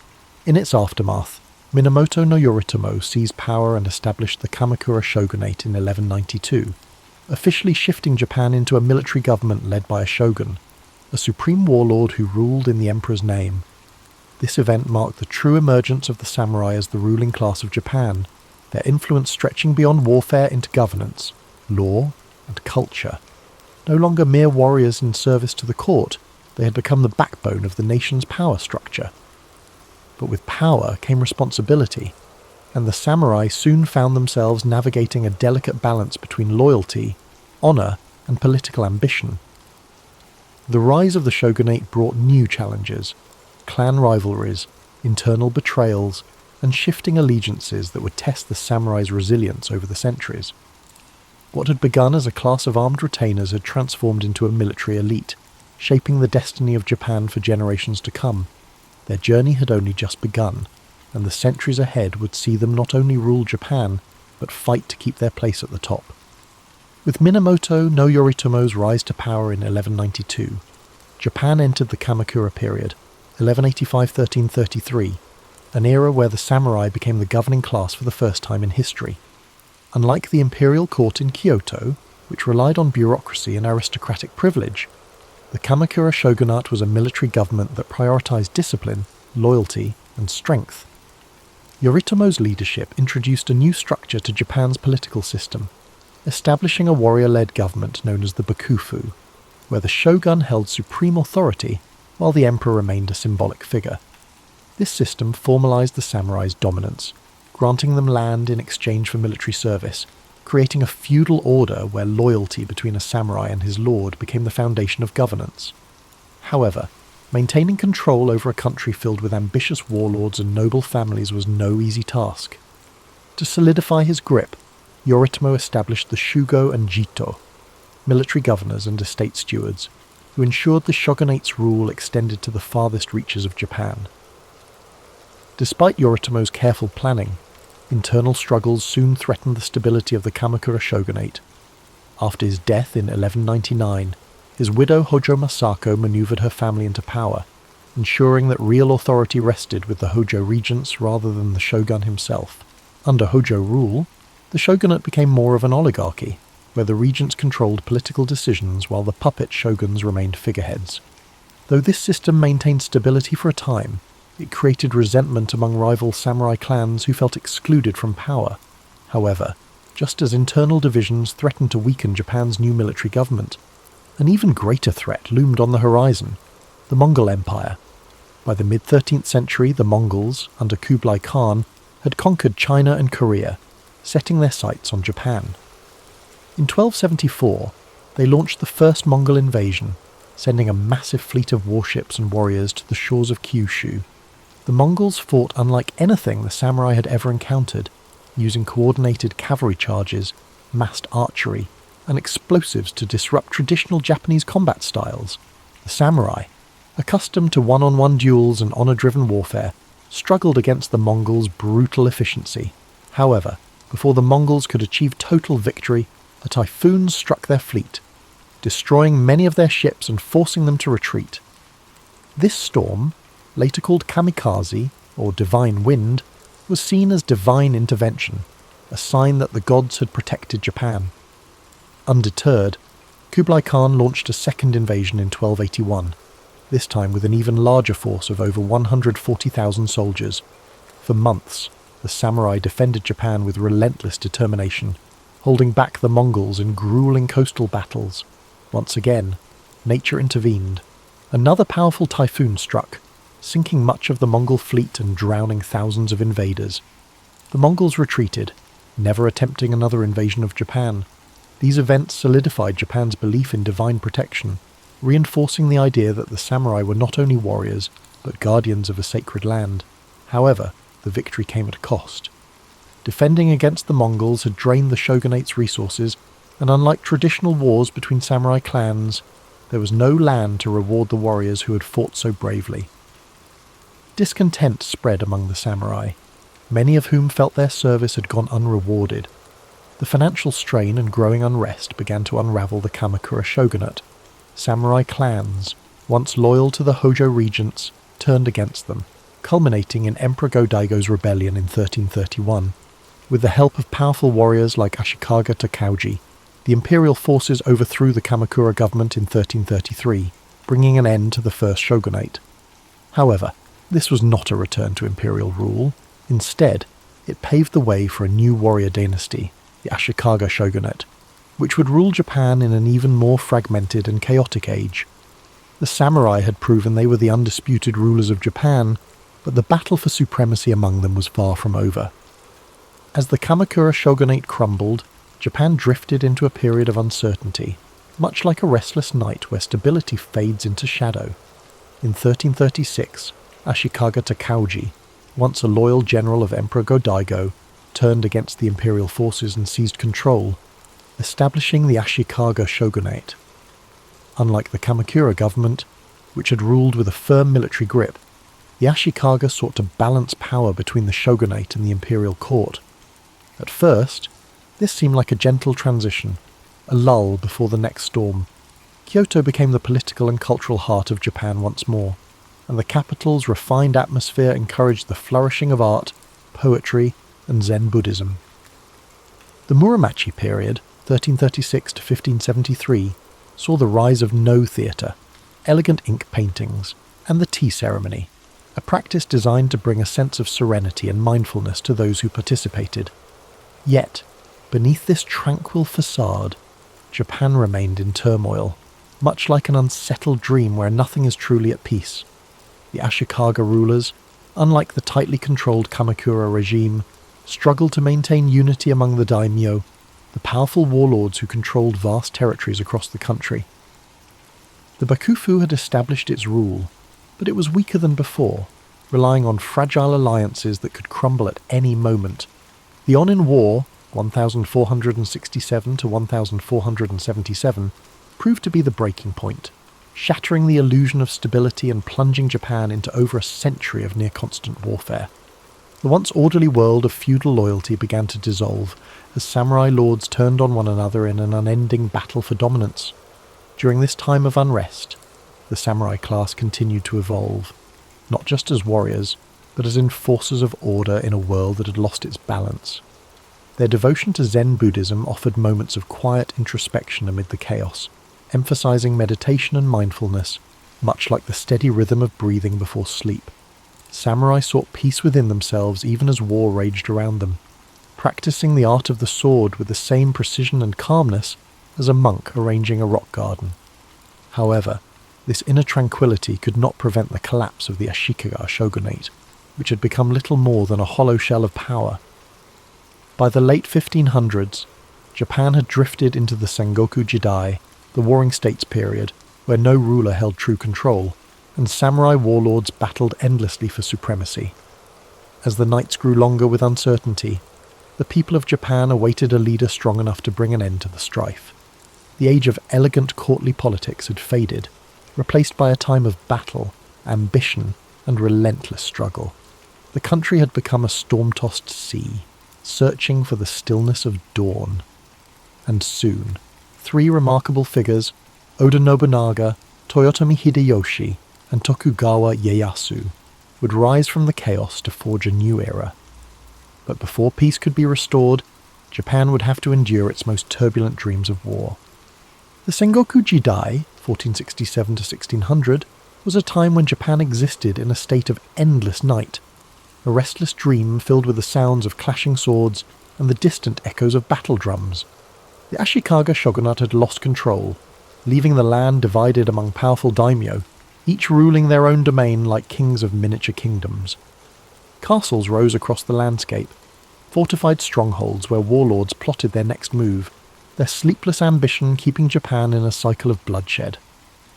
In its aftermath, Minamoto no Yoritomo seized power and established the Kamakura shogunate in 1192, officially shifting Japan into a military government led by a shogun, a supreme warlord who ruled in the emperor's name. This event marked the true emergence of the samurai as the ruling class of Japan, their influence stretching beyond warfare into governance, law, and culture. No longer mere warriors in service to the court, they had become the backbone of the nation's power structure. But with power came responsibility, and the samurai soon found themselves navigating a delicate balance between loyalty, honor, and political ambition. The rise of the shogunate brought new challenges: clan rivalries, internal betrayals, and shifting allegiances that would test the samurai's resilience over the centuries. What had begun as a class of armed retainers had transformed into a military elite, shaping the destiny of Japan for generations to come. Their journey had only just begun, and the centuries ahead would see them not only rule Japan, but fight to keep their place at the top. With Minamoto no Yoritomo's rise to power in 1192, Japan entered the Kamakura period, 1185–1333, an era where the samurai became the governing class for the first time in history. Unlike the imperial court in Kyoto, which relied on bureaucracy and aristocratic privilege, the Kamakura shogunate was a military government that prioritized discipline, loyalty, and strength. Yoritomo's leadership introduced a new structure to Japan's political system, establishing a warrior-led government known as the Bakufu, where the shogun held supreme authority while the emperor remained a symbolic figure. This system formalized the samurai's dominance, granting them land in exchange for military service, creating a feudal order where loyalty between a samurai and his lord became the foundation of governance. However, maintaining control over a country filled with ambitious warlords and noble families was no easy task. To solidify his grip, Yoritomo established the Shugo and Jito, military governors and estate stewards, who ensured the shogunate's rule extended to the farthest reaches of Japan. Despite Yoritomo's careful planning, internal struggles soon threatened the stability of the Kamakura shogunate. After his death in 1199, his widow Hojo Masako maneuvered her family into power, ensuring that real authority rested with the Hojo regents rather than the shogun himself. Under Hojo rule, the shogunate became more of an oligarchy, where the regents controlled political decisions while the puppet shoguns remained figureheads. Though this system maintained stability for a time, it created resentment among rival samurai clans who felt excluded from power. However, just as internal divisions threatened to weaken Japan's new military government, an even greater threat loomed on the horizon: the Mongol Empire. By the mid-13th century, the Mongols, under Kublai Khan, had conquered China and Korea, setting their sights on Japan. In 1274, they launched the first Mongol invasion, sending a massive fleet of warships and warriors to the shores of Kyushu. The Mongols fought unlike anything the samurai had ever encountered, using coordinated cavalry charges, massed archery, and explosives to disrupt traditional Japanese combat styles. The samurai, accustomed to one-on-one duels and honor-driven warfare, struggled against the Mongols' brutal efficiency. However, before the Mongols could achieve total victory, a typhoon struck their fleet, destroying many of their ships and forcing them to retreat. This storm, later called kamikaze, or divine wind, was seen as divine intervention, a sign that the gods had protected Japan. Undeterred, Kublai Khan launched a second invasion in 1281, this time with an even larger force of over 140,000 soldiers. For months, the samurai defended Japan with relentless determination, holding back the Mongols in grueling coastal battles. Once again, nature intervened. Another powerful typhoon struck, sinking much of the Mongol fleet and drowning thousands of invaders. The Mongols retreated, never attempting another invasion of Japan. These events solidified Japan's belief in divine protection, reinforcing the idea that the samurai were not only warriors, but guardians of a sacred land. However, the victory came at a cost. Defending against the Mongols had drained the shogunate's resources, and unlike traditional wars between samurai clans, there was no land to reward the warriors who had fought so bravely. Discontent spread among the samurai, many of whom felt their service had gone unrewarded. The financial strain and growing unrest began to unravel the Kamakura shogunate. Samurai clans, once loyal to the Hojo regents, turned against them, culminating in Emperor Go-Daigo's rebellion in 1331. With the help of powerful warriors like Ashikaga Takauji, the imperial forces overthrew the Kamakura government in 1333, bringing an end to the first shogunate. However, this was not a return to imperial rule. Instead, it paved the way for a new warrior dynasty, the Ashikaga shogunate, which would rule Japan in an even more fragmented and chaotic age. The samurai had proven they were the undisputed rulers of Japan, but the battle for supremacy among them was far from over. As the Kamakura shogunate crumbled, Japan drifted into a period of uncertainty, much like a restless night where stability fades into shadow. In 1336, Ashikaga Takauji, once a loyal general of Emperor Go-Daigo, turned against the imperial forces and seized control, establishing the Ashikaga shogunate. Unlike the Kamakura government, which had ruled with a firm military grip, the Ashikaga sought to balance power between the shogunate and the imperial court. At first, this seemed like a gentle transition, a lull before the next storm. Kyoto became the political and cultural heart of Japan once more, and the capital's refined atmosphere encouraged the flourishing of art, poetry, and Zen Buddhism. The Muromachi period, 1336 to 1573, saw the rise of No theatre, elegant ink paintings, and the tea ceremony, a practice designed to bring a sense of serenity and mindfulness to those who participated. Yet, beneath this tranquil facade, Japan remained in turmoil, much like an unsettled dream where nothing is truly at peace. The Ashikaga rulers, unlike the tightly controlled Kamakura regime, struggled to maintain unity among the daimyo, the powerful warlords who controlled vast territories across the country. The Bakufu had established its rule, but it was weaker than before, relying on fragile alliances that could crumble at any moment. The Onin War, 1467 to 1477, proved to be the breaking point, shattering the illusion of stability and plunging Japan into over a century of near-constant warfare. The once orderly world of feudal loyalty began to dissolve as samurai lords turned on one another in an unending battle for dominance. During this time of unrest, the samurai class continued to evolve, not just as warriors, but as enforcers of order in a world that had lost its balance. Their devotion to Zen Buddhism offered moments of quiet introspection amid the chaos, emphasizing meditation and mindfulness, much like the steady rhythm of breathing before sleep. Samurai sought peace within themselves even as war raged around them, practicing the art of the sword with the same precision and calmness as a monk arranging a rock garden. However, this inner tranquility could not prevent the collapse of the Ashikaga shogunate, which had become little more than a hollow shell of power. By the late 1500s, Japan had drifted into the Sengoku Jidai, the Warring States period, where no ruler held true control, and samurai warlords battled endlessly for supremacy. As the nights grew longer with uncertainty, the people of Japan awaited a leader strong enough to bring an end to the strife. The age of elegant courtly politics had faded, replaced by a time of battle, ambition, and relentless struggle. The country had become a storm-tossed sea, searching for the stillness of dawn. And soon, three remarkable figures, Oda Nobunaga, Toyotomi Hideyoshi, and Tokugawa Ieyasu, would rise from the chaos to forge a new era. But before peace could be restored, Japan would have to endure its most turbulent dreams of war. The Sengoku Jidai, 1467 to 1600, was a time when Japan existed in a state of endless night, a restless dream filled with the sounds of clashing swords and the distant echoes of battle drums. The Ashikaga shogunate had lost control, leaving the land divided among powerful daimyo, each ruling their own domain like kings of miniature kingdoms. Castles rose across the landscape, fortified strongholds where warlords plotted their next move, their sleepless ambition keeping Japan in a cycle of bloodshed.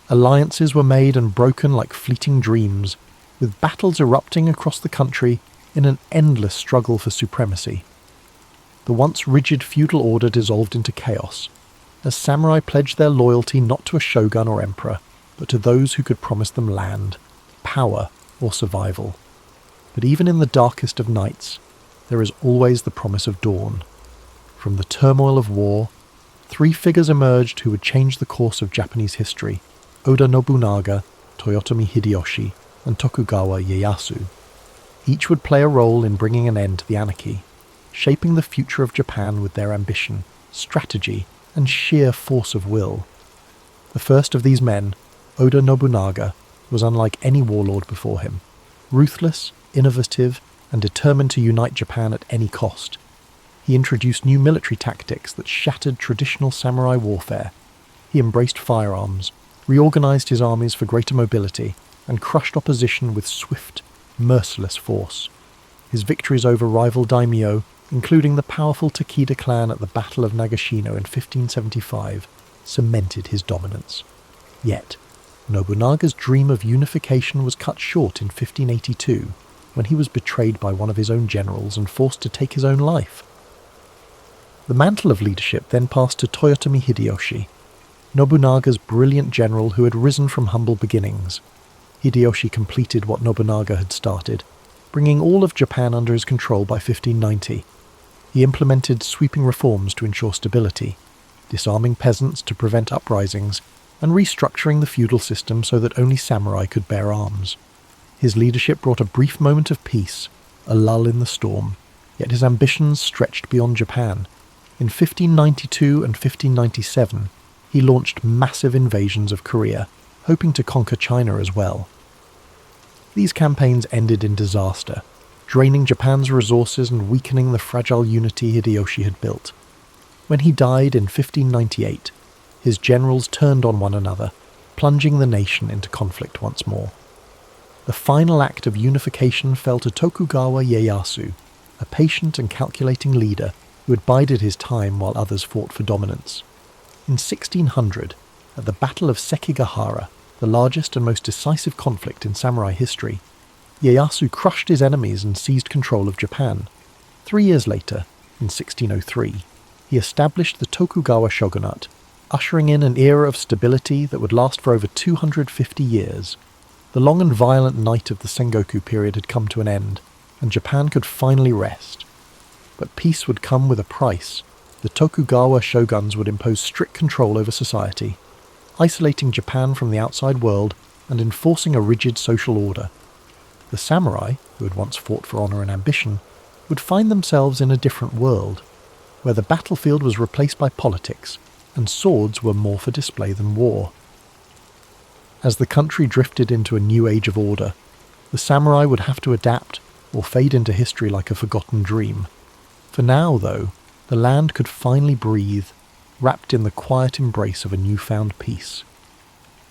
Alliances were made and broken like fleeting dreams, with battles erupting across the country in an endless struggle for supremacy. The once rigid feudal order dissolved into chaos, as samurai pledged their loyalty not to a shogun or emperor, but to those who could promise them land, power, or survival. But even in the darkest of nights, there is always the promise of dawn. From the turmoil of war, three figures emerged who would change the course of Japanese history: Oda Nobunaga, Toyotomi Hideyoshi, and Tokugawa Ieyasu. Each would play a role in bringing an end to the anarchy, shaping the future of Japan with their ambition, strategy, and sheer force of will. The first of these men, Oda Nobunaga, was unlike any warlord before him. Ruthless, innovative, and determined to unite Japan at any cost. He introduced new military tactics that shattered traditional samurai warfare. He embraced firearms, reorganized his armies for greater mobility, and crushed opposition with swift, merciless force. His victories over rival daimyo, including the powerful Takeda clan at the Battle of Nagashino in 1575, cemented his dominance. Yet, Nobunaga's dream of unification was cut short in 1582, when he was betrayed by one of his own generals and forced to take his own life. The mantle of leadership then passed to Toyotomi Hideyoshi, Nobunaga's brilliant general who had risen from humble beginnings. Hideyoshi completed what Nobunaga had started, bringing all of Japan under his control by 1590. He implemented sweeping reforms to ensure stability, disarming peasants to prevent uprisings, and restructuring the feudal system so that only samurai could bear arms. His leadership brought a brief moment of peace, a lull in the storm, yet his ambitions stretched beyond Japan. In 1592 and 1597, he launched massive invasions of Korea, hoping to conquer China as well. These campaigns ended in disaster, draining Japan's resources and weakening the fragile unity Hideyoshi had built. When he died in 1598, his generals turned on one another, plunging the nation into conflict once more. The final act of unification fell to Tokugawa Ieyasu, a patient and calculating leader who had bided his time while others fought for dominance. In 1600, at the Battle of Sekigahara, the largest and most decisive conflict in samurai history, Ieyasu crushed his enemies and seized control of Japan. 3 years later, in 1603, he established the Tokugawa shogunate, ushering in an era of stability that would last for over 250 years. The long and violent night of the Sengoku period had come to an end, and Japan could finally rest. But peace would come with a price. The Tokugawa shoguns would impose strict control over society, isolating Japan from the outside world and enforcing a rigid social order. The samurai, who had once fought for honor and ambition, would find themselves in a different world, where the battlefield was replaced by politics, and swords were more for display than war. As the country drifted into a new age of order, the samurai would have to adapt or fade into history like a forgotten dream. For now, though, the land could finally breathe, wrapped in the quiet embrace of a newfound peace.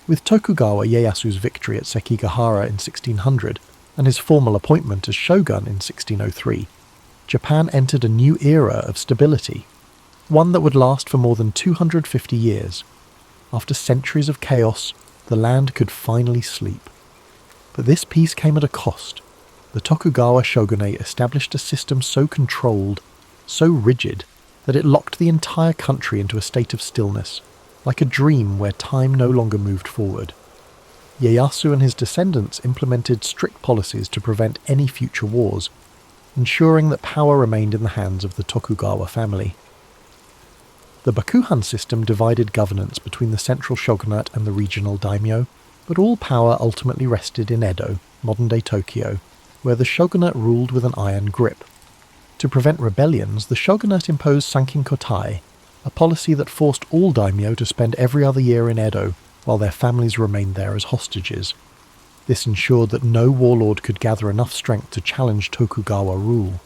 With Tokugawa Ieyasu's victory at Sekigahara in 1600 and his formal appointment as shogun in 1603, Japan entered a new era of stability, one that would last for more than 250 years. After centuries of chaos, the land could finally sleep. But this peace came at a cost. The Tokugawa shogunate established a system so controlled so rigid that it locked the entire country into a state of stillness, like a dream where time no longer moved forward. Ieyasu and his descendants implemented strict policies to prevent any future wars, ensuring that power remained in the hands of the Tokugawa family. The Bakuhan system divided governance between the central shogunate and the regional daimyo, but all power ultimately rested in Edo, modern-day Tokyo, where the shogunate ruled with an iron grip. To prevent rebellions, the shogunate imposed Sankin-kotai, a policy that forced all daimyo to spend every other year in Edo while their families remained there as hostages. This ensured that no warlord could gather enough strength to challenge Tokugawa rule.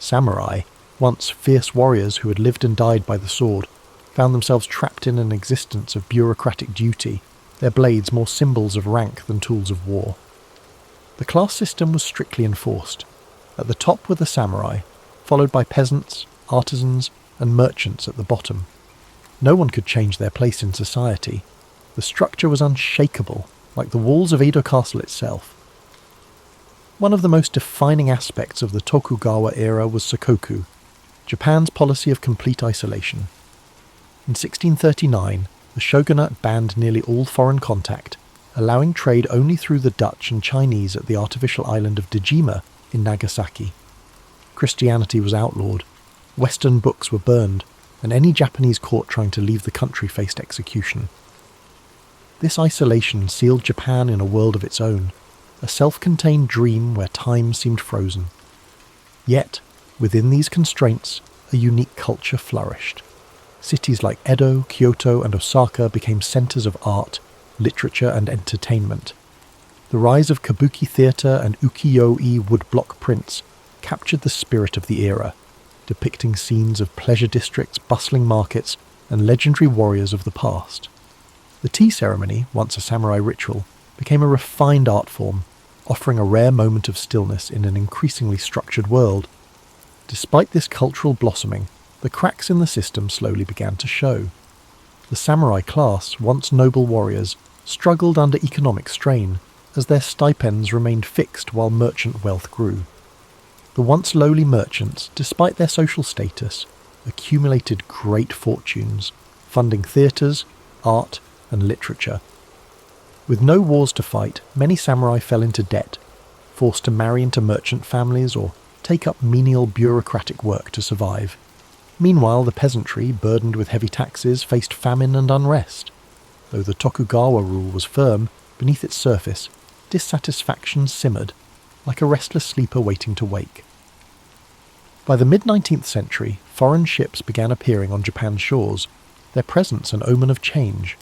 Samurai, once fierce warriors who had lived and died by the sword, found themselves trapped in an existence of bureaucratic duty, their blades more symbols of rank than tools of war. The class system was strictly enforced. At the top were the samurai, followed by peasants, artisans, and merchants at the bottom. No one could change their place in society. The structure was unshakable, like the walls of Edo Castle itself. One of the most defining aspects of the Tokugawa era was Sakoku, Japan's policy of complete isolation. In 1639, the shogunate banned nearly all foreign contact, allowing trade only through the Dutch and Chinese at the artificial island of Dejima in Nagasaki. Christianity was outlawed, Western books were burned, and any Japanese caught trying to leave the country faced execution. This isolation sealed Japan in a world of its own, a self-contained dream where time seemed frozen. Yet, within these constraints, a unique culture flourished. Cities like Edo, Kyoto, and Osaka became centers of art, literature, and entertainment. The rise of kabuki theater and ukiyo-e woodblock prints captured the spirit of the era, depicting scenes of pleasure districts, bustling markets, and legendary warriors of the past. The tea ceremony, once a samurai ritual, became a refined art form, offering a rare moment of stillness in an increasingly structured world. Despite this cultural blossoming, the cracks in the system slowly began to show. The samurai class, once noble warriors, struggled under economic strain, as their stipends remained fixed while merchant wealth grew. The once lowly merchants, despite their social status, accumulated great fortunes, funding theatres, art, and literature. With no wars to fight, many samurai fell into debt, forced to marry into merchant families or take up menial bureaucratic work to survive. Meanwhile, the peasantry, burdened with heavy taxes, faced famine and unrest. Though the Tokugawa rule was firm, beneath its surface, dissatisfaction simmered, like a restless sleeper waiting to wake. By the mid-19th century, foreign ships began appearing on Japan's shores, their presence an omen of change.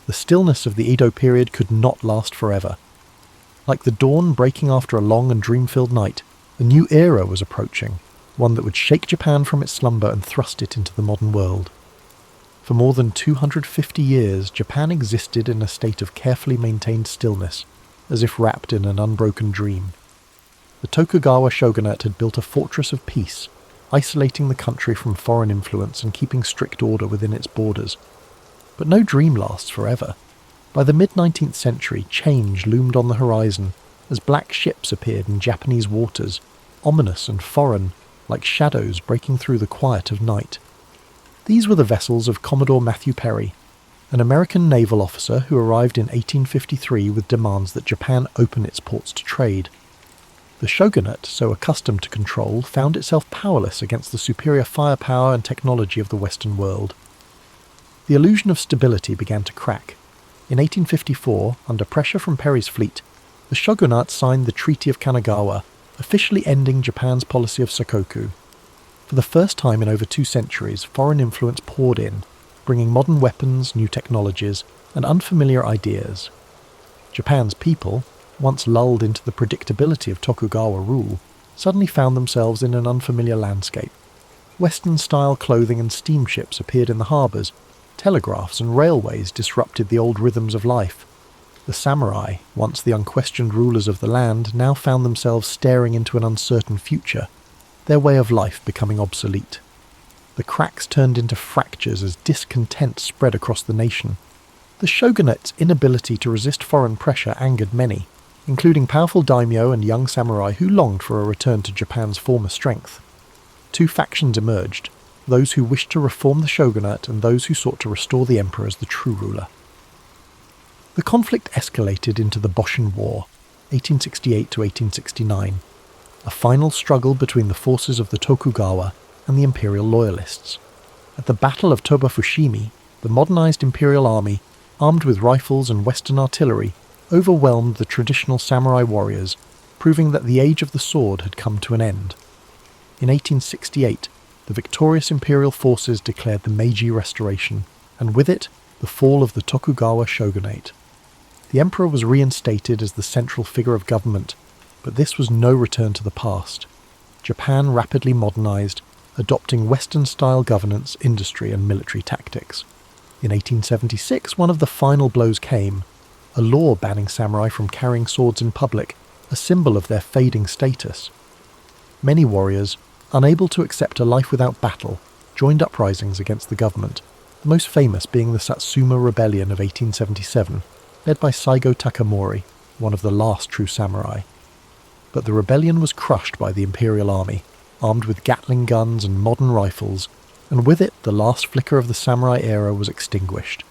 The stillness of the Edo period could not last forever. Like the dawn breaking after a long and dream-filled night, a new era was approaching, one that would shake Japan from its slumber and thrust it into the modern world. For more than 250 years, Japan existed in a state of carefully maintained stillness, as if wrapped in an unbroken dream. The Tokugawa shogunate had built a fortress of peace, isolating the country from foreign influence and keeping strict order within its borders. But no dream lasts forever. By the mid-19th century, change loomed on the horizon as black ships appeared in Japanese waters, ominous and foreign, like shadows breaking through the quiet of night. These were the vessels of Commodore Matthew Perry, an American naval officer who arrived in 1853 with demands that Japan open its ports to trade. The shogunate, so accustomed to control, found itself powerless against the superior firepower and technology of the Western world. The illusion of stability began to crack. In 1854, under pressure from Perry's fleet, the shogunate signed the Treaty of Kanagawa, officially ending Japan's policy of Sakoku. For the first time in over 2 centuries, foreign influence poured in, bringing modern weapons, new technologies, and unfamiliar ideas. Japan's people, once lulled into the predictability of Tokugawa rule, suddenly found themselves in an unfamiliar landscape. Western-style clothing and steamships appeared in the harbours. Telegraphs and railways disrupted the old rhythms of life. The samurai, once the unquestioned rulers of the land, now found themselves staring into an uncertain future, their way of life becoming obsolete. The cracks turned into fractures as discontent spread across the nation. The shogunate's inability to resist foreign pressure angered many, including powerful daimyo and young samurai who longed for a return to Japan's former strength. two factions emerged, those who wished to reform the shogunate and those who sought to restore the emperor as the true ruler. The conflict escalated into the Boshin War, 1868 to 1869, a final struggle between the forces of the Tokugawa and the imperial loyalists. At the Battle of Toba-Fushimi, the modernized imperial army, armed with rifles and western artillery, overwhelmed the traditional samurai warriors, proving that the age of the sword had come to an end. In 1868, the victorious imperial forces declared the Meiji Restoration, and with it, the fall of the Tokugawa shogunate. The emperor was reinstated as the central figure of government, but this was no return to the past. Japan rapidly modernized, adopting Western-style governance, industry, and military tactics. In 1876, one of the final blows came, a law banning samurai from carrying swords in public, a symbol of their fading status. Many warriors, unable to accept a life without battle, joined uprisings against the government, the most famous being the Satsuma Rebellion of 1877, led by Saigo Takamori, one of the last true samurai. But the rebellion was crushed by the imperial army, armed with Gatling guns and modern rifles, and with it the last flicker of the samurai era was extinguished.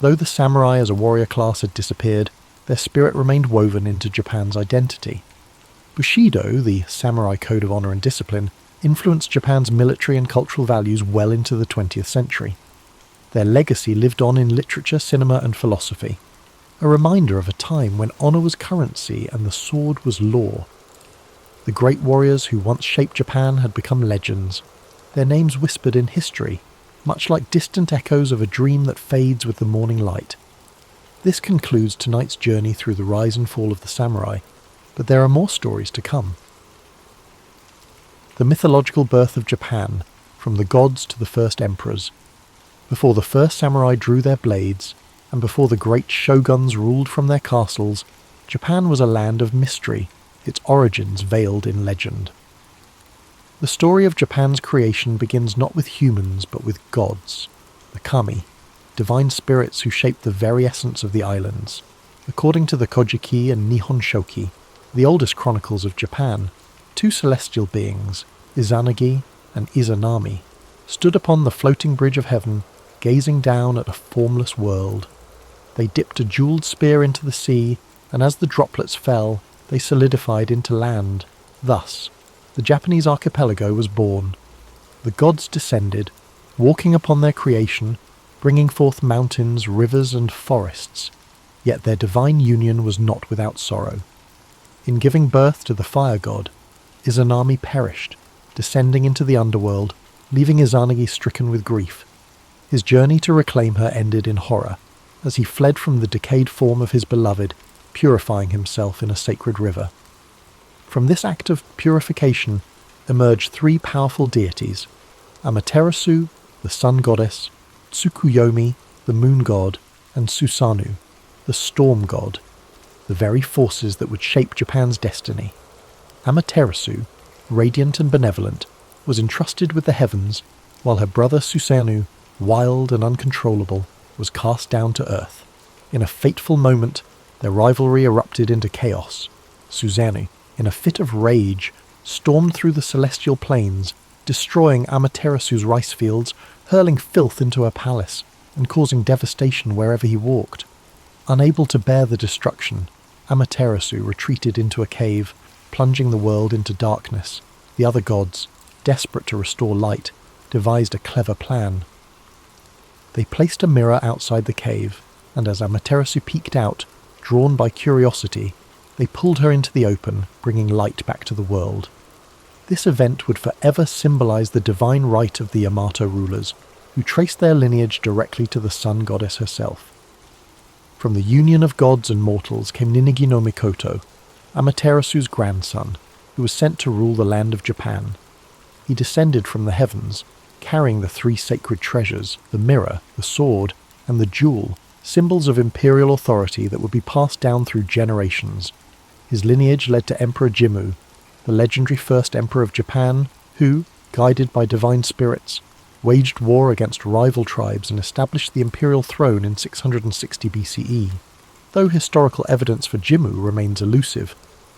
Though the samurai as a warrior class had disappeared, their spirit remained woven into Japan's identity. Bushido, the samurai code of honor and discipline, influenced Japan's military and cultural values well into the 20th century. Their legacy lived on in literature, cinema, and philosophy, a reminder of a time when honor was currency and the sword was law. The great warriors who once shaped Japan had become legends, their names whispered in history, much like distant echoes of a dream that fades with the morning light. This concludes tonight's journey through the rise and fall of the samurai, but there are more stories to come. The mythological birth of Japan, from the gods to the first emperors. Before the first samurai drew their blades, and before the great shoguns ruled from their castles, Japan was a land of mystery, its origins veiled in legend. The story of Japan's creation begins not with humans but with gods, the kami, divine spirits who shaped the very essence of the islands. According to the Kojiki and Nihon Shoki, the oldest chronicles of Japan, two celestial beings, Izanagi and Izanami, stood upon the floating bridge of heaven, gazing down at a formless world. They dipped a jewelled spear into the sea, and as the droplets fell, they solidified into land. Thus, the Japanese archipelago was born. The gods descended, walking upon their creation, bringing forth mountains, rivers, and forests. Yet their divine union was not without sorrow. In giving birth to the fire god, Izanami perished, descending into the underworld, leaving Izanagi stricken with grief. His journey to reclaim her ended in horror, as he fled from the decayed form of his beloved, purifying himself in a sacred river. From this act of purification emerged three powerful deities: Amaterasu, the sun goddess, Tsukuyomi, the moon god, and Susanoo, the storm god, the very forces that would shape Japan's destiny. Amaterasu, radiant and benevolent, was entrusted with the heavens, while her brother Susanoo, wild and uncontrollable, was cast down to earth. In a fateful moment, their rivalry erupted into chaos. Susanoo, in a fit of rage, stormed through the celestial plains, destroying Amaterasu's rice fields, hurling filth into her palace, and causing devastation wherever he walked. Unable to bear the destruction, Amaterasu retreated into a cave, plunging the world into darkness. The other gods, desperate to restore light, devised a clever plan. They placed a mirror outside the cave, and as Amaterasu peeked out, drawn by curiosity, they pulled her into the open, bringing light back to the world. This event would forever symbolize the divine right of the Yamato rulers, who traced their lineage directly to the sun goddess herself. From the union of gods and mortals came Ninigi no Mikoto, Amaterasu's grandson, who was sent to rule the land of Japan. He descended from the heavens, carrying the three sacred treasures, the mirror, the sword, and the jewel, symbols of imperial authority that would be passed down through generations. His lineage led to Emperor Jimmu, the legendary first emperor of Japan, who, guided by divine spirits, waged war against rival tribes and established the imperial throne in 660 BCE. Though historical evidence for Jimmu remains elusive,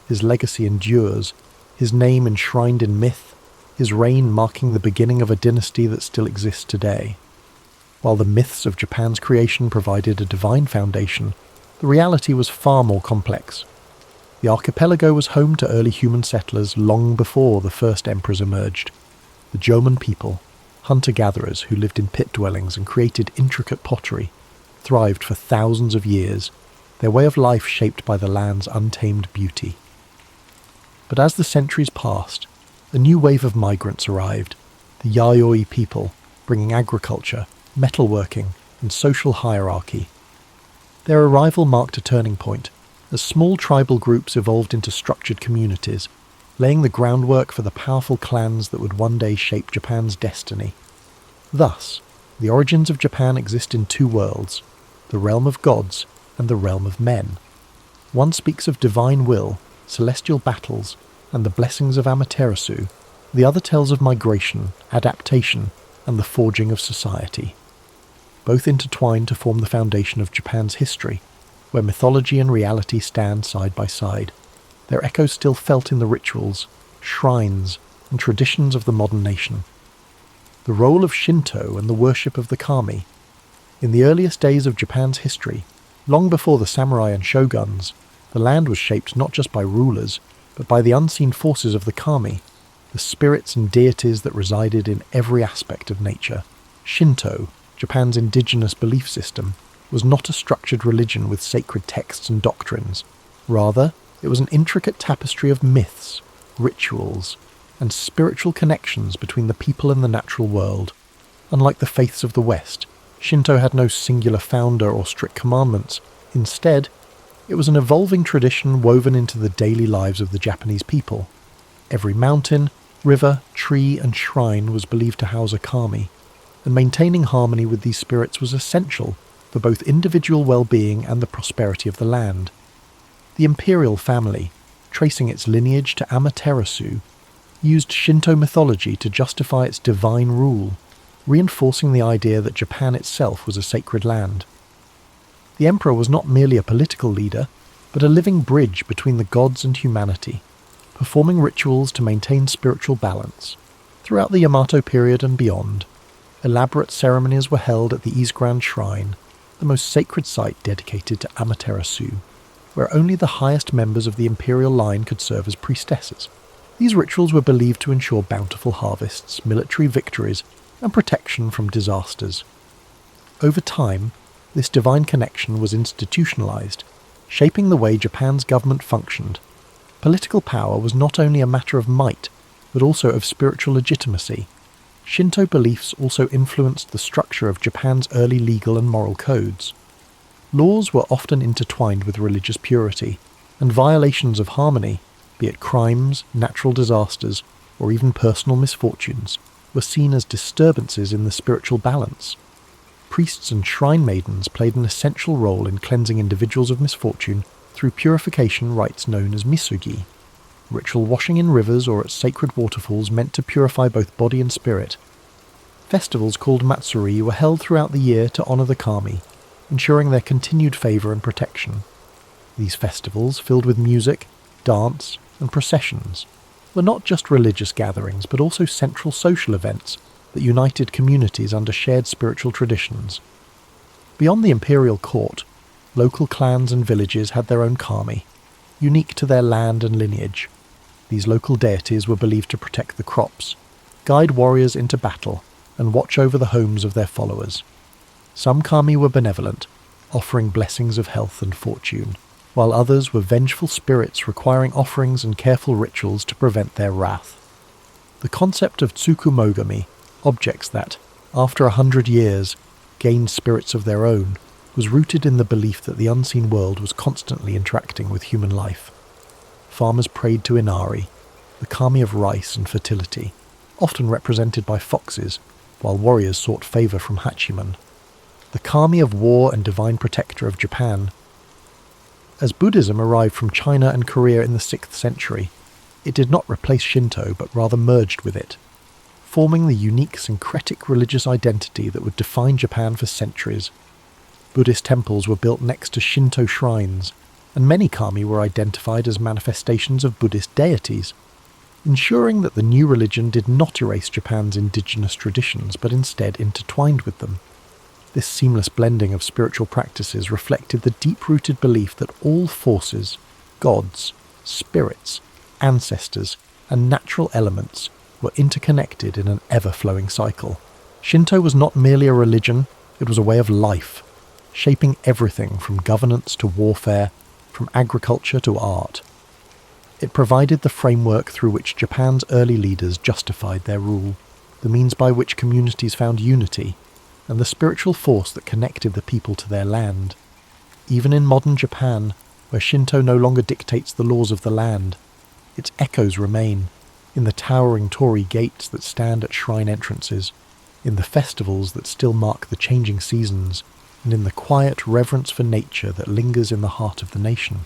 his legacy endures, his name enshrined in myth, his reign marking the beginning of a dynasty that still exists today. While the myths of Japan's creation provided a divine foundation, the reality was far more complex. The archipelago was home to early human settlers long before the first emperors emerged. The Jomon people, hunter-gatherers who lived in pit dwellings and created intricate pottery, thrived for thousands of years, their way of life shaped by the land's untamed beauty. But as the centuries passed, a new wave of migrants arrived, the Yayoi people, bringing agriculture, metalworking, and social hierarchy. Their arrival marked a turning point, as small tribal groups evolved into structured communities, laying the groundwork for the powerful clans that would one day shape Japan's destiny. Thus, the origins of Japan exist in two worlds, the realm of gods and the realm of men. One speaks of divine will, celestial battles, and the blessings of Amaterasu. The other tells of migration, adaptation, and the forging of society. Both intertwine to form the foundation of Japan's history, where mythology and reality stand side by side, their echoes still felt in the rituals, shrines, and traditions of the modern nation. The role of Shinto and the worship of the kami. In the earliest days of Japan's history, long before the samurai and shoguns, the land was shaped not just by rulers, but by the unseen forces of the kami, the spirits and deities that resided in every aspect of nature. Shinto, Japan's indigenous belief system, was not a structured religion with sacred texts and doctrines. Rather, it was an intricate tapestry of myths, rituals, and spiritual connections between the people and the natural world. Unlike the faiths of the West, Shinto had no singular founder or strict commandments. Instead, it was an evolving tradition woven into the daily lives of the Japanese people. Every mountain, river, tree, and shrine was believed to house a kami, and maintaining harmony with these spirits was essential for both individual well-being and the prosperity of the land. The imperial family, tracing its lineage to Amaterasu, used Shinto mythology to justify its divine rule, reinforcing the idea that Japan itself was a sacred land. The emperor was not merely a political leader, but a living bridge between the gods and humanity, performing rituals to maintain spiritual balance. Throughout the Yamato period and beyond, elaborate ceremonies were held at the Izgrand Shrine, the most sacred site dedicated to Amaterasu, where only the highest members of the imperial line could serve as priestesses. These rituals were believed to ensure bountiful harvests, military victories, and protection from disasters. Over time, this divine connection was institutionalized, shaping the way Japan's government functioned. Political power was not only a matter of might, but also of spiritual legitimacy. Shinto beliefs also influenced the structure of Japan's early legal and moral codes. Laws were often intertwined with religious purity, and violations of harmony, be it crimes, natural disasters, or even personal misfortunes, were seen as disturbances in the spiritual balance. Priests and shrine maidens played an essential role in cleansing individuals of misfortune through purification rites known as misugi. Ritual washing in rivers or at sacred waterfalls meant to purify both body and spirit. Festivals called matsuri were held throughout the year to honor the kami, ensuring their continued favor and protection. These festivals, filled with music, dance, and processions, were not just religious gatherings but also central social events that united communities under shared spiritual traditions. Beyond the imperial court, local clans and villages had their own kami, unique to their land and lineage. These local deities were believed to protect the crops, guide warriors into battle, and watch over the homes of their followers. Some kami were benevolent, offering blessings of health and fortune, while others were vengeful spirits requiring offerings and careful rituals to prevent their wrath. The concept of tsukumogami, objects that, after 100 years, gained spirits of their own, was rooted in the belief that the unseen world was constantly interacting with human life. Farmers prayed to Inari, the kami of rice and fertility, often represented by foxes, while warriors sought favor from Hachiman, the kami of war and divine protector of Japan. As Buddhism arrived from China and Korea in the 6th century, it did not replace Shinto but rather merged with it, forming the unique syncretic religious identity that would define Japan for centuries. Buddhist temples were built next to Shinto shrines, and many kami were identified as manifestations of Buddhist deities. ensuring that the new religion did not erase Japan's indigenous traditions but instead intertwined with them. This seamless blending of spiritual practices reflected the deep-rooted belief that all forces, gods, spirits, ancestors, and natural elements were interconnected in an ever-flowing cycle. Shinto was not merely a religion, it was a way of life, shaping everything from governance to warfare, from agriculture to art. It provided the framework through which Japan's early leaders justified their rule, the means by which communities found unity, and the spiritual force that connected the people to their land. Even in modern Japan, where Shinto no longer dictates the laws of the land, its echoes remain, in the towering torii gates that stand at shrine entrances, in the festivals that still mark the changing seasons, and in the quiet reverence for nature that lingers in the heart of the nation.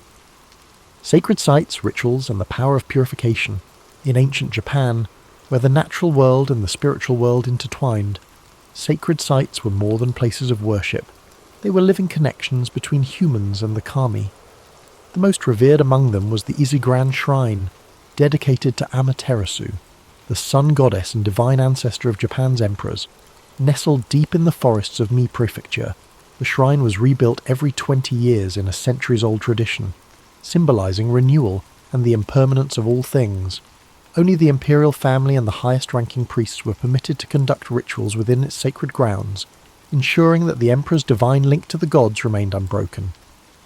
Sacred sites, rituals, and the power of purification, in ancient Japan, where the natural world and the spiritual world intertwined, sacred sites were more than places of worship. They were living connections between humans and the kami. The most revered among them was the Izigran Shrine, dedicated to Amaterasu, the sun goddess and divine ancestor of Japan's emperors. Nestled deep in the forests of Mie Prefecture, the shrine was rebuilt every 20 years in a centuries-old tradition, symbolizing renewal and the impermanence of all things. Only the imperial family and the highest-ranking priests were permitted to conduct rituals within its sacred grounds, ensuring that the emperor's divine link to the gods remained unbroken.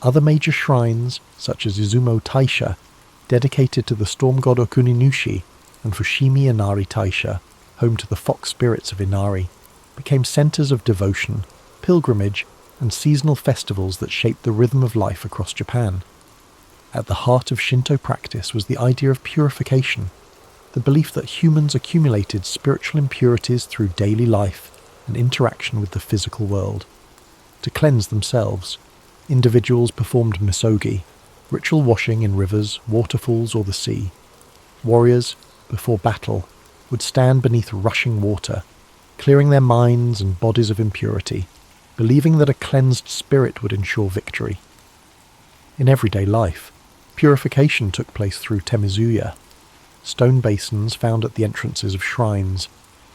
Other major shrines, such as Izumo Taisha, dedicated to the storm god Okuninushi, and Fushimi Inari Taisha, home to the fox spirits of Inari, became centers of devotion, pilgrimage, and seasonal festivals that shaped the rhythm of life across Japan. At the heart of Shinto practice was the idea of purification, the belief that humans accumulated spiritual impurities through daily life and interaction with the physical world. To cleanse themselves, individuals performed misogi, ritual washing in rivers, waterfalls, or the sea. Warriors, before battle, would stand beneath rushing water, clearing their minds and bodies of impurity, believing that a cleansed spirit would ensure victory. In everyday life, purification took place through temizuya, stone basins found at the entrances of shrines,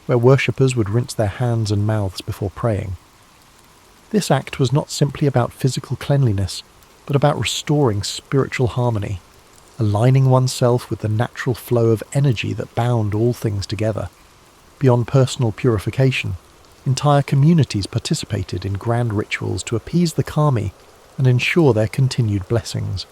where worshippers would rinse their hands and mouths before praying. This act was not simply about physical cleanliness, but about restoring spiritual harmony, aligning oneself with the natural flow of energy that bound all things together. Beyond personal purification, entire communities participated in grand rituals to appease the kami and ensure their continued blessings.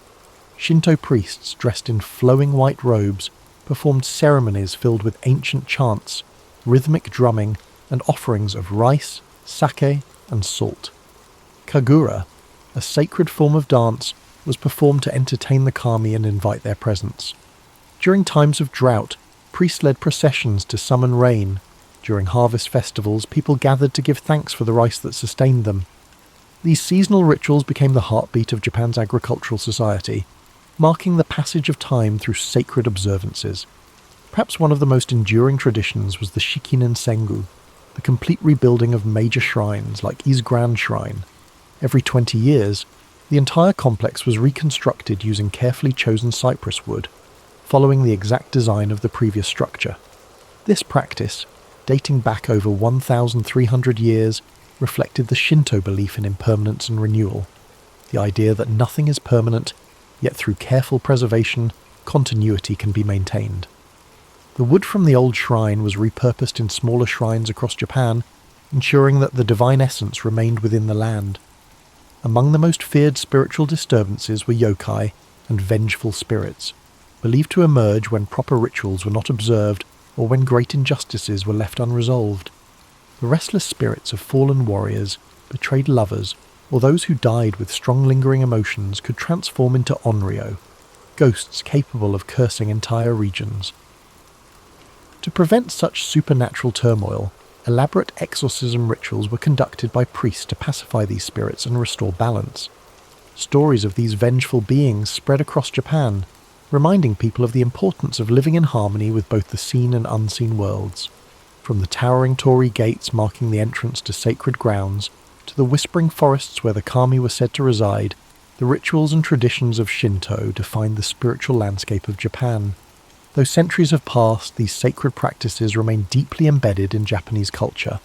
Shinto priests dressed in flowing white robes performed ceremonies filled with ancient chants, rhythmic drumming, and offerings of rice, sake, and salt. Kagura, a sacred form of dance, was performed to entertain the kami and invite their presence. During times of drought, priests led processions to summon rain. During harvest festivals, people gathered to give thanks for the rice that sustained them. These seasonal rituals became the heartbeat of Japan's agricultural society, marking the passage of time through sacred observances. Perhaps one of the most enduring traditions was the Shikinen Sengu, the complete rebuilding of major shrines like Izigran Shrine. Every 20 years, the entire complex was reconstructed using carefully chosen cypress wood, following the exact design of the previous structure. This practice, dating back over 1,300 years, reflected the Shinto belief in impermanence and renewal, the idea that nothing is permanent, yet through careful preservation, continuity can be maintained. The wood from the old shrine was repurposed in smaller shrines across Japan, ensuring that the divine essence remained within the land. Among the most feared spiritual disturbances were yokai and vengeful spirits, believed to emerge when proper rituals were not observed or when great injustices were left unresolved. The restless spirits of fallen warriors, betrayed lovers, or those who died with strong lingering emotions could transform into onryo, ghosts capable of cursing entire regions. To prevent such supernatural turmoil, elaborate exorcism rituals were conducted by priests to pacify these spirits and restore balance. Stories of these vengeful beings spread across Japan, reminding people of the importance of living in harmony with both the seen and unseen worlds. From the towering torii gates marking the entrance to sacred grounds, to the whispering forests where the kami were said to reside, the rituals and traditions of Shinto defined the spiritual landscape of Japan. Though centuries have passed, these sacred practices remain deeply embedded in Japanese culture,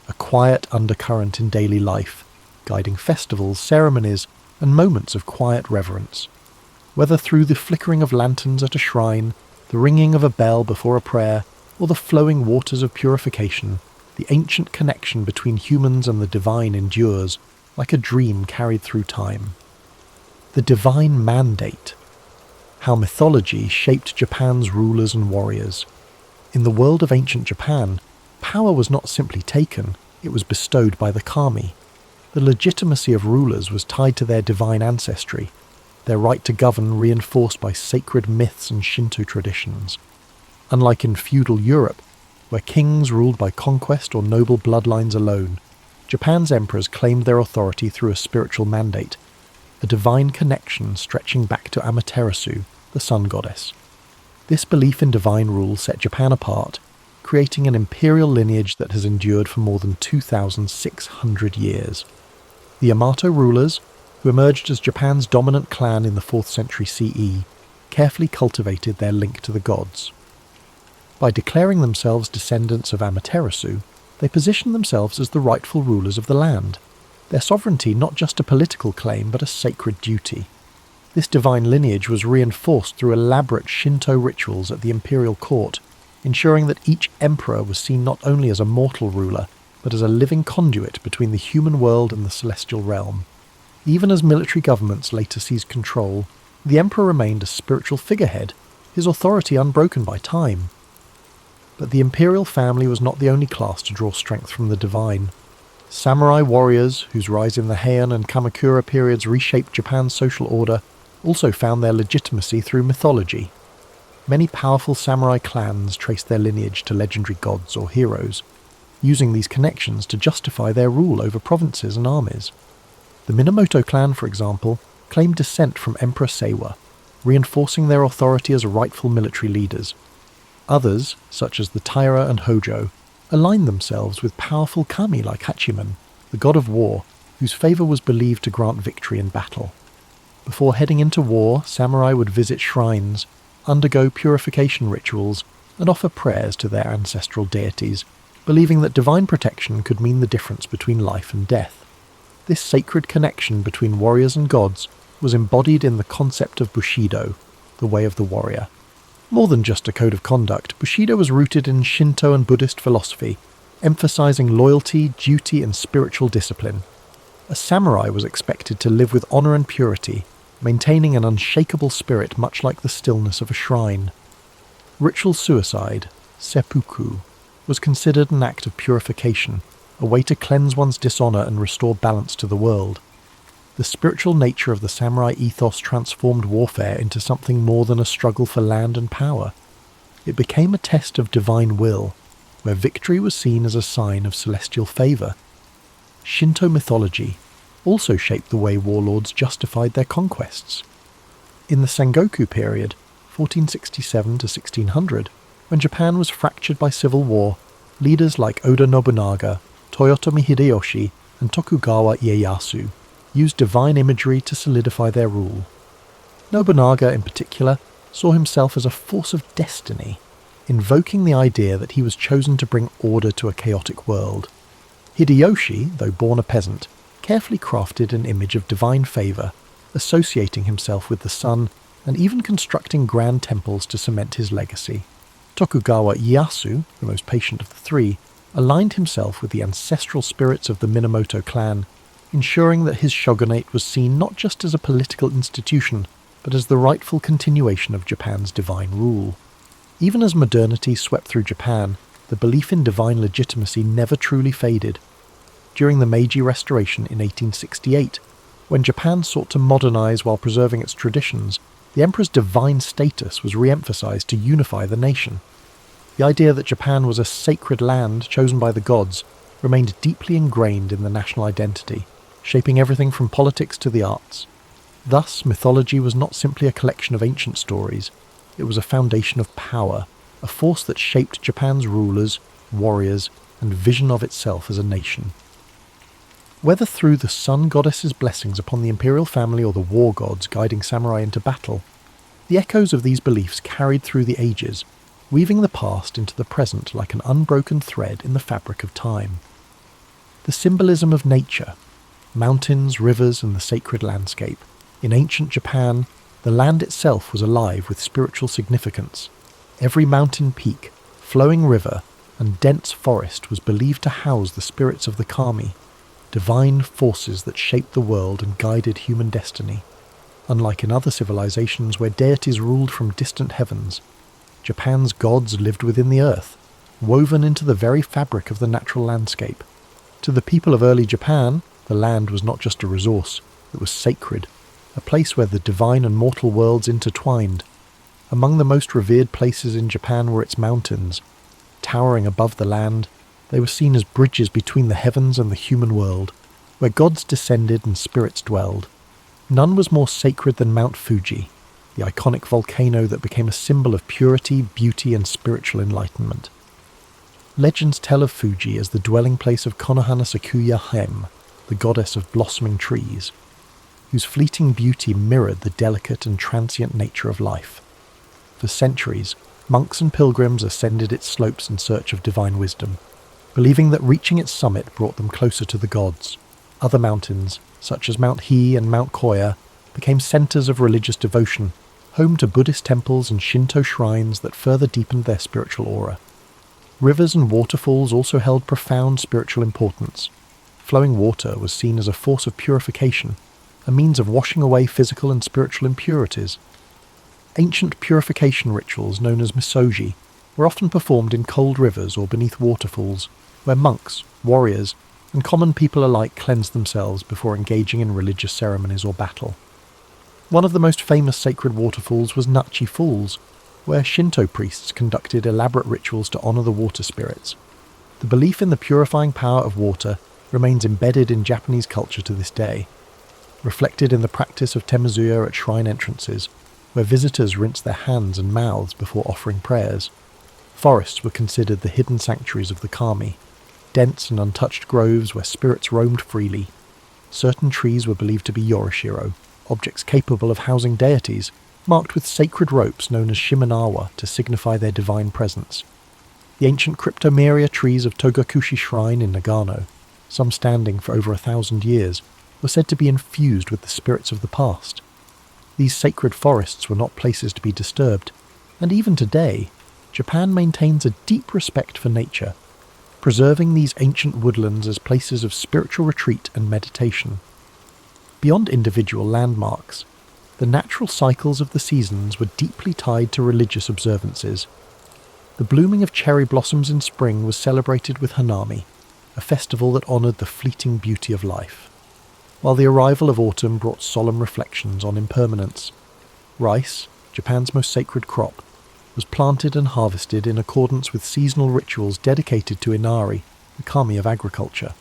a quiet undercurrent in daily life, guiding festivals, ceremonies, and moments of quiet reverence. Whether through the flickering of lanterns at a shrine, the ringing of a bell before a prayer, or the flowing waters of purification, the ancient connection between humans and the divine endures, like a dream carried through time. The divine mandate. How mythology shaped Japan's rulers and warriors. In the world of ancient Japan, power was not simply taken, it was bestowed by the kami. The legitimacy of rulers was tied to their divine ancestry, their right to govern reinforced by sacred myths and Shinto traditions. Unlike in feudal Europe, where kings ruled by conquest or noble bloodlines alone, Japan's emperors claimed their authority through a spiritual mandate, a divine connection stretching back to Amaterasu, the sun goddess. This belief in divine rule set Japan apart, creating an imperial lineage that has endured for more than 2,600 years. The Yamato rulers, who emerged as Japan's dominant clan in the 4th century CE, carefully cultivated their link to the gods. By declaring themselves descendants of Amaterasu, they positioned themselves as the rightful rulers of the land, their sovereignty not just a political claim but a sacred duty. This divine lineage was reinforced through elaborate Shinto rituals at the imperial court, ensuring that each emperor was seen not only as a mortal ruler, but as a living conduit between the human world and the celestial realm. Even as military governments later seized control, the emperor remained a spiritual figurehead, his authority unbroken by time. But the imperial family was not the only class to draw strength from the divine. Samurai warriors, whose rise in the Heian and Kamakura periods reshaped Japan's social order, also found their legitimacy through mythology. Many powerful samurai clans traced their lineage to legendary gods or heroes, using these connections to justify their rule over provinces and armies. The Minamoto clan, for example, claimed descent from Emperor Seiwa, reinforcing their authority as rightful military leaders. Others, such as the Taira and Hojo, aligned themselves with powerful kami like Hachiman, the god of war, whose favour was believed to grant victory in battle. Before heading into war, samurai would visit shrines, undergo purification rituals, and offer prayers to their ancestral deities, believing that divine protection could mean the difference between life and death. This sacred connection between warriors and gods was embodied in the concept of Bushido, the way of the warrior. More than just a code of conduct, Bushido was rooted in Shinto and Buddhist philosophy, emphasizing loyalty, duty, and spiritual discipline. A samurai was expected to live with honor and purity, maintaining an unshakable spirit much like the stillness of a shrine. Ritual suicide, seppuku, was considered an act of purification, a way to cleanse one's dishonor and restore balance to the world. The spiritual nature of the samurai ethos transformed warfare into something more than a struggle for land and power. It became a test of divine will, where victory was seen as a sign of celestial favor. Shinto mythology also shaped the way warlords justified their conquests. In the Sengoku period, 1467 to 1600, when Japan was fractured by civil war, leaders like Oda Nobunaga, Toyotomi Hideyoshi, and Tokugawa Ieyasu used divine imagery to solidify their rule. Nobunaga, in particular, saw himself as a force of destiny, invoking the idea that he was chosen to bring order to a chaotic world. Hideyoshi, though born a peasant, carefully crafted an image of divine favour, associating himself with the sun and even constructing grand temples to cement his legacy. Tokugawa Ieyasu, the most patient of the three, aligned himself with the ancestral spirits of the Minamoto clan, ensuring that his shogunate was seen not just as a political institution, but as the rightful continuation of Japan's divine rule. Even as modernity swept through Japan, the belief in divine legitimacy never truly faded. During the Meiji Restoration in 1868, when Japan sought to modernize while preserving its traditions, the emperor's divine status was re-emphasized to unify the nation. The idea that Japan was a sacred land chosen by the gods remained deeply ingrained in the national identity, shaping everything from politics to the arts. Thus, mythology was not simply a collection of ancient stories, it was a foundation of power, a force that shaped Japan's rulers, warriors, and vision of itself as a nation. Whether through the sun goddess's blessings upon the imperial family or the war gods guiding samurai into battle, The echoes of these beliefs carried through the ages, weaving the past into the present like an unbroken thread in the fabric of time. The symbolism of nature, mountains, rivers, and the sacred landscape. In ancient Japan, the land itself was alive with spiritual significance. Every mountain peak, flowing river, and dense forest was believed to house the spirits of the kami, divine forces that shaped the world and guided human destiny. Unlike in other civilizations where deities ruled from distant heavens, Japan's gods lived within the earth, woven into the very fabric of the natural landscape. To the people of early Japan, the land was not just a resource, it was sacred, a place where the divine and mortal worlds intertwined. Among the most revered places in Japan were its mountains. Towering above the land, they were seen as bridges between the heavens and the human world, where gods descended and spirits dwelled. None was more sacred than Mount Fuji, the iconic volcano that became a symbol of purity, beauty, and spiritual enlightenment. Legends tell of Fuji as the dwelling place of Konohana Sakuya Hem, the goddess of blossoming trees, whose fleeting beauty mirrored the delicate and transient nature of life. For centuries, monks and pilgrims ascended its slopes in search of divine wisdom, believing that reaching its summit brought them closer to the gods. Other mountains, such as Mount He and Mount Koya, became centers of religious devotion, home to Buddhist temples and Shinto shrines that further deepened their spiritual aura. Rivers and waterfalls also held profound spiritual importance. Flowing water was seen as a force of purification, a means of washing away physical and spiritual impurities. Ancient purification rituals known as misogi were often performed in cold rivers or beneath waterfalls, where monks, warriors, and common people alike cleansed themselves before engaging in religious ceremonies or battle. One of the most famous sacred waterfalls was Nachi Falls, where Shinto priests conducted elaborate rituals to honor the water spirits. The belief in the purifying power of water remains embedded in Japanese culture to this day, reflected in the practice of temazuya at shrine entrances, where visitors rinse their hands and mouths before offering prayers. Forests were considered the hidden sanctuaries of the kami, dense and untouched groves where spirits roamed freely. Certain trees were believed to be yorishiro, objects capable of housing deities, marked with sacred ropes known as shimenawa to signify their divine presence. The ancient cryptomeria trees of Togakushi Shrine in Nagano, some standing for over 1,000 years, were said to be infused with the spirits of the past. These sacred forests were not places to be disturbed, and even today, Japan maintains a deep respect for nature, preserving these ancient woodlands as places of spiritual retreat and meditation. Beyond individual landmarks, the natural cycles of the seasons were deeply tied to religious observances. The blooming of cherry blossoms in spring was celebrated with Hanami, a festival that honoured the fleeting beauty of life, while the arrival of autumn brought solemn reflections on impermanence. Rice, Japan's most sacred crop, was planted and harvested in accordance with seasonal rituals dedicated to Inari, the kami of agriculture.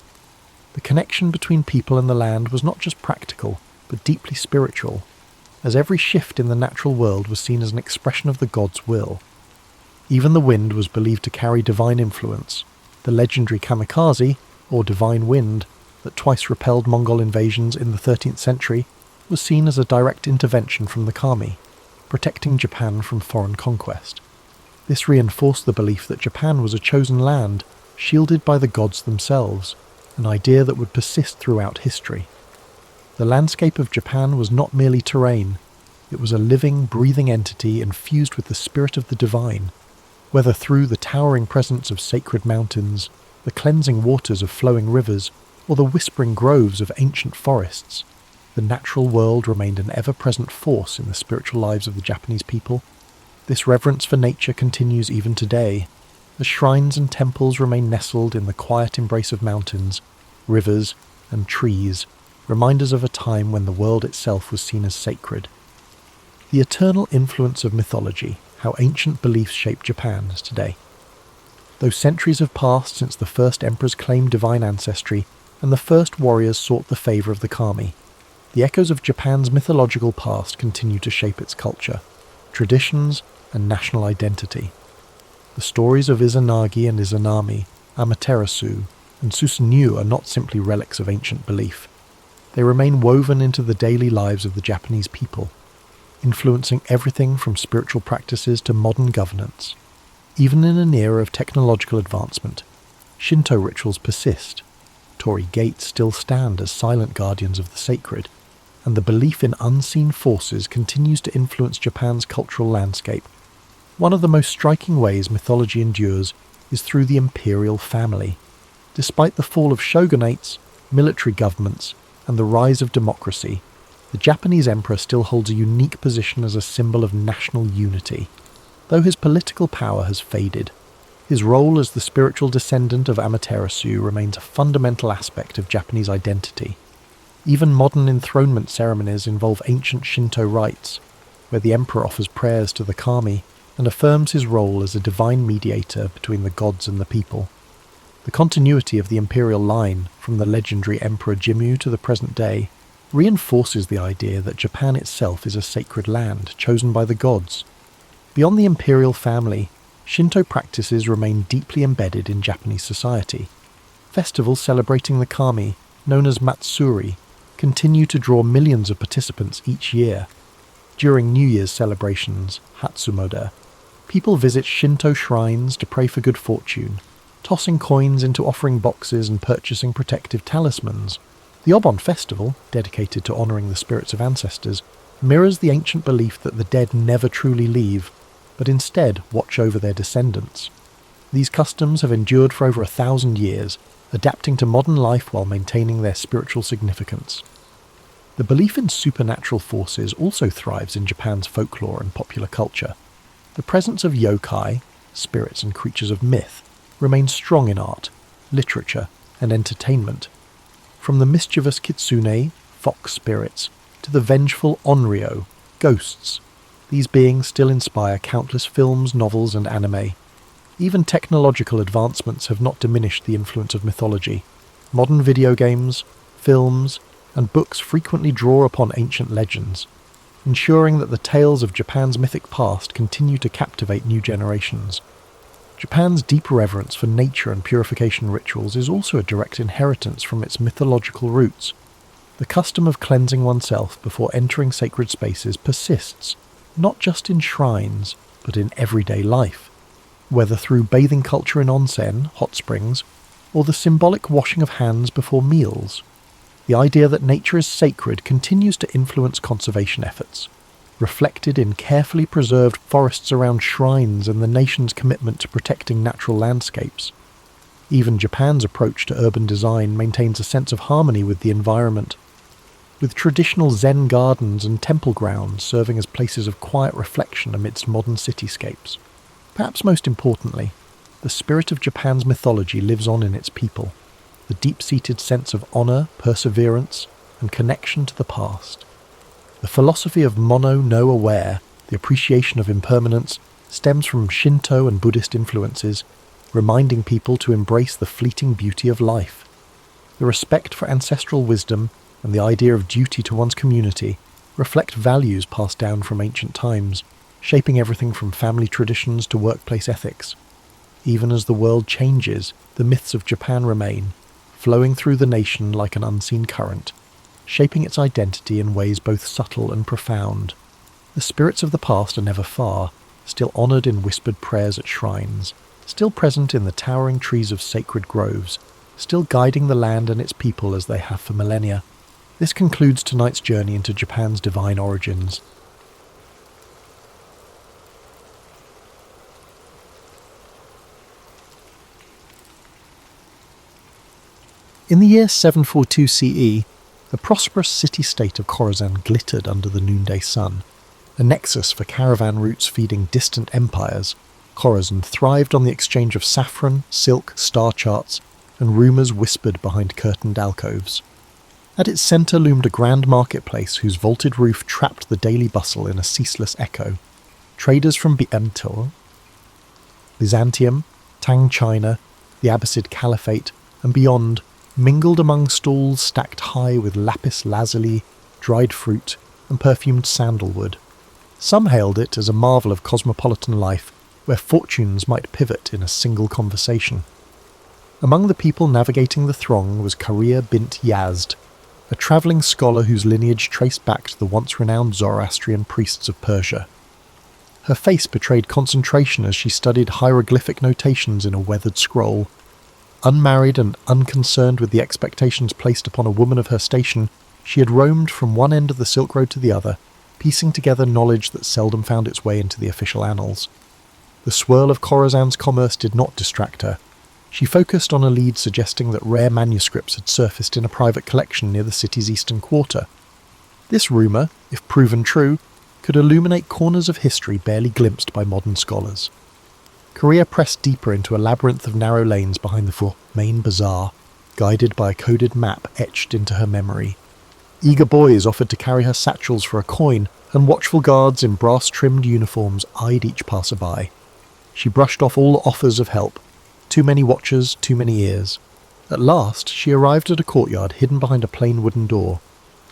The connection between people and the land was not just practical, but deeply spiritual, as every shift in the natural world was seen as an expression of the god's will. Even the wind was believed to carry divine influence. The legendary kamikaze, or divine wind, that twice repelled Mongol invasions in the 13th century, was seen as a direct intervention from the kami, protecting Japan from foreign conquest. This reinforced the belief that Japan was a chosen land, shielded by the gods themselves, an idea that would persist throughout history. The landscape of Japan was not merely terrain, it was a living, breathing entity infused with the spirit of the divine. Whether through the towering presence of sacred mountains, the cleansing waters of flowing rivers, or the whispering groves of ancient forests, the natural world remained an ever-present force in the spiritual lives of the Japanese people. This reverence for nature continues even today, as shrines and temples remain nestled in the quiet embrace of mountains, rivers, and trees, reminders of a time when the world itself was seen as sacred. The eternal influence of mythology, how ancient beliefs shape Japan today. Though centuries have passed since the first emperors claimed divine ancestry and the first warriors sought the favour of the kami, the echoes of Japan's mythological past continue to shape its culture, traditions, and national identity. The stories of Izanagi and Izanami, Amaterasu, and Susanoo are not simply relics of ancient belief. They remain woven into the daily lives of the Japanese people. influencing everything from spiritual practices to modern governance. Even in an era of technological advancement, Shinto rituals persist. Torii gates still stand as silent guardians of the sacred, and the belief in unseen forces continues to influence Japan's cultural landscape. One of the most striking ways mythology endures is through the imperial family. Despite the fall of shogunates, military governments, and the rise of democracy, the Japanese emperor still holds a unique position as a symbol of national unity. Though his political power has faded, his role as the spiritual descendant of Amaterasu remains a fundamental aspect of Japanese identity. Even modern enthronement ceremonies involve ancient Shinto rites, where the emperor offers prayers to the kami and affirms his role as a divine mediator between the gods and the people. The continuity of the imperial line, from the legendary Emperor Jimmu to the present day, reinforces the idea that Japan itself is a sacred land chosen by the gods. Beyond the imperial family, Shinto practices remain deeply embedded in Japanese society. Festivals celebrating the kami, known as matsuri, continue to draw millions of participants each year. During New Year's celebrations, Hatsumoda, people visit Shinto shrines to pray for good fortune, tossing coins into offering boxes and purchasing protective talismans. The Obon festival, dedicated to honouring the spirits of ancestors, mirrors the ancient belief that the dead never truly leave, but instead watch over their descendants. These customs have endured for over 1,000 years, adapting to modern life while maintaining their spiritual significance. The belief in supernatural forces also thrives in Japan's folklore and popular culture. The presence of yokai, spirits and creatures of myth, remains strong in art, literature, and entertainment. From the mischievous kitsune, fox spirits, to the vengeful onryo, ghosts, these beings still inspire countless films, novels, and anime. Even technological advancements have not diminished the influence of mythology. Modern video games, films, and books frequently draw upon ancient legends, ensuring that the tales of Japan's mythic past continue to captivate new generations. Japan's deep reverence for nature and purification rituals is also a direct inheritance from its mythological roots. The custom of cleansing oneself before entering sacred spaces persists, not just in shrines, but in everyday life. Whether through bathing culture in onsen, hot springs, or the symbolic washing of hands before meals, the idea that nature is sacred continues to influence conservation efforts, reflected in carefully preserved forests around shrines and the nation's commitment to protecting natural landscapes. Even Japan's approach to urban design maintains a sense of harmony with the environment, with traditional Zen gardens and temple grounds serving as places of quiet reflection amidst modern cityscapes. Perhaps most importantly, the spirit of Japan's mythology lives on in its people, the deep-seated sense of honour, perseverance, and connection to the past. The philosophy of mono no aware, the appreciation of impermanence, stems from Shinto and Buddhist influences, reminding people to embrace the fleeting beauty of life. The respect for ancestral wisdom and the idea of duty to one's community reflect values passed down from ancient times, shaping everything from family traditions to workplace ethics. Even as the world changes, the myths of Japan remain, flowing through the nation like an unseen current, shaping its identity in ways both subtle and profound. The spirits of the past are never far, still honoured in whispered prayers at shrines, still present in the towering trees of sacred groves, still guiding the land and its people as they have for millennia. This concludes tonight's journey into Japan's divine origins. In the year 742 CE, the prosperous city-state of Khorasan glittered under the noonday sun. A nexus for caravan routes feeding distant empires, Khorasan thrived on the exchange of saffron, silk, star charts, and rumours whispered behind curtained alcoves. At its centre loomed a grand marketplace whose vaulted roof trapped the daily bustle in a ceaseless echo. Traders from Byzantium, Tang China, the Abbasid Caliphate, and beyond mingled among stalls stacked high with lapis lazuli, dried fruit, and perfumed sandalwood. Some hailed it as a marvel of cosmopolitan life, where fortunes might pivot in a single conversation. Among the people navigating the throng was Karia bint Yazd, a travelling scholar whose lineage traced back to the once renowned Zoroastrian priests of Persia. Her face betrayed concentration as she studied hieroglyphic notations in a weathered scroll. Unmarried and unconcerned with the expectations placed upon a woman of her station, she had roamed from one end of the Silk Road to the other, piecing together knowledge that seldom found its way into the official annals. The swirl of Khorasan's commerce did not distract her. She focused on a lead suggesting that rare manuscripts had surfaced in a private collection near the city's eastern quarter. This rumour, if proven true, could illuminate corners of history barely glimpsed by modern scholars. Korea pressed deeper into a labyrinth of narrow lanes behind the main bazaar, guided by a coded map etched into her memory. Eager boys offered to carry her satchels for a coin, and watchful guards in brass-trimmed uniforms eyed each passerby. She brushed off all offers of help. Too many watchers, too many ears. At last, she arrived at a courtyard hidden behind a plain wooden door.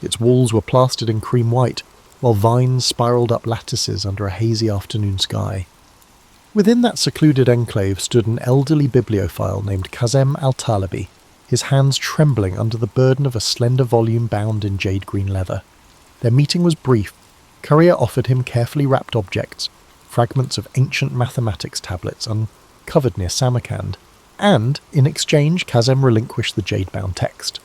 Its walls were plastered in cream white, while vines spiralled up lattices under a hazy afternoon sky. Within that secluded enclave stood an elderly bibliophile named Kazem Al-Talibi, his hands trembling under the burden of a slender volume bound in jade-green leather. Their meeting was brief. Korea offered him carefully wrapped objects, fragments of ancient mathematics tablets uncovered near Samarkand, and, in exchange, Kazem relinquished the jade-bound text.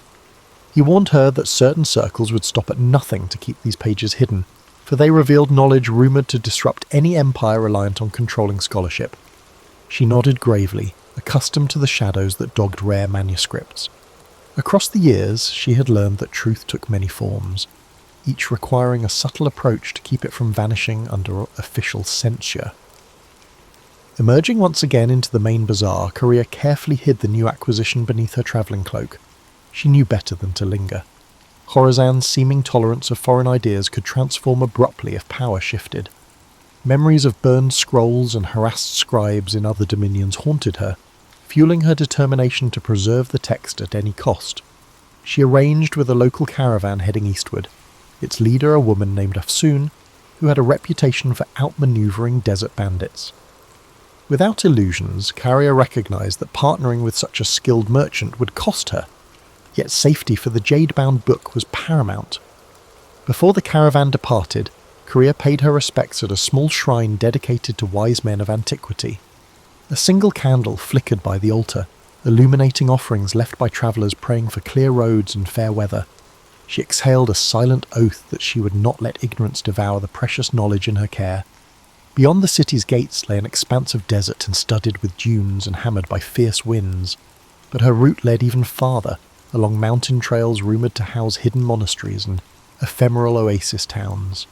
He warned her that certain circles would stop at nothing to keep these pages hidden, for they revealed knowledge rumoured to disrupt any empire reliant on controlling scholarship. She nodded gravely, accustomed to the shadows that dogged rare manuscripts. Across the years, she had learned that truth took many forms, each requiring a subtle approach to keep it from vanishing under official censure. Emerging once again into the main bazaar, Korea carefully hid the new acquisition beneath her travelling cloak. She knew better than to linger. Khorasan's seeming tolerance of foreign ideas could transform abruptly if power shifted. Memories of burned scrolls and harassed scribes in other dominions haunted her, fueling her determination to preserve the text at any cost. She arranged with a local caravan heading eastward, its leader a woman named Afsoon, who had a reputation for outmanoeuvring desert bandits. Without illusions, Carrier recognized that partnering with such a skilled merchant would cost her, yet safety for the jade-bound book was paramount. Before the caravan departed, Korea paid her respects at a small shrine dedicated to wise men of antiquity. A single candle flickered by the altar, illuminating offerings left by travellers praying for clear roads and fair weather. She exhaled a silent oath that she would not let ignorance devour the precious knowledge in her care. Beyond the city's gates lay an expanse of desert and studded with dunes and hammered by fierce winds, but her route led even farther, along mountain trails rumoured to house hidden monasteries and ephemeral oasis towns.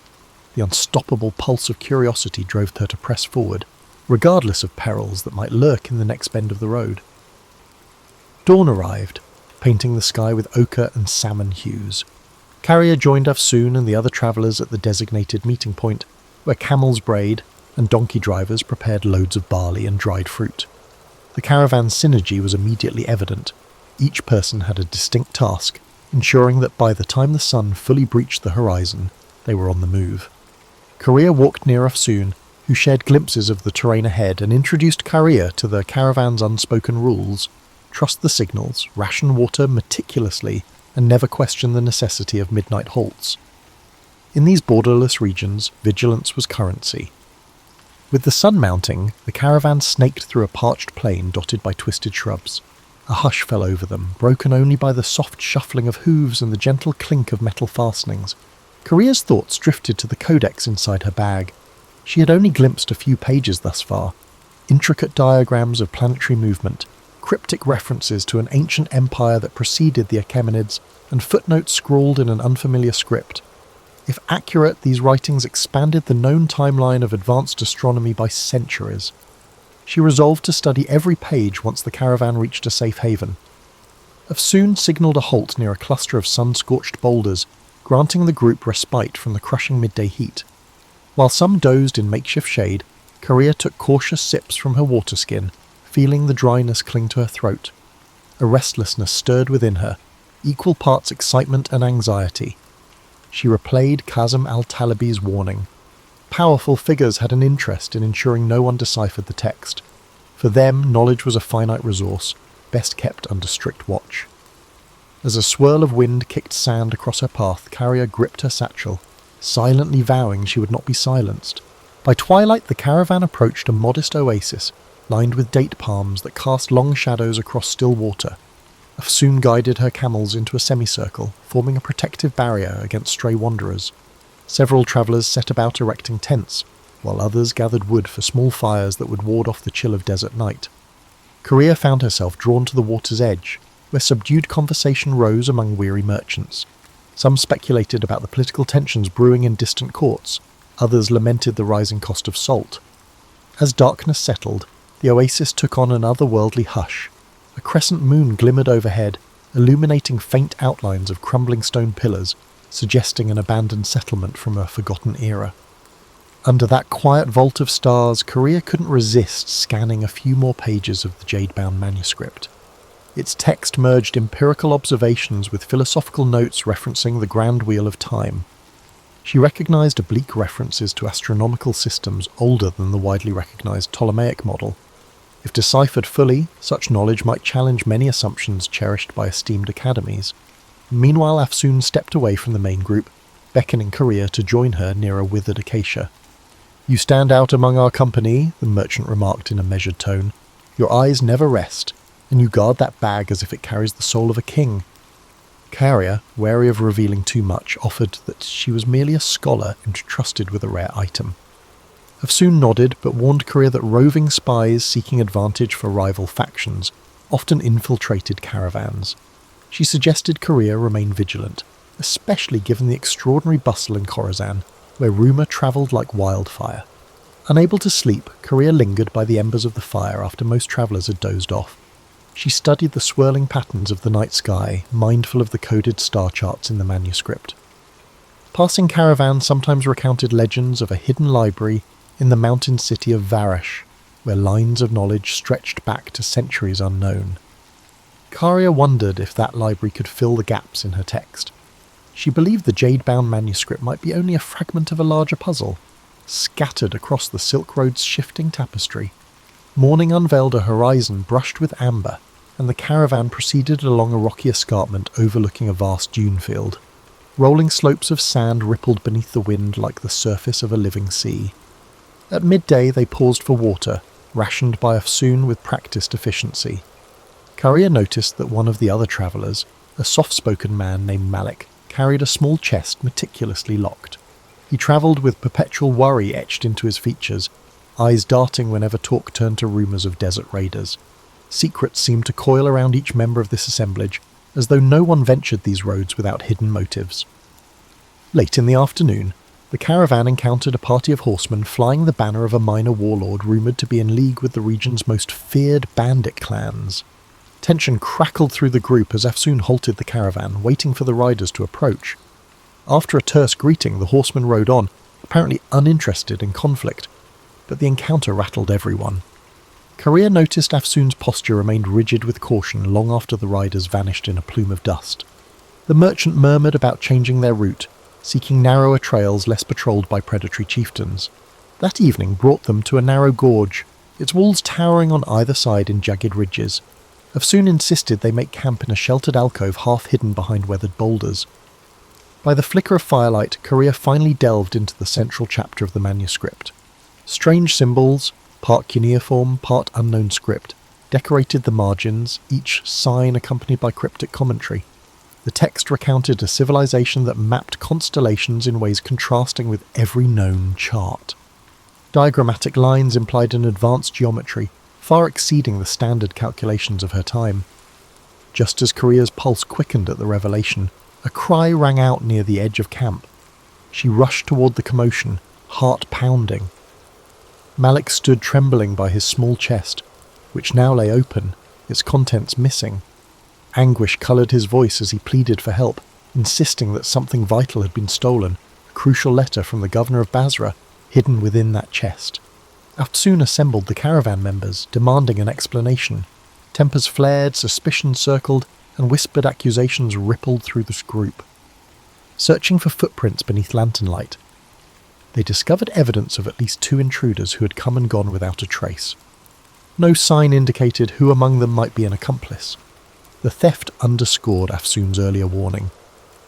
The unstoppable pulse of curiosity drove her to press forward, regardless of perils that might lurk in the next bend of the road. Dawn arrived, painting the sky with ochre and salmon hues. Carrier joined Afsoon and the other travellers at the designated meeting point, where camels brayed and donkey drivers prepared loads of barley and dried fruit. The caravan's synergy was immediately evident. Each person had a distinct task, ensuring that by the time the sun fully breached the horizon, they were on the move. Korea walked near Afsoon, who shared glimpses of the terrain ahead and introduced Korea to the caravan's unspoken rules: trust the signals, ration water meticulously, and never question the necessity of midnight halts. In these borderless regions, vigilance was currency. With the sun mounting, the caravan snaked through a parched plain dotted by twisted shrubs. A hush fell over them, broken only by the soft shuffling of hooves and the gentle clink of metal fastenings. Korea's thoughts drifted to the codex inside her bag. She had only glimpsed a few pages thus far. Intricate diagrams of planetary movement, cryptic references to an ancient empire that preceded the Achaemenids, and footnotes scrawled in an unfamiliar script. If accurate, these writings expanded the known timeline of advanced astronomy by centuries. She resolved to study every page once the caravan reached a safe haven. Afsoon signalled a halt near a cluster of sun-scorched boulders, granting the group respite from the crushing midday heat. While some dozed in makeshift shade, Korea took cautious sips from her water skin, feeling the dryness cling to her throat. A restlessness stirred within her, equal parts excitement and anxiety. She replayed Kazem al-Talibi's warning. Powerful figures had an interest in ensuring no one deciphered the text. For them, knowledge was a finite resource, best kept under strict watch. As a swirl of wind kicked sand across her path, Carrier gripped her satchel, silently vowing she would not be silenced. By twilight, the caravan approached a modest oasis, lined with date palms that cast long shadows across still water. Afsoon guided her camels into a semicircle, forming a protective barrier against stray wanderers. Several travellers set about erecting tents, while others gathered wood for small fires that would ward off the chill of desert night. Korea found herself drawn to the water's edge, where subdued conversation rose among weary merchants. Some speculated about the political tensions brewing in distant courts, others lamented the rising cost of salt. As darkness settled, the oasis took on an otherworldly hush. A crescent moon glimmered overhead, illuminating faint outlines of crumbling stone pillars, suggesting an abandoned settlement from a forgotten era. Under that quiet vault of stars, Korea couldn't resist scanning a few more pages of the jade-bound manuscript. Its text merged empirical observations with philosophical notes referencing the grand wheel of time. She recognized oblique references to astronomical systems older than the widely recognized Ptolemaic model. If deciphered fully, such knowledge might challenge many assumptions cherished by esteemed academies. Meanwhile, Afsoon stepped away from the main group, beckoning Korea to join her near a withered acacia. "You stand out among our company," the merchant remarked in a measured tone. "Your eyes never rest, and you guard that bag as if it carries the soul of a king." Carrier, wary of revealing too much, offered that she was merely a scholar entrusted with a rare item. Afsoon nodded, but warned Korea that roving spies seeking advantage for rival factions often infiltrated caravans. She suggested Korea remain vigilant, especially given the extraordinary bustle in Khorasan, where rumour travelled like wildfire. Unable to sleep, Korea lingered by the embers of the fire after most travellers had dozed off. She studied the swirling patterns of the night sky, mindful of the coded star charts in the manuscript. Passing caravans sometimes recounted legends of a hidden library in the mountain city of Varash, where lines of knowledge stretched back to centuries unknown. Karia wondered if that library could fill the gaps in her text. She believed the jade-bound manuscript might be only a fragment of a larger puzzle, scattered across the Silk Road's shifting tapestry. Morning unveiled a horizon brushed with amber, and the caravan proceeded along a rocky escarpment overlooking a vast dune field. Rolling slopes of sand rippled beneath the wind like the surface of a living sea. At midday they paused for water, rationed by Afsoon with practiced efficiency. Karia noticed that one of the other travellers, a soft-spoken man named Malik, carried a small chest meticulously locked. He travelled with perpetual worry etched into his features, eyes darting whenever talk turned to rumours of desert raiders. Secrets seemed to coil around each member of this assemblage, as though no one ventured these roads without hidden motives. Late in the afternoon, the caravan encountered a party of horsemen flying the banner of a minor warlord rumoured to be in league with the region's most feared bandit clans. Tension crackled through the group as Afsoon halted the caravan, waiting for the riders to approach. After a terse greeting, the horsemen rode on, apparently uninterested in conflict, but the encounter rattled everyone. Korea noticed Afsoon's posture remained rigid with caution long after the riders vanished in a plume of dust. The merchant murmured about changing their route, seeking narrower trails less patrolled by predatory chieftains. That evening brought them to a narrow gorge, its walls towering on either side in jagged ridges. Afsoon insisted they make camp in a sheltered alcove half hidden behind weathered boulders. By the flicker of firelight, Korea finally delved into the central chapter of the manuscript. Strange symbols, part cuneiform, part unknown script, decorated the margins, each sign accompanied by cryptic commentary. The text recounted a civilization that mapped constellations in ways contrasting with every known chart. Diagrammatic lines implied an advanced geometry, far exceeding the standard calculations of her time. Just as Korea's pulse quickened at the revelation, a cry rang out near the edge of camp. She rushed toward the commotion, heart pounding. Malik stood trembling by his small chest, which now lay open, its contents missing. Anguish coloured his voice as he pleaded for help, insisting that something vital had been stolen, a crucial letter from the governor of Basra, hidden within that chest. Afsoon assembled the caravan members, demanding an explanation. Tempers flared, suspicions circled, and whispered accusations rippled through this group. Searching for footprints beneath lantern light, they discovered evidence of at least 2 intruders who had come and gone without a trace. No sign indicated who among them might be an accomplice. The theft underscored Afsoon's earlier warning.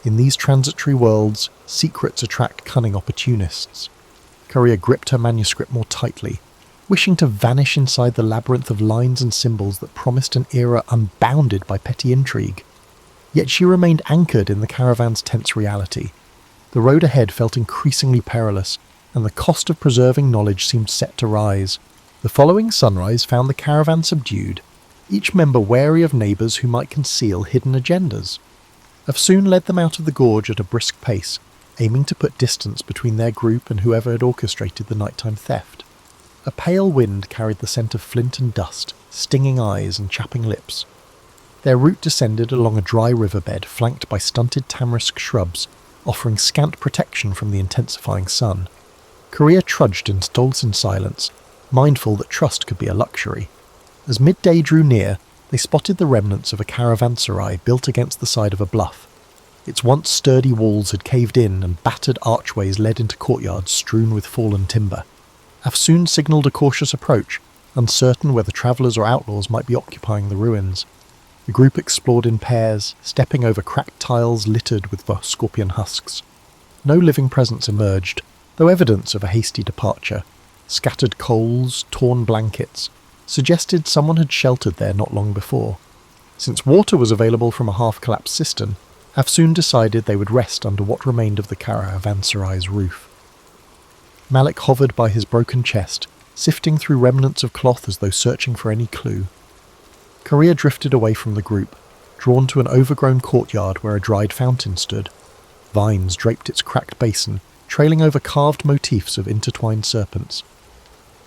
In these transitory worlds, secrets attract cunning opportunists. Courier gripped her manuscript more tightly, wishing to vanish inside the labyrinth of lines and symbols that promised an era unbounded by petty intrigue. Yet she remained anchored in the caravan's tense reality. The road ahead felt increasingly perilous, and the cost of preserving knowledge seemed set to rise. The following sunrise found the caravan subdued, each member wary of neighbours who might conceal hidden agendas. Afsoon led them out of the gorge at a brisk pace, aiming to put distance between their group and whoever had orchestrated the nighttime theft. A pale wind carried the scent of flint and dust, stinging eyes and chapping lips. Their route descended along a dry riverbed flanked by stunted tamarisk shrubs, offering scant protection from the intensifying sun. Courier trudged in Stolzen silence, mindful that trust could be a luxury. As midday drew near, they spotted the remnants of a caravanserai built against the side of a bluff. Its once sturdy walls had caved in and battered archways led into courtyards strewn with fallen timber. Afsoon signalled a cautious approach, uncertain whether travellers or outlaws might be occupying the ruins. The group explored in pairs, stepping over cracked tiles littered with scorpion husks. No living presence emerged, though evidence of a hasty departure. Scattered coals, torn blankets, suggested someone had sheltered there not long before. Since water was available from a half-collapsed cistern, Afsoon decided they would rest under what remained of the caravanserai's roof. Malik hovered by his broken chest, sifting through remnants of cloth as though searching for any clue. Courier drifted away from the group, drawn to an overgrown courtyard where a dried fountain stood. Vines draped its cracked basin, trailing over carved motifs of intertwined serpents.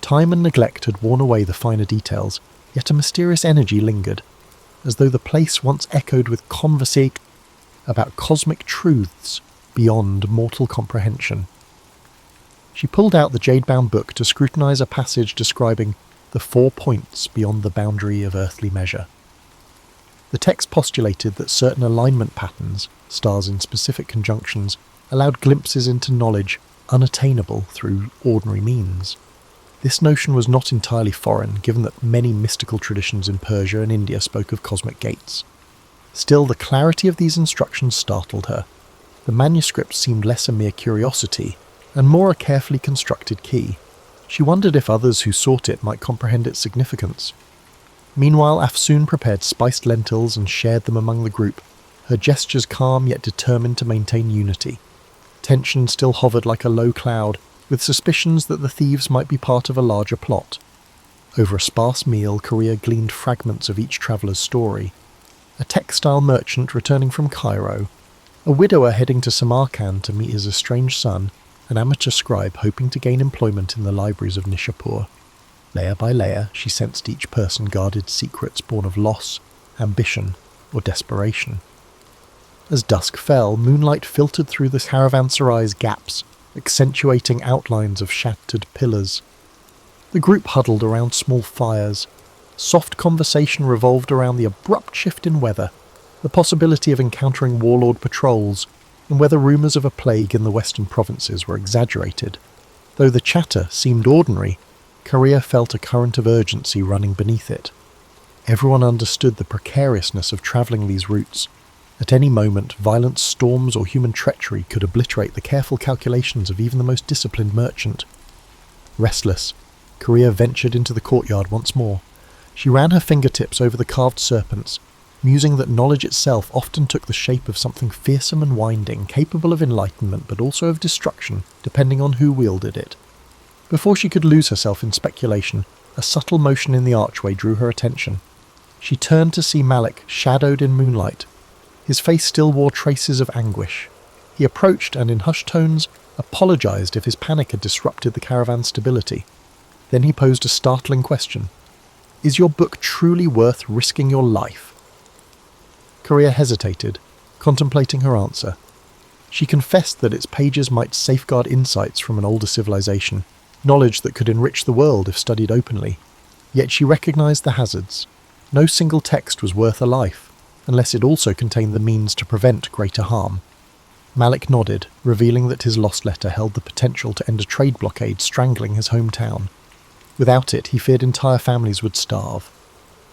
Time and neglect had worn away the finer details, yet a mysterious energy lingered, as though the place once echoed with conversation about cosmic truths beyond mortal comprehension. She pulled out the jade-bound book to scrutinize a passage describing the 4 points beyond the boundary of earthly measure. The text postulated that certain alignment patterns, stars in specific conjunctions, allowed glimpses into knowledge unattainable through ordinary means. This notion was not entirely foreign, given that many mystical traditions in Persia and India spoke of cosmic gates. Still, the clarity of these instructions startled her. The manuscript seemed less a mere curiosity, and more a carefully constructed key. She wondered if others who sought it might comprehend its significance. Meanwhile, Afsoon prepared spiced lentils and shared them among the group, her gestures calm yet determined to maintain unity. Tension still hovered like a low cloud, with suspicions that the thieves might be part of a larger plot. Over a sparse meal, Courier gleaned fragments of each traveller's story. A textile merchant returning from Cairo, a widower heading to Samarkand to meet his estranged son, an amateur scribe hoping to gain employment in the libraries of Nishapur. Layer by layer, she sensed each person guarded secrets born of loss, ambition, or desperation. As dusk fell, moonlight filtered through the caravanserai's gaps, accentuating outlines of shattered pillars. The group huddled around small fires. Soft conversation revolved around the abrupt shift in weather, the possibility of encountering warlord patrols, and whether rumours of a plague in the western provinces were exaggerated. Though the chatter seemed ordinary, Courier felt a current of urgency running beneath it. Everyone understood the precariousness of travelling these routes. At any moment, violent storms or human treachery could obliterate the careful calculations of even the most disciplined merchant. Restless, Courier ventured into the courtyard once more. She ran her fingertips over the carved serpents, musing that knowledge itself often took the shape of something fearsome and winding, capable of enlightenment but also of destruction, depending on who wielded it. Before she could lose herself in speculation, a subtle motion in the archway drew her attention. She turned to see Malik, shadowed in moonlight. His face still wore traces of anguish. He approached and, in hushed tones, apologized if his panic had disrupted the caravan's stability. Then he posed a startling question. "Is your book truly worth risking your life?" Courier hesitated, contemplating her answer. She confessed that its pages might safeguard insights from an older civilization, knowledge that could enrich the world if studied openly. Yet she recognized the hazards. No single text was worth a life, unless it also contained the means to prevent greater harm. Malik nodded, revealing that his lost letter held the potential to end a trade blockade strangling his hometown. Without it, he feared entire families would starve.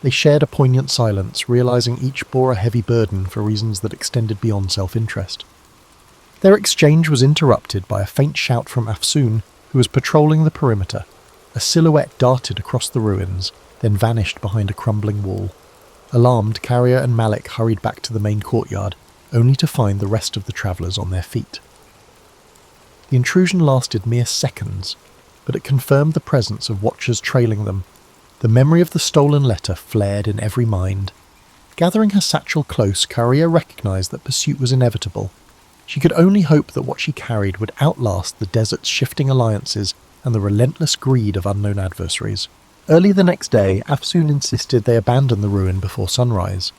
They shared a poignant silence, realizing each bore a heavy burden for reasons that extended beyond self-interest. Their exchange was interrupted by a faint shout from Afsoon, who was patrolling the perimeter. A silhouette darted across the ruins, then vanished behind a crumbling wall. Alarmed, Carrier and Malik hurried back to the main courtyard, only to find the rest of the travellers on their feet. The intrusion lasted mere seconds, but it confirmed the presence of watchers trailing them. The memory of the stolen letter flared in every mind. Gathering her satchel close, Carrier recognised that pursuit was inevitable. She could only hope that what she carried would outlast the desert's shifting alliances and the relentless greed of unknown adversaries. Early the next day, Afsoon insisted they abandon the ruin before sunrise.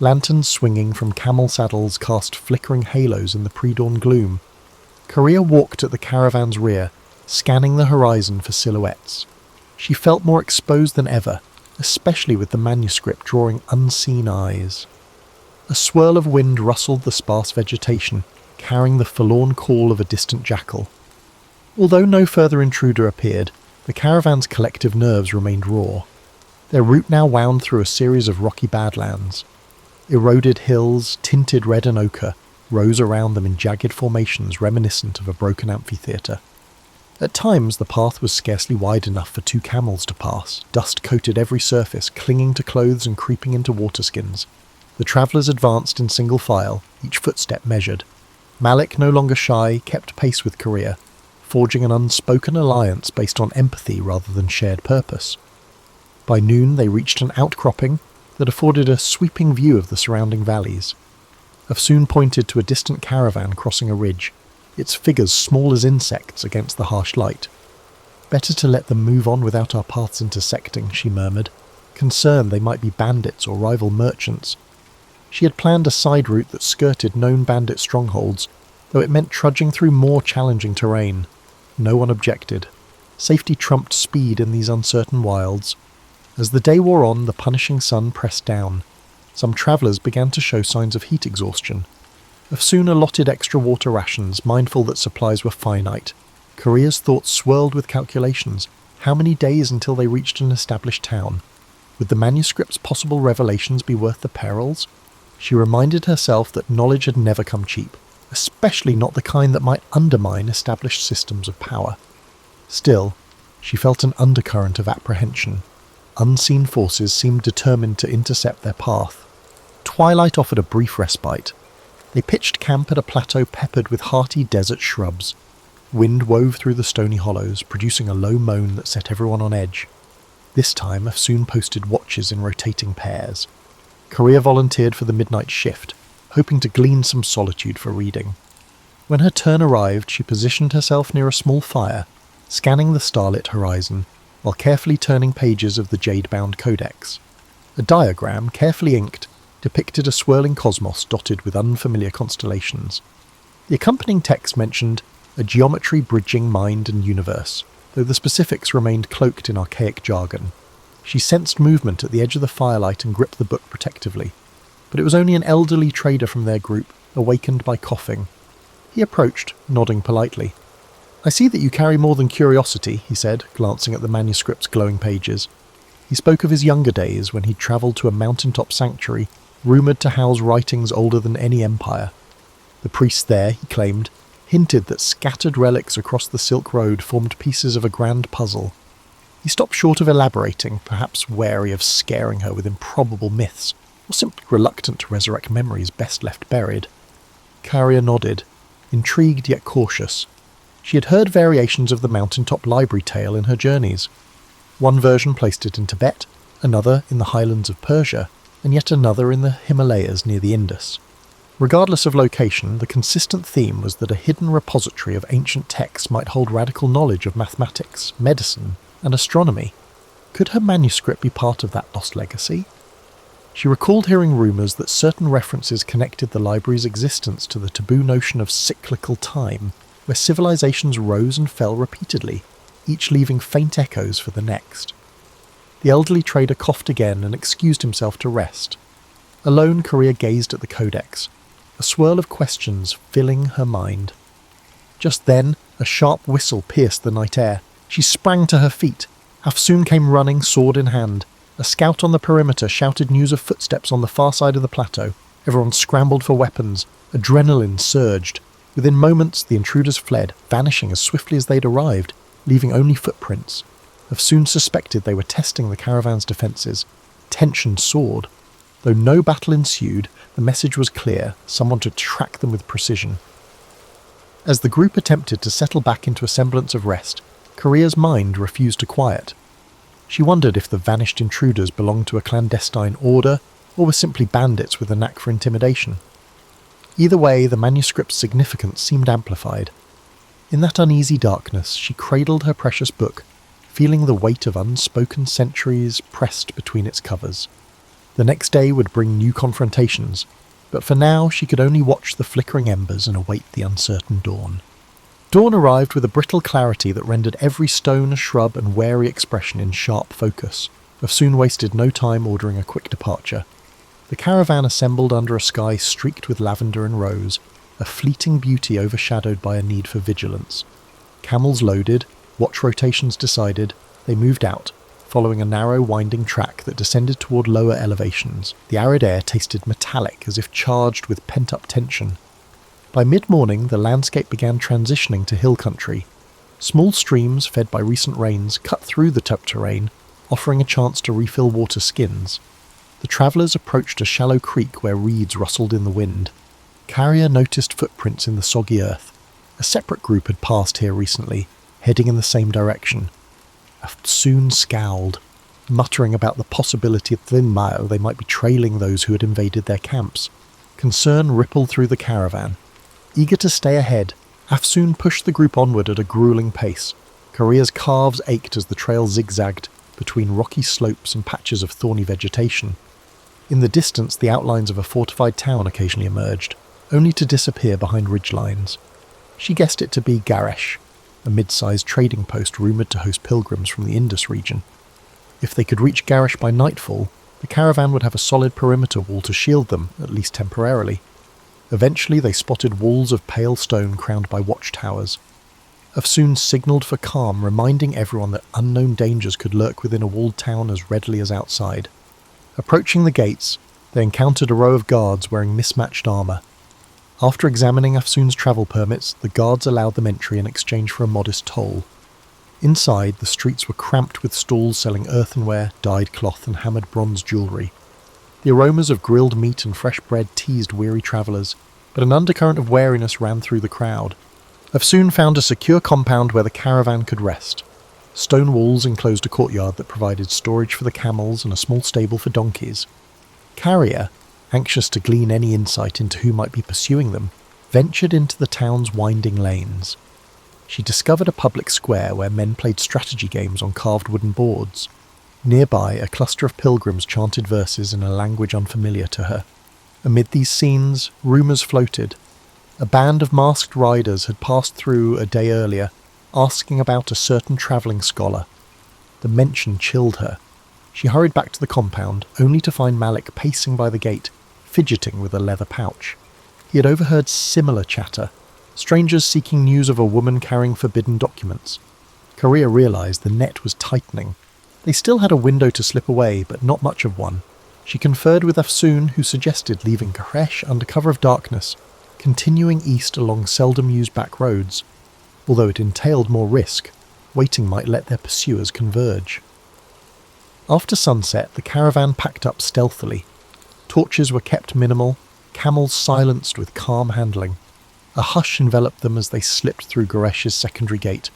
Lanterns swinging from camel saddles cast flickering halos in the pre-dawn gloom. Carrier walked at the caravan's rear, scanning the horizon for silhouettes. She felt more exposed than ever, especially with the manuscript drawing unseen eyes. A swirl of wind rustled the sparse vegetation, carrying the forlorn call of a distant jackal. Although no further intruder appeared, the caravan's collective nerves remained raw. Their route now wound through a series of rocky badlands. Eroded hills, tinted red and ochre, rose around them in jagged formations reminiscent of a broken amphitheatre. At times the path was scarcely wide enough for 2 camels to pass. Dust coated every surface, clinging to clothes and creeping into waterskins. The travellers advanced in single file, each footstep measured. Malik, no longer shy, kept pace with Carrier, forging an unspoken alliance based on empathy rather than shared purpose. By noon they reached an outcropping that afforded a sweeping view of the surrounding valleys. Afsoon pointed to a distant caravan crossing a ridge, its figures small as insects against the harsh light. "Better to let them move on without our paths intersecting," she murmured, concerned they might be bandits or rival merchants. She had planned a side route that skirted known bandit strongholds, though it meant trudging through more challenging terrain. No one objected. Safety trumped speed in these uncertain wilds. As the day wore on, the punishing sun pressed down. Some travellers began to show signs of heat exhaustion. Afsoon allotted extra water rations, mindful that supplies were finite. Carrier's thoughts swirled with calculations. How many days until they reached an established town? Would the manuscript's possible revelations be worth the perils? She reminded herself that knowledge had never come cheap, especially not the kind that might undermine established systems of power. Still, she felt an undercurrent of apprehension. Unseen forces seemed determined to intercept their path. Twilight offered a brief respite. They pitched camp at a plateau peppered with hearty desert shrubs. Wind wove through the stony hollows, producing a low moan that set everyone on edge. This time, Afsoon posted watches in rotating pairs. Carrier volunteered for the midnight shift, hoping to glean some solitude for reading. When her turn arrived, she positioned herself near a small fire, scanning the starlit horizon, while carefully turning pages of the jade-bound codex. A diagram, carefully inked, depicted a swirling cosmos dotted with unfamiliar constellations. The accompanying text mentioned a geometry bridging mind and universe, though the specifics remained cloaked in archaic jargon. She sensed movement at the edge of the firelight and gripped the book protectively, but it was only an elderly trader from their group, awakened by coughing. He approached, nodding politely. "I see that you carry more than curiosity," he said, glancing at the manuscript's glowing pages. He spoke of his younger days when he'd travelled to a mountaintop sanctuary rumoured to house writings older than any empire. The priests there, he claimed, hinted that scattered relics across the Silk Road formed pieces of a grand puzzle. He stopped short of elaborating, perhaps wary of scaring her with improbable myths, or simply reluctant to resurrect memories best left buried. Carrier nodded, intrigued yet cautious. She had heard variations of the mountaintop library tale in her journeys. One version placed it in Tibet, another in the highlands of Persia, and yet another in the Himalayas near the Indus. Regardless of location, the consistent theme was that a hidden repository of ancient texts might hold radical knowledge of mathematics, medicine, and astronomy. Could her manuscript be part of that lost legacy? She recalled hearing rumours that certain references connected the library's existence to the taboo notion of cyclical time, where civilizations rose and fell repeatedly, each leaving faint echoes for the next. The elderly trader coughed again and excused himself to rest. Alone, Carrier gazed at the codex, a swirl of questions filling her mind. Just then, a sharp whistle pierced the night air. She sprang to her feet. Afsoon came running, sword in hand. A scout on the perimeter shouted news of footsteps on the far side of the plateau. Everyone scrambled for weapons. Adrenaline surged. Within moments, the intruders fled, vanishing as swiftly as they'd arrived, leaving only footprints. Afsoon suspected they were testing the caravan's defences. Tension soared. Though no battle ensued, the message was clear: someone to track them with precision. As the group attempted to settle back into a semblance of rest, Korea's mind refused to quiet. She wondered if the vanished intruders belonged to a clandestine order or were simply bandits with a knack for intimidation. Either way, the manuscript's significance seemed amplified. In that uneasy darkness, she cradled her precious book, feeling the weight of unspoken centuries pressed between its covers. The next day would bring new confrontations, but for now she could only watch the flickering embers and await the uncertain dawn. Dawn arrived with a brittle clarity that rendered every stone, shrub and wary expression in sharp focus. Afsoon wasted no time ordering a quick departure. The caravan assembled under a sky streaked with lavender and rose, a fleeting beauty overshadowed by a need for vigilance. Camels loaded, watch rotations decided, they moved out, following a narrow winding track that descended toward lower elevations. The arid air tasted metallic, as if charged with pent-up tension. By mid-morning, the landscape began transitioning to hill country. Small streams, fed by recent rains, cut through the tough terrain, offering a chance to refill water skins. The travellers approached a shallow creek where reeds rustled in the wind. Carrier noticed footprints in the soggy earth. A separate group had passed here recently, heading in the same direction. Afsoon scowled, muttering about the possibility that they might be trailing those who had invaded their camps. Concern rippled through the caravan. Eager to stay ahead, Afsoon pushed the group onward at a grueling pace. Korea's calves ached as the trail zigzagged between rocky slopes and patches of thorny vegetation. In the distance, the outlines of a fortified town occasionally emerged, only to disappear behind ridgelines. She guessed it to be Garesh, a mid-sized trading post rumoured to host pilgrims from the Indus region. If they could reach Garesh by nightfall, the caravan would have a solid perimeter wall to shield them, at least temporarily. Eventually they spotted walls of pale stone crowned by watchtowers. Afsoon signalled for calm, reminding everyone that unknown dangers could lurk within a walled town as readily as outside. Approaching the gates, they encountered a row of guards wearing mismatched armour. After examining Afsoon's travel permits, the guards allowed them entry in exchange for a modest toll. Inside, the streets were cramped with stalls selling earthenware, dyed cloth and hammered bronze jewellery. The aromas of grilled meat and fresh bread teased weary travellers, but an undercurrent of wariness ran through the crowd. Afsoon found a secure compound where the caravan could rest. Stone walls enclosed a courtyard that provided storage for the camels and a small stable for donkeys. Carrier, anxious to glean any insight into who might be pursuing them, ventured into the town's winding lanes. She discovered a public square where men played strategy games on carved wooden boards. Nearby, a cluster of pilgrims chanted verses in a language unfamiliar to her. Amid these scenes, rumours floated. A band of masked riders had passed through a day earlier, asking about a certain travelling scholar. The mention chilled her. She hurried back to the compound, only to find Malik pacing by the gate, fidgeting with a leather pouch. He had overheard similar chatter, strangers seeking news of a woman carrying forbidden documents. Korea realised the net was tightening. They still had a window to slip away, but not much of one. She conferred with Afsoon, who suggested leaving Garesh under cover of darkness, continuing east along seldom-used back roads. Although it entailed more risk, waiting might let their pursuers converge. After sunset, the caravan packed up stealthily. Torches were kept minimal, camels silenced with calm handling. A hush enveloped them as they slipped through Garesh's secondary gate,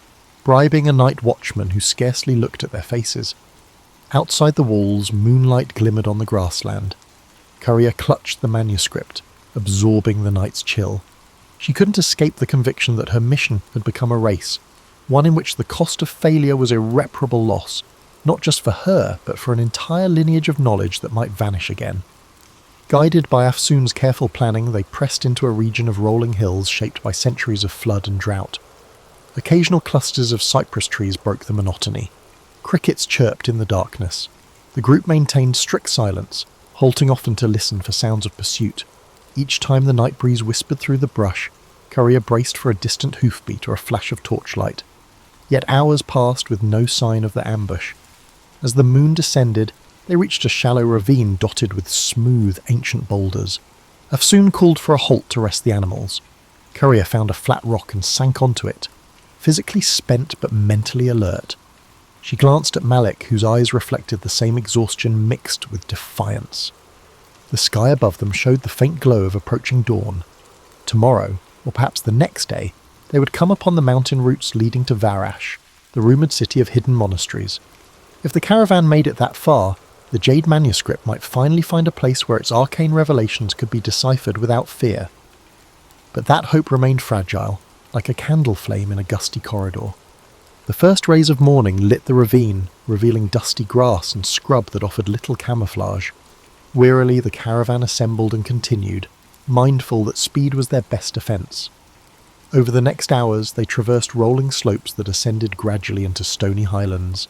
bribing a night watchman who scarcely looked at their faces. Outside the walls, moonlight glimmered on the grassland. Courier clutched the manuscript, absorbing the night's chill. She couldn't escape the conviction that her mission had become a race, one in which the cost of failure was irreparable loss, not just for her, but for an entire lineage of knowledge that might vanish again. Guided by Afsoon's careful planning, they pressed into a region of rolling hills shaped by centuries of flood and drought. Occasional clusters of cypress trees broke the monotony. Crickets chirped in the darkness. The group maintained strict silence, halting often to listen for sounds of pursuit. Each time the night breeze whispered through the brush, Courier braced for a distant hoofbeat or a flash of torchlight. Yet hours passed with no sign of the ambush. As the moon descended, They reached a shallow ravine dotted with smooth, ancient boulders. Afsoon called for a halt to rest the animals. Courier found a flat rock and sank onto it, physically spent but mentally alert. She glanced at Malik, whose eyes reflected the same exhaustion mixed with defiance. The sky above them showed the faint glow of approaching dawn. Tomorrow, or perhaps the next day, they would come upon the mountain routes leading to Varash, the rumoured city of hidden monasteries. If the caravan made it that far, the Jade manuscript might finally find a place where its arcane revelations could be deciphered without fear. But that hope remained fragile, like a candle flame in a gusty corridor. The first rays of morning lit the ravine, revealing dusty grass and scrub that offered little camouflage. Wearily the caravan assembled and continued, mindful that speed was their best defence. Over the next hours they traversed rolling slopes that ascended gradually into stony highlands.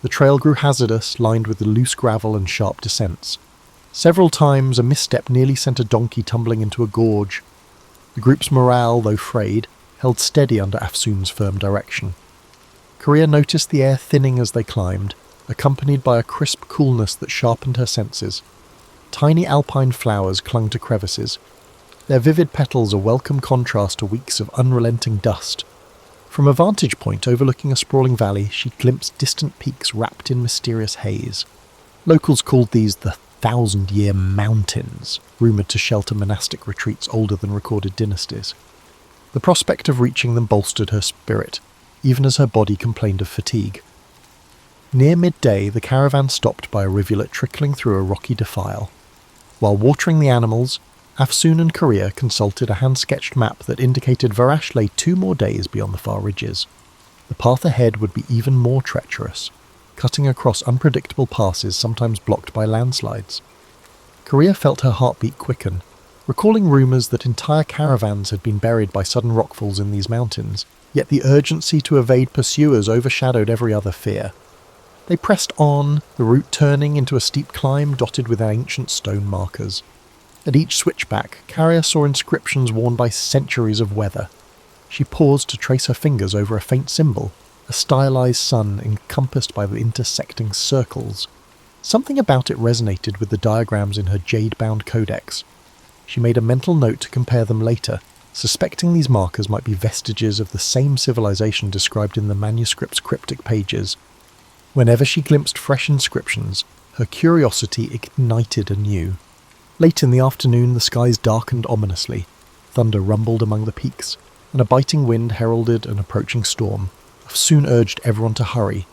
The trail grew hazardous, lined with the loose gravel and sharp descents. Several times a misstep nearly sent a donkey tumbling into a gorge. The group's morale, though frayed, held steady under Afsoon's firm direction. Korea noticed the air thinning as they climbed, accompanied by a crisp coolness that sharpened her senses. Tiny alpine flowers clung to crevices, their vivid petals a welcome contrast to weeks of unrelenting dust. From a vantage point overlooking a sprawling valley, she glimpsed distant peaks wrapped in mysterious haze. Locals called these the 1,000-Year Mountains, rumoured to shelter monastic retreats older than recorded dynasties. The prospect of reaching them bolstered her spirit, even as her body complained of fatigue. Near midday, the caravan stopped by a rivulet trickling through a rocky defile. While watering the animals, Afsoon and Korea consulted a hand-sketched map that indicated Varash lay 2 more days beyond the far ridges. The path ahead would be even more treacherous, cutting across unpredictable passes sometimes blocked by landslides. Korea felt her heartbeat quicken, recalling rumours that entire caravans had been buried by sudden rockfalls in these mountains, yet the urgency to evade pursuers overshadowed every other fear. They pressed on, the route turning into a steep climb dotted with ancient stone markers. At each switchback, Carrier saw inscriptions worn by centuries of weather. She paused to trace her fingers over a faint symbol, a stylized sun encompassed by the intersecting circles. Something about it resonated with the diagrams in her jade-bound codex. She made a mental note to compare them later, suspecting these markers might be vestiges of the same civilization described in the manuscript's cryptic pages. Whenever she glimpsed fresh inscriptions, her curiosity ignited anew. Late in the afternoon, the skies darkened ominously. Thunder rumbled among the peaks, and a biting wind heralded an approaching storm. Soon urged everyone to hurry.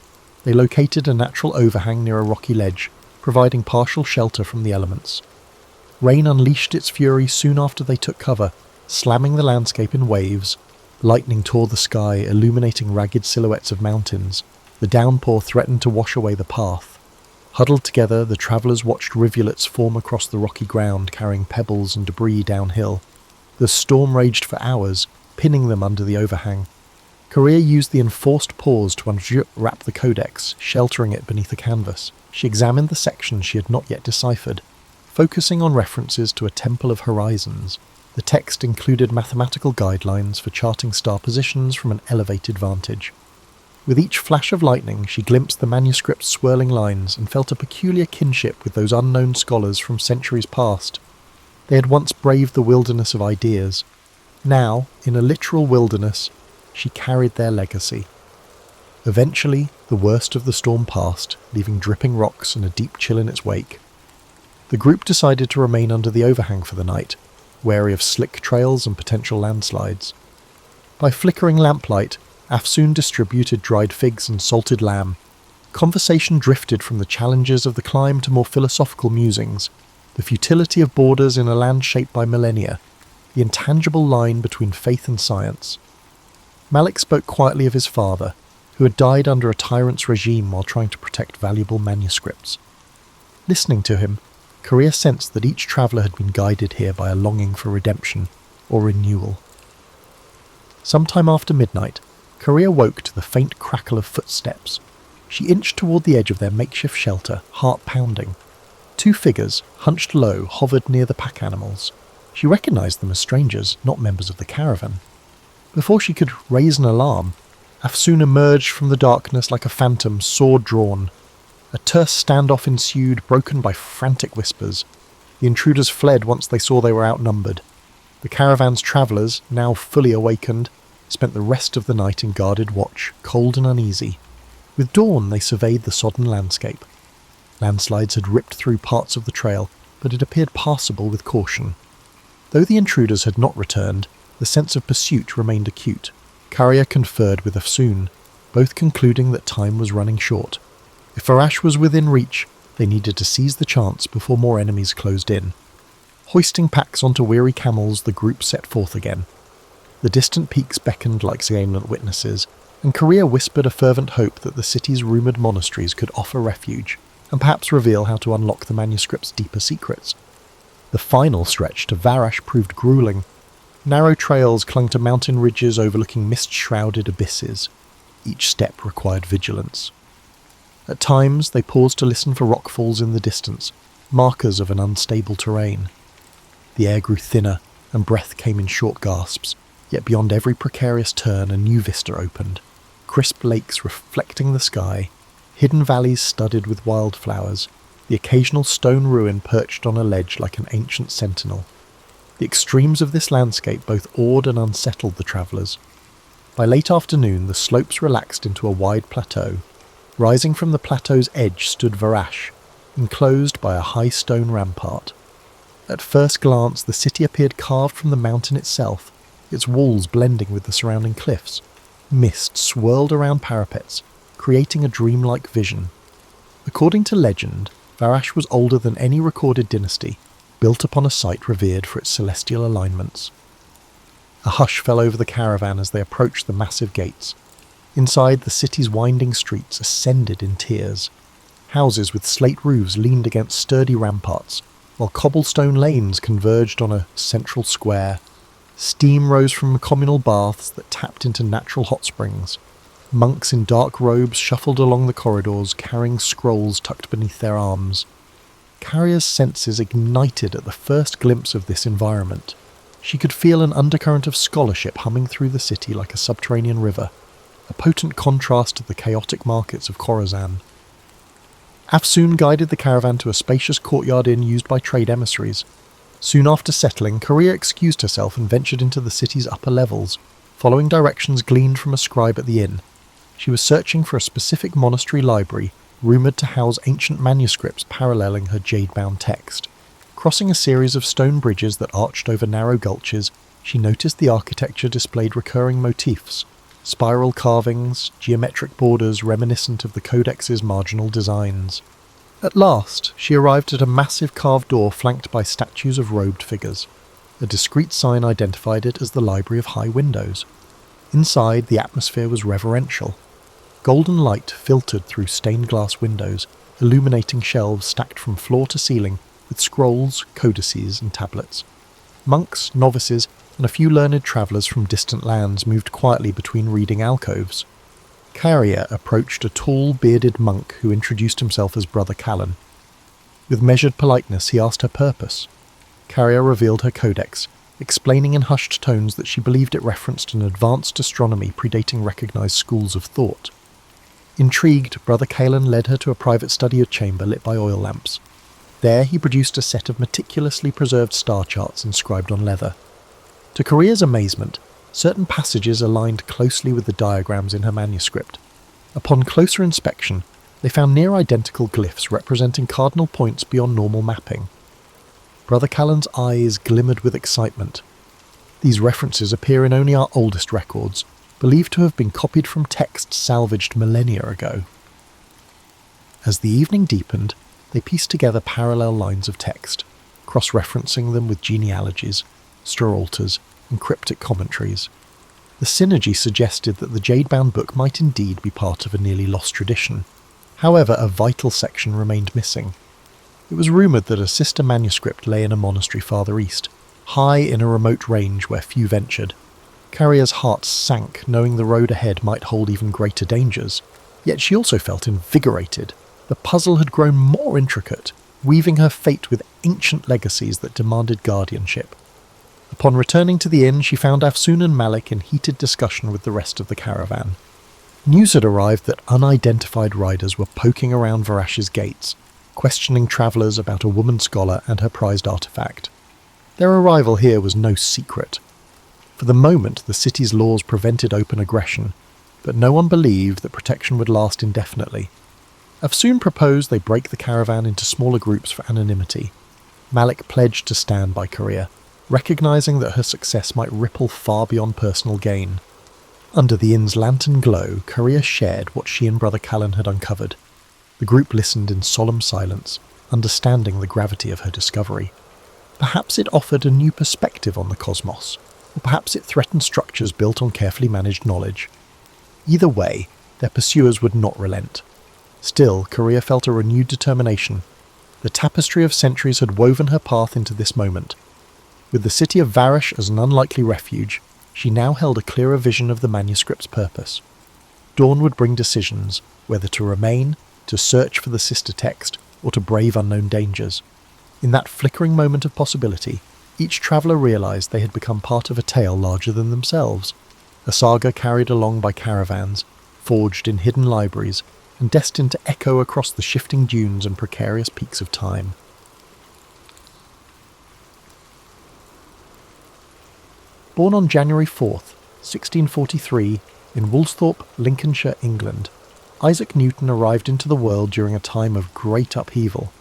They located a natural overhang near a rocky ledge, providing partial shelter from the elements. Rain unleashed its fury soon after they took cover, slamming the landscape in waves. Lightning tore the sky, illuminating ragged silhouettes of mountains. The downpour threatened to wash away the path. Huddled together, the travellers watched rivulets form across the rocky ground, carrying pebbles and debris downhill. The storm raged for hours, pinning them under the overhang. Korea used the enforced pause to unwrap the codex, sheltering it beneath a canvas. She examined the sections she had not yet deciphered, focusing on references to a temple of horizons. The text included mathematical guidelines for charting star positions from an elevated vantage. With each flash of lightning, she glimpsed the manuscript's swirling lines and felt a peculiar kinship with those unknown scholars from centuries past. They had once braved the wilderness of ideas. Now, in a literal wilderness, she carried their legacy. Eventually, the worst of the storm passed, leaving dripping rocks and a deep chill in its wake. The group decided to remain under the overhang for the night, wary of slick trails and potential landslides. By flickering lamplight, Afsoon distributed dried figs and salted lamb. Conversation drifted from the challenges of the climb to more philosophical musings, the futility of borders in a land shaped by millennia, the intangible line between faith and science. Malik spoke quietly of his father, who had died under a tyrant's regime while trying to protect valuable manuscripts. Listening to him, Korea sensed that each traveller had been guided here by a longing for redemption or renewal. Sometime after midnight, Korea woke to the faint crackle of footsteps. She inched toward the edge of their makeshift shelter, heart pounding. 2 figures, hunched low, hovered near the pack animals. She recognized them as strangers, not members of the caravan. Before she could raise an alarm, Afsoon emerged from the darkness like a phantom, sword drawn. A terse standoff ensued, broken by frantic whispers. The intruders fled once they saw they were outnumbered. The caravan's travellers, now fully awakened, spent the rest of the night in guarded watch, cold and uneasy. With dawn they surveyed the sodden landscape. Landslides had ripped through parts of the trail, but it appeared passable with caution. Though the intruders had not returned, the sense of pursuit remained acute. Carrier conferred with Afsoon, both concluding that time was running short. If Varash was within reach, they needed to seize the chance before more enemies closed in. Hoisting packs onto weary camels, the group set forth again. The distant peaks beckoned like salient witnesses, and Korea whispered a fervent hope that the city's rumoured monasteries could offer refuge, and perhaps reveal how to unlock the manuscript's deeper secrets. The final stretch to Varash proved gruelling. Narrow trails clung to mountain ridges overlooking mist-shrouded abysses. Each step required vigilance. At times, they paused to listen for rockfalls in the distance, markers of an unstable terrain. The air grew thinner, and breath came in short gasps, yet beyond every precarious turn a new vista opened. Crisp lakes reflecting the sky, hidden valleys studded with wildflowers, the occasional stone ruin perched on a ledge like an ancient sentinel. The extremes of this landscape both awed and unsettled the travellers. By late afternoon, the slopes relaxed into a wide plateau. Rising from the plateau's edge stood Varash, enclosed by a high stone rampart. At first glance, the city appeared carved from the mountain itself, its walls blending with the surrounding cliffs. Mist swirled around parapets, creating a dreamlike vision. According to legend, Varash was older than any recorded dynasty, built upon a site revered for its celestial alignments. A hush fell over the caravan as they approached the massive gates. Inside, the city's winding streets ascended in tiers. Houses with slate roofs leaned against sturdy ramparts, while cobblestone lanes converged on a central square. Steam rose from communal baths that tapped into natural hot springs. Monks in dark robes shuffled along the corridors, carrying scrolls tucked beneath their arms. Carrier's senses ignited at the first glimpse of this environment. She could feel an undercurrent of scholarship humming through the city like a subterranean river, a potent contrast to the chaotic markets of Khorasan. Afsoon guided the caravan to a spacious courtyard inn used by trade emissaries. Soon after settling, Korea excused herself and ventured into the city's upper levels, following directions gleaned from a scribe at the inn. She was searching for a specific monastery library, rumoured to house ancient manuscripts paralleling her jade-bound text. Crossing a series of stone bridges that arched over narrow gulches, she noticed the architecture displayed recurring motifs, spiral carvings, geometric borders reminiscent of the codex's marginal designs. At last, she arrived at a massive carved door flanked by statues of robed figures. A discreet sign identified it as the Library of High Windows. Inside, the atmosphere was reverential. Golden light filtered through stained glass windows, illuminating shelves stacked from floor to ceiling with scrolls, codices, and tablets. Monks, novices, and a few learned travellers from distant lands moved quietly between reading alcoves. Carrier approached a tall, bearded monk who introduced himself as Brother Callan. With measured politeness, he asked her purpose. Carrier revealed her codex, explaining in hushed tones that she believed it referenced an advanced astronomy predating recognised schools of thought. Intrigued, Brother Callan led her to a private study chamber lit by oil lamps. There he produced a set of meticulously preserved star charts inscribed on leather. To Korea's amazement, certain passages aligned closely with the diagrams in her manuscript. Upon closer inspection, they found near-identical glyphs representing cardinal points beyond normal mapping. Brother Callan's eyes glimmered with excitement. These references appear in only our oldest records, believed to have been copied from texts salvaged millennia ago. As the evening deepened, they pieced together parallel lines of text, cross-referencing them with genealogies, straw altars, and cryptic commentaries. The synergy suggested that the jade-bound book might indeed be part of a nearly lost tradition. However, a vital section remained missing. It was rumoured that a sister manuscript lay in a monastery farther east, high in a remote range where few ventured. Carrier's heart sank, knowing the road ahead might hold even greater dangers. Yet she also felt invigorated. The puzzle had grown more intricate, weaving her fate with ancient legacies that demanded guardianship. Upon returning to the inn, she found Afsoon and Malik in heated discussion with the rest of the caravan. News had arrived that unidentified riders were poking around Varash's gates, questioning travellers about a woman scholar and her prized artefact. Their arrival here was no secret. For the moment, the city's laws prevented open aggression, but no one believed that protection would last indefinitely. Afsoon proposed they break the caravan into smaller groups for anonymity. Malik pledged to stand by Korea, recognising that her success might ripple far beyond personal gain. Under the inn's lantern glow, Korea shared what she and Brother Callan had uncovered. The group listened in solemn silence, understanding the gravity of her discovery. Perhaps it offered a new perspective on the cosmos, or perhaps it threatened structures built on carefully managed knowledge. Either way, their pursuers would not relent. Still, Korea felt a renewed determination. The tapestry of centuries had woven her path into this moment. With the city of Varash as an unlikely refuge, she now held a clearer vision of the manuscript's purpose. Dawn would bring decisions, whether to remain, to search for the sister text, or to brave unknown dangers. In that flickering moment of possibility, each traveller realised they had become part of a tale larger than themselves, a saga carried along by caravans, forged in hidden libraries, and destined to echo across the shifting dunes and precarious peaks of time. Born on January 4th, 1643, in Woolsthorpe, Lincolnshire, England, Isaac Newton arrived into the world during a time of great upheaval.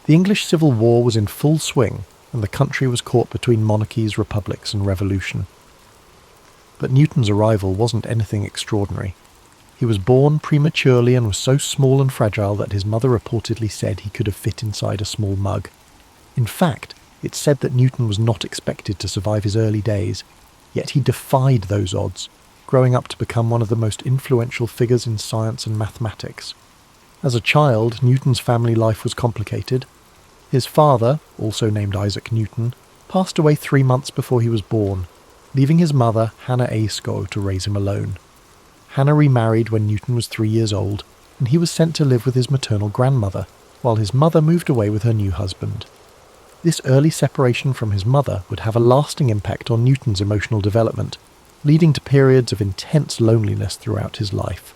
The English Civil War was in full swing, and the country was caught between monarchies, republics, and revolution. But Newton's arrival wasn't anything extraordinary. He was born prematurely and was so small and fragile that his mother reportedly said he could have fit inside a small mug. In fact, it's said that Newton was not expected to survive his early days, yet he defied those odds, growing up to become one of the most influential figures in science and mathematics. As a child, Newton's family life was complicated. His father, also named Isaac Newton, passed away 3 months before he was born, leaving his mother, Hannah A. Scow, to raise him alone. Hannah remarried when Newton was 3 years old, and he was sent to live with his maternal grandmother, while his mother moved away with her new husband. This early separation from his mother would have a lasting impact on Newton's emotional development, leading to periods of intense loneliness throughout his life.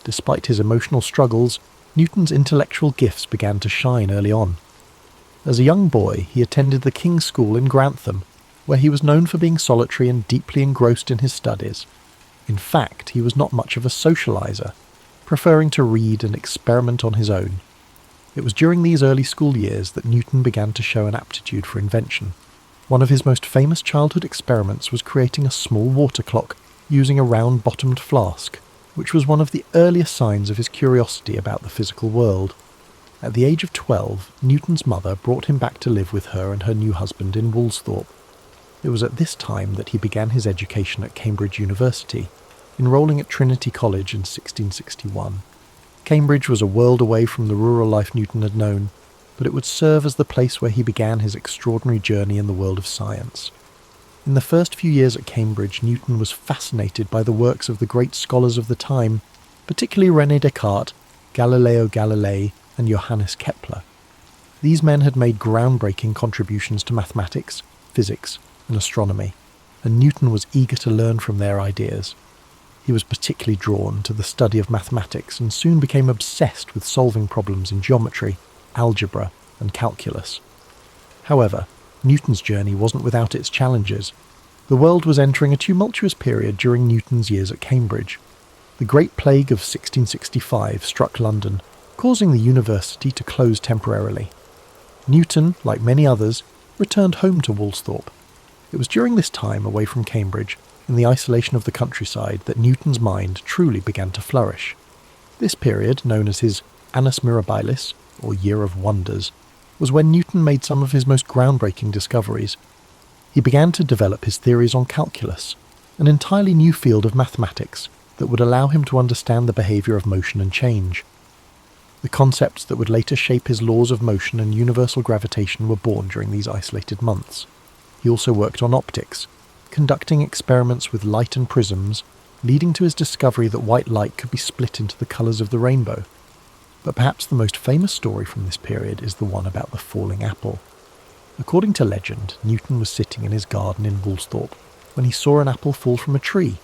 Despite his emotional struggles, Newton's intellectual gifts began to shine early on. As a young boy, he attended the King's School in Grantham, where he was known for being solitary and deeply engrossed in his studies. In fact, he was not much of a socializer, preferring to read and experiment on his own. It was during these early school years that Newton began to show an aptitude for invention. One of his most famous childhood experiments was creating a small water clock using a round-bottomed flask, which was one of the earliest signs of his curiosity about the physical world. At the age of 12, Newton's mother brought him back to live with her and her new husband in Woolsthorpe. It was at this time that he began his education at Cambridge University, enrolling at Trinity College in 1661. Cambridge was a world away from the rural life Newton had known, but it would serve as the place where he began his extraordinary journey in the world of science. In the first few years at Cambridge, Newton was fascinated by the works of the great scholars of the time, particularly René Descartes, Galileo Galilei, and Johannes Kepler. These men had made groundbreaking contributions to mathematics, physics, and astronomy, and Newton was eager to learn from their ideas. He was particularly drawn to the study of mathematics and soon became obsessed with solving problems in geometry, algebra, and calculus. However, Newton's journey wasn't without its challenges. The world was entering a tumultuous period during Newton's years at Cambridge. The Great Plague of 1665 struck London, causing the university to close temporarily. Newton, like many others, returned home to Woolsthorpe. It was during this time away from Cambridge, in the isolation of the countryside, that Newton's mind truly began to flourish. This period, known as his Annus Mirabilis, or Year of Wonders, was when Newton made some of his most groundbreaking discoveries. He began to develop his theories on calculus, an entirely new field of mathematics that would allow him to understand the behaviour of motion and change. The concepts that would later shape his laws of motion and universal gravitation were born during these isolated months. He also worked on optics, conducting experiments with light and prisms, leading to his discovery that white light could be split into the colours of the rainbow. But perhaps the most famous story from this period is the one about the falling apple. According to legend, Newton was sitting in his garden in Woolsthorpe when he saw an apple fall from a tree.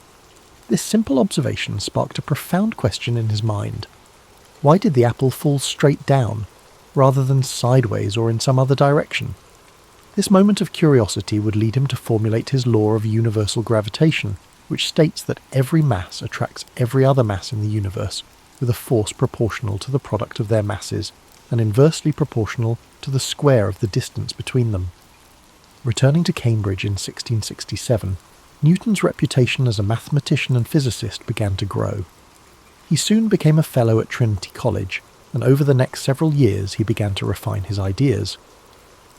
This simple observation sparked a profound question in his mind. Why did the apple fall straight down, rather than sideways or in some other direction? This moment of curiosity would lead him to formulate his law of universal gravitation, which states that every mass attracts every other mass in the universe with a force proportional to the product of their masses and inversely proportional to the square of the distance between them. Returning to Cambridge in 1667, Newton's reputation as a mathematician and physicist began to grow. He soon became a fellow at Trinity College, and over the next several years he began to refine his ideas.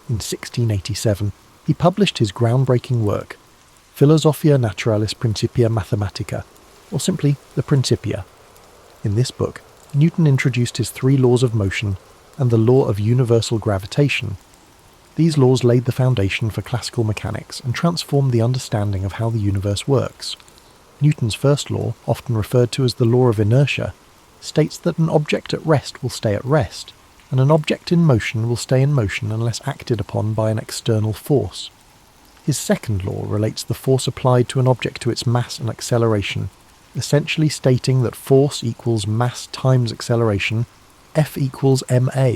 In 1687, he published his groundbreaking work, Philosophia Naturalis Principia Mathematica, or simply the Principia. In this book, Newton introduced his 3 laws of motion and the law of universal gravitation. These laws laid the foundation for classical mechanics and transformed the understanding of how the universe works. Newton's first law, often referred to as the law of inertia, states that an object at rest will stay at rest, and an object in motion will stay in motion unless acted upon by an external force. His second law relates the force applied to an object to its mass and acceleration, essentially stating that force equals mass times acceleration, F equals ma.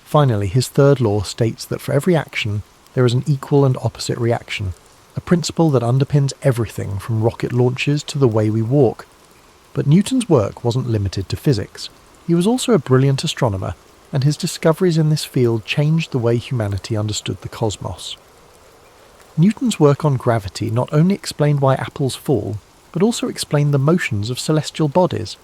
Finally, his third law states that for every action, there is an equal and opposite reaction, a principle that underpins everything from rocket launches to the way we walk. But Newton's work wasn't limited to physics. He was also a brilliant astronomer, and his discoveries in this field changed the way humanity understood the cosmos. Newton's work on gravity not only explained why apples fall, but also explained the motions of celestial bodies.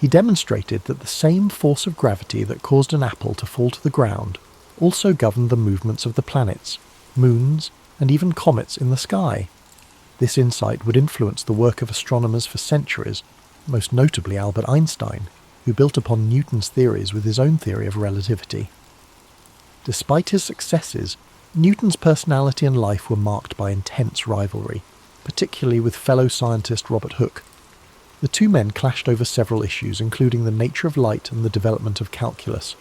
He demonstrated that the same force of gravity that caused an apple to fall to the ground also governed the movements of the planets, moons, and even comets in the sky. This insight would influence the work of astronomers for centuries, most notably Albert Einstein, who built upon Newton's theories with his own theory of relativity. Despite his successes, Newton's personality and life were marked by intense rivalry, particularly with fellow scientist Robert Hooke. The two men clashed over several issues, including the nature of light and the development of calculus.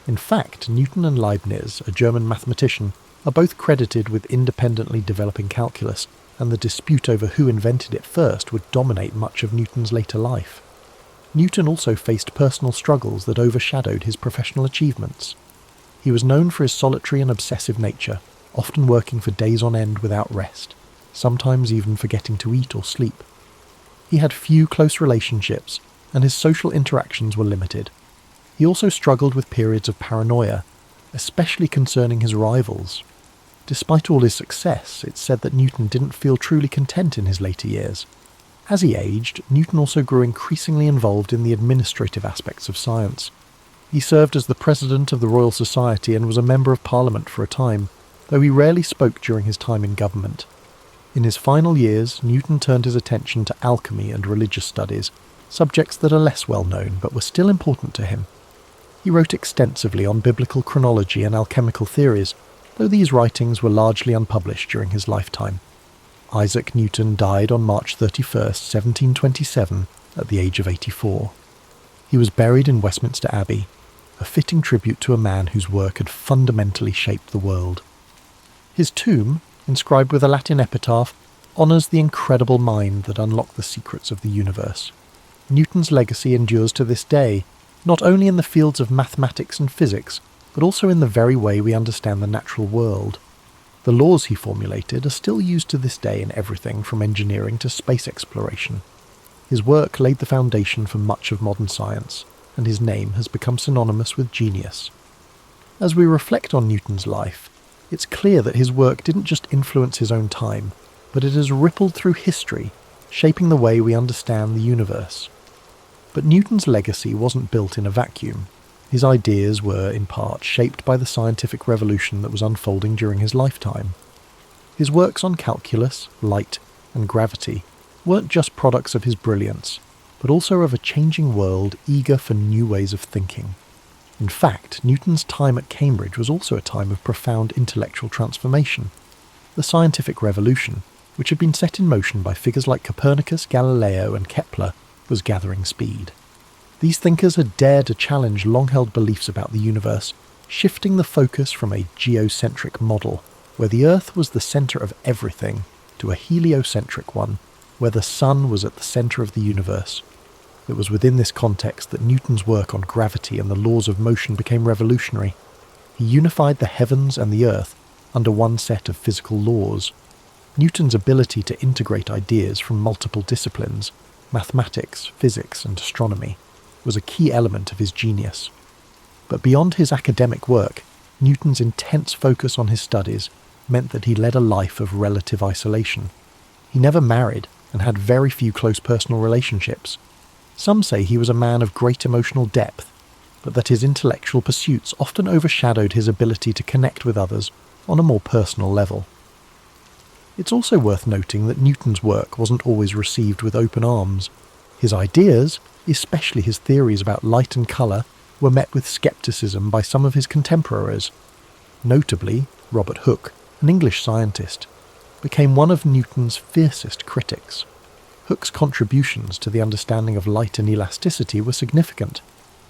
In fact, Newton and Leibniz, a German mathematician, are both credited with independently developing calculus, and the dispute over who invented it first would dominate much of Newton's later life. Newton also faced personal struggles that overshadowed his professional achievements. He was known for his solitary and obsessive nature, often working for days on end without rest, sometimes even forgetting to eat or sleep. He had few close relationships, and his social interactions were limited. He also struggled with periods of paranoia, especially concerning his rivals. Despite all his success, it's said that Newton didn't feel truly content in his later years. As he aged, Newton also grew increasingly involved in the administrative aspects of science. He served as the president of the Royal Society and was a member of Parliament for a time, though he rarely spoke during his time in government. In his final years, Newton turned his attention to alchemy and religious studies, subjects that are less well known but were still important to him. He wrote extensively on biblical chronology and alchemical theories, though these writings were largely unpublished during his lifetime. Isaac Newton died on March 31st, 1727, at the age of 84. He was buried in Westminster Abbey, a fitting tribute to a man whose work had fundamentally shaped the world. His tomb, inscribed with a Latin epitaph, honours the incredible mind that unlocked the secrets of the universe. Newton's legacy endures to this day, not only in the fields of mathematics and physics, but also in the very way we understand the natural world. The laws he formulated are still used to this day in everything from engineering to space exploration. His work laid the foundation for much of modern science, and his name has become synonymous with genius. As we reflect on Newton's life, it's clear that his work didn't just influence his own time, but it has rippled through history, shaping the way we understand the universe. But Newton's legacy wasn't built in a vacuum. His ideas were, in part, shaped by the scientific revolution that was unfolding during his lifetime. His works on calculus, light, and gravity weren't just products of his brilliance, but also of a changing world eager for new ways of thinking. In fact, Newton's time at Cambridge was also a time of profound intellectual transformation. The scientific revolution, which had been set in motion by figures like Copernicus, Galileo, and Kepler, was gathering speed. These thinkers had dared to challenge long-held beliefs about the universe, shifting the focus from a geocentric model, where the Earth was the centre of everything, to a heliocentric one, where the sun was at the centre of the universe. It was within this context that Newton's work on gravity and the laws of motion became revolutionary. He unified the heavens and the earth under one set of physical laws. Newton's ability to integrate ideas from multiple disciplines, mathematics, physics, and astronomy, was a key element of his genius. But beyond his academic work, Newton's intense focus on his studies meant that he led a life of relative isolation. He never married and had very few close personal relationships. Some say he was a man of great emotional depth, but that his intellectual pursuits often overshadowed his ability to connect with others on a more personal level. It's also worth noting that Newton's work wasn't always received with open arms. His ideas, especially his theories about light and colour, were met with scepticism by some of his contemporaries. Notably, Robert Hooke, an English scientist, became one of Newton's fiercest critics. Hooke's contributions to the understanding of light and elasticity were significant,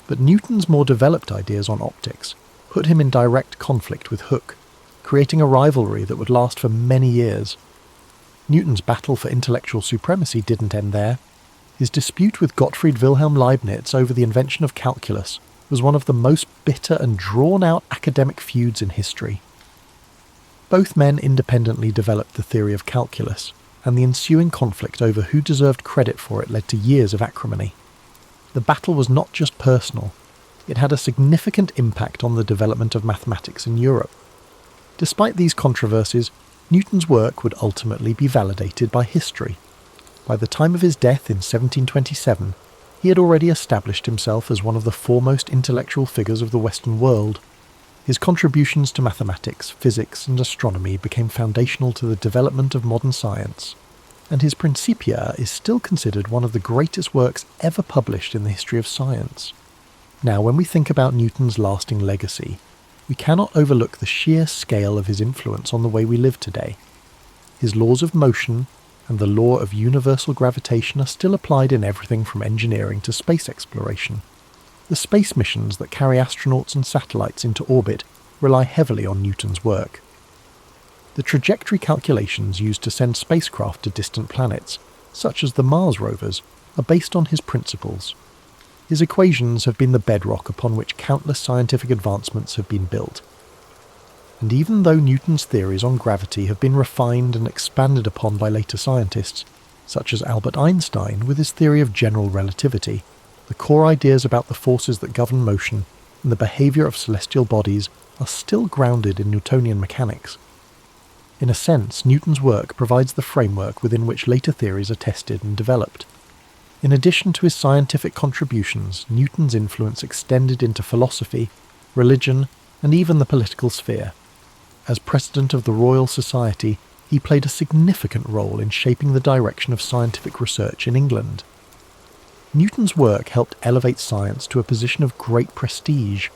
but Newton's more developed ideas on optics put him in direct conflict with Hooke, creating a rivalry that would last for many years. Newton's battle for intellectual supremacy didn't end there. His dispute with Gottfried Wilhelm Leibniz over the invention of calculus was one of the most bitter and drawn-out academic feuds in history. Both men independently developed the theory of calculus, and the ensuing conflict over who deserved credit for it led to years of acrimony. The battle was not just personal, it had a significant impact on the development of mathematics in Europe. Despite these controversies, Newton's work would ultimately be validated by history. By the time of his death in 1727, he had already established himself as one of the foremost intellectual figures of the Western world. His contributions to mathematics, physics, and astronomy became foundational to the development of modern science, and his Principia is still considered one of the greatest works ever published in the history of science. Now, when we think about Newton's lasting legacy, we cannot overlook the sheer scale of his influence on the way we live today. His laws of motion and the law of universal gravitation are still applied in everything from engineering to space exploration. The space missions that carry astronauts and satellites into orbit rely heavily on Newton's work. The trajectory calculations used to send spacecraft to distant planets, such as the Mars rovers, are based on his principles. His equations have been the bedrock upon which countless scientific advancements have been built. And even though Newton's theories on gravity have been refined and expanded upon by later scientists, such as Albert Einstein with his theory of general relativity, the core ideas about the forces that govern motion and the behaviour of celestial bodies are still grounded in Newtonian mechanics. In a sense, Newton's work provides the framework within which later theories are tested and developed. In addition to his scientific contributions, Newton's influence extended into philosophy, religion, and even the political sphere. As president of the Royal Society, he played a significant role in shaping the direction of scientific research in England. Newton's work helped elevate science to a position of great prestige,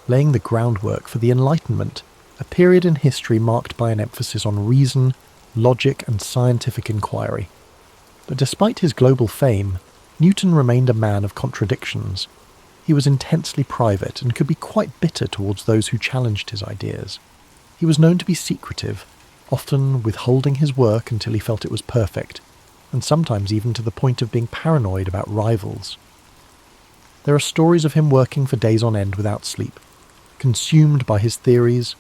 laying the groundwork for the Enlightenment, a period in history marked by an emphasis on reason, logic, and scientific inquiry. But despite his global fame, Newton remained a man of contradictions. He was intensely private and could be quite bitter towards those who challenged his ideas. He was known to be secretive, often withholding his work until he felt it was perfect, and sometimes even to the point of being paranoid about rivals. There are stories of him working for days on end without sleep, consumed by his theories,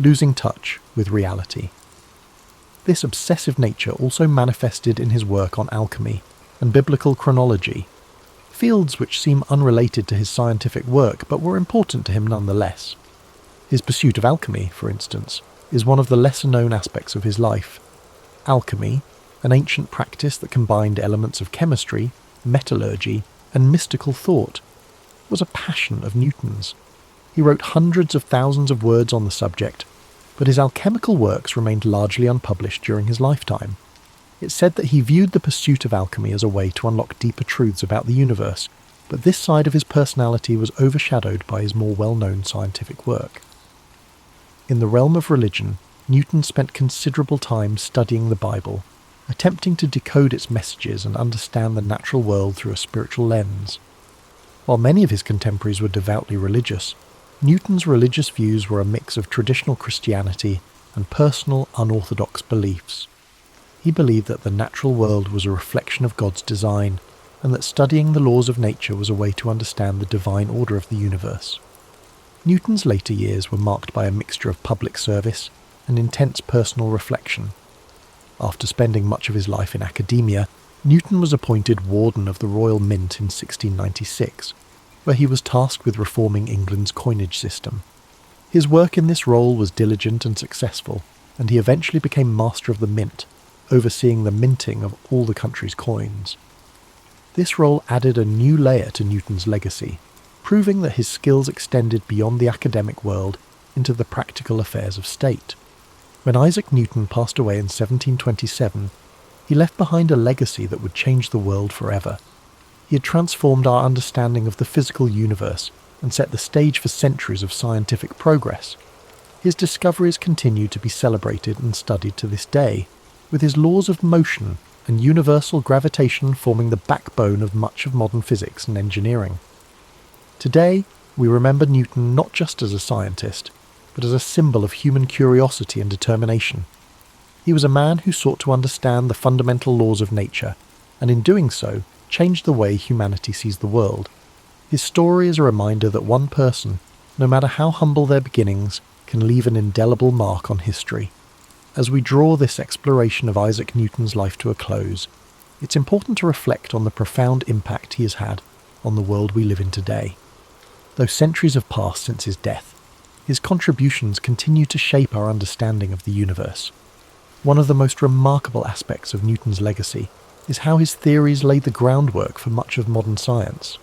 losing touch with reality. This obsessive nature also manifested in his work on alchemy and biblical chronology, fields which seem unrelated to his scientific work but were important to him nonetheless. His pursuit of alchemy, for instance, is one of the lesser-known aspects of his life. Alchemy, an ancient practice that combined elements of chemistry, metallurgy, and mystical thought, was a passion of Newton's. He wrote hundreds of thousands of words on the subject, but his alchemical works remained largely unpublished during his lifetime. It's said that he viewed the pursuit of alchemy as a way to unlock deeper truths about the universe, but this side of his personality was overshadowed by his more well-known scientific work. In the realm of religion, Newton spent considerable time studying the Bible, attempting to decode its messages and understand the natural world through a spiritual lens. While many of his contemporaries were devoutly religious, Newton's religious views were a mix of traditional Christianity and personal, unorthodox beliefs. He believed that the natural world was a reflection of God's design, and that studying the laws of nature was a way to understand the divine order of the universe. Newton's later years were marked by a mixture of public service and intense personal reflection. After spending much of his life in academia, Newton was appointed Warden of the Royal Mint in 1696, where he was tasked with reforming England's coinage system. His work in this role was diligent and successful, and he eventually became Master of the Mint, overseeing the minting of all the country's coins. This role added a new layer to Newton's legacy, proving that his skills extended beyond the academic world into the practical affairs of state. When Isaac Newton passed away in 1727, he left behind a legacy that would change the world forever. He had transformed our understanding of the physical universe and set the stage for centuries of scientific progress. His discoveries continue to be celebrated and studied to this day, with his laws of motion and universal gravitation forming the backbone of much of modern physics and engineering. Today, we remember Newton not just as a scientist, but as a symbol of human curiosity and determination. He was a man who sought to understand the fundamental laws of nature, and in doing so, changed the way humanity sees the world. His story is a reminder that one person, no matter how humble their beginnings, can leave an indelible mark on history. As we draw this exploration of Isaac Newton's life to a close, it's important to reflect on the profound impact he has had on the world we live in today. Though centuries have passed since his death, his contributions continue to shape our understanding of the universe. One of the most remarkable aspects of Newton's legacy is how his theories laid the groundwork for much of modern science.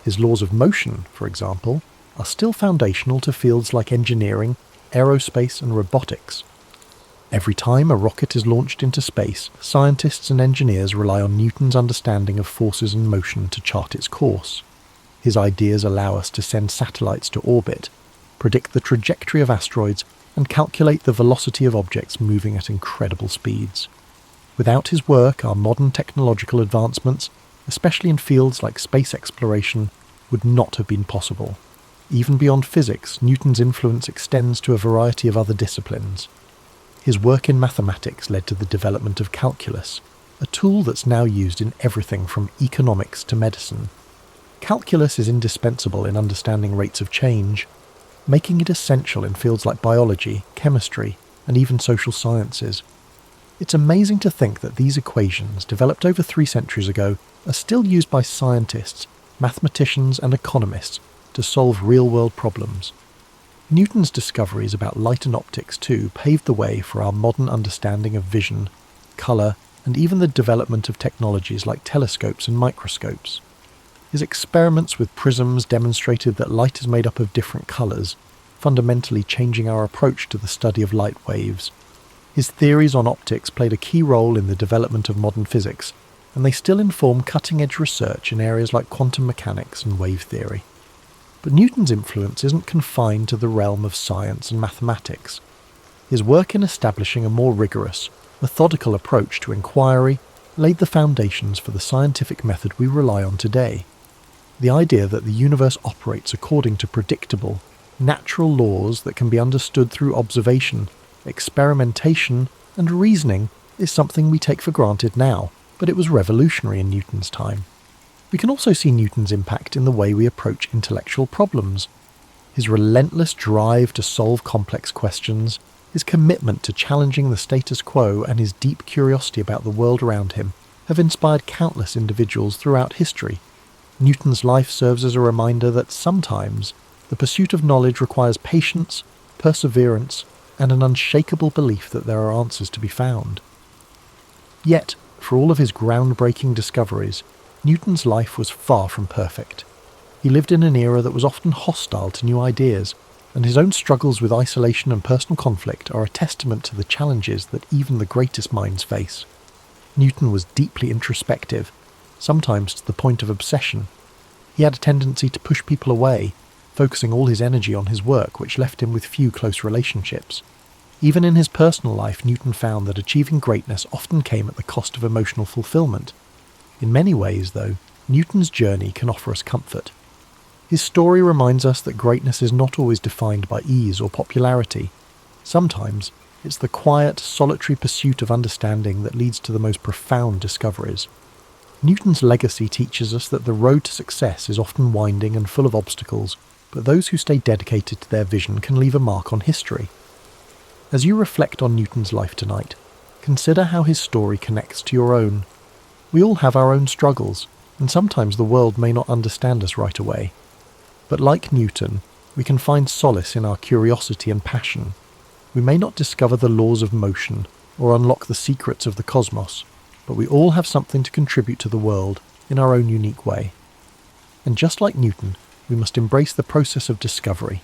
His laws of motion, for example, are still foundational to fields like engineering, aerospace, and robotics. Every time a rocket is launched into space, scientists and engineers rely on Newton's understanding of forces and motion to chart its course. His ideas allow us to send satellites to orbit, predict the trajectory of asteroids, and calculate the velocity of objects moving at incredible speeds. Without his work, our modern technological advancements, especially in fields like space exploration, would not have been possible. Even beyond physics, Newton's influence extends to a variety of other disciplines. His work in mathematics led to the development of calculus, a tool that's now used in everything from economics to medicine. Calculus is indispensable in understanding rates of change, making it essential in fields like biology, chemistry, and even social sciences. It's amazing to think that these equations, developed over 3 centuries ago, are still used by scientists, mathematicians, and economists to solve real-world problems. Newton's discoveries about light and optics, too, paved the way for our modern understanding of vision, colour, and even the development of technologies like telescopes and microscopes. His experiments with prisms demonstrated that light is made up of different colours, fundamentally changing our approach to the study of light waves. His theories on optics played a key role in the development of modern physics, and they still inform cutting-edge research in areas like quantum mechanics and wave theory. But Newton's influence isn't confined to the realm of science and mathematics. His work in establishing a more rigorous, methodical approach to inquiry laid the foundations for the scientific method we rely on today. The idea that the universe operates according to predictable, natural laws that can be understood through observation, experimentation, and reasoning is something we take for granted now, but it was revolutionary in Newton's time. We can also see Newton's impact in the way we approach intellectual problems. His relentless drive to solve complex questions, his commitment to challenging the status quo, and his deep curiosity about the world around him have inspired countless individuals throughout history. Newton's life serves as a reminder that sometimes the pursuit of knowledge requires patience, perseverance, and an unshakable belief that there are answers to be found. Yet, for all of his groundbreaking discoveries, Newton's life was far from perfect. He lived in an era that was often hostile to new ideas, and his own struggles with isolation and personal conflict are a testament to the challenges that even the greatest minds face. Newton was deeply introspective, sometimes to the point of obsession. He had a tendency to push people away, focusing all his energy on his work, which left him with few close relationships. Even in his personal life, Newton found that achieving greatness often came at the cost of emotional fulfillment. In many ways, though, Newton's journey can offer us comfort. His story reminds us that greatness is not always defined by ease or popularity. Sometimes, It's the quiet, solitary pursuit of understanding that leads to the most profound discoveries. Newton's legacy teaches us that the road to success is often winding and full of obstacles, but those who stay dedicated to their vision can leave a mark on history. As you reflect on Newton's life tonight, consider how his story connects to your own. We all have our own struggles, and sometimes the world may not understand us right away. But like Newton, we can find solace in our curiosity and passion. We may not discover the laws of motion or unlock the secrets of the cosmos, but we all have something to contribute to the world in our own unique way. And just like Newton, we must embrace the process of discovery,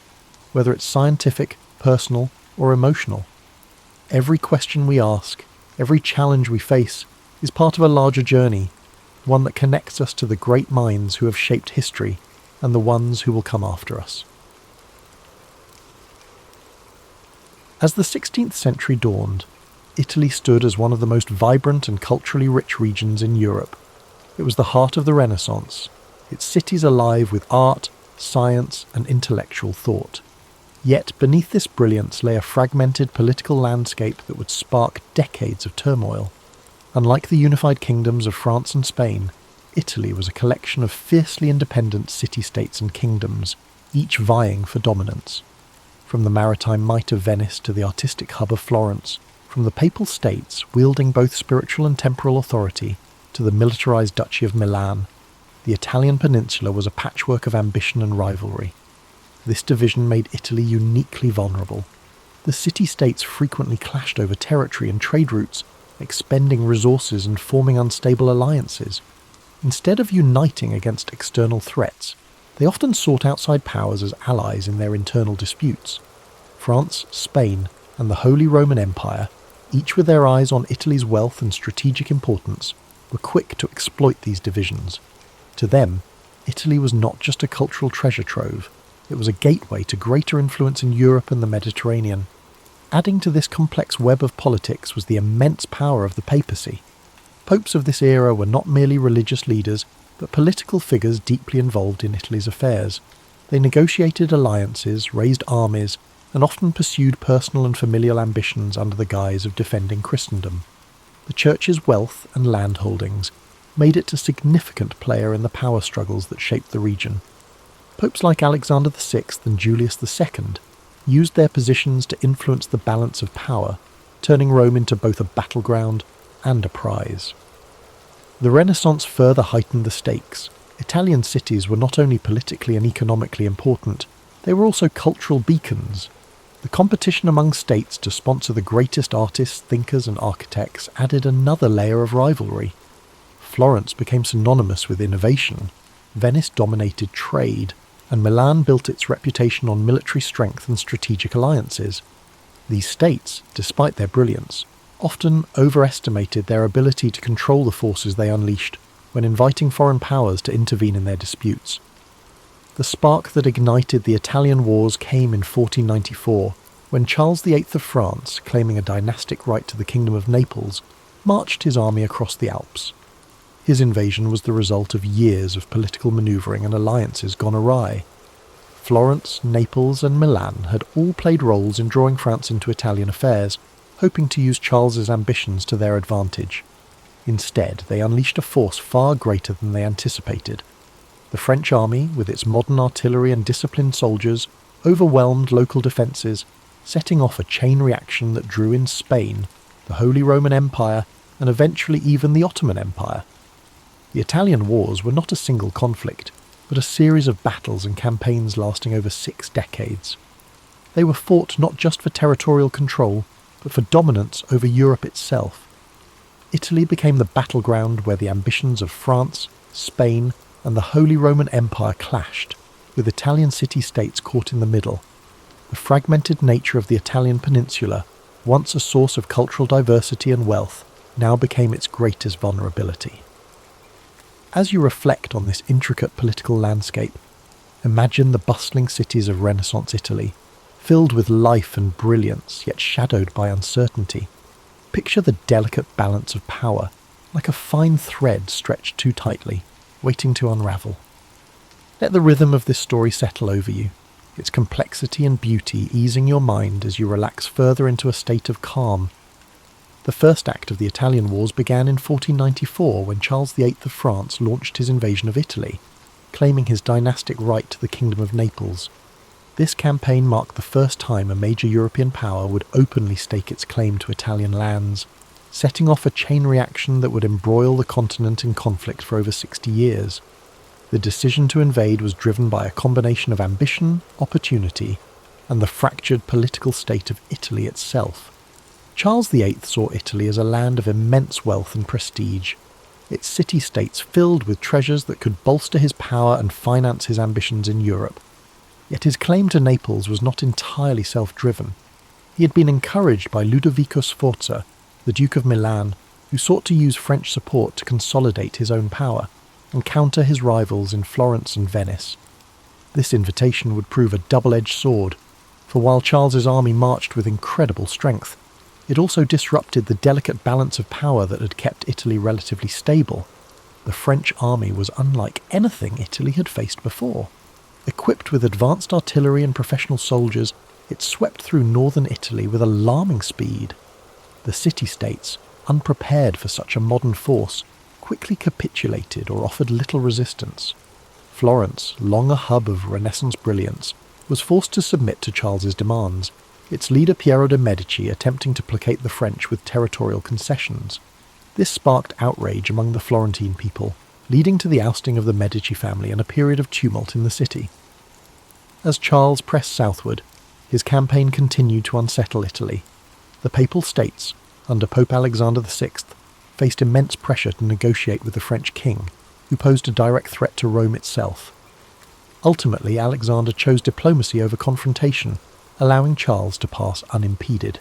whether it's scientific, personal, or emotional. Every question we ask, every challenge we face, is part of a larger journey, one that connects us to the great minds who have shaped history and the ones who will come after us. As the 16th century dawned, Italy stood as one of the most vibrant and culturally rich regions in Europe. It was the heart of the Renaissance, its cities alive with art, science, and intellectual thought. Yet beneath this brilliance lay a fragmented political landscape that would spark decades of turmoil. Unlike the unified kingdoms of France and Spain, Italy was a collection of fiercely independent city-states and kingdoms, each vying for dominance. From the maritime might of Venice to the artistic hub of Florence, from the papal states wielding both spiritual and temporal authority to the militarized Duchy of Milan, the Italian peninsula was a patchwork of ambition and rivalry. This division made Italy uniquely vulnerable. The city-states frequently clashed over territory and trade routes, expending resources and forming unstable alliances. Instead of uniting against external threats, they often sought outside powers as allies in their internal disputes. France, Spain, and the Holy Roman Empire, each with their eyes on Italy's wealth and strategic importance, were quick to exploit these divisions. To them, Italy was not just a cultural treasure trove, it was a gateway to greater influence in Europe and the Mediterranean. Adding to this complex web of politics was the immense power of the papacy. Popes of this era were not merely religious leaders, but political figures deeply involved in Italy's affairs. They negotiated alliances, raised armies, and often pursued personal and familial ambitions under the guise of defending Christendom. The Church's wealth and land holdings made it a significant player in the power struggles that shaped the region. Popes like Alexander VI and Julius II used their positions to influence the balance of power, turning Rome into both a battleground and a prize. The Renaissance further heightened the stakes. Italian cities were not only politically and economically important, they were also cultural beacons. The competition among states to sponsor the greatest artists, thinkers, and architects added another layer of rivalry. Florence became synonymous with innovation, Venice dominated trade, and Milan built its reputation on military strength and strategic alliances. These states, despite their brilliance, often overestimated their ability to control the forces they unleashed when inviting foreign powers to intervene in their disputes. The spark that ignited the Italian wars came in 1494, when Charles VIII of France, claiming a dynastic right to the Kingdom of Naples, marched his army across the Alps. His invasion was the result of years of political manoeuvring and alliances gone awry. Florence, Naples, and Milan had all played roles in drawing France into Italian affairs, hoping to use Charles's ambitions to their advantage. Instead, they unleashed a force far greater than they anticipated. The French army, with its modern artillery and disciplined soldiers, overwhelmed local defences, setting off a chain reaction that drew in Spain, the Holy Roman Empire, and eventually even the Ottoman Empire. The Italian wars were not a single conflict, but a series of battles and campaigns lasting over 6 decades. They were fought not just for territorial control, but for dominance over Europe itself. Italy became the battleground where the ambitions of France, Spain, and the Holy Roman Empire clashed, with Italian city-states caught in the middle. The fragmented nature of the Italian peninsula, once a source of cultural diversity and wealth, now became its greatest vulnerability. As you reflect on this intricate political landscape, imagine the bustling cities of Renaissance Italy, filled with life and brilliance, yet shadowed by uncertainty. Picture the delicate balance of power, like a fine thread stretched too tightly, waiting to unravel. Let the rhythm of this story settle over you. its complexity and beauty easing your mind as you relax further into a state of calm. The first act of the Italian Wars began in 1494 when Charles VIII of France launched his invasion of Italy, claiming his dynastic right to the Kingdom of Naples. This campaign marked the first time a major European power would openly stake its claim to Italian lands, setting off a chain reaction that would embroil the continent in conflict for over 60 years. The decision to invade was driven by a combination of ambition, opportunity, and the fractured political state of Italy itself. Charles VIII saw Italy as a land of immense wealth and prestige, its city-states filled with treasures that could bolster his power and finance his ambitions in Europe. Yet his claim to Naples was not entirely self-driven. He had been encouraged by Ludovico Sforza, the Duke of Milan, who sought to use French support to consolidate his own power and counter his rivals in Florence and Venice. This invitation would prove a double-edged sword, for while Charles's army marched with incredible strength, it also disrupted the delicate balance of power that had kept Italy relatively stable. The French army was unlike anything Italy had faced before. Equipped with advanced artillery and professional soldiers, it swept through northern Italy with alarming speed. The city-states, unprepared for such a modern force, quickly capitulated or offered little resistance. Florence, long a hub of Renaissance brilliance, was forced to submit to Charles's demands, its leader Piero de' Medici attempting to placate the French with territorial concessions. This sparked outrage among the Florentine people, leading to the ousting of the Medici family and a period of tumult in the city. As Charles pressed southward, his campaign continued to unsettle Italy. The Papal States, under Pope Alexander VI, faced immense pressure to negotiate with the French king, who posed a direct threat to Rome itself. Ultimately, Alexander chose diplomacy over confrontation, allowing Charles to pass unimpeded.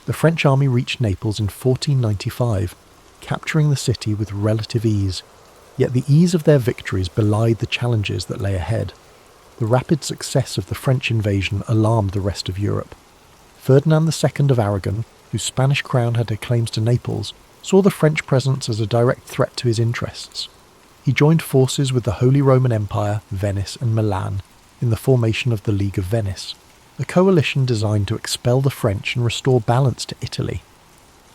The French army reached Naples in 1495, capturing the city with relative ease, yet the ease of their victories belied the challenges that lay ahead. The rapid success of the French invasion alarmed the rest of Europe. Ferdinand II of Aragon, whose Spanish crown had claims to Naples, saw the French presence as a direct threat to his interests. He joined forces with the Holy Roman Empire, Venice and Milan in the formation of the League of Venice, a coalition designed to expel the French and restore balance to Italy.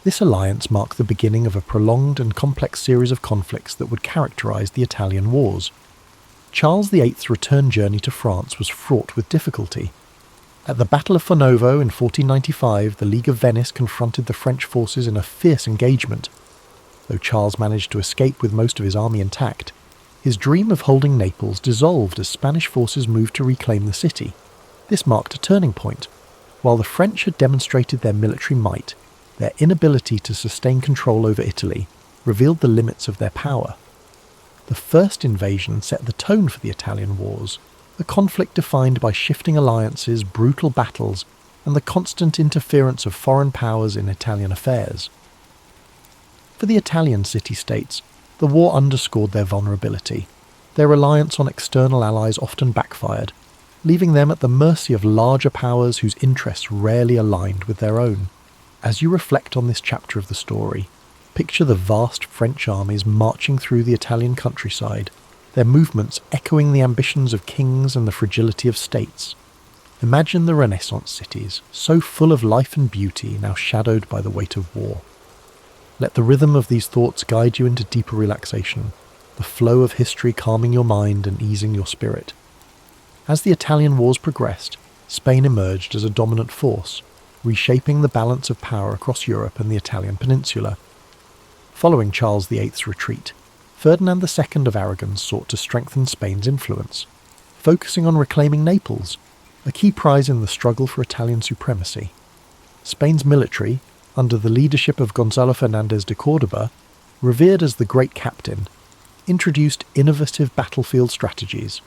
This alliance marked the beginning of a prolonged and complex series of conflicts that would characterize the Italian Wars. Charles VIII's return journey to France was fraught with difficulty. At the Battle of Fornovo in 1495, the League of Venice confronted the French forces in a fierce engagement. Though Charles managed to escape with most of his army intact, his dream of holding Naples dissolved as Spanish forces moved to reclaim the city. This marked a turning point. While the French had demonstrated their military might, their inability to sustain control over Italy revealed the limits of their power. The first invasion set the tone for the Italian Wars, a conflict defined by shifting alliances, brutal battles, and the constant interference of foreign powers in Italian affairs. For the Italian city-states, the war underscored their vulnerability. Their reliance on external allies often backfired, leaving them at the mercy of larger powers whose interests rarely aligned with their own. As you reflect on this chapter of the story, picture the vast French armies marching through the Italian countryside, their movements echoing the ambitions of kings and the fragility of states. Imagine the Renaissance cities, so full of life and beauty, now shadowed by the weight of war. Let the rhythm of these thoughts guide you into deeper relaxation, the flow of history calming your mind and easing your spirit. As the Italian Wars progressed, Spain emerged as a dominant force, reshaping the balance of power across Europe and the Italian peninsula. Following Charles VIII's retreat, Ferdinand II of Aragon sought to strengthen Spain's influence, focusing on reclaiming Naples, a key prize in the struggle for Italian supremacy. Spain's military, under the leadership of Gonzalo Fernández de Córdoba, revered as the Great Captain, introduced innovative battlefield strategies.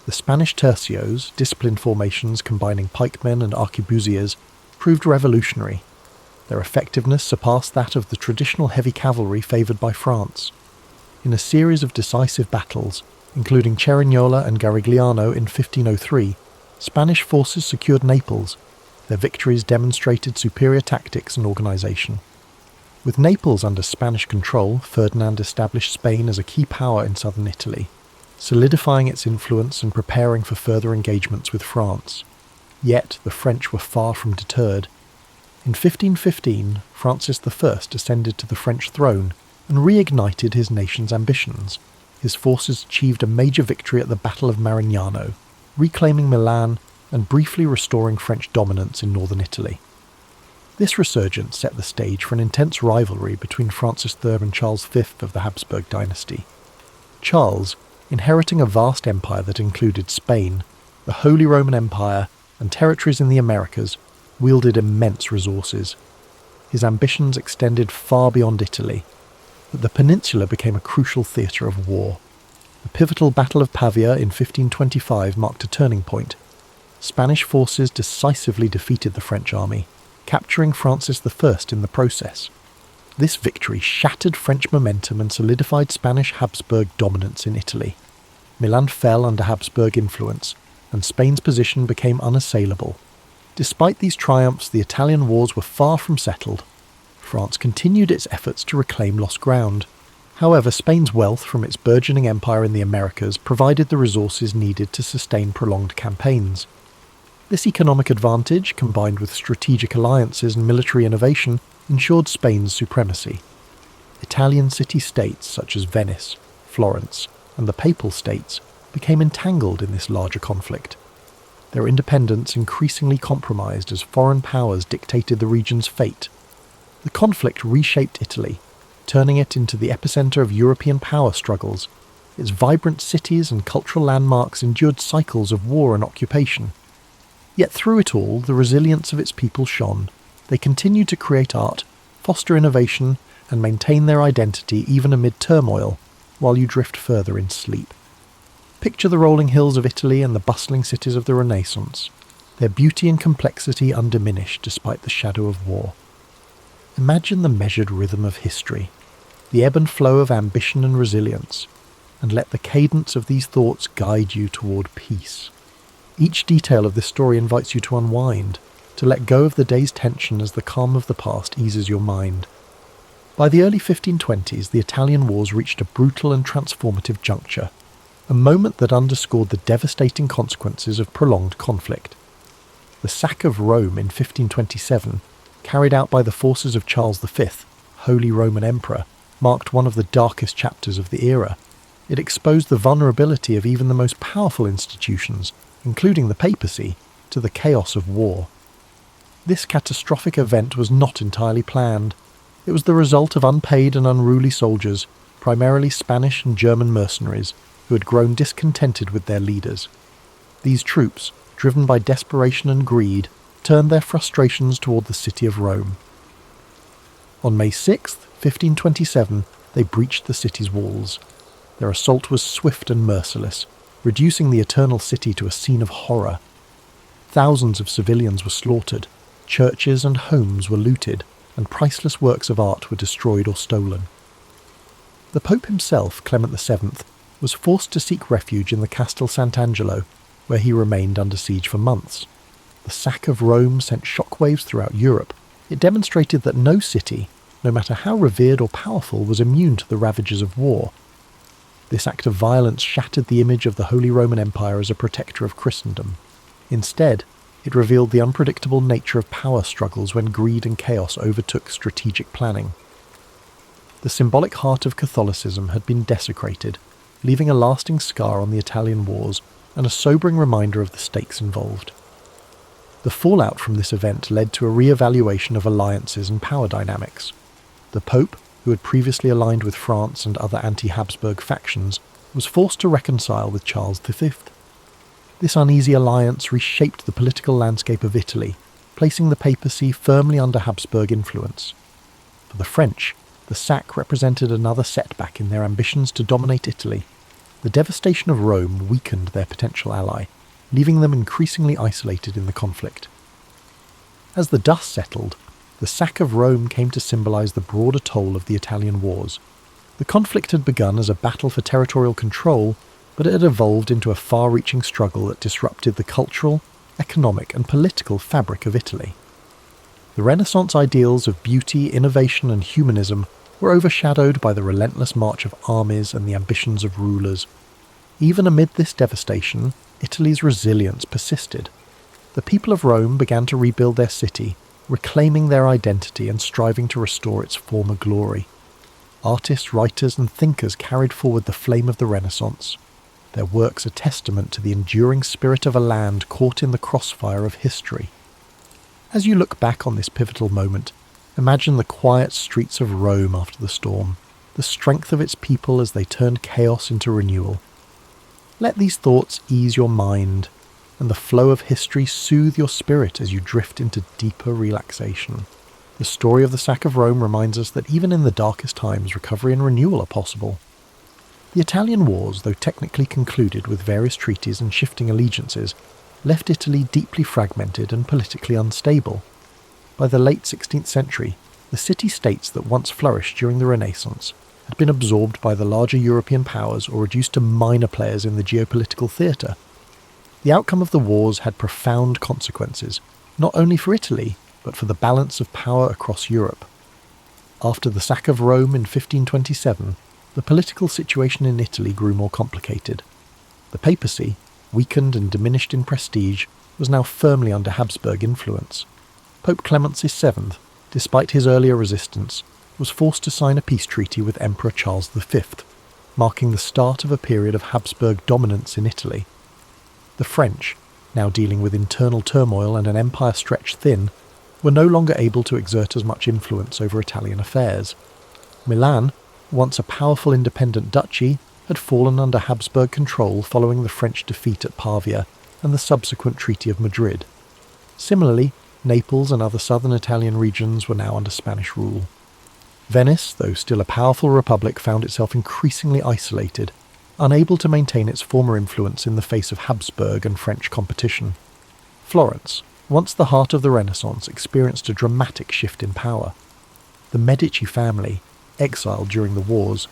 The Spanish tercios, disciplined formations combining pikemen and arquebusiers, proved revolutionary. Their effectiveness surpassed that of the traditional heavy cavalry favoured by France. In a series of decisive battles, including Cerignola and Garigliano in 1503, Spanish forces secured Naples. Their victories demonstrated superior tactics and organisation. With Naples under Spanish control, Ferdinand established Spain as a key power in southern Italy. solidifying its influence and preparing for further engagements with France. Yet the French were far from deterred. In 1515, Francis I ascended to the French throne and reignited his nation's ambitions. His forces achieved a major victory at the Battle of Marignano, reclaiming Milan and briefly restoring French dominance in northern Italy. This resurgence set the stage for an intense rivalry between Francis III and Charles V of the Habsburg dynasty. Charles, inheriting a vast empire that included Spain, the Holy Roman Empire, and territories in the Americas, wielded immense resources. His ambitions extended far beyond Italy, but the peninsula became a crucial theatre of war. The pivotal Battle of Pavia in 1525 marked a turning point. Spanish forces decisively defeated the French army, capturing Francis I in the process. This victory shattered French momentum and solidified Spanish Habsburg dominance in Italy. Milan fell under Habsburg influence, and Spain's position became unassailable. Despite these triumphs, the Italian wars were far from settled. France continued its efforts to reclaim lost ground. However, Spain's wealth from its burgeoning empire in the Americas provided the resources needed to sustain prolonged campaigns. This economic advantage, combined with strategic alliances and military innovation, ensured Spain's supremacy. Italian city-states such as Venice, Florence, and the Papal States became entangled in this larger conflict. Their independence increasingly compromised as foreign powers dictated the region's fate. The conflict reshaped Italy, turning it into the epicenter of European power struggles. Its vibrant cities and cultural landmarks endured cycles of war and occupation. Yet through it all, the resilience of its people shone. They continued to create art, foster innovation, and maintain their identity even amid turmoil, while you drift further in sleep. Picture the rolling hills of Italy and the bustling cities of the Renaissance, their beauty and complexity undiminished despite the shadow of war. Imagine the measured rhythm of history, the ebb and flow of ambition and resilience, and let the cadence of these thoughts guide you toward peace. Each detail of this story invites you to unwind, to let go of the day's tension as the calm of the past eases your mind. By the early 1520s, the Italian wars reached a brutal and transformative juncture, a moment that underscored the devastating consequences of prolonged conflict. The sack of Rome in 1527, carried out by the forces of Charles V, Holy Roman Emperor, marked one of the darkest chapters of the era. It exposed the vulnerability of even the most powerful institutions, including the papacy, to the chaos of war. This catastrophic event was not entirely planned. It was the result of unpaid and unruly soldiers, primarily Spanish and German mercenaries, who had grown discontented with their leaders. These troops, driven by desperation and greed, turned their frustrations toward the city of Rome. On May 6, 1527, they breached the city's walls. Their assault was swift and merciless, reducing the Eternal City to a scene of horror. Thousands of civilians were slaughtered, churches and homes were looted, and priceless works of art were destroyed or stolen. The Pope himself, Clement VII, was forced to seek refuge in the Castel Sant'Angelo, where he remained under siege for months. The sack of Rome sent shockwaves throughout Europe. It demonstrated that no city, no matter how revered or powerful, was immune to the ravages of war. This act of violence shattered the image of the Holy Roman Empire as a protector of Christendom. Instead, it revealed the unpredictable nature of power struggles when greed and chaos overtook strategic planning. The symbolic heart of Catholicism had been desecrated, leaving a lasting scar on the Italian wars and a sobering reminder of the stakes involved. The fallout from this event led to a re-evaluation of alliances and power dynamics. The Pope, who had previously aligned with France and other anti-Habsburg factions, was forced to reconcile with Charles V. This uneasy alliance reshaped the political landscape of Italy, placing the papacy firmly under Habsburg influence. For the French, the sack represented another setback in their ambitions to dominate Italy. The devastation of Rome weakened their potential ally, leaving them increasingly isolated in the conflict. As the dust settled, the sack of Rome came to symbolize the broader toll of the Italian wars. The conflict had begun as a battle for territorial control, but it had evolved into a far-reaching struggle that disrupted the cultural, economic, and political fabric of Italy. The Renaissance ideals of beauty, innovation, and humanism were overshadowed by the relentless march of armies and the ambitions of rulers. Even amid this devastation, Italy's resilience persisted. The people of Rome began to rebuild their city, reclaiming their identity and striving to restore its former glory. Artists, writers, and thinkers carried forward the flame of the Renaissance. Their works are testament to the enduring spirit of a land caught in the crossfire of history. As you look back on this pivotal moment, imagine the quiet streets of Rome after the storm, the strength of its people as they turned chaos into renewal. Let these thoughts ease your mind, and the flow of history soothe your spirit as you drift into deeper relaxation. The story of the sack of Rome reminds us that even in the darkest times, recovery and renewal are possible. The Italian wars, though technically concluded with various treaties and shifting allegiances, left Italy deeply fragmented and politically unstable. By the late 16th century, the city-states that once flourished during the Renaissance had been absorbed by the larger European powers or reduced to minor players in the geopolitical theatre. The outcome of the wars had profound consequences, not only for Italy, but for the balance of power across Europe. After the sack of Rome in 1527, the political situation in Italy grew more complicated. The papacy, weakened and diminished in prestige, was now firmly under Habsburg influence. Pope Clement VII, despite his earlier resistance, was forced to sign a peace treaty with Emperor Charles V, marking the start of a period of Habsburg dominance in Italy. The French, now dealing with internal turmoil and an empire stretched thin, were no longer able to exert as much influence over Italian affairs. Milan, once a powerful independent duchy, had fallen under Habsburg control following the French defeat at Pavia and the subsequent Treaty of Madrid. Similarly, Naples and other southern Italian regions were now under Spanish rule. Venice, though still a powerful republic, found itself increasingly isolated, unable to maintain its former influence in the face of Habsburg and French competition. Florence, once the heart of the Renaissance, experienced a dramatic shift in power. The Medici family, exiled during the wars,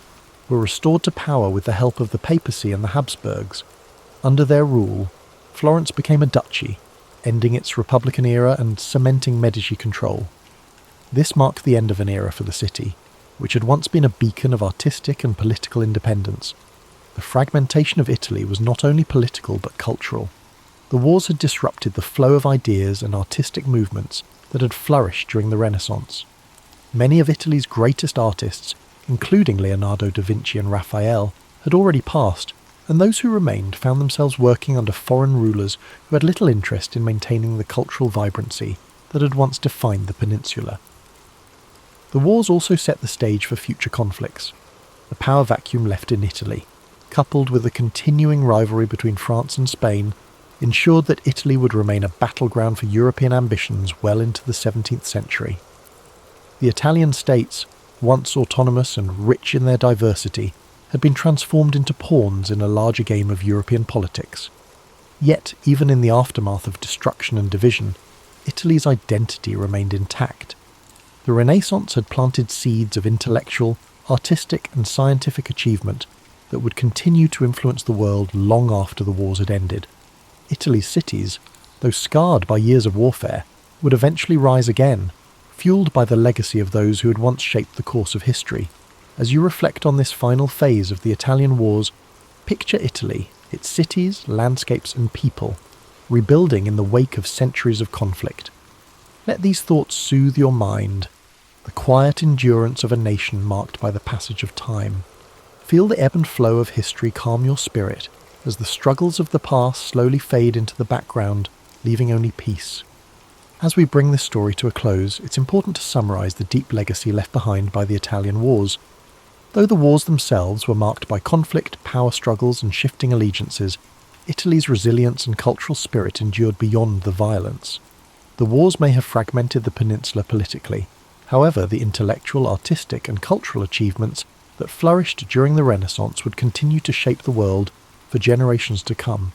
were restored to power with the help of the papacy and the Habsburgs. Under their rule, Florence became a duchy, ending its Republican era and cementing Medici control. This marked the end of an era for the city, which had once been a beacon of artistic and political independence. The fragmentation of Italy was not only political but cultural. The wars had disrupted the flow of ideas and artistic movements that had flourished during the Renaissance. Many of Italy's greatest artists, including Leonardo da Vinci and Raphael, had already passed, and those who remained found themselves working under foreign rulers who had little interest in maintaining the cultural vibrancy that had once defined the peninsula. The wars also set the stage for future conflicts. The power vacuum left in Italy, coupled with the continuing rivalry between France and Spain, ensured that Italy would remain a battleground for European ambitions well into the 17th century. The Italian states, once autonomous and rich in their diversity, had been transformed into pawns in a larger game of European politics. Yet, even in the aftermath of destruction and division, Italy's identity remained intact. The Renaissance had planted seeds of intellectual, artistic and scientific achievement that would continue to influence the world long after the wars had ended. Italy's cities, though scarred by years of warfare, would eventually rise again, fueled by the legacy of those who had once shaped the course of history. As you reflect on this final phase of the Italian wars, picture Italy, its cities, landscapes and people, rebuilding in the wake of centuries of conflict. Let these thoughts soothe your mind, the quiet endurance of a nation marked by the passage of time. Feel the ebb and flow of history calm your spirit as the struggles of the past slowly fade into the background, leaving only peace. As we bring this story to a close, it's important to summarise the deep legacy left behind by the Italian wars. Though the wars themselves were marked by conflict, power struggles and shifting allegiances, Italy's resilience and cultural spirit endured beyond the violence. The wars may have fragmented the peninsula politically. However, the intellectual, artistic and cultural achievements that flourished during the Renaissance would continue to shape the world for generations to come.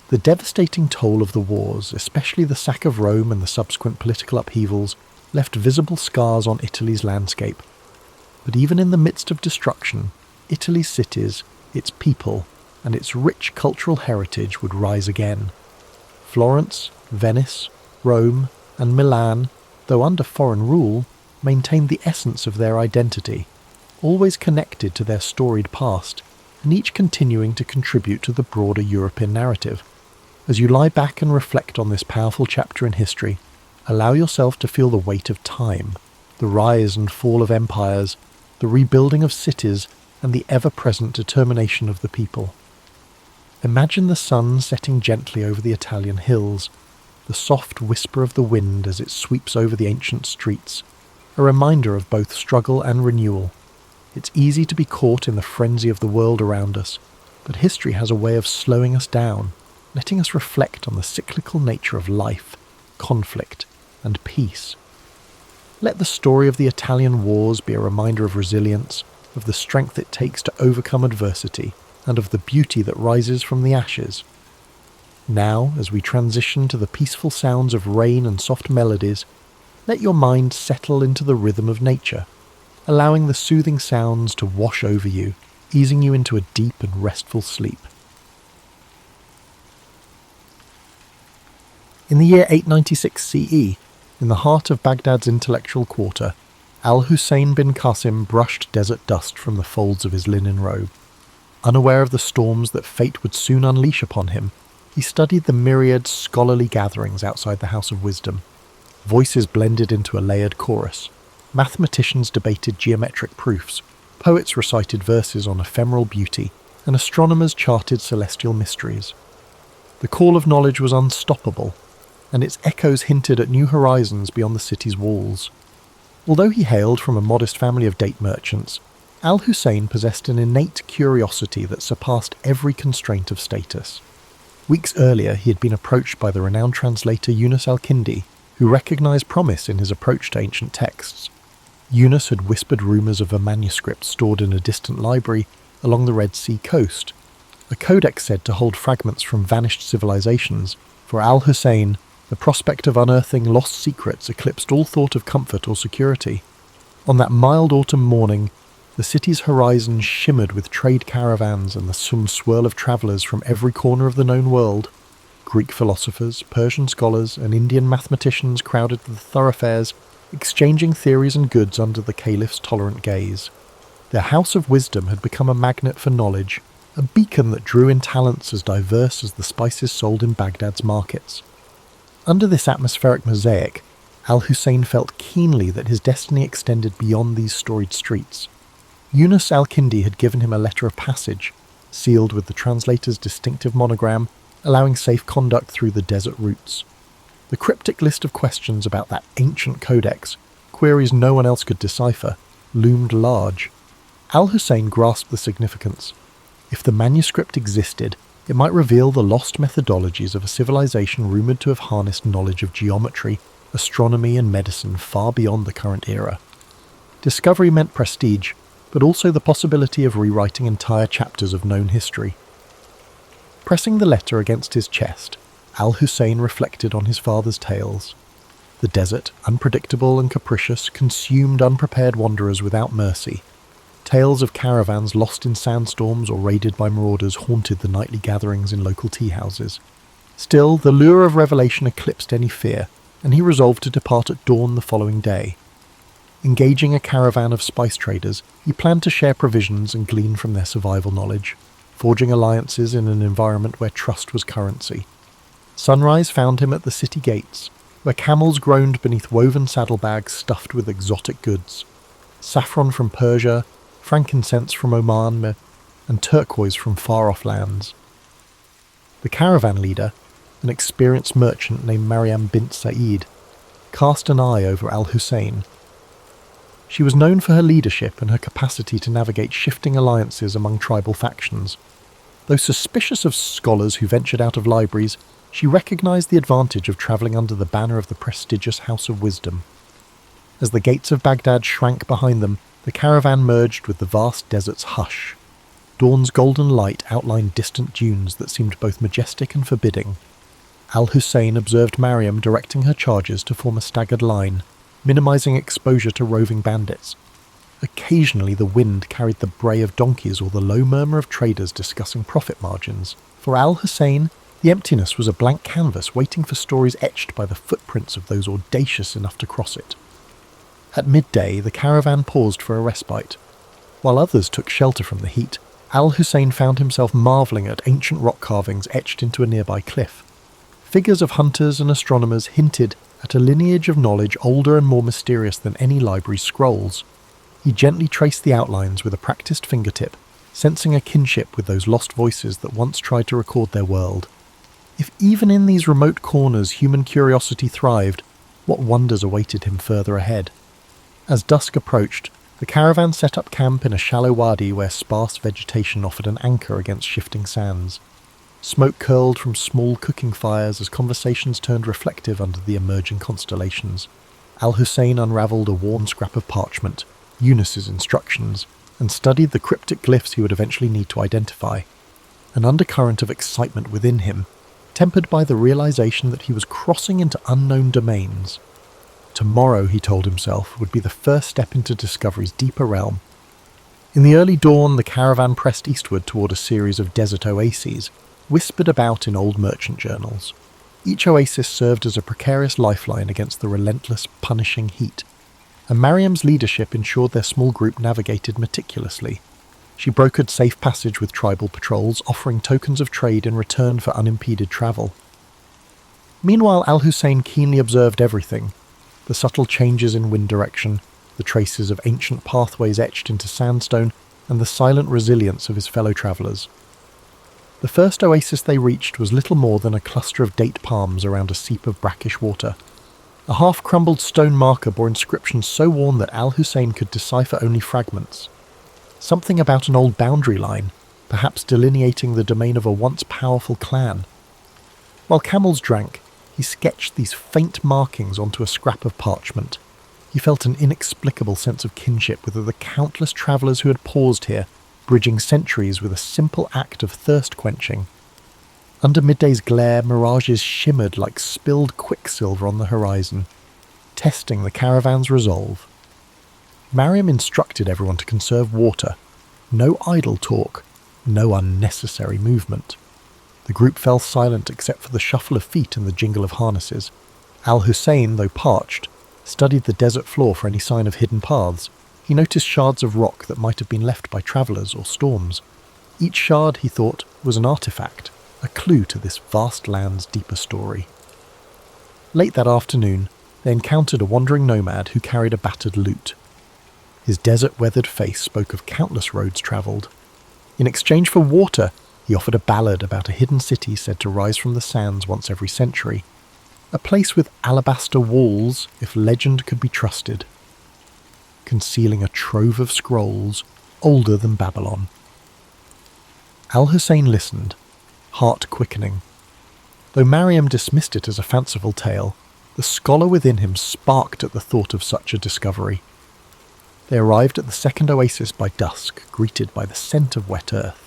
The devastating toll of the wars, especially the sack of Rome and the subsequent political upheavals, left visible scars on Italy's landscape. But even in the midst of destruction, Italy's cities, its people, and its rich cultural heritage would rise again. Florence, Venice, Rome, and Milan, though under foreign rule, maintained the essence of their identity, always connected to their storied past, and each continuing to contribute to the broader European narrative. As you lie back and reflect on this powerful chapter in history, allow yourself to feel the weight of time, the rise and fall of empires, the rebuilding of cities, and the ever-present determination of the people. Imagine the sun setting gently over the Italian hills, the soft whisper of the wind as it sweeps over the ancient streets, a reminder of both struggle and renewal. It's easy to be caught in the frenzy of the world around us, but history has a way of slowing us down, letting us reflect on the cyclical nature of life, conflict, and peace. Let the story of the Italian wars be a reminder of resilience, of the strength it takes to overcome adversity, and of the beauty that rises from the ashes. Now, as we transition to the peaceful sounds of rain and soft melodies, let your mind settle into the rhythm of nature, allowing the soothing sounds to wash over you, easing you into a deep and restful sleep. In the year 896 CE, in the heart of Baghdad's intellectual quarter, Al-Hussein bin Qasim brushed desert dust from the folds of his linen robe. Unaware of the storms that fate would soon unleash upon him, he studied the myriad scholarly gatherings outside the House of Wisdom. Voices blended into a layered chorus. Mathematicians debated geometric proofs, poets recited verses on ephemeral beauty, and astronomers charted celestial mysteries. The call of knowledge was unstoppable, and its echoes hinted at new horizons beyond the city's walls. Although he hailed from a modest family of date merchants, Al-Hussein possessed an innate curiosity that surpassed every constraint of status. Weeks earlier, he had been approached by the renowned translator Yunus al-Kindi, who recognized promise in his approach to ancient texts. Yunus had whispered rumors of a manuscript stored in a distant library along the Red Sea coast, a codex said to hold fragments from vanished civilizations. For Al-Hussein, the prospect of unearthing lost secrets eclipsed all thought of comfort or security. On that mild autumn morning, the city's horizon shimmered with trade caravans and the swirl of travellers from every corner of the known world. Greek philosophers, Persian scholars, and Indian mathematicians crowded the thoroughfares, exchanging theories and goods under the caliph's tolerant gaze. Their House of Wisdom had become a magnet for knowledge, a beacon that drew in talents as diverse as the spices sold in Baghdad's markets. Under this atmospheric mosaic, Al-Hussein felt keenly that his destiny extended beyond these storied streets. Yunus al-Kindi had given him a letter of passage, sealed with the translator's distinctive monogram, allowing safe conduct through the desert routes. The cryptic list of questions about that ancient codex, queries no one else could decipher, loomed large. Al-Hussein grasped the significance. If the manuscript existed, it might reveal the lost methodologies of a civilization rumoured to have harnessed knowledge of geometry, astronomy and medicine far beyond the current era. Discovery meant prestige, but also the possibility of rewriting entire chapters of known history. Pressing the letter against his chest, Al-Hussein reflected on his father's tales. The desert, unpredictable and capricious, consumed unprepared wanderers without mercy. Tales of caravans lost in sandstorms or raided by marauders haunted the nightly gatherings in local tea houses. Still, the lure of revelation eclipsed any fear, and he resolved to depart at dawn the following day. Engaging a caravan of spice traders, he planned to share provisions and glean from their survival knowledge, forging alliances in an environment where trust was currency. Sunrise found him at the city gates, where camels groaned beneath woven saddlebags stuffed with exotic goods. Saffron from Persia, frankincense from Oman, and turquoise from far-off lands. The caravan leader, an experienced merchant named Maryam bint Sa'id, cast an eye over Al-Hussein. She was known for her leadership and her capacity to navigate shifting alliances among tribal factions. Though suspicious of scholars who ventured out of libraries, she recognized the advantage of travelling under the banner of the prestigious House of Wisdom. As the gates of Baghdad shrank behind them, the caravan merged with the vast desert's hush. Dawn's golden light outlined distant dunes that seemed both majestic and forbidding. Al-Hussein observed Maryam directing her charges to form a staggered line, minimizing exposure to roving bandits. Occasionally the wind carried the bray of donkeys or the low murmur of traders discussing profit margins. For Al-Hussein, the emptiness was a blank canvas waiting for stories etched by the footprints of those audacious enough to cross it. At midday, the caravan paused for a respite. While others took shelter from the heat, Al-Hussein found himself marvelling at ancient rock carvings etched into a nearby cliff. Figures of hunters and astronomers hinted at a lineage of knowledge older and more mysterious than any library's scrolls. He gently traced the outlines with a practiced fingertip, sensing a kinship with those lost voices that once tried to record their world. If even in these remote corners human curiosity thrived, what wonders awaited him further ahead? As dusk approached, the caravan set up camp in a shallow wadi where sparse vegetation offered an anchor against shifting sands. Smoke curled from small cooking fires as conversations turned reflective under the emerging constellations. Al-Hussein unravelled a worn scrap of parchment, Eunice's instructions, and studied the cryptic glyphs he would eventually need to identify. An undercurrent of excitement within him, tempered by the realization that he was crossing into unknown domains. Tomorrow, he told himself, would be the first step into discovery's deeper realm. In the early dawn, the caravan pressed eastward toward a series of desert oases, whispered about in old merchant journals. Each oasis served as a precarious lifeline against the relentless, punishing heat, and Mariam's leadership ensured their small group navigated meticulously. She brokered safe passage with tribal patrols, offering tokens of trade in return for unimpeded travel. Meanwhile, Al-Hussein keenly observed everything: the subtle changes in wind direction, the traces of ancient pathways etched into sandstone, and the silent resilience of his fellow travellers. The first oasis they reached was little more than a cluster of date palms around a seep of brackish water. A half-crumbled stone marker bore inscriptions so worn that Al-Hussein could decipher only fragments. Something about an old boundary line, perhaps delineating the domain of a once powerful clan. While camels drank, he sketched these faint markings onto a scrap of parchment. He felt an inexplicable sense of kinship with the countless travellers who had paused here, bridging centuries with a simple act of thirst-quenching. Under midday's glare, mirages shimmered like spilled quicksilver on the horizon, testing the caravan's resolve. Mariam instructed everyone to conserve water. No idle talk, no unnecessary movement. The group fell silent except for the shuffle of feet and the jingle of harnesses. Al-Hussein, though parched, studied the desert floor for any sign of hidden paths. He noticed shards of rock that might have been left by travellers or storms. Each shard, he thought, was an artifact, a clue to this vast land's deeper story. Late that afternoon, they encountered a wandering nomad who carried a battered lute. His desert-weathered face spoke of countless roads travelled. In exchange for water, he offered a ballad about a hidden city said to rise from the sands once every century. A place with alabaster walls, if legend could be trusted, concealing a trove of scrolls older than Babylon. Al-Hussein listened, heart quickening. Though Mariam dismissed it as a fanciful tale, the scholar within him sparked at the thought of such a discovery. They arrived at the second oasis by dusk, greeted by the scent of wet earth.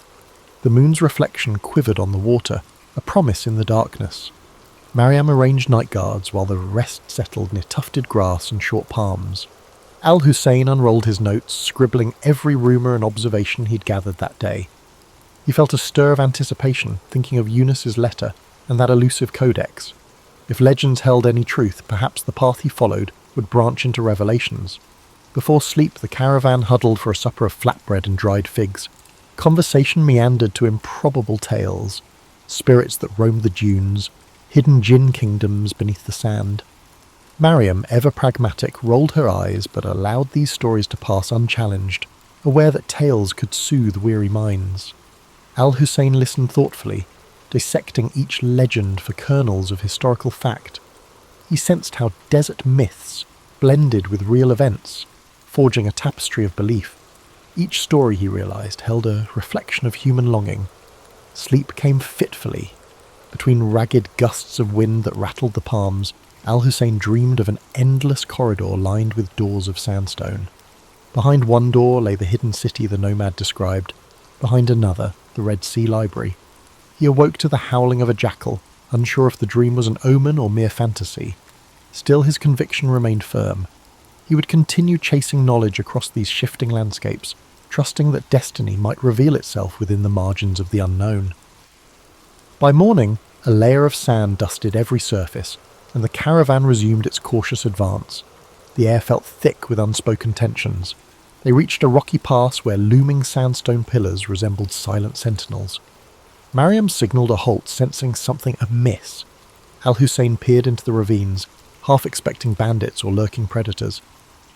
The moon's reflection quivered on the water, a promise in the darkness. Mariam arranged night guards while the rest settled near tufted grass and short palms. Al-Hussein unrolled his notes, scribbling every rumour and observation he'd gathered that day. He felt a stir of anticipation, thinking of Eunice's letter and that elusive codex. If legends held any truth, perhaps the path he followed would branch into revelations. Before sleep, the caravan huddled for a supper of flatbread and dried figs. Conversation meandered to improbable tales, spirits that roamed the dunes, hidden jinn kingdoms beneath the sand. Mariam, ever pragmatic, rolled her eyes but allowed these stories to pass unchallenged, aware that tales could soothe weary minds. Al-Hussein listened thoughtfully, dissecting each legend for kernels of historical fact. He sensed how desert myths blended with real events, forging a tapestry of belief. Each story, he realized, held a reflection of human longing. Sleep came fitfully. Between ragged gusts of wind that rattled the palms, Al-Hussein dreamed of an endless corridor lined with doors of sandstone. Behind one door lay the hidden city the nomad described, behind another, the Red Sea Library. He awoke to the howling of a jackal, unsure if the dream was an omen or mere fantasy. Still, his conviction remained firm. He would continue chasing knowledge across these shifting landscapes, trusting that destiny might reveal itself within the margins of the unknown. By morning, a layer of sand dusted every surface, and the caravan resumed its cautious advance. The air felt thick with unspoken tensions. They reached a rocky pass where looming sandstone pillars resembled silent sentinels. Mariam signalled a halt, sensing something amiss. Al-Hussein peered into the ravines, half expecting bandits or lurking predators.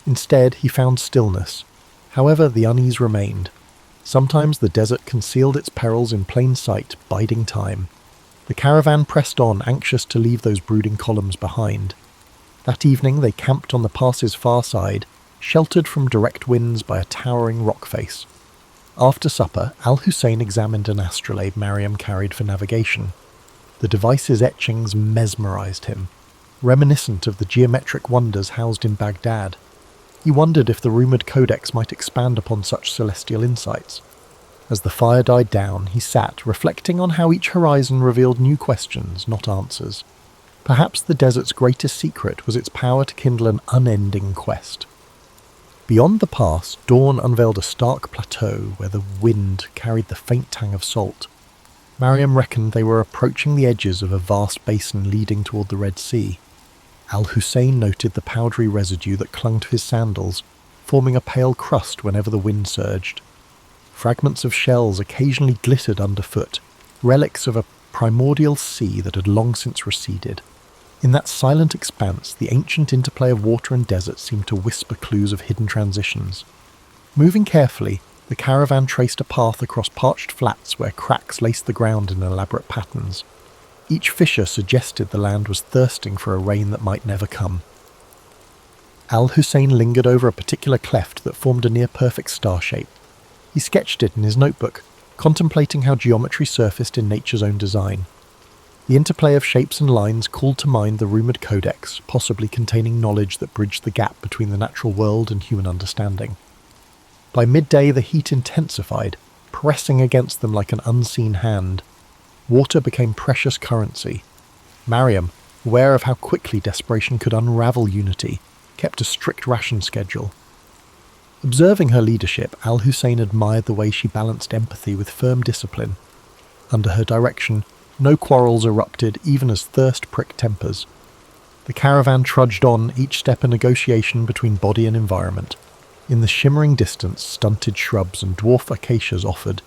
Instead, he found stillness. However, the unease remained. Sometimes the desert concealed its perils in plain sight, biding time. The caravan pressed on, anxious to leave those brooding columns behind. That evening they camped on the pass's far side, sheltered from direct winds by a towering rock face. After supper, Al-Hussein examined an astrolabe Mariam carried for navigation. The device's etchings mesmerized him, reminiscent of the geometric wonders housed in Baghdad. He wondered if the rumoured codex might expand upon such celestial insights. As the fire died down, he sat, reflecting on how each horizon revealed new questions, not answers. Perhaps the desert's greatest secret was its power to kindle an unending quest. Beyond the pass, dawn unveiled a stark plateau where the wind carried the faint tang of salt. Mariam reckoned they were approaching the edges of a vast basin leading toward the Red Sea. Al-Hussein noted the powdery residue that clung to his sandals, forming a pale crust whenever the wind surged. Fragments of shells occasionally glittered underfoot, relics of a primordial sea that had long since receded. In that silent expanse, the ancient interplay of water and desert seemed to whisper clues of hidden transitions. Moving carefully, the caravan traced a path across parched flats where cracks laced the ground in elaborate patterns. Each fissure suggested the land was thirsting for a rain that might never come. Al-Hussein lingered over a particular cleft that formed a near-perfect star shape. He sketched it in his notebook, contemplating how geometry surfaced in nature's own design. The interplay of shapes and lines called to mind the rumoured codex, possibly containing knowledge that bridged the gap between the natural world and human understanding. By midday the heat intensified, pressing against them like an unseen hand. Water became precious currency. Mariam, aware of how quickly desperation could unravel unity, kept a strict ration schedule. Observing her leadership, Al-Hussein admired the way she balanced empathy with firm discipline. Under her direction, no quarrels erupted, even as thirst pricked tempers. The caravan trudged on, each step a negotiation between body and environment. In the shimmering distance, stunted shrubs and dwarf acacias offered,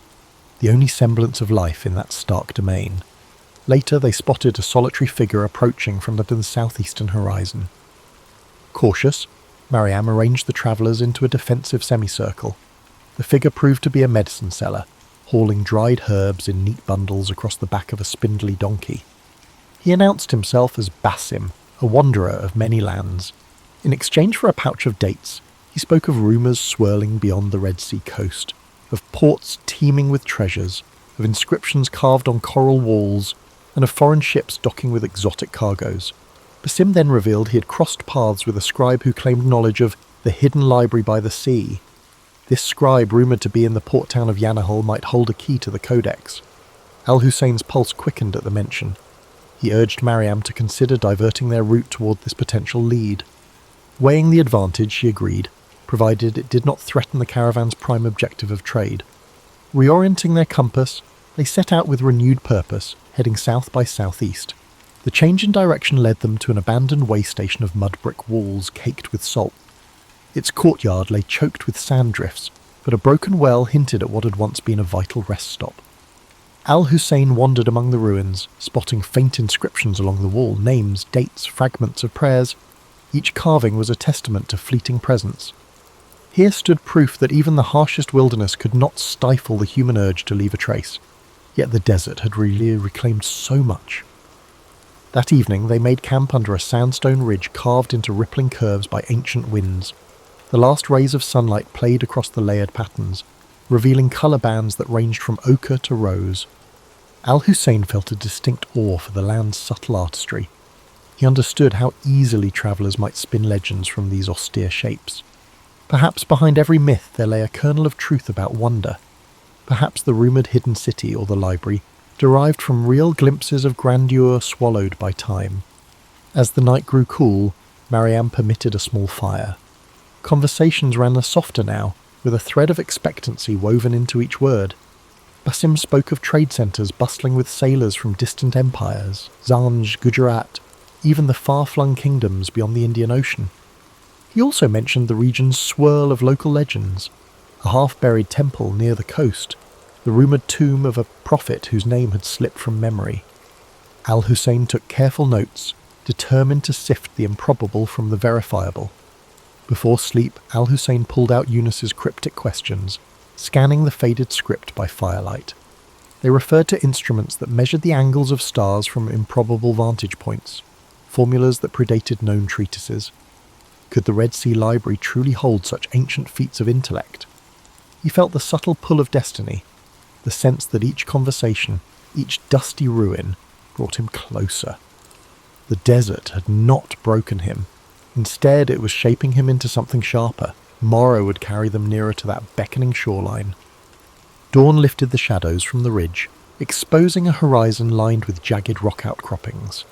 the only semblance of life in that stark domain. Later they spotted a solitary figure approaching from the southeastern horizon. Cautious, Mariam arranged the travellers into a defensive semicircle. The figure proved to be a medicine seller, hauling dried herbs in neat bundles across the back of a spindly donkey. He announced himself as Basim, a wanderer of many lands. In exchange for a pouch of dates, he spoke of rumours swirling beyond the Red Sea coast, of ports teeming with treasures, of inscriptions carved on coral walls, and of foreign ships docking with exotic cargoes. Basim then revealed he had crossed paths with a scribe who claimed knowledge of the hidden library by the sea. This scribe, rumoured to be in the port town of Yanahal, might hold a key to the codex. Al-Hussein's pulse quickened at the mention. He urged Mariam to consider diverting their route toward this potential lead. Weighing the advantage, she agreed, provided it did not threaten the caravan's prime objective of trade. Reorienting their compass, they set out with renewed purpose, heading south by southeast. The change in direction led them to an abandoned way station of mud brick walls caked with salt. Its courtyard lay choked with sand drifts, but a broken well hinted at what had once been a vital rest stop. Al-Hussein wandered among the ruins, spotting faint inscriptions along the wall, names, dates, fragments of prayers. Each carving was a testament to fleeting presence. Here stood proof that even the harshest wilderness could not stifle the human urge to leave a trace. Yet the desert had really reclaimed so much. That evening they made camp under a sandstone ridge carved into rippling curves by ancient winds. The last rays of sunlight played across the layered patterns, revealing colour bands that ranged from ochre to rose. Al-Hussein felt a distinct awe for the land's subtle artistry. He understood how easily travellers might spin legends from these austere shapes. Perhaps behind every myth there lay a kernel of truth about wonder. Perhaps the rumoured hidden city or the library derived from real glimpses of grandeur swallowed by time. As the night grew cool, Mariam permitted a small fire. Conversations ran softer now, with a thread of expectancy woven into each word. Basim spoke of trade centres bustling with sailors from distant empires, Zanj, Gujarat, even the far-flung kingdoms beyond the Indian Ocean. He also mentioned the region's swirl of local legends, a half-buried temple near the coast, the rumoured tomb of a prophet whose name had slipped from memory. Al-Hussein took careful notes, determined to sift the improbable from the verifiable. Before sleep, Al-Hussein pulled out Eunice's cryptic questions, scanning the faded script by firelight. They referred to instruments that measured the angles of stars from improbable vantage points, formulas that predated known treatises. Could the Red Sea Library truly hold such ancient feats of intellect? He felt the subtle pull of destiny, the sense that each conversation, each dusty ruin, brought him closer. The desert had not broken him. Instead, it was shaping him into something sharper. Morrow would carry them nearer to that beckoning shoreline. Dawn lifted the shadows from the ridge, exposing a horizon lined with jagged rock outcroppings.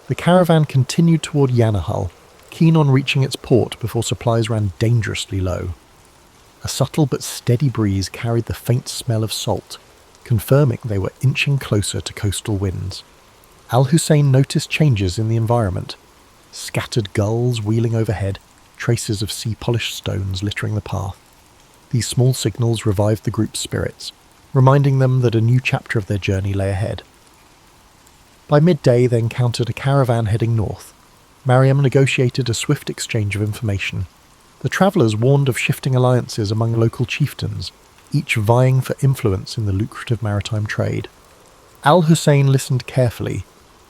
The caravan continued toward Yanahal, keen on reaching its port before supplies ran dangerously low. A subtle but steady breeze carried the faint smell of salt, confirming they were inching closer to coastal winds. Al-Hussein noticed changes in the environment. Scattered gulls wheeling overhead, traces of sea-polished stones littering the path. These small signals revived the group's spirits, reminding them that a new chapter of their journey lay ahead. By midday they encountered a caravan heading north. Mariam negotiated a swift exchange of information. The travellers warned of shifting alliances among local chieftains, each vying for influence in the lucrative maritime trade. Al-Hussein listened carefully.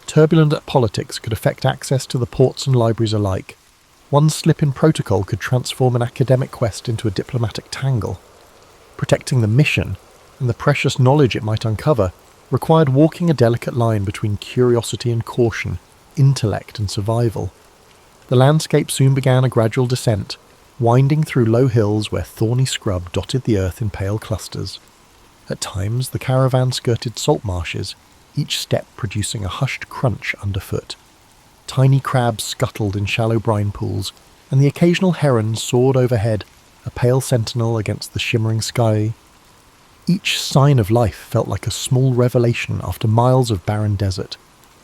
Turbulent politics could affect access to the ports and libraries alike. One slip in protocol could transform an academic quest into a diplomatic tangle. Protecting the mission, and the precious knowledge it might uncover, required walking a delicate line between curiosity and caution, intellect and survival. The landscape soon began a gradual descent, winding through low hills where thorny scrub dotted the earth in pale clusters. At times, the caravan skirted salt marshes, each step producing a hushed crunch underfoot. Tiny crabs scuttled in shallow brine pools, and the occasional heron soared overhead, a pale sentinel against the shimmering sky. Each sign of life felt like a small revelation after miles of barren desert.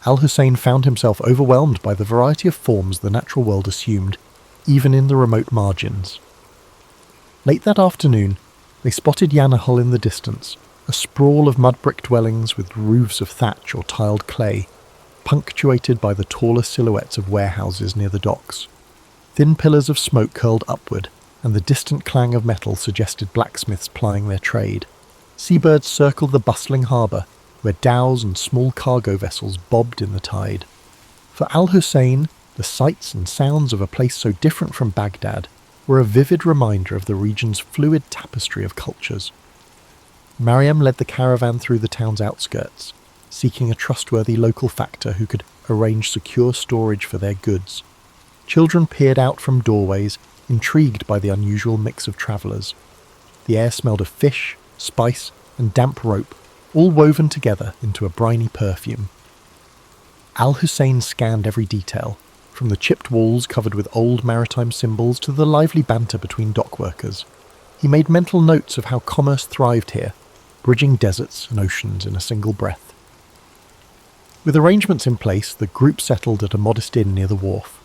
Al-Hussein found himself overwhelmed by the variety of forms the natural world assumed, even in the remote margins. Late that afternoon, they spotted Yanahal in the distance, a sprawl of mud-brick dwellings with roofs of thatch or tiled clay, punctuated by the taller silhouettes of warehouses near the docks. Thin pillars of smoke curled upward, and the distant clang of metal suggested blacksmiths plying their trade. Seabirds circled the bustling harbour, where dhows and small cargo vessels bobbed in the tide. For Al-Hussein, the sights and sounds of a place so different from Baghdad were a vivid reminder of the region's fluid tapestry of cultures. Mariam led the caravan through the town's outskirts, seeking a trustworthy local factor who could arrange secure storage for their goods. Children peered out from doorways, intrigued by the unusual mix of travellers. The air smelled of fish, spice, and damp rope, all woven together into a briny perfume. Al-Hussein scanned every detail, from the chipped walls covered with old maritime symbols to the lively banter between dock workers. He made mental notes of how commerce thrived here, bridging deserts and oceans in a single breath. With arrangements in place, the group settled at a modest inn near the wharf.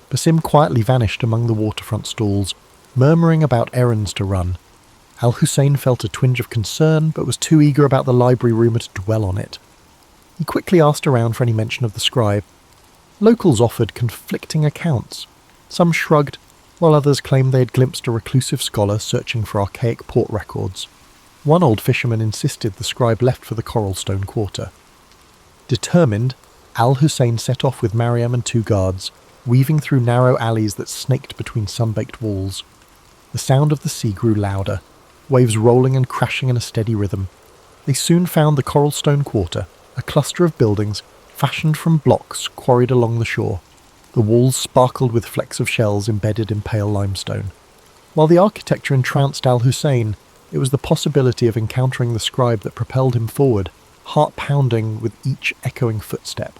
Basim quietly vanished among the waterfront stalls, murmuring about errands to run. Al-Hussein felt a twinge of concern, but was too eager about the library rumour to dwell on it. He quickly asked around for any mention of the scribe. Locals offered conflicting accounts. Some shrugged, while others claimed they had glimpsed a reclusive scholar searching for archaic port records. One old fisherman insisted the scribe left for the Coralstone Quarter. Determined, Al-Hussein set off with Mariam and 2 guards, weaving through narrow alleys that snaked between sun-baked walls. The sound of the sea grew louder, waves rolling and crashing in a steady rhythm. They soon found the Coralstone Quarter, a cluster of buildings fashioned from blocks quarried along the shore. The walls sparkled with flecks of shells embedded in pale limestone. While the architecture entranced Al-Hussein, it was the possibility of encountering the scribe that propelled him forward, heart pounding with each echoing footstep.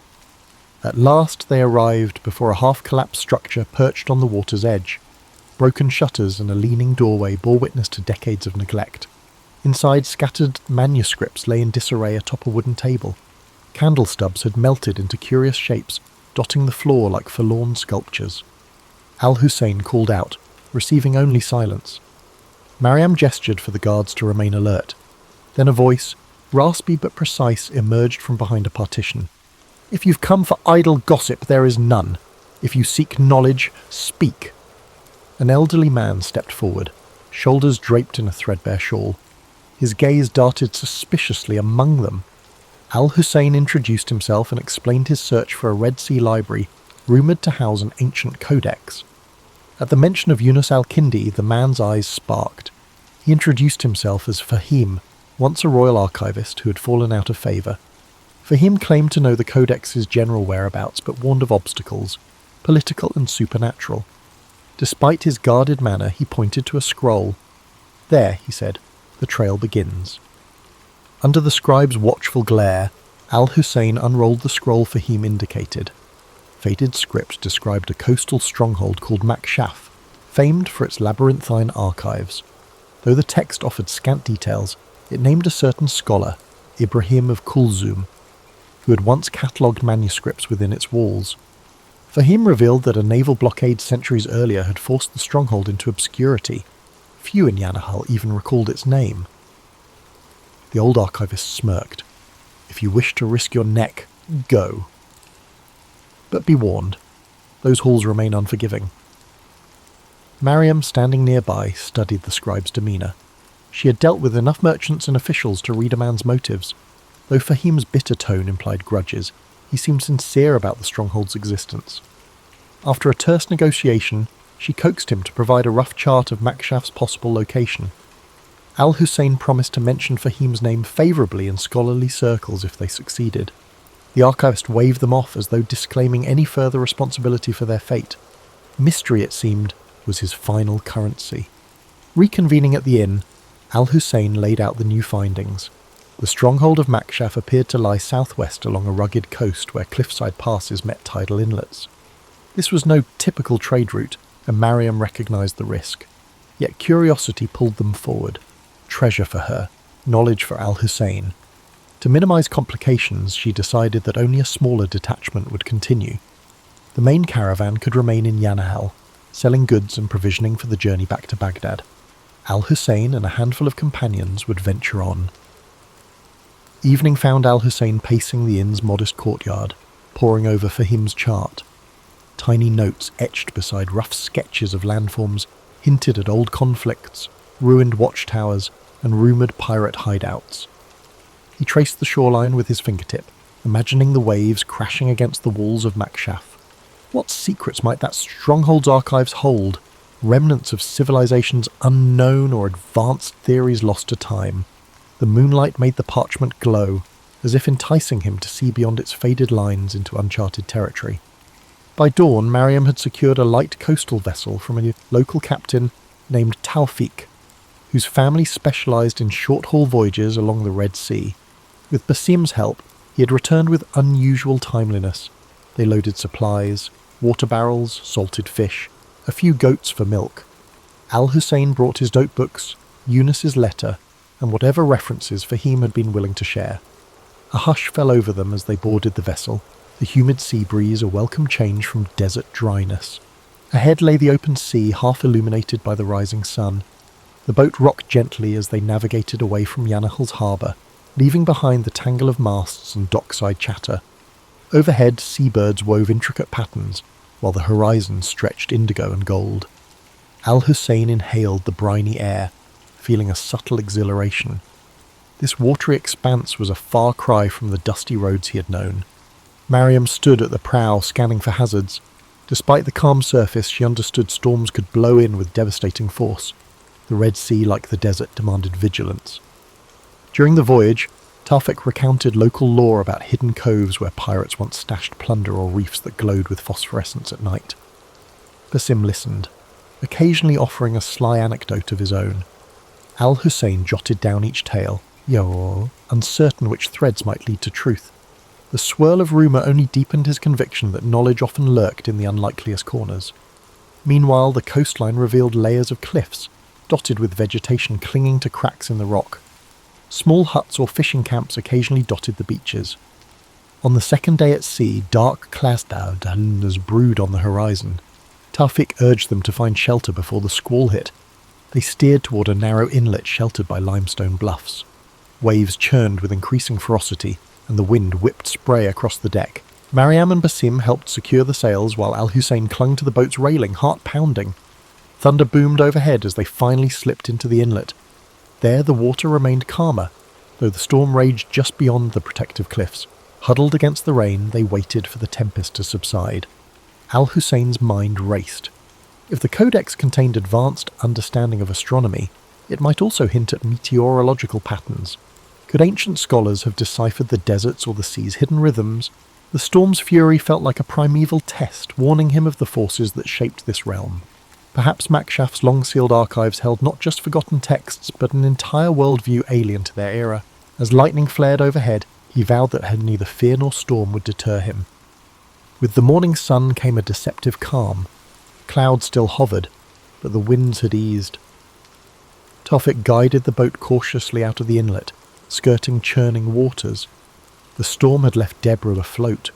At last they arrived before a half-collapsed structure perched on the water's edge. Broken shutters and a leaning doorway bore witness to decades of neglect. Inside, scattered manuscripts lay in disarray atop a wooden table. Candle stubs had melted into curious shapes, dotting the floor like forlorn sculptures. Al-Hussein called out, receiving only silence. Mariam gestured for the guards to remain alert. Then a voice, raspy but precise, emerged from behind a partition. "If you've come for idle gossip, there is none. If you seek knowledge, speak." An elderly man stepped forward, shoulders draped in a threadbare shawl. His gaze darted suspiciously among them. Al-Hussein introduced himself and explained his search for a Red Sea library rumoured to house an ancient codex. At the mention of Yunus al-Kindi, the man's eyes sparked. He introduced himself as Fahim, once a royal archivist who had fallen out of favour. Fahim claimed to know the codex's general whereabouts, but warned of obstacles, political and supernatural. Despite his guarded manner, he pointed to a scroll. "There," he said, "the trail begins." Under the scribe's watchful glare, Al-Hussein unrolled the scroll Fahim indicated. Faded script described a coastal stronghold called Makshaf, famed for its labyrinthine archives. Though the text offered scant details, it named a certain scholar, Ibrahim of Kulzum, who had once catalogued manuscripts within its walls. Fahim revealed that a naval blockade centuries earlier had forced the stronghold into obscurity. Few in Yanahal even recalled its name. The old archivist smirked. "If you wish to risk your neck, go. But be warned, those halls remain unforgiving." Mariam, standing nearby, studied the scribe's demeanour. She had dealt with enough merchants and officials to read a man's motives. Though Fahim's bitter tone implied grudges, he seemed sincere about the stronghold's existence. After a terse negotiation, she coaxed him to provide a rough chart of Makshaf's possible location. Al-Hussein promised to mention Fahim's name favourably in scholarly circles if they succeeded. The archivist waved them off as though disclaiming any further responsibility for their fate. Mystery, it seemed, was his final currency. Reconvening at the inn, Al-Hussein laid out the new findings. The stronghold of Makshaf appeared to lie southwest along a rugged coast where cliffside passes met tidal inlets. This was no typical trade route, and Mariam recognised the risk. Yet curiosity pulled them forward. Treasure for her, knowledge for Al-Hussein. To minimise complications, she decided that only a smaller detachment would continue. The main caravan could remain in Yanahal, selling goods and provisioning for the journey back to Baghdad. Al-Hussein and a handful of companions would venture on. Evening found Al-Hussein pacing the inn's modest courtyard, poring over Fahim's chart. Tiny notes etched beside rough sketches of landforms hinted at old conflicts, ruined watchtowers, and rumoured pirate hideouts. He traced the shoreline with his fingertip, imagining the waves crashing against the walls of Makshaf. What secrets might that stronghold's archives hold? Remnants of civilizations unknown or advanced theories lost to time. The moonlight made the parchment glow, as if enticing him to see beyond its faded lines into uncharted territory. By dawn, Mariam had secured a light coastal vessel from a local captain named Taufik, whose family specialised in short-haul voyages along the Red Sea. With Basim's help, he had returned with unusual timeliness. They loaded supplies, water barrels, salted fish, a few goats for milk. Al-Hussein brought his notebooks, Yunus's letter, and whatever references Fahim had been willing to share. A hush fell over them as they boarded the vessel, the humid sea breeze a welcome change from desert dryness. Ahead lay the open sea, half illuminated by the rising sun. The boat rocked gently as they navigated away from Yanahal's harbour, leaving behind the tangle of masts and dockside chatter. Overhead, seabirds wove intricate patterns, while the horizon stretched indigo and gold. Al-Hussein inhaled the briny air, feeling a subtle exhilaration. This watery expanse was a far cry from the dusty roads he had known. Mariam stood at the prow, scanning for hazards. Despite the calm surface, she understood storms could blow in with devastating force. The Red Sea, like the desert, demanded vigilance. During the voyage, Taufik recounted local lore about hidden coves where pirates once stashed plunder or reefs that glowed with phosphorescence at night. Basim listened, occasionally offering a sly anecdote of his own. Al-Hussein jotted down each tale, uncertain which threads might lead to truth. The swirl of rumour only deepened his conviction that knowledge often lurked in the unlikeliest corners. Meanwhile, the coastline revealed layers of cliffs, dotted with vegetation clinging to cracks in the rock. Small huts or fishing camps occasionally dotted the beaches. On the second day at sea, dark clouds brewed on the horizon. Taufik urged them to find shelter before the squall hit. They steered toward a narrow inlet sheltered by limestone bluffs. Waves churned with increasing ferocity, and the wind whipped spray across the deck. Mariam and Basim helped secure the sails while Al-Hussein clung to the boat's railing, heart pounding. Thunder boomed overhead as they finally slipped into the inlet. There the water remained calmer, though the storm raged just beyond the protective cliffs. Huddled against the rain, they waited for the tempest to subside. Al-Hussein's mind raced. If the codex contained advanced understanding of astronomy, it might also hint at meteorological patterns. Could ancient scholars have deciphered the desert's or the sea's hidden rhythms? The storm's fury felt like a primeval test, warning him of the forces that shaped this realm. Perhaps Makshaf's long-sealed archives held not just forgotten texts, but an entire worldview alien to their era. As lightning flared overhead, he vowed that neither fear nor storm would deter him. With the morning sun came a deceptive calm. Clouds still hovered, but the winds had eased. Taufik guided the boat cautiously out of the inlet, skirting churning waters. The storm had left debris afloat,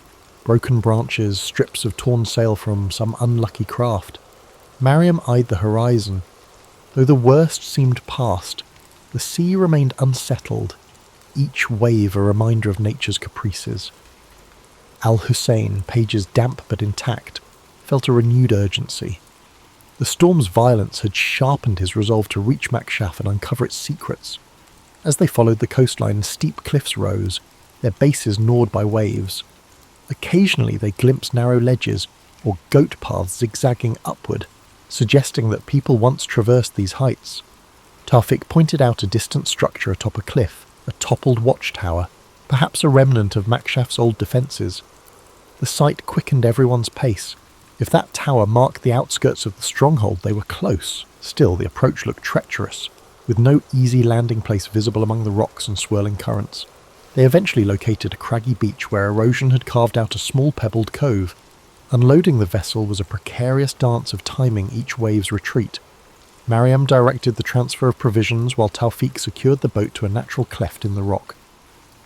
broken branches, strips of torn sail from some unlucky craft. Mariam eyed the horizon. Though the worst seemed past, the sea remained unsettled, each wave a reminder of nature's caprices. Al-Hussein, pages damp but intact, felt a renewed urgency. The storm's violence had sharpened his resolve to reach Makshaf and uncover its secrets. As they followed the coastline, steep cliffs rose, their bases gnawed by waves. Occasionally they glimpsed narrow ledges or goat paths zigzagging upward, suggesting that people once traversed these heights. Taufik pointed out a distant structure atop a cliff, a toppled watchtower, perhaps a remnant of Makshaf's old defences. The sight quickened everyone's pace. If that tower marked the outskirts of the stronghold, they were close. Still, the approach looked treacherous, with no easy landing place visible among the rocks and swirling currents. They eventually located a craggy beach where erosion had carved out a small pebbled cove. Unloading the vessel was a precarious dance of timing each wave's retreat. Mariam directed the transfer of provisions while Taufik secured the boat to a natural cleft in the rock.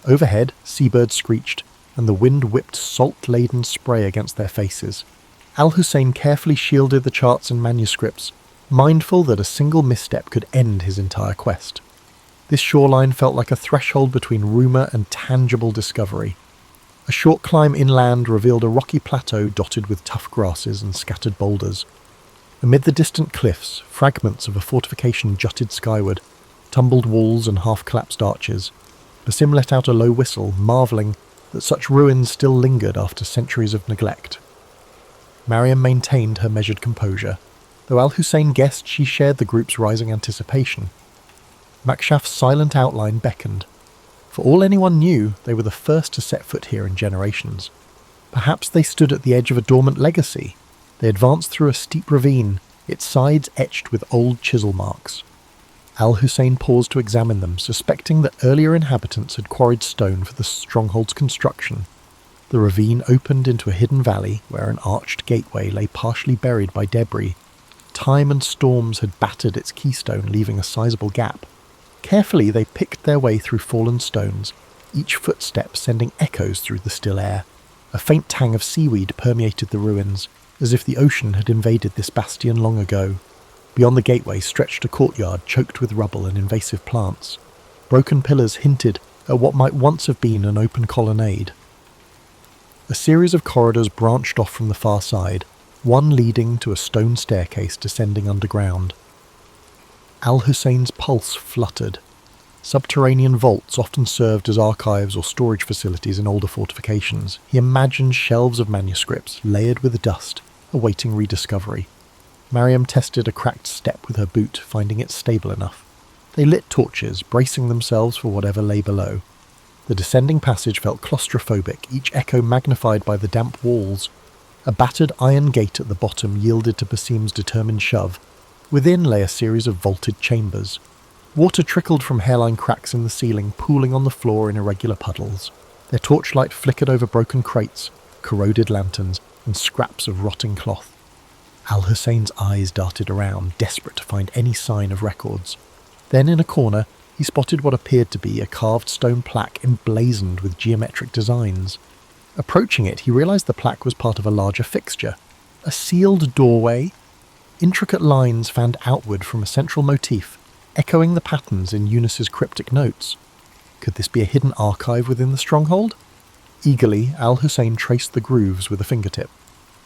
Overhead, seabirds screeched, and the wind whipped salt-laden spray against their faces. Al-Hussein carefully shielded the charts and manuscripts, mindful that a single misstep could end his entire quest. This shoreline felt like a threshold between rumour and tangible discovery. A short climb inland revealed a rocky plateau dotted with tough grasses and scattered boulders. Amid the distant cliffs, fragments of a fortification jutted skyward, tumbled walls and half-collapsed arches. Basim let out a low whistle, marvelling that such ruins still lingered after centuries of neglect. Mariam maintained her measured composure, though Al-Hussein guessed she shared the group's rising anticipation. Makshaf's silent outline beckoned. For all anyone knew, they were the first to set foot here in generations. Perhaps they stood at the edge of a dormant legacy. They advanced through a steep ravine, its sides etched with old chisel marks. Al-Hussein paused to examine them, suspecting that earlier inhabitants had quarried stone for the stronghold's construction. The ravine opened into a hidden valley where an arched gateway lay partially buried by debris. Time and storms had battered its keystone, leaving a sizable gap. Carefully they picked their way through fallen stones, each footstep sending echoes through the still air. A faint tang of seaweed permeated the ruins, as if the ocean had invaded this bastion long ago. Beyond the gateway stretched a courtyard choked with rubble and invasive plants. Broken pillars hinted at what might once have been an open colonnade. A series of corridors branched off from the far side, one leading to a stone staircase descending underground. Al-Hussein's pulse fluttered. Subterranean vaults often served as archives or storage facilities in older fortifications. He imagined shelves of manuscripts, layered with dust, awaiting rediscovery. Mariam tested a cracked step with her boot, finding it stable enough. They lit torches, bracing themselves for whatever lay below. The descending passage felt claustrophobic, each echo magnified by the damp walls. A battered iron gate at the bottom yielded to Basim's determined shove. Within lay a series of vaulted chambers. Water trickled from hairline cracks in the ceiling, pooling on the floor in irregular puddles. Their torchlight flickered over broken crates, corroded lanterns, and scraps of rotting cloth. Al-Hussein's eyes darted around, desperate to find any sign of records. Then in a corner, he spotted what appeared to be a carved stone plaque emblazoned with geometric designs. Approaching it, he realized the plaque was part of a larger fixture, A sealed doorway? Intricate lines fanned outward from a central motif, echoing the patterns in Eunice's cryptic notes. Could this be a hidden archive within the stronghold? Eagerly, Al-Hussein traced the grooves with a fingertip.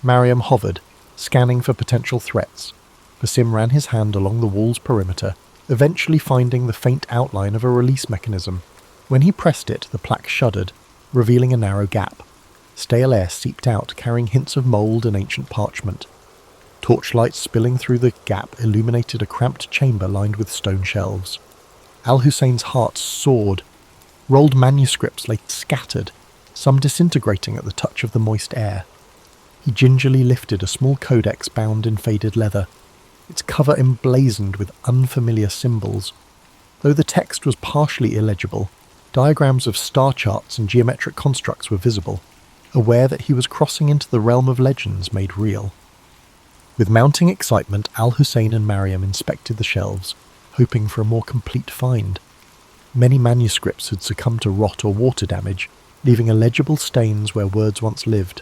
Mariam hovered, scanning for potential threats. Basim ran his hand along the wall's perimeter, eventually finding the faint outline of a release mechanism. When he pressed it, the plaque shuddered, revealing a narrow gap. Stale air seeped out, carrying hints of mould and ancient parchment. Torchlight spilling through the gap illuminated a cramped chamber lined with stone shelves. Al-Hussein's heart soared. Rolled manuscripts lay scattered, some disintegrating at the touch of the moist air. He gingerly lifted a small codex bound in faded leather, its cover emblazoned with unfamiliar symbols. Though the text was partially illegible, diagrams of star charts and geometric constructs were visible, aware that he was crossing into the realm of legends made real. With mounting excitement, Al-Hussein and Mariam inspected the shelves, hoping for a more complete find. Many manuscripts had succumbed to rot or water damage, leaving illegible stains where words once lived.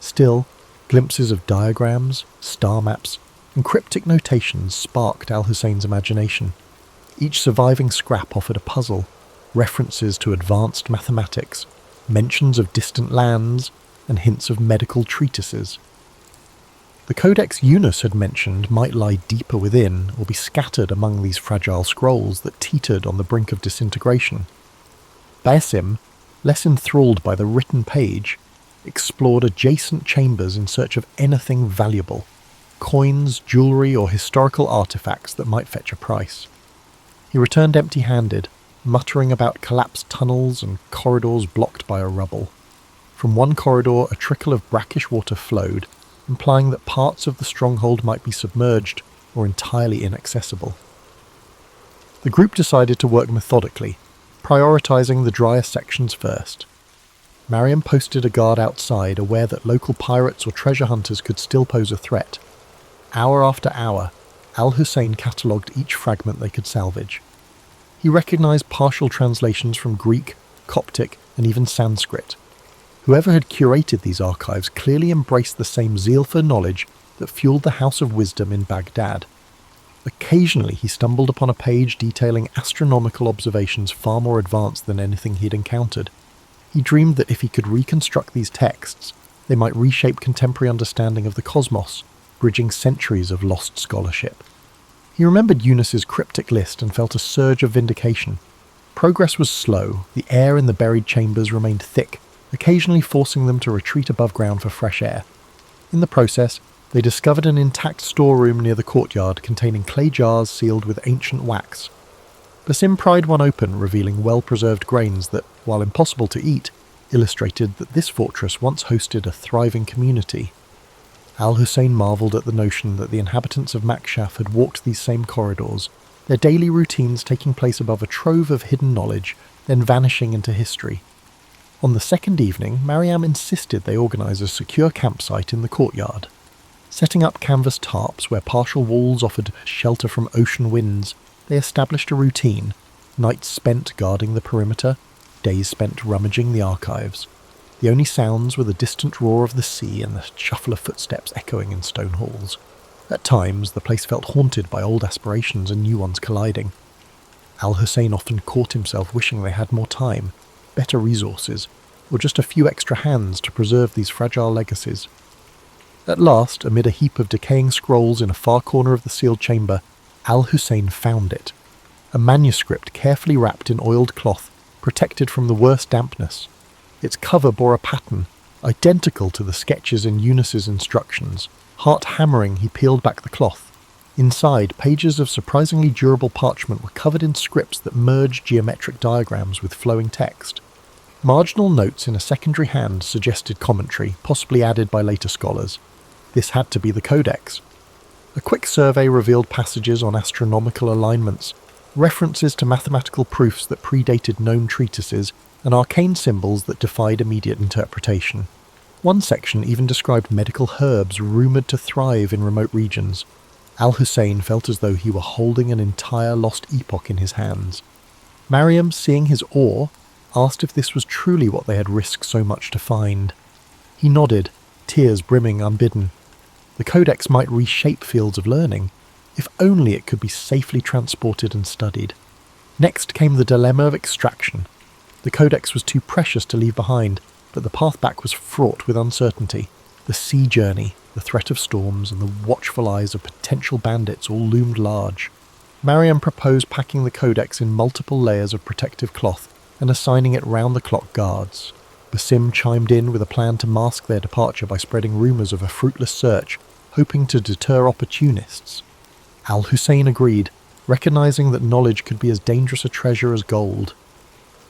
Still, glimpses of diagrams, star maps, and cryptic notations sparked Al-Hussein's imagination. Each surviving scrap offered a puzzle, references to advanced mathematics, mentions of distant lands, and hints of medical treatises. The codex Eunice had mentioned might lie deeper within or be scattered among these fragile scrolls that teetered on the brink of disintegration. Basim, less enthralled by the written page, explored adjacent chambers in search of anything valuable, coins, jewellery, or historical artefacts that might fetch a price. He returned empty-handed, muttering about collapsed tunnels and corridors blocked by a rubble. From one corridor a trickle of brackish water flowed, implying that parts of the stronghold might be submerged or entirely inaccessible. The group decided to work methodically, prioritising the drier sections first. Mariam posted a guard outside, aware that local pirates or treasure hunters could still pose a threat. Hour after hour, Al-Hussein catalogued each fragment they could salvage. He recognised partial translations from Greek, Coptic, and even Sanskrit. Whoever had curated these archives clearly embraced the same zeal for knowledge that fueled the House of Wisdom in Baghdad. Occasionally he stumbled upon a page detailing astronomical observations far more advanced than anything he'd encountered. He dreamed that if he could reconstruct these texts, they might reshape contemporary understanding of the cosmos, bridging centuries of lost scholarship. He remembered Eunice's cryptic list and felt a surge of vindication. Progress was slow, the air in the buried chambers remained thick, occasionally forcing them to retreat above ground for fresh air. In the process, they discovered an intact storeroom near the courtyard containing clay jars sealed with ancient wax. Basim pried one open, revealing well-preserved grains that, while impossible to eat, illustrated that this fortress once hosted a thriving community. Al-Hussein marvelled at the notion that the inhabitants of Makshaf had walked these same corridors, their daily routines taking place above a trove of hidden knowledge, then vanishing into history. On the second evening, Mariam insisted they organise a secure campsite in the courtyard. Setting up canvas tarps where partial walls offered shelter from ocean winds, they established a routine, nights spent guarding the perimeter, days spent rummaging the archives. The only sounds were the distant roar of the sea and the shuffle of footsteps echoing in stone halls. At times, the place felt haunted by old aspirations and new ones colliding. Al-Hussein often caught himself wishing they had more time, better resources, or just a few extra hands to preserve these fragile legacies. At last, amid a heap of decaying scrolls in a far corner of the sealed chamber, Al-Hussein found it. A manuscript carefully wrapped in oiled cloth, protected from the worst dampness. Its cover bore a pattern, identical to the sketches in Eunice's instructions. Heart-hammering, he peeled back the cloth. Inside, pages of surprisingly durable parchment were covered in scripts that merged geometric diagrams with flowing text. Marginal notes in a secondary hand suggested commentary, possibly added by later scholars. This had to be the codex. A quick survey revealed passages on astronomical alignments, references to mathematical proofs that predated known treatises, and arcane symbols that defied immediate interpretation. One section even described medical herbs rumoured to thrive in remote regions. Al-Hussein felt as though he were holding an entire lost epoch in his hands. Mariam, seeing his awe, asked if this was truly what they had risked so much to find. He nodded, tears brimming unbidden. The codex might reshape fields of learning, if only it could be safely transported and studied. Next came the dilemma of extraction. The codex was too precious to leave behind, but the path back was fraught with uncertainty. The sea journey, the threat of storms, and the watchful eyes of potential bandits all loomed large. Mariam proposed packing the codex in multiple layers of protective cloth and assigning it round-the-clock guards. Basim chimed in with a plan to mask their departure by spreading rumours of a fruitless search, hoping to deter opportunists. Al-Hussein agreed, recognising that knowledge could be as dangerous a treasure as gold.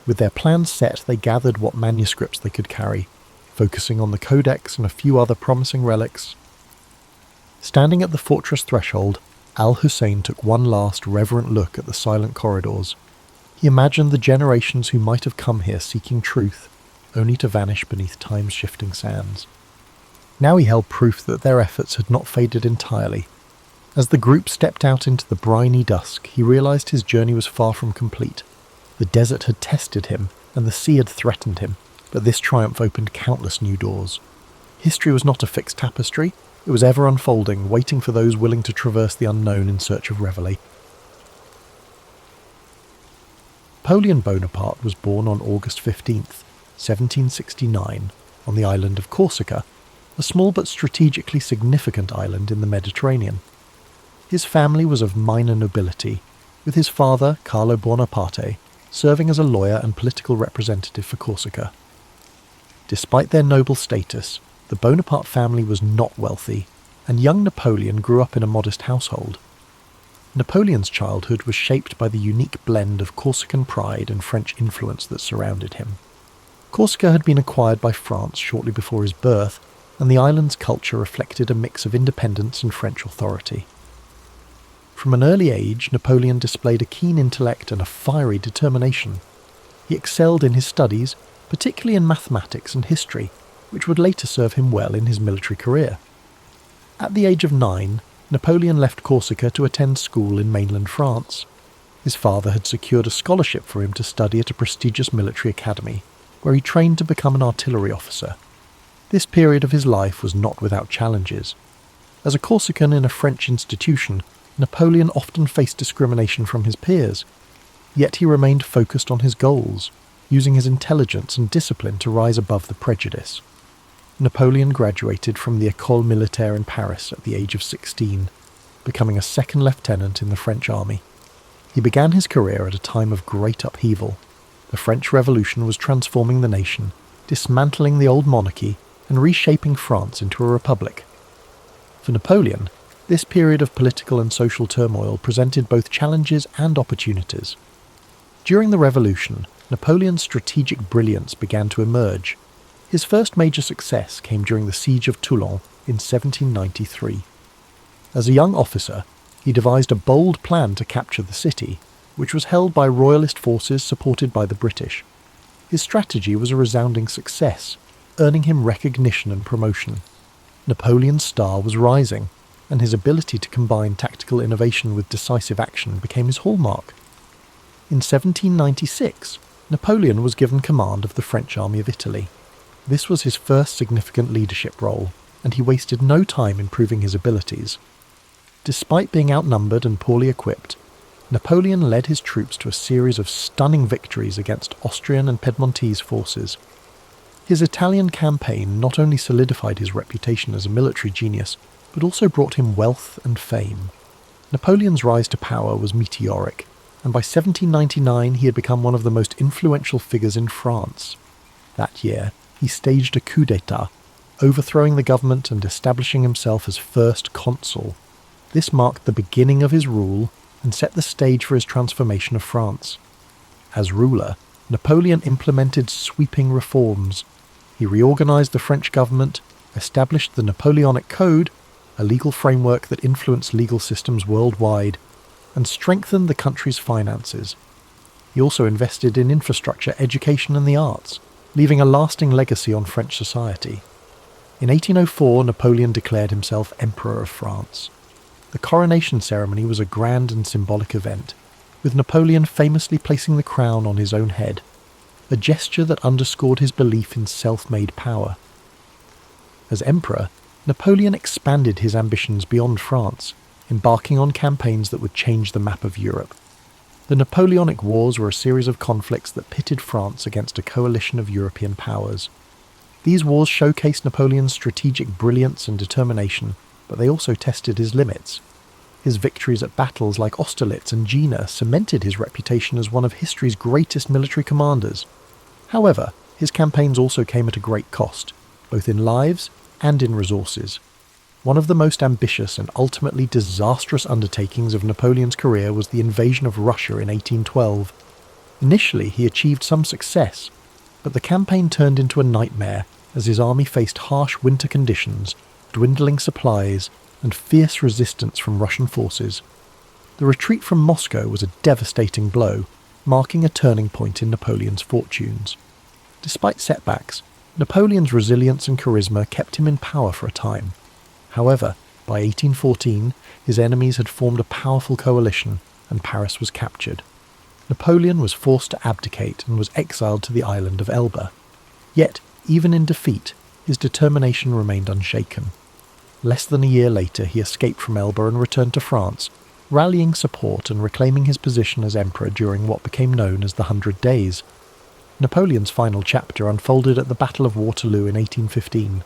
With their plans set, they gathered what manuscripts they could carry, focusing on the codex and a few other promising relics. Standing at the fortress threshold, Al-Hussein took one last reverent look at the silent corridors. He imagined the generations who might have come here seeking truth, only to vanish beneath time's shifting sands. Now he held proof that their efforts had not faded entirely. As the group stepped out into the briny dusk, he realised his journey was far from complete. The desert had tested him, and the sea had threatened him, but this triumph opened countless new doors. History was not a fixed tapestry, it was ever unfolding, waiting for those willing to traverse the unknown in search of revelation. Napoleon Bonaparte was born on August 15th, 1769, on the island of Corsica, a small but strategically significant island in the Mediterranean. His family was of minor nobility, with his father, Carlo Buonaparte, serving as a lawyer and political representative for Corsica. Despite their noble status, the Bonaparte family was not wealthy, and young Napoleon grew up in a modest household. Napoleon's childhood was shaped by the unique blend of Corsican pride and French influence that surrounded him. Corsica had been acquired by France shortly before his birth, and the island's culture reflected a mix of independence and French authority. From an early age, Napoleon displayed a keen intellect and a fiery determination. He excelled in his studies, particularly in mathematics and history, which would later serve him well in his military career. At the age of 9, Napoleon left Corsica to attend school in mainland France. His father had secured a scholarship for him to study at a prestigious military academy, where he trained to become an artillery officer. This period of his life was not without challenges. As a Corsican in a French institution, Napoleon often faced discrimination from his peers, yet he remained focused on his goals, using his intelligence and discipline to rise above the prejudice. Napoleon graduated from the École Militaire in Paris at the age of 16, becoming a second lieutenant in the French army. He began his career at a time of great upheaval. The French Revolution was transforming the nation, dismantling the old monarchy and reshaping France into a republic. For Napoleon, this period of political and social turmoil presented both challenges and opportunities. During the Revolution, Napoleon's strategic brilliance began to emerge. His first major success came during the Siege of Toulon in 1793. As a young officer, he devised a bold plan to capture the city, which was held by royalist forces supported by the British. His strategy was a resounding success, earning him recognition and promotion. Napoleon's star was rising, and his ability to combine tactical innovation with decisive action became his hallmark. In 1796, Napoleon was given command of the French army of Italy. This was his first significant leadership role, and he wasted no time in proving his abilities. Despite being outnumbered and poorly equipped, Napoleon led his troops to a series of stunning victories against Austrian and Piedmontese forces. His Italian campaign not only solidified his reputation as a military genius, but also brought him wealth and fame. Napoleon's rise to power was meteoric, and by 1799 he had become one of the most influential figures in France. That year, he staged a coup d'état, overthrowing the government and establishing himself as first consul. This marked the beginning of his rule and set the stage for his transformation of France. As ruler, Napoleon implemented sweeping reforms. He reorganized the French government, established the Napoleonic Code, a legal framework that influenced legal systems worldwide, and strengthened the country's finances. He also invested in infrastructure, education and the arts, leaving a lasting legacy on French society. In 1804, Napoleon declared himself Emperor of France. The coronation ceremony was a grand and symbolic event, with Napoleon famously placing the crown on his own head, a gesture that underscored his belief in self-made power. As emperor, Napoleon expanded his ambitions beyond France, embarking on campaigns that would change the map of Europe. The Napoleonic Wars were a series of conflicts that pitted France against a coalition of European powers. These wars showcased Napoleon's strategic brilliance and determination, but they also tested his limits. His victories at battles like Austerlitz and Jena cemented his reputation as one of history's greatest military commanders. However, his campaigns also came at a great cost, both in lives and in resources. One of the most ambitious and ultimately disastrous undertakings of Napoleon's career was the invasion of Russia in 1812. Initially, he achieved some success, but the campaign turned into a nightmare as his army faced harsh winter conditions, dwindling supplies, and fierce resistance from Russian forces. The retreat from Moscow was a devastating blow, marking a turning point in Napoleon's fortunes. Despite setbacks, Napoleon's resilience and charisma kept him in power for a time. However, by 1814, his enemies had formed a powerful coalition, and Paris was captured. Napoleon was forced to abdicate and was exiled to the island of Elba. Yet, even in defeat, his determination remained unshaken. Less than a year later, he escaped from Elba and returned to France, rallying support and reclaiming his position as emperor during what became known as the 100 Days. Napoleon's final chapter unfolded at the Battle of Waterloo in 1815.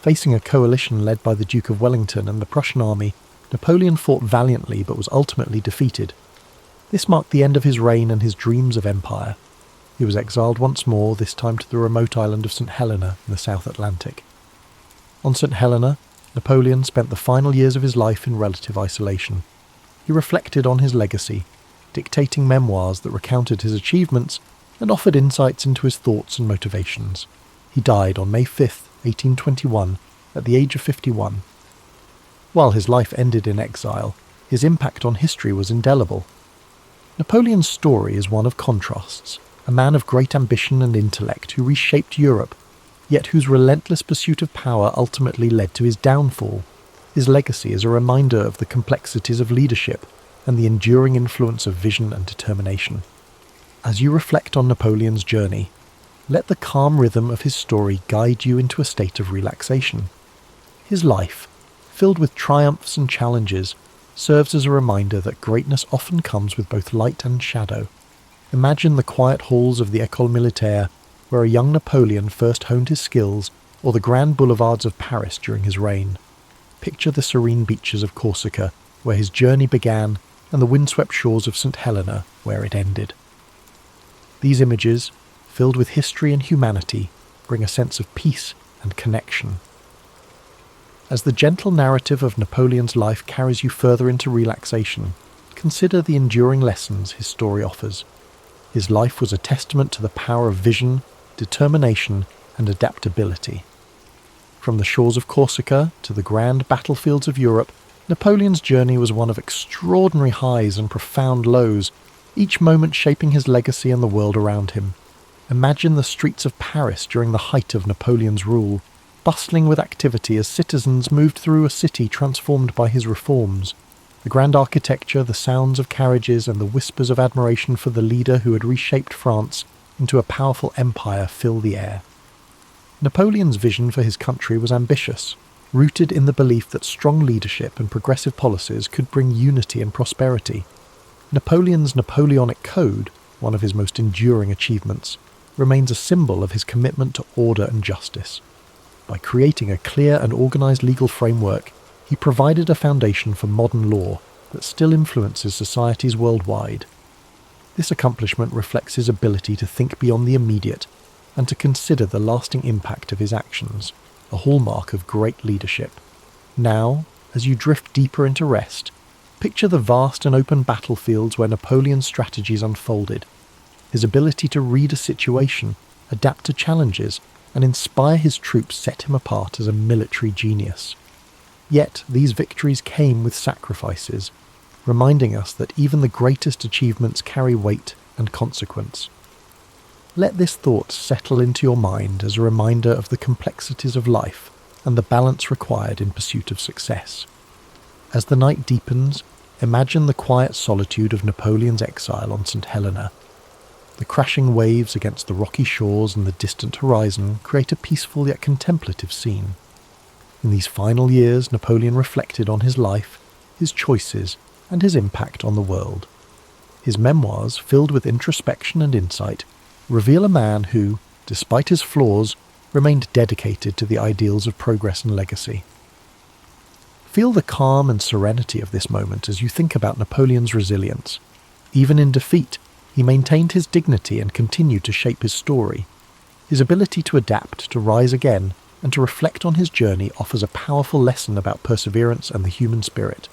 Facing a coalition led by the Duke of Wellington and the Prussian army, Napoleon fought valiantly but was ultimately defeated. This marked the end of his reign and his dreams of empire. He was exiled once more, this time to the remote island of St. Helena in the South Atlantic. On St. Helena, Napoleon spent the final years of his life in relative isolation. He reflected on his legacy, dictating memoirs that recounted his achievements and offered insights into his thoughts and motivations. He died on May 5, 1821, at the age of 51. While his life ended in exile, his impact on history was indelible. Napoleon's story is one of contrasts, a man of great ambition and intellect who reshaped Europe, yet whose relentless pursuit of power ultimately led to his downfall. His legacy is a reminder of the complexities of leadership and the enduring influence of vision and determination. As you reflect on Napoleon's journey, let the calm rhythm of his story guide you into a state of relaxation. His life, filled with triumphs and challenges, serves as a reminder that greatness often comes with both light and shadow. Imagine the quiet halls of the École Militaire, where a young Napoleon first honed his skills, or the grand boulevards of Paris during his reign. Picture the serene beaches of Corsica, where his journey began, and the windswept shores of St. Helena, where it ended. These images, filled with history and humanity, bring a sense of peace and connection. As the gentle narrative of Napoleon's life carries you further into relaxation, consider the enduring lessons his story offers. His life was a testament to the power of vision, determination, and adaptability. From the shores of Corsica to the grand battlefields of Europe, Napoleon's journey was one of extraordinary highs and profound lows, each moment shaping his legacy and the world around him. Imagine the streets of Paris during the height of Napoleon's rule, bustling with activity as citizens moved through a city transformed by his reforms. The grand architecture, the sounds of carriages, and the whispers of admiration for the leader who had reshaped France into a powerful empire fill the air. Napoleon's vision for his country was ambitious, rooted in the belief that strong leadership and progressive policies could bring unity and prosperity. Napoleon's Napoleonic Code, one of his most enduring achievements, remains a symbol of his commitment to order and justice. By creating a clear and organised legal framework, he provided a foundation for modern law that still influences societies worldwide. This accomplishment reflects his ability to think beyond the immediate and to consider the lasting impact of his actions, a hallmark of great leadership. Now, as you drift deeper into rest, picture the vast and open battlefields where Napoleon's strategies unfolded. His ability to read a situation, adapt to challenges, and inspire his troops set him apart as a military genius. Yet these victories came with sacrifices, reminding us that even the greatest achievements carry weight and consequence. Let this thought settle into your mind as a reminder of the complexities of life and the balance required in pursuit of success. As the night deepens, imagine the quiet solitude of Napoleon's exile on St. Helena. The crashing waves against the rocky shores and the distant horizon create a peaceful yet contemplative scene. In these final years, Napoleon reflected on his life, his choices, and his impact on the world. His memoirs, filled with introspection and insight, reveal a man who, despite his flaws, remained dedicated to the ideals of progress and legacy. Feel the calm and serenity of this moment as you think about Napoleon's resilience. Even in defeat, he maintained his dignity and continued to shape his story. His ability to adapt, to rise again, and to reflect on his journey offers a powerful lesson about perseverance and the human spirit.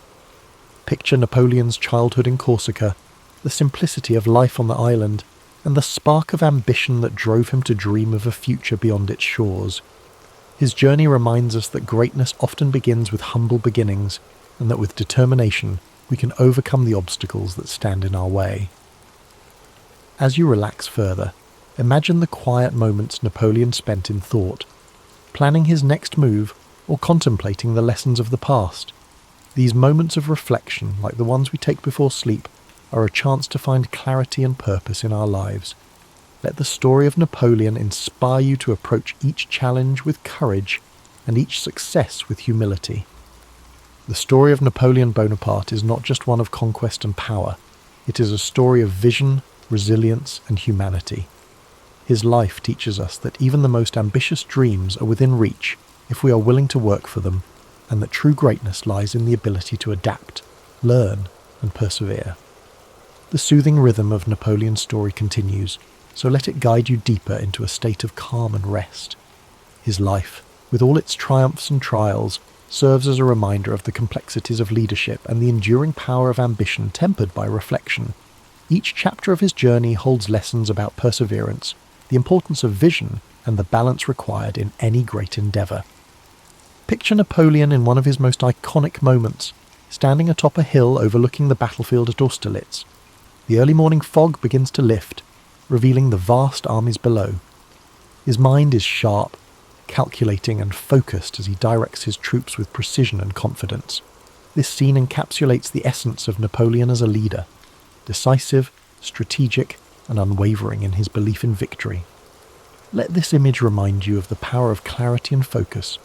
Picture Napoleon's childhood in Corsica, the simplicity of life on the island, and the spark of ambition that drove him to dream of a future beyond its shores. His journey reminds us that greatness often begins with humble beginnings, and that with determination we can overcome the obstacles that stand in our way. As you relax further, imagine the quiet moments Napoleon spent in thought, planning his next move or contemplating the lessons of the past. These moments of reflection, like the ones we take before sleep, are a chance to find clarity and purpose in our lives. Let the story of Napoleon inspire you to approach each challenge with courage and each success with humility. The story of Napoleon Bonaparte is not just one of conquest and power. It is a story of vision, resilience, and humanity. His life teaches us that even the most ambitious dreams are within reach if we are willing to work for them, and that true greatness lies in the ability to adapt, learn, and persevere. The soothing rhythm of Napoleon's story continues, so let it guide you deeper into a state of calm and rest. His life, with all its triumphs and trials, serves as a reminder of the complexities of leadership and the enduring power of ambition tempered by reflection. Each chapter of his journey holds lessons about perseverance, the importance of vision, and the balance required in any great endeavour. Picture Napoleon in one of his most iconic moments, standing atop a hill overlooking the battlefield at Austerlitz. The early morning fog begins to lift, revealing the vast armies below. His mind is sharp, calculating and focused as he directs his troops with precision and confidence. This scene encapsulates the essence of Napoleon as a leader, decisive, strategic, and unwavering in his belief in victory. Let this image remind you of the power of clarity and focus,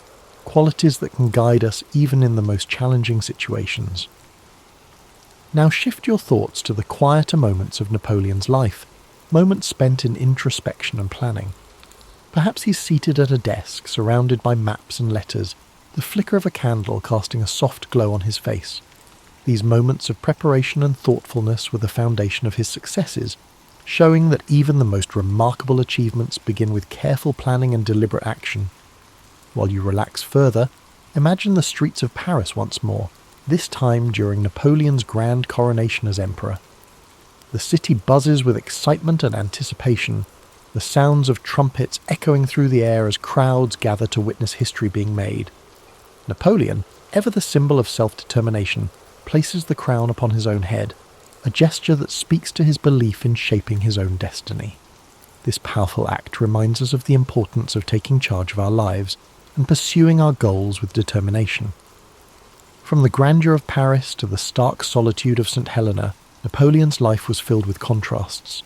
qualities that can guide us even in the most challenging situations. Now shift your thoughts to the quieter moments of Napoleon's life, moments spent in introspection and planning. Perhaps he's seated at a desk, surrounded by maps and letters, the flicker of a candle casting a soft glow on his face. These moments of preparation and thoughtfulness were the foundation of his successes, showing that even the most remarkable achievements begin with careful planning and deliberate action. While you relax further, imagine the streets of Paris once more, this time during Napoleon's grand coronation as emperor. The city buzzes with excitement and anticipation, the sounds of trumpets echoing through the air as crowds gather to witness history being made. Napoleon, ever the symbol of self-determination, places the crown upon his own head, a gesture that speaks to his belief in shaping his own destiny. This powerful act reminds us of the importance of taking charge of our lives and pursuing our goals with determination. From the grandeur of Paris to the stark solitude of St. Helena, Napoleon's life was filled with contrasts.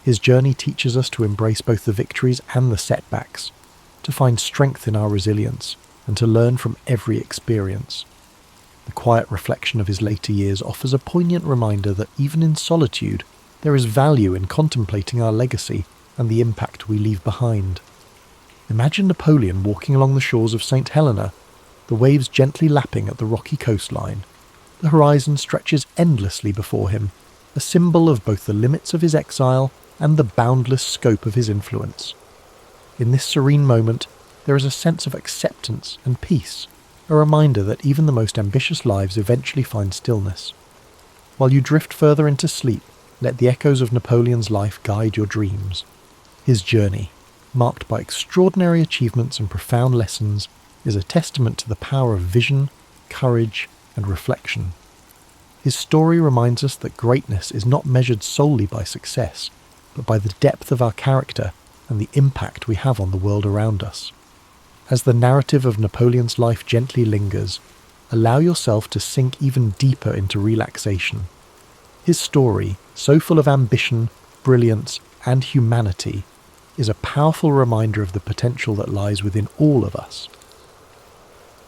His journey teaches us to embrace both the victories and the setbacks, to find strength in our resilience, and to learn from every experience. The quiet reflection of his later years offers a poignant reminder that even in solitude, there is value in contemplating our legacy and the impact we leave behind. Imagine Napoleon walking along the shores of St. Helena, the waves gently lapping at the rocky coastline. The horizon stretches endlessly before him, a symbol of both the limits of his exile and the boundless scope of his influence. In this serene moment, there is a sense of acceptance and peace, a reminder that even the most ambitious lives eventually find stillness. While you drift further into sleep, let the echoes of Napoleon's life guide your dreams. His journey, marked by extraordinary achievements and profound lessons, is a testament to the power of vision, courage, and reflection. His story reminds us that greatness is not measured solely by success, but by the depth of our character and the impact we have on the world around us. As the narrative of Napoleon's life gently lingers, allow yourself to sink even deeper into relaxation. His story, so full of ambition, brilliance, and humanity, is a powerful reminder of the potential that lies within all of us.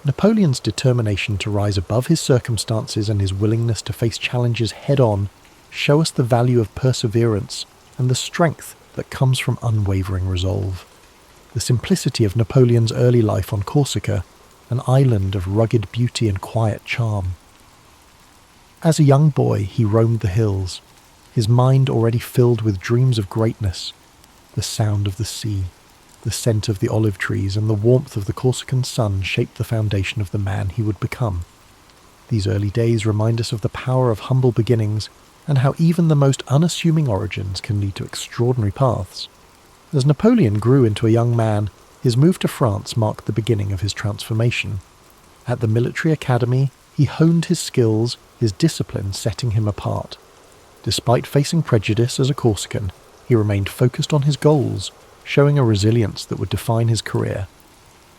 Napoleon's determination to rise above his circumstances and his willingness to face challenges head-on show us the value of perseverance and the strength that comes from unwavering resolve. The simplicity of Napoleon's early life on Corsica, an island of rugged beauty and quiet charm. As a young boy, he roamed the hills, his mind already filled with dreams of greatness. The sound of the sea, the scent of the olive trees, and the warmth of the Corsican sun shaped the foundation of the man he would become. These early days remind us of the power of humble beginnings and how even the most unassuming origins can lead to extraordinary paths. As Napoleon grew into a young man, his move to France marked the beginning of his transformation. At the military academy, he honed his skills, his discipline setting him apart. Despite facing prejudice as a Corsican, he remained focused on his goals, showing a resilience that would define his career.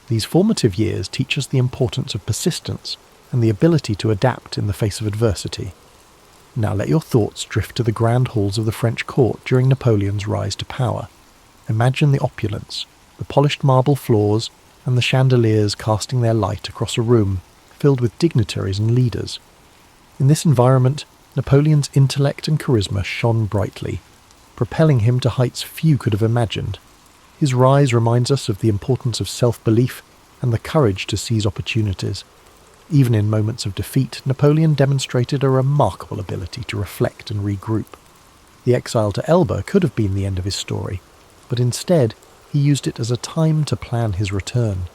These formative years teach us the importance of persistence and the ability to adapt in the face of adversity. Now let your thoughts drift to the grand halls of the French court during Napoleon's rise to power. Imagine the opulence, the polished marble floors, and the chandeliers casting their light across a room filled with dignitaries and leaders. In this environment, Napoleon's intellect and charisma shone brightly, propelling him to heights few could have imagined. His rise reminds us of the importance of self-belief and the courage to seize opportunities. Even in moments of defeat, Napoleon demonstrated a remarkable ability to reflect and regroup. The exile to Elba could have been the end of his story, but instead he used it as a time to plan his return.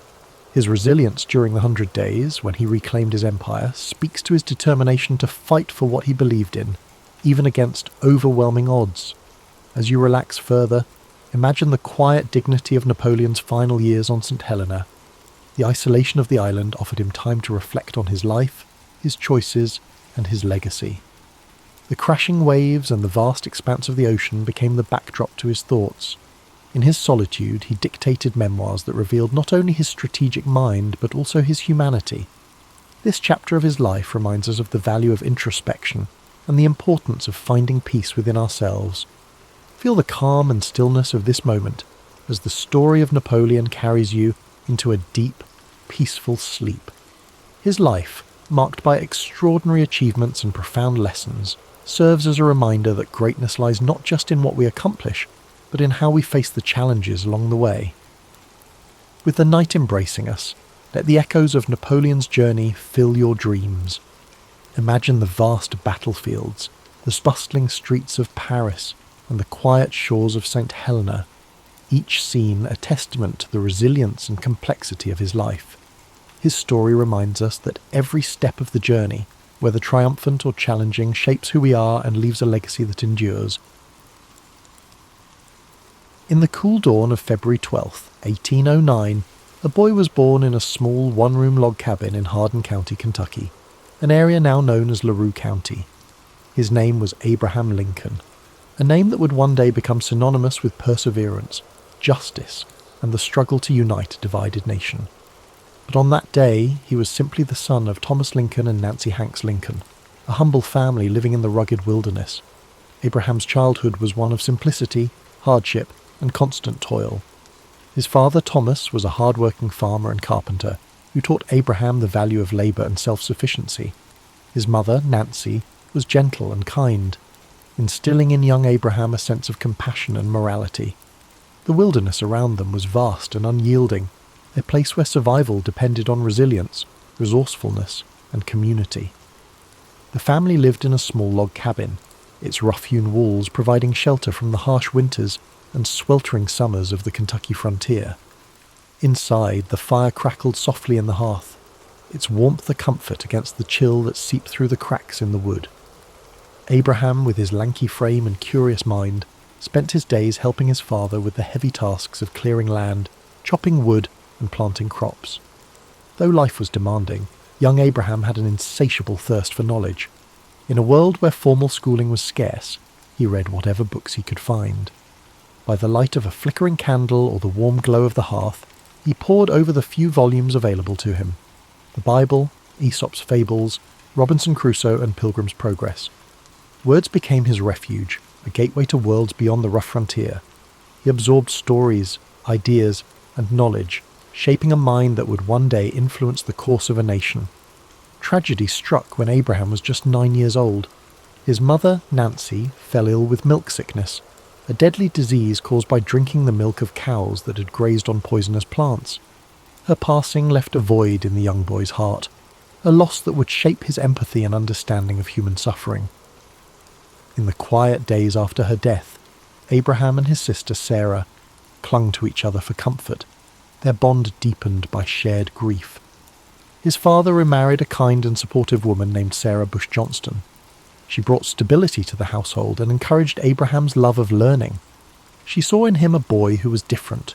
His resilience during the 100 Days, when he reclaimed his empire, speaks to his determination to fight for what he believed in, even against overwhelming odds. As you relax further, imagine the quiet dignity of Napoleon's final years on St. Helena. The isolation of the island offered him time to reflect on his life, his choices, and his legacy. The crashing waves and the vast expanse of the ocean became the backdrop to his thoughts. In his solitude, he dictated memoirs that revealed not only his strategic mind, but also his humanity. This chapter of his life reminds us of the value of introspection and the importance of finding peace within ourselves. Feel the calm and stillness of this moment as the story of Napoleon carries you into a deep, peaceful sleep. His life, marked by extraordinary achievements and profound lessons, serves as a reminder that greatness lies not just in what we accomplish, but in how we face the challenges along the way. With the night embracing us, let the echoes of Napoleon's journey fill your dreams. Imagine the vast battlefields, the bustling streets of Paris, and the quiet shores of St. Helena, each scene a testament to the resilience and complexity of his life. His story reminds us that every step of the journey, whether triumphant or challenging, shapes who we are and leaves a legacy that endures. In the cool dawn of February 12th, 1809, a boy was born in a small one-room log cabin in Hardin County, Kentucky, an area now known as LaRue County. His name was Abraham Lincoln, a name that would one day become synonymous with perseverance, justice, and the struggle to unite a divided nation. But on that day, he was simply the son of Thomas Lincoln and Nancy Hanks Lincoln, a humble family living in the rugged wilderness. Abraham's childhood was one of simplicity, hardship, and constant toil. His father, Thomas, was a hard-working farmer and carpenter who taught Abraham the value of labour and self-sufficiency. His mother, Nancy, was gentle and kind, instilling in young Abraham a sense of compassion and morality. The wilderness around them was vast and unyielding, a place where survival depended on resilience, resourcefulness, and community. The family lived in a small log cabin, its rough-hewn walls providing shelter from the harsh winters and sweltering summers of the Kentucky frontier. Inside, the fire crackled softly in the hearth, its warmth a comfort against the chill that seeped through the cracks in the wood. Abraham, with his lanky frame and curious mind, spent his days helping his father with the heavy tasks of clearing land, chopping wood, and planting crops. Though life was demanding, young Abraham had an insatiable thirst for knowledge. In a world where formal schooling was scarce, he read whatever books he could find. By the light of a flickering candle or the warm glow of the hearth, he pored over the few volumes available to him. The Bible, Aesop's Fables, Robinson Crusoe, and Pilgrim's Progress. Words became his refuge, a gateway to worlds beyond the rough frontier. He absorbed stories, ideas, and knowledge, shaping a mind that would one day influence the course of a nation. Tragedy struck when Abraham was just 9 years old. His mother, Nancy, fell ill with milk sickness, a deadly disease caused by drinking the milk of cows that had grazed on poisonous plants. Her passing left a void in the young boy's heart, a loss that would shape his empathy and understanding of human suffering. In the quiet days after her death, Abraham and his sister Sarah clung to each other for comfort, their bond deepened by shared grief. His father remarried a kind and supportive woman named Sarah Bush Johnston. She brought stability to the household and encouraged Abraham's love of learning. She saw in him a boy who was different,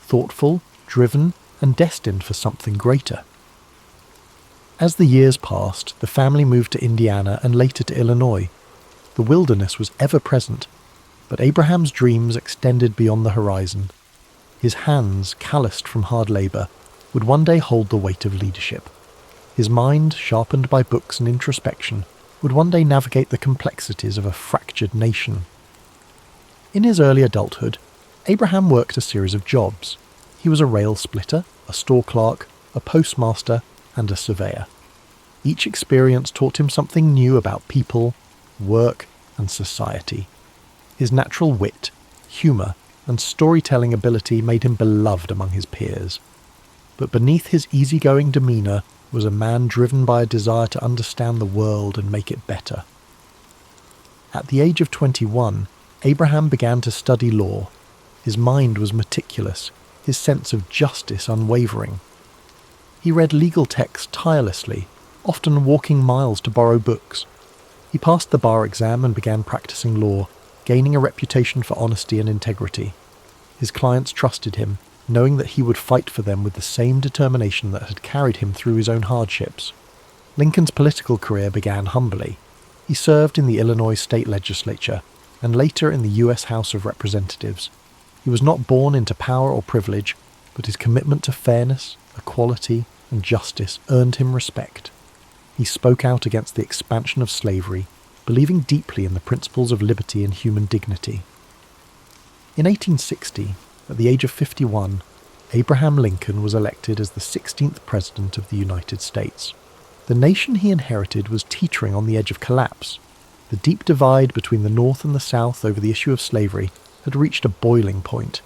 thoughtful, driven, and destined for something greater. As the years passed, the family moved to Indiana and later to Illinois. The wilderness was ever present, but Abraham's dreams extended beyond the horizon. His hands, calloused from hard labour, would one day hold the weight of leadership. His mind, sharpened by books and introspection, would one day navigate the complexities of a fractured nation. In his early adulthood, Abraham worked a series of jobs. He was a rail splitter, a store clerk, a postmaster, and a surveyor. Each experience taught him something new about people, work, and society. His natural wit, humour, and storytelling ability made him beloved among his peers. But beneath his easygoing demeanour was a man driven by a desire to understand the world and make it better. At the age of 21, Abraham began to study law. His mind was meticulous, his sense of justice unwavering. He read legal texts tirelessly, often walking miles to borrow books. He passed the bar exam and began practicing law, gaining a reputation for honesty and integrity. His clients trusted him, knowing that he would fight for them with the same determination that had carried him through his own hardships. Lincoln's political career began humbly. He served in the Illinois state legislature and later in the U.S. House of Representatives. He was not born into power or privilege, but his commitment to fairness, equality, and justice earned him respect. He spoke out against the expansion of slavery, believing deeply in the principles of liberty and human dignity. In 1860, at the age of 51, Abraham Lincoln was elected as the 16th President of the United States. The nation he inherited was teetering on the edge of collapse. The deep divide between the North and the South over the issue of slavery had reached a boiling point.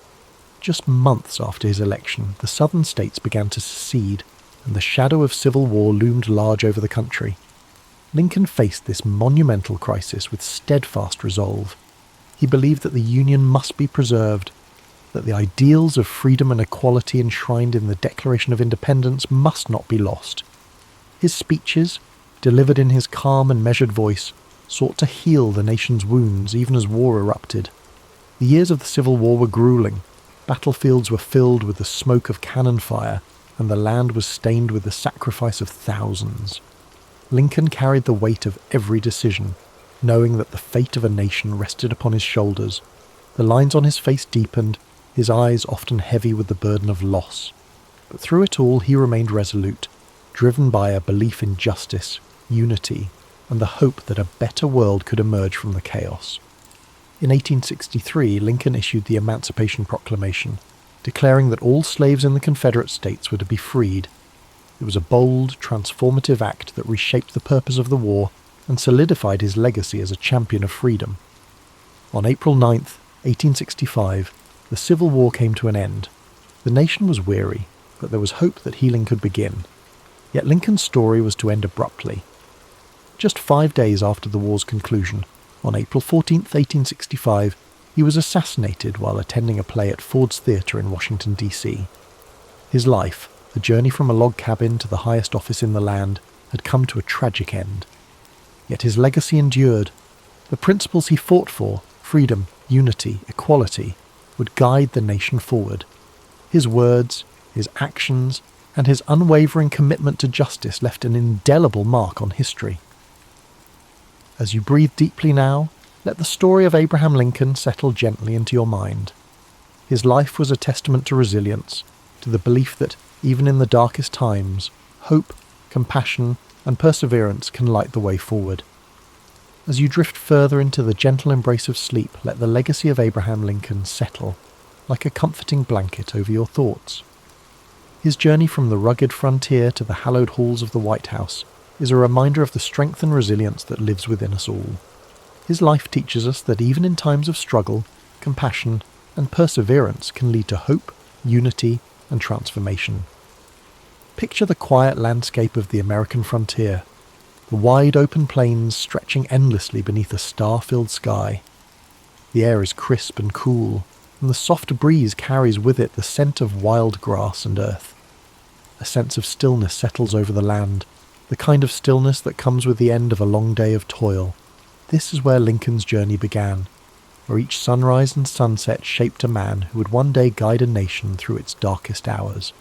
Just months after his election, the southern states began to secede, and the shadow of civil war loomed large over the country. Lincoln faced this monumental crisis with steadfast resolve. He believed that the Union must be preserved, that the ideals of freedom and equality enshrined in the Declaration of Independence must not be lost. His speeches, delivered in his calm and measured voice, sought to heal the nation's wounds even as war erupted. The years of the Civil War were grueling. Battlefields were filled with the smoke of cannon fire, and the land was stained with the sacrifice of thousands. Lincoln carried the weight of every decision, knowing that the fate of a nation rested upon his shoulders. The lines on his face deepened, his eyes often heavy with the burden of loss. But through it all he remained resolute, driven by a belief in justice, unity, and the hope that a better world could emerge from the chaos. In 1863, Lincoln issued the Emancipation Proclamation, declaring that all slaves in the Confederate States were to be freed. It was a bold, transformative act that reshaped the purpose of the war and solidified his legacy as a champion of freedom. On April 9, 1865, the Civil War came to an end. The nation was weary, but there was hope that healing could begin. Yet Lincoln's story was to end abruptly. Just 5 days after the war's conclusion, on April 14, 1865, he was assassinated while attending a play at Ford's Theatre in Washington, D.C. His life, the journey from a log cabin to the highest office in the land, had come to a tragic end. Yet his legacy endured. The principles he fought for, freedom, unity, equality, would guide the nation forward. His words, his actions, and his unwavering commitment to justice left an indelible mark on history. As you breathe deeply now, let the story of Abraham Lincoln settle gently into your mind. His life was a testament to resilience, to the belief that, even in the darkest times, hope, compassion, and perseverance can light the way forward. As you drift further into the gentle embrace of sleep, let the legacy of Abraham Lincoln settle, like a comforting blanket over your thoughts. His journey from the rugged frontier to the hallowed halls of the White House is a reminder of the strength and resilience that lives within us all. His life teaches us that even in times of struggle, compassion, and perseverance can lead to hope, unity, and transformation. Picture the quiet landscape of the American frontier, the wide open plains stretching endlessly beneath a star-filled sky. The air is crisp and cool, and the soft breeze carries with it the scent of wild grass and earth. A sense of stillness settles over the land, the kind of stillness that comes with the end of a long day of toil. This is where Lincoln's journey began, where each sunrise and sunset shaped a man who would one day guide a nation through its darkest hours.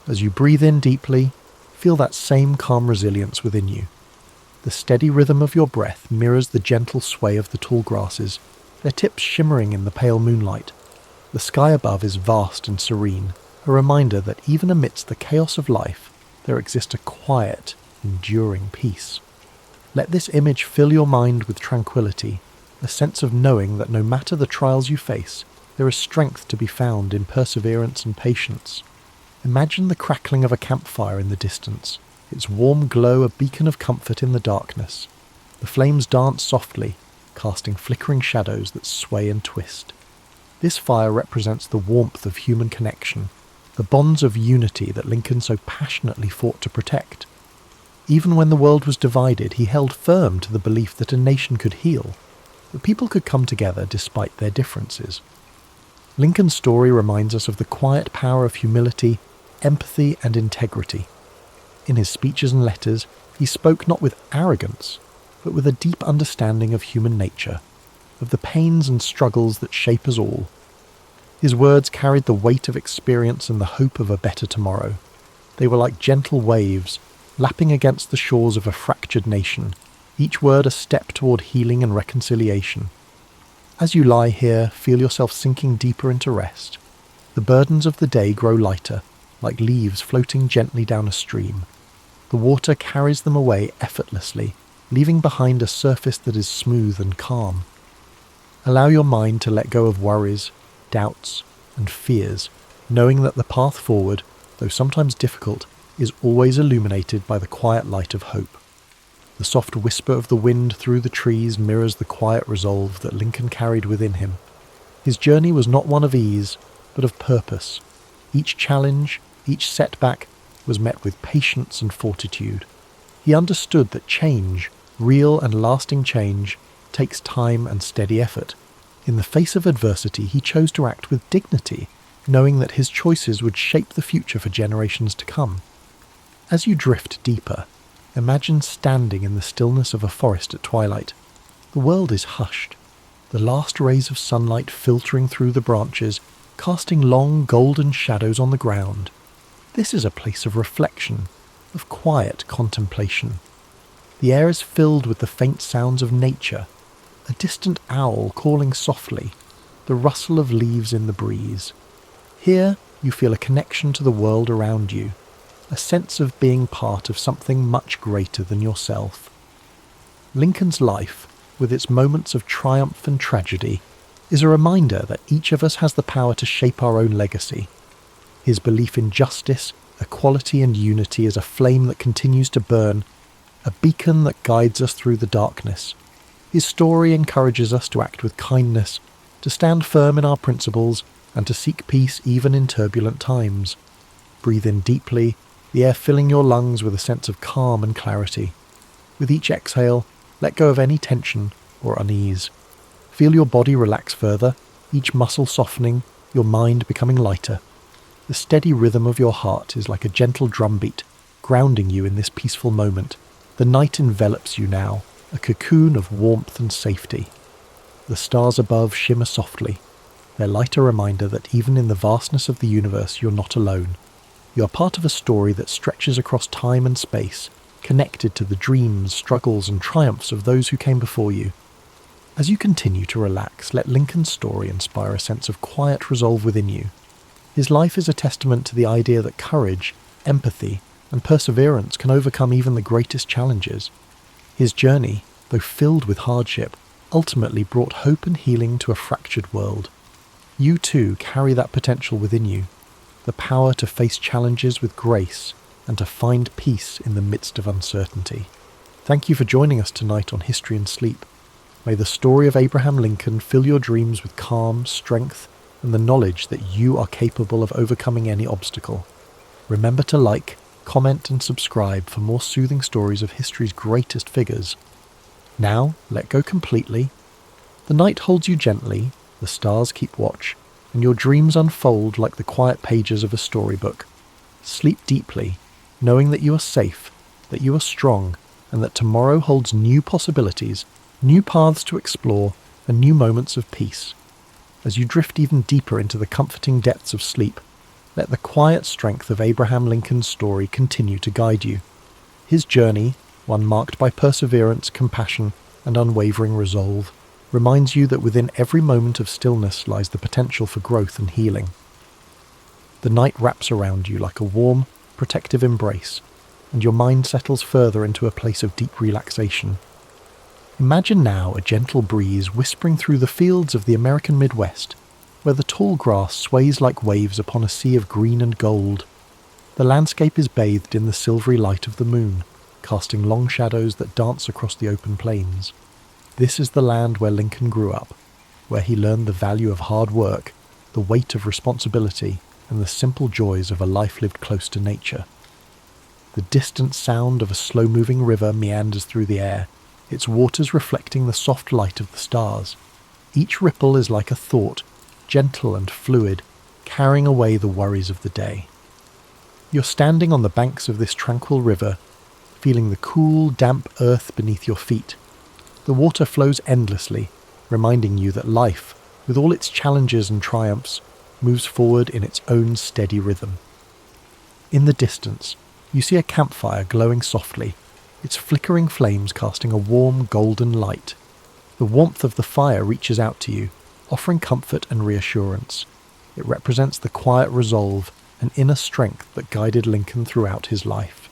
As you breathe in deeply, feel that same calm resilience within you. The steady rhythm of your breath mirrors the gentle sway of the tall grasses, their tips shimmering in the pale moonlight. The sky above is vast and serene, a reminder that even amidst the chaos of life, there exists a quiet, enduring peace. Let this image fill your mind with tranquility, a sense of knowing that no matter the trials you face, there is strength to be found in perseverance and patience. Imagine the crackling of a campfire in the distance, its warm glow a beacon of comfort in the darkness. The flames dance softly, casting flickering shadows that sway and twist. This fire represents the warmth of human connection, the bonds of unity that Lincoln so passionately fought to protect. Even when the world was divided, he held firm to the belief that a nation could heal, that people could come together despite their differences. Lincoln's story reminds us of the quiet power of humility, empathy, and integrity. In his speeches and letters, he spoke not with arrogance, but with a deep understanding of human nature, of the pains and struggles that shape us all. His words carried the weight of experience and the hope of a better tomorrow. They were like gentle waves, lapping against the shores of a fractured nation, each word a step toward healing and reconciliation. As you lie here, feel yourself sinking deeper into rest. The burdens of the day grow lighter, like leaves floating gently down a stream. The water carries them away effortlessly, leaving behind a surface that is smooth and calm. Allow your mind to let go of worries, doubts, and fears, knowing that the path forward, though sometimes difficult, is always illuminated by the quiet light of hope. The soft whisper of the wind through the trees mirrors the quiet resolve that Lincoln carried within him. His journey was not one of ease, but of purpose. Each challenge, each setback, was met with patience and fortitude. He understood that change, real and lasting change, takes time and steady effort. In the face of adversity, he chose to act with dignity, knowing that his choices would shape the future for generations to come. As you drift deeper, imagine standing in the stillness of a forest at twilight. The world is hushed, the last rays of sunlight filtering through the branches, casting long golden shadows on the ground. This is a place of reflection, of quiet contemplation. The air is filled with the faint sounds of nature, a distant owl calling softly, the rustle of leaves in the breeze. Here you feel a connection to the world around you, a sense of being part of something much greater than yourself. Lincoln's life, with its moments of triumph and tragedy, is a reminder that each of us has the power to shape our own legacy. His belief in justice, equality, and unity is a flame that continues to burn, a beacon that guides us through the darkness. His story encourages us to act with kindness, to stand firm in our principles, and to seek peace even in turbulent times. Breathe in deeply, the air filling your lungs with a sense of calm and clarity. With each exhale, let go of any tension or unease. Feel your body relax further, each muscle softening, your mind becoming lighter. The steady rhythm of your heart is like a gentle drumbeat, grounding you in this peaceful moment. The night envelops you now, a cocoon of warmth and safety. The stars above shimmer softly, their light a reminder that even in the vastness of the universe you're not alone. You are part of a story that stretches across time and space, connected to the dreams, struggles, and triumphs of those who came before you. As you continue to relax, let Lincoln's story inspire a sense of quiet resolve within you. His life is a testament to the idea that courage, empathy, and perseverance can overcome even the greatest challenges. His journey, though filled with hardship, ultimately brought hope and healing to a fractured world. You too carry that potential within you. the power to face challenges with grace and to find peace in the midst of uncertainty. Thank you for joining us tonight on History and Sleep. May the story of Abraham Lincoln fill your dreams with calm, strength, and the knowledge that you are capable of overcoming any obstacle. Remember to like, comment, and subscribe for more soothing stories of history's greatest figures. Now, let go completely. The night holds you gently, the stars keep watch, and your dreams unfold like the quiet pages of a storybook. Sleep deeply, knowing that you are safe, that you are strong, and that tomorrow holds new possibilities, new paths to explore, and new moments of peace. As you drift even deeper into the comforting depths of sleep, let the quiet strength of Abraham Lincoln's story continue to guide you. His journey, one marked by perseverance, compassion, and unwavering resolve, reminds you that within every moment of stillness lies the potential for growth and healing. The night wraps around you like a warm, protective embrace, and your mind settles further into a place of deep relaxation. Imagine now a gentle breeze whispering through the fields of the American Midwest, where the tall grass sways like waves upon a sea of green and gold. The landscape is bathed in the silvery light of the moon, casting long shadows that dance across the open plains. This is the land where Lincoln grew up, where he learned the value of hard work, the weight of responsibility, and the simple joys of a life lived close to nature. The distant sound of a slow-moving river meanders through the air, its waters reflecting the soft light of the stars. Each ripple is like a thought, gentle and fluid, carrying away the worries of the day. You're standing on the banks of this tranquil river, feeling the cool, damp earth beneath your feet. The water flows endlessly, reminding you that life, with all its challenges and triumphs, moves forward in its own steady rhythm. In the distance, you see a campfire glowing softly, its flickering flames casting a warm, golden light. The warmth of the fire reaches out to you, offering comfort and reassurance. It represents the quiet resolve and inner strength that guided Lincoln throughout his life.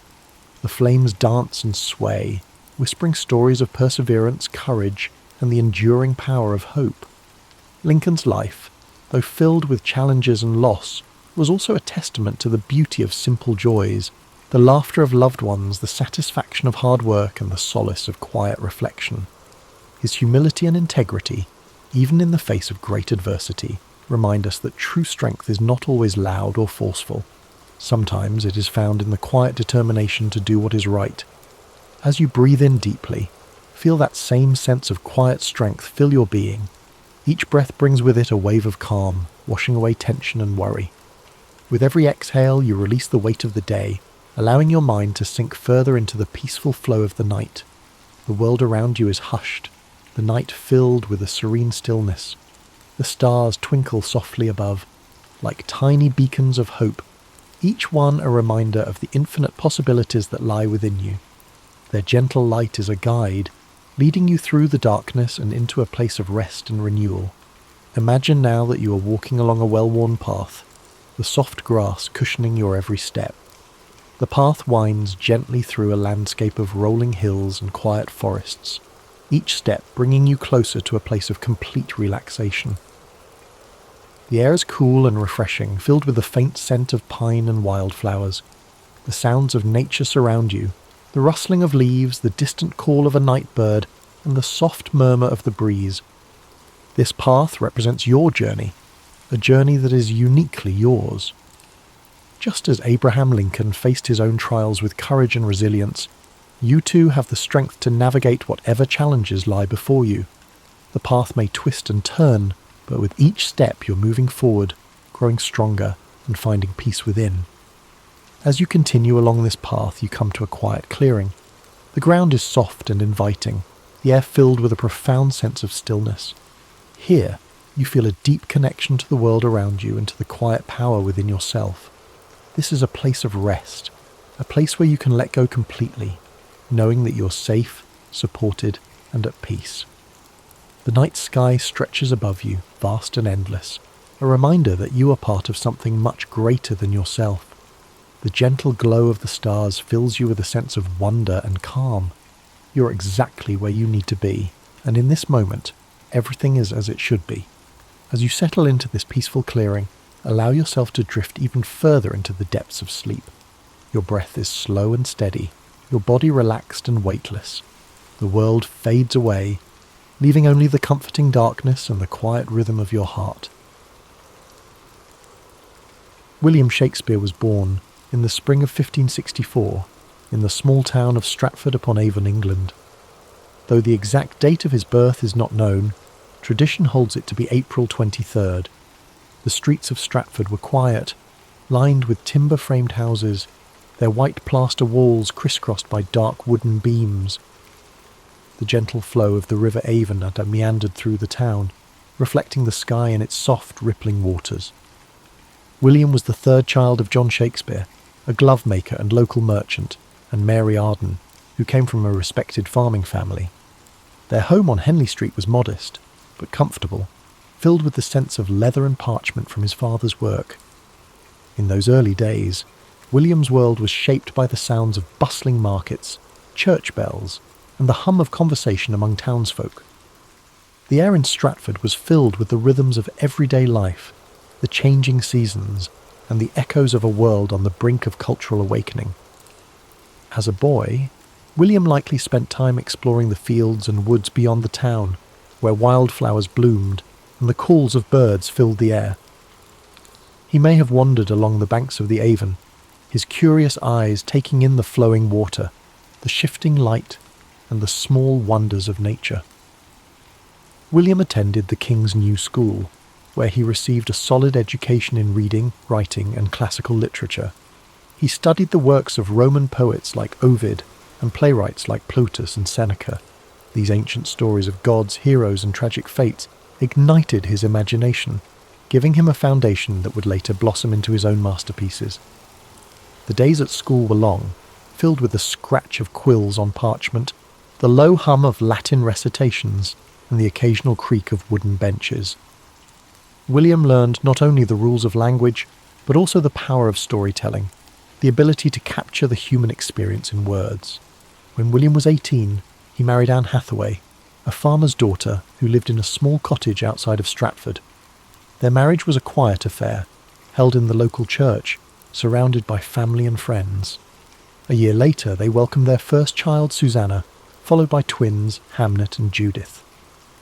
The flames dance and sway, whispering stories of perseverance, courage, and the enduring power of hope. Lincoln's life, though filled with challenges and loss, was also a testament to the beauty of simple joys, the laughter of loved ones, the satisfaction of hard work, and the solace of quiet reflection. His humility and integrity, even in the face of great adversity, remind us that true strength is not always loud or forceful. Sometimes it is found in the quiet determination to do what is right. As you breathe in deeply, feel that same sense of quiet strength fill your being. Each breath brings with it a wave of calm, washing away tension and worry. With every exhale, you release the weight of the day, allowing your mind to sink further into the peaceful flow of the night. The world around you is hushed, the night filled with a serene stillness. The stars twinkle softly above, like tiny beacons of hope, each one a reminder of the infinite possibilities that lie within you. Their gentle light is a guide, leading you through the darkness and into a place of rest and renewal. Imagine now that you are walking along a well-worn path, the soft grass cushioning your every step. The path winds gently through a landscape of rolling hills and quiet forests, each step bringing you closer to a place of complete relaxation. The air is cool and refreshing, filled with the faint scent of pine and wildflowers. The sounds of nature surround you, the rustling of leaves, the distant call of a night bird, and the soft murmur of the breeze. This path represents your journey, a journey that is uniquely yours. Just as Abraham Lincoln faced his own trials with courage and resilience, you too have the strength to navigate whatever challenges lie before you. The path may twist and turn, but with each step you're moving forward, growing stronger, and finding peace within. As you continue along this path, you come to a quiet clearing. The ground is soft and inviting, the air filled with a profound sense of stillness. Here, you feel a deep connection to the world around you and to the quiet power within yourself. This is a place of rest, a place where you can let go completely, knowing that you're safe, supported, and at peace. The night sky stretches above you, vast and endless, a reminder that you are part of something much greater than yourself. The gentle glow of the stars fills you with a sense of wonder and calm. You're exactly where you need to be, and in this moment, everything is as it should be. As you settle into this peaceful clearing, allow yourself to drift even further into the depths of sleep. Your breath is slow and steady, your body relaxed and weightless. The world fades away, leaving only the comforting darkness and the quiet rhythm of your heart. William Shakespeare was born in the spring of 1564 in the small town of Stratford-upon-Avon, England. Though the exact date of his birth is not known, tradition holds it to be April 23rd. The streets of Stratford were quiet, lined with timber-framed houses, their white plaster walls crisscrossed by dark wooden beams. The gentle flow of the River Avon had meandered through the town, reflecting the sky in its soft, rippling waters. William was the third child of John Shakespeare, a glove maker and local merchant, and Mary Arden, who came from a respected farming family. Their home on Henley Street was modest, but comfortable, filled with the sense of leather and parchment from his father's work. In those early days, William's world was shaped by the sounds of bustling markets, church bells, and the hum of conversation among townsfolk. The air in Stratford was filled with the rhythms of everyday life, the changing seasons, and the echoes of a world on the brink of cultural awakening. As a boy, William likely spent time exploring the fields and woods beyond the town, where wildflowers bloomed and the calls of birds filled the air. He may have wandered along the banks of the Avon, his curious eyes taking in the flowing water, the shifting light, and the small wonders of nature. William attended the King's New School, where he received a solid education in reading, writing, and classical literature. He studied the works of Roman poets like Ovid and playwrights like Plautus and Seneca. These ancient stories of gods, heroes, and tragic fates ignited his imagination, giving him a foundation that would later blossom into his own masterpieces. The days at school were long, filled with the scratch of quills on parchment, the low hum of Latin recitations, and the occasional creak of wooden benches. William learned not only the rules of language, but also the power of storytelling, the ability to capture the human experience in words. When William was 18, he married Anne Hathaway, a farmer's daughter who lived in a small cottage outside of Stratford. Their marriage was a quiet affair, held in the local church, surrounded by family and friends. A year later, they welcomed their first child, Susanna, followed by twins, Hamnet and Judith.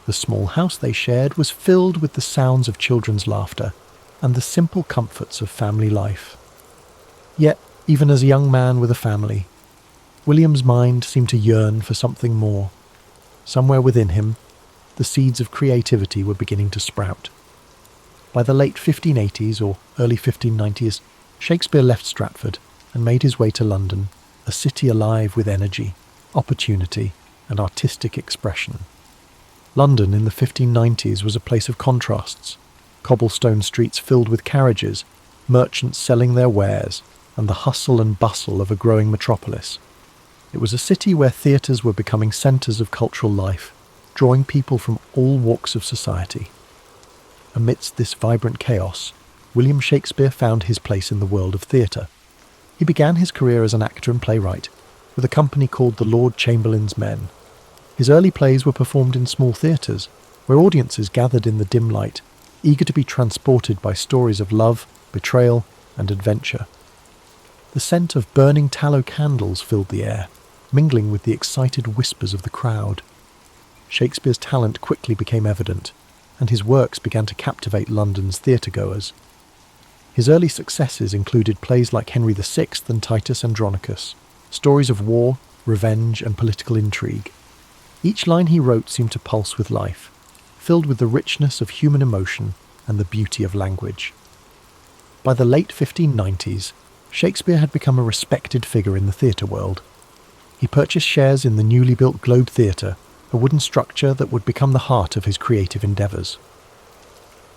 The small house they shared was filled with the sounds of children's laughter and the simple comforts of family life. Yet, even as a young man with a family, William's mind seemed to yearn for something more. Somewhere within him, the seeds of creativity were beginning to sprout. By the late 1580s or early 1590s, Shakespeare left Stratford and made his way to London, a city alive with energy, opportunity, and artistic expression. London in the 1590s was a place of contrasts, cobblestone streets filled with carriages, merchants selling their wares, and the hustle and bustle of a growing metropolis. It was a city where theatres were becoming centres of cultural life, drawing people from all walks of society. Amidst this vibrant chaos, William Shakespeare found his place in the world of theatre. He began his career as an actor and playwright, with a company called the Lord Chamberlain's Men. His early plays were performed in small theatres, where audiences gathered in the dim light, eager to be transported by stories of love, betrayal, and adventure. The scent of burning tallow candles filled the air, mingling with the excited whispers of the crowd. Shakespeare's talent quickly became evident, and his works began to captivate London's theatre-goers. His early successes included plays like Henry VI and Titus Andronicus, stories of war, revenge, and political intrigue. Each line he wrote seemed to pulse with life, filled with the richness of human emotion and the beauty of language. By the late 1590s, Shakespeare had become a respected figure in the theatre world. He purchased shares in the newly built Globe Theatre, a wooden structure that would become the heart of his creative endeavours.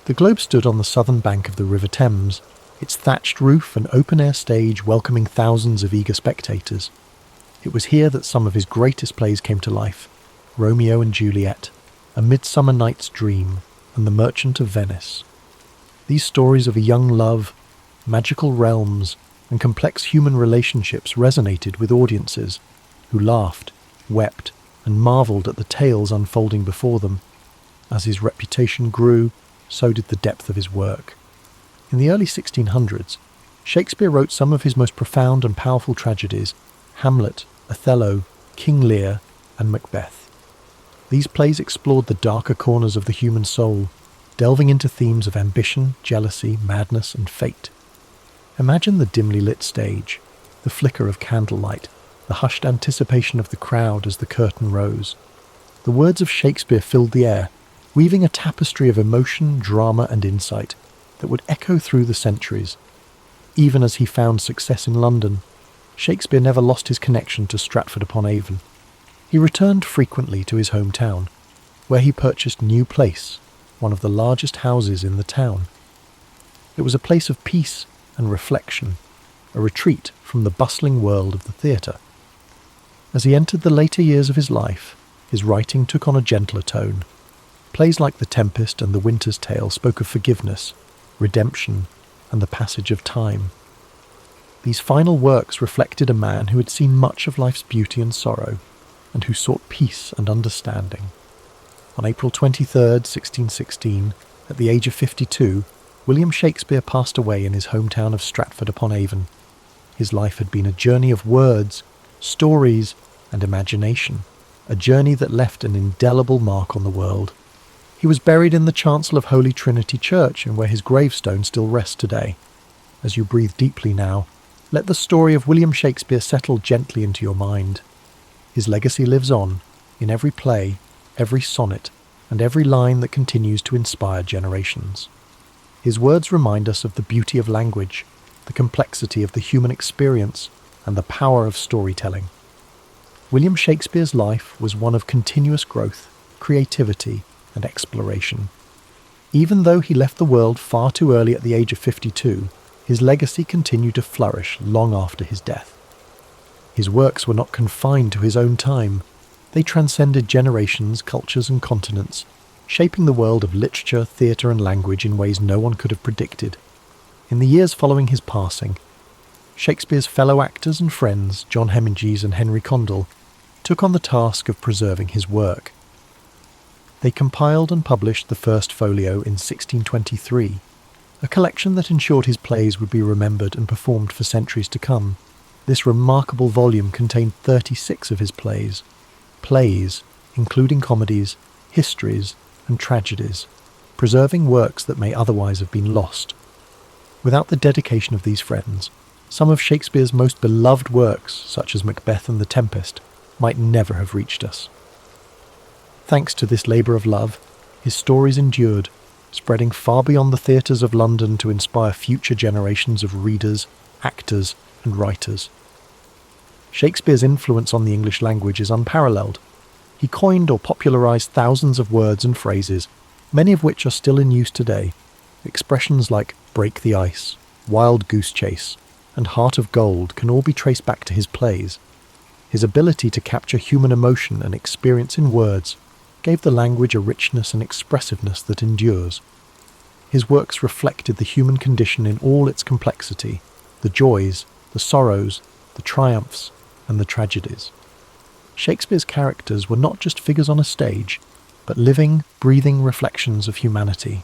The Globe stood on the southern bank of the River Thames, its thatched roof and open-air stage welcoming thousands of eager spectators. It was here that some of his greatest plays came to life: Romeo and Juliet, A Midsummer Night's Dream, and The Merchant of Venice. These stories of a young love, magical realms, and complex human relationships resonated with audiences, who laughed, wept, and marvelled at the tales unfolding before them. As his reputation grew, so did the depth of his work. In the early 1600s, Shakespeare wrote some of his most profound and powerful tragedies: Hamlet, Othello, King Lear, and Macbeth. These plays explored the darker corners of the human soul, delving into themes of ambition, jealousy, madness, and fate. Imagine the dimly lit stage, the flicker of candlelight, the hushed anticipation of the crowd as the curtain rose. The words of Shakespeare filled the air, weaving a tapestry of emotion, drama, and insight that would echo through the centuries. Even as he found success in London, Shakespeare never lost his connection to Stratford-upon-Avon. He returned frequently to his hometown, where he purchased New Place, one of the largest houses in the town. It was a place of peace and reflection, a retreat from the bustling world of the theatre. As he entered the later years of his life, his writing took on a gentler tone. Plays like The Tempest and The Winter's Tale spoke of forgiveness, redemption, and the passage of time. These final works reflected a man who had seen much of life's beauty and sorrow, and who sought peace and understanding. On April 23, 1616, at the age of 52, William Shakespeare passed away in his hometown of Stratford-upon-Avon. His life had been a journey of words, stories, and imagination, a journey that left an indelible mark on the world. He was buried in the chancel of Holy Trinity Church, and where his gravestone still rests today. As you breathe deeply now, let the story of William Shakespeare settle gently into your mind. His legacy lives on, in every play, every sonnet, and every line that continues to inspire generations. His words remind us of the beauty of language, the complexity of the human experience, and the power of storytelling. William Shakespeare's life was one of continuous growth, creativity, and exploration. Even though he left the world far too early at the age of 52, his legacy continued to flourish long after his death. His works were not confined to his own time. They transcended generations, cultures, and continents, shaping the world of literature, theatre, and language in ways no one could have predicted. In the years following his passing, Shakespeare's fellow actors and friends, John Hemingway and Henry Condell, took on the task of preserving his work. They compiled and published the first folio in 1623, a collection that ensured his plays would be remembered and performed for centuries to come. This remarkable volume contained 36 of his plays, including comedies, histories, and tragedies, preserving works that may otherwise have been lost. Without the dedication of these friends, some of Shakespeare's most beloved works, such as Macbeth and The Tempest, might never have reached us. Thanks to this labour of love, his stories endured, spreading far beyond the theatres of London to inspire future generations of readers, actors, and writers. Shakespeare's influence on the English language is unparalleled. He coined or popularised thousands of words and phrases, many of which are still in use today. Expressions like break the ice, wild goose chase, and heart of gold can all be traced back to his plays. His ability to capture human emotion and experience in words gave the language a richness and expressiveness that endures. His works reflected the human condition in all its complexity, the joys, the sorrows, the triumphs, and the tragedies. Shakespeare's characters were not just figures on a stage, but living, breathing reflections of humanity.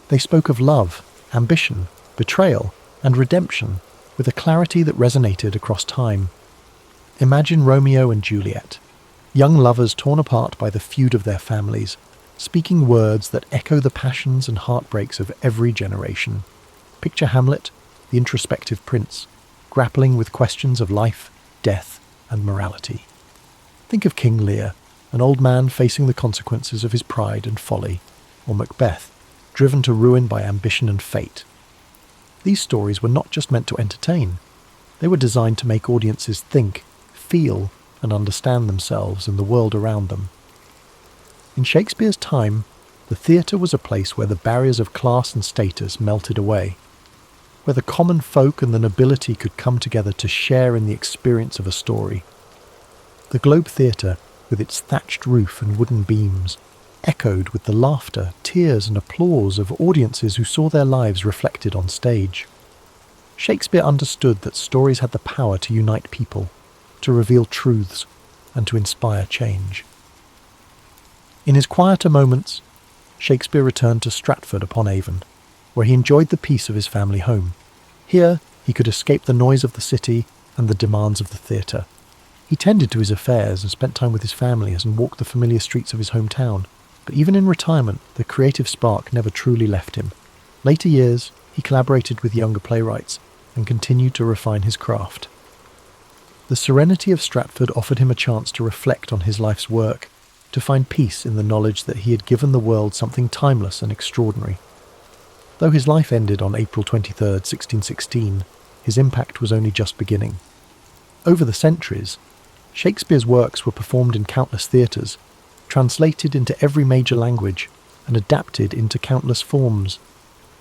They spoke of love, ambition, betrayal, and redemption with a clarity that resonated across time. Imagine Romeo and Juliet, young lovers torn apart by the feud of their families, speaking words that echo the passions and heartbreaks of every generation. Picture Hamlet, the introspective prince, grappling with questions of life, death, and morality. Think of King Lear, an old man facing the consequences of his pride and folly, or Macbeth, driven to ruin by ambition and fate. These stories were not just meant to entertain. They were designed to make audiences think, feel, and understand themselves and the world around them. In Shakespeare's time, the theatre was a place where the barriers of class and status melted away, where the common folk and the nobility could come together to share in the experience of a story. The Globe Theatre, with its thatched roof and wooden beams, echoed with the laughter, tears, and applause of audiences who saw their lives reflected on stage. Shakespeare understood that stories had the power to unite people, to reveal truths, and to inspire change. In his quieter moments, Shakespeare returned to Stratford-upon-Avon, where he enjoyed the peace of his family home. Here, he could escape the noise of the city and the demands of the theatre. He tended to his affairs and spent time with his family and walked the familiar streets of his hometown. But even in retirement, the creative spark never truly left him. Later years, he collaborated with younger playwrights and continued to refine his craft. The serenity of Stratford offered him a chance to reflect on his life's work, to find peace in the knowledge that he had given the world something timeless and extraordinary. Though his life ended on April 23, 1616, his impact was only just beginning. Over the centuries, Shakespeare's works were performed in countless theatres, translated into every major language, and adapted into countless forms.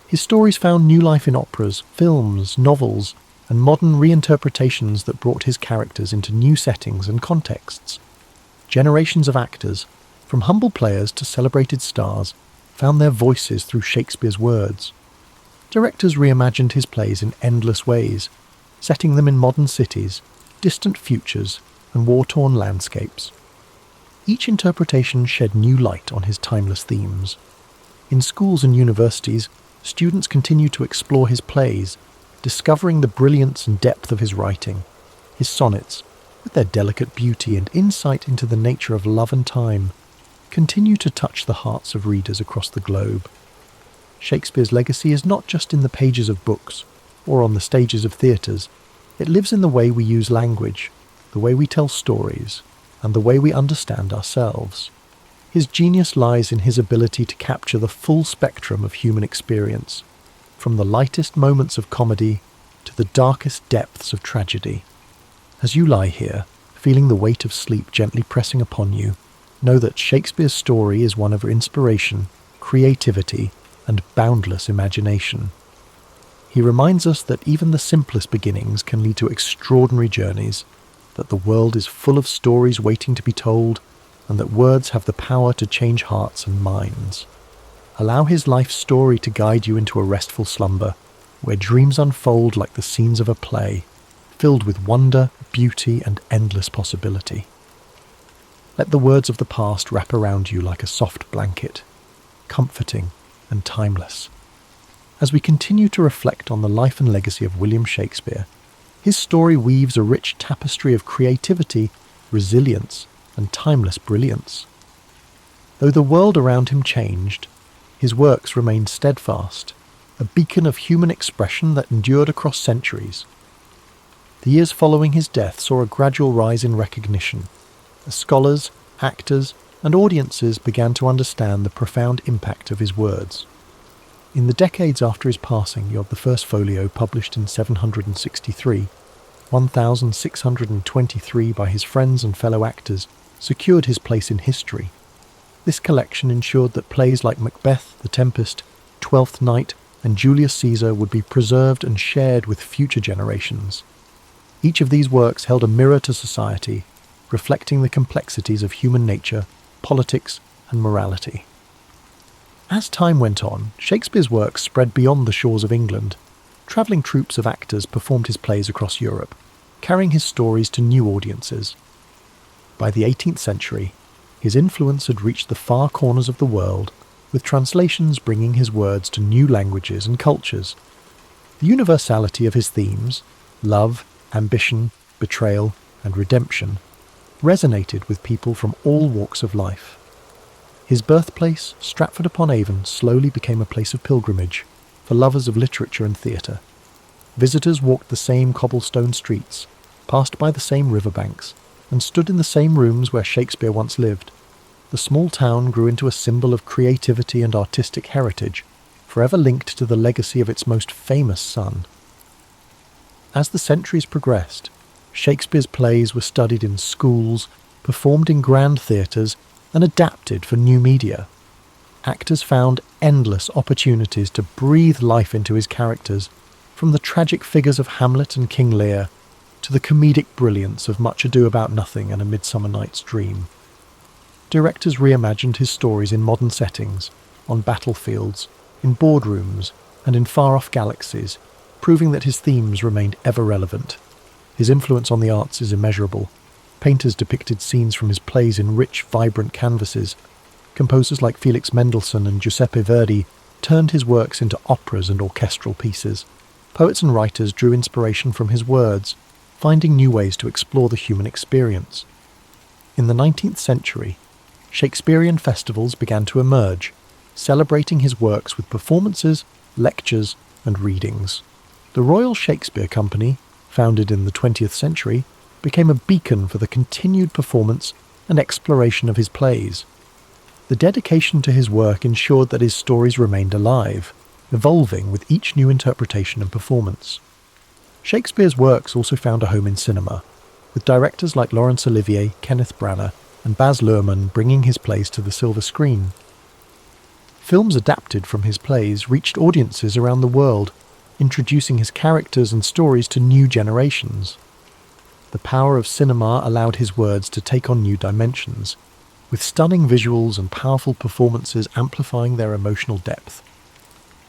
His stories found new life in operas, films, novels, and modern reinterpretations that brought his characters into new settings and contexts. Generations of actors, from humble players to celebrated stars, found their voices through Shakespeare's words. Directors reimagined his plays in endless ways, setting them in modern cities, distant futures, and war-torn landscapes. Each interpretation shed new light on his timeless themes. In schools and universities, students continue to explore his plays, discovering the brilliance and depth of his writing. His sonnets, with their delicate beauty and insight into the nature of love and time, continue to touch the hearts of readers across the globe. Shakespeare's legacy is not just in the pages of books or on the stages of theatres. It lives in the way we use language, the way we tell stories, and the way we understand ourselves. His genius lies in his ability to capture the full spectrum of human experience, from the lightest moments of comedy to the darkest depths of tragedy. As you lie here, feeling the weight of sleep gently pressing upon you, know that Shakespeare's story is one of inspiration, creativity, and boundless imagination. He reminds us that even the simplest beginnings can lead to extraordinary journeys, that the world is full of stories waiting to be told, and that words have the power to change hearts and minds. Allow his life story to guide you into a restful slumber, where dreams unfold like the scenes of a play, filled with wonder, beauty, and endless possibility. Let the words of the past wrap around you like a soft blanket, comforting and timeless. As we continue to reflect on the life and legacy of William Shakespeare, his story weaves a rich tapestry of creativity, resilience, and timeless brilliance. Though the world around him changed, his works remained steadfast, a beacon of human expression that endured across centuries. The years following his death saw a gradual rise in recognition, as scholars, actors, and audiences began to understand the profound impact of his words. In the decades after his passing, you have the first folio published in 763, 1623 by his friends and fellow actors, secured his place in history. This collection ensured that plays like Macbeth, The Tempest, Twelfth Night, and Julius Caesar would be preserved and shared with future generations. Each of these works held a mirror to society, reflecting the complexities of human nature, politics, and morality. As time went on, Shakespeare's works spread beyond the shores of England. Travelling troupes of actors performed his plays across Europe, carrying his stories to new audiences. By the 18th century, his influence had reached the far corners of the world, with translations bringing his words to new languages and cultures. The universality of his themes, love, ambition, betrayal, and redemption, resonated with people from all walks of life. His birthplace, Stratford-upon-Avon, slowly became a place of pilgrimage for lovers of literature and theatre. Visitors walked the same cobblestone streets, passed by the same riverbanks, and stood in the same rooms where Shakespeare once lived. The small town grew into a symbol of creativity and artistic heritage, forever linked to the legacy of its most famous son. As the centuries progressed, Shakespeare's plays were studied in schools, performed in grand theatres, and adapted for new media. Actors found endless opportunities to breathe life into his characters, from the tragic figures of Hamlet and King Lear to the comedic brilliance of Much Ado About Nothing and A Midsummer Night's Dream. Directors reimagined his stories in modern settings, on battlefields, in boardrooms, and in far-off galaxies, proving that his themes remained ever relevant. His influence on the arts is immeasurable. Painters depicted scenes from his plays in rich, vibrant canvases. Composers like Felix Mendelssohn and Giuseppe Verdi turned his works into operas and orchestral pieces. Poets and writers drew inspiration from his words, finding new ways to explore the human experience. In the 19th century, Shakespearean festivals began to emerge, celebrating his works with performances, lectures, and readings. The Royal Shakespeare Company, founded in the 20th century, became a beacon for the continued performance and exploration of his plays. The dedication to his work ensured that his stories remained alive, evolving with each new interpretation and performance. Shakespeare's works also found a home in cinema, with directors like Laurence Olivier, Kenneth Branagh, and Baz Luhrmann bringing his plays to the silver screen. Films adapted from his plays reached audiences around the world, introducing his characters and stories to new generations. The power of cinema allowed his words to take on new dimensions, with stunning visuals and powerful performances amplifying their emotional depth.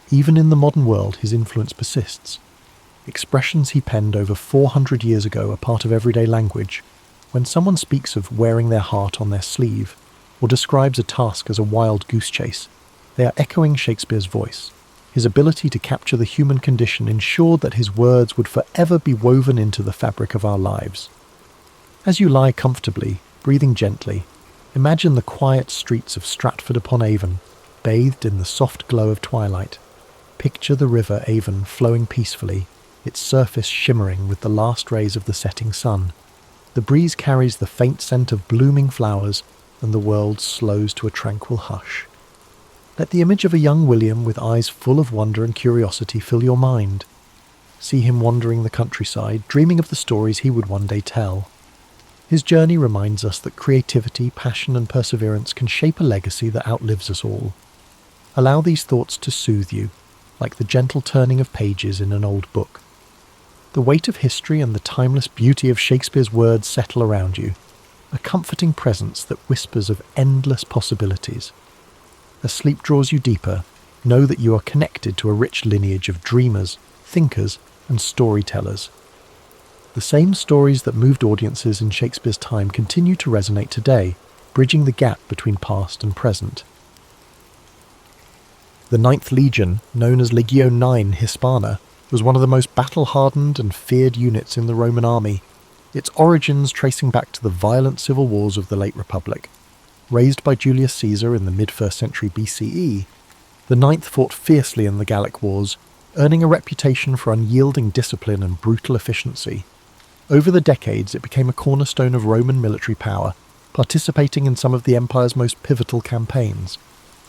Even in the modern world, his influence persists. Expressions he penned over 400 years ago are part of everyday language. When someone speaks of wearing their heart on their sleeve, or describes a task as a wild goose chase, they are echoing Shakespeare's voice. His ability to capture the human condition ensured that his words would forever be woven into the fabric of our lives. As you lie comfortably, breathing gently, imagine the quiet streets of Stratford-upon-Avon, bathed in the soft glow of twilight. Picture the river Avon flowing peacefully, its surface shimmering with the last rays of the setting sun. The breeze carries the faint scent of blooming flowers, and the world slows to a tranquil hush. Let the image of a young William with eyes full of wonder and curiosity fill your mind. See him wandering the countryside, dreaming of the stories he would one day tell. His journey reminds us that creativity, passion, and perseverance can shape a legacy that outlives us all. Allow these thoughts to soothe you, like the gentle turning of pages in an old book. The weight of history and the timeless beauty of Shakespeare's words settle around you, a comforting presence that whispers of endless possibilities. As sleep draws you deeper, know that you are connected to a rich lineage of dreamers, thinkers, and storytellers. The same stories that moved audiences in Shakespeare's time continue to resonate today, bridging the gap between past and present. The Ninth Legion, known as Legio IX Hispana, was one of the most battle-hardened and feared units in the Roman army, its origins tracing back to the violent civil wars of the late Republic. Raised by Julius Caesar in the mid-1st century BCE, the Ninth fought fiercely in the Gallic Wars, earning a reputation for unyielding discipline and brutal efficiency. Over the decades, it became a cornerstone of Roman military power, participating in some of the empire's most pivotal campaigns.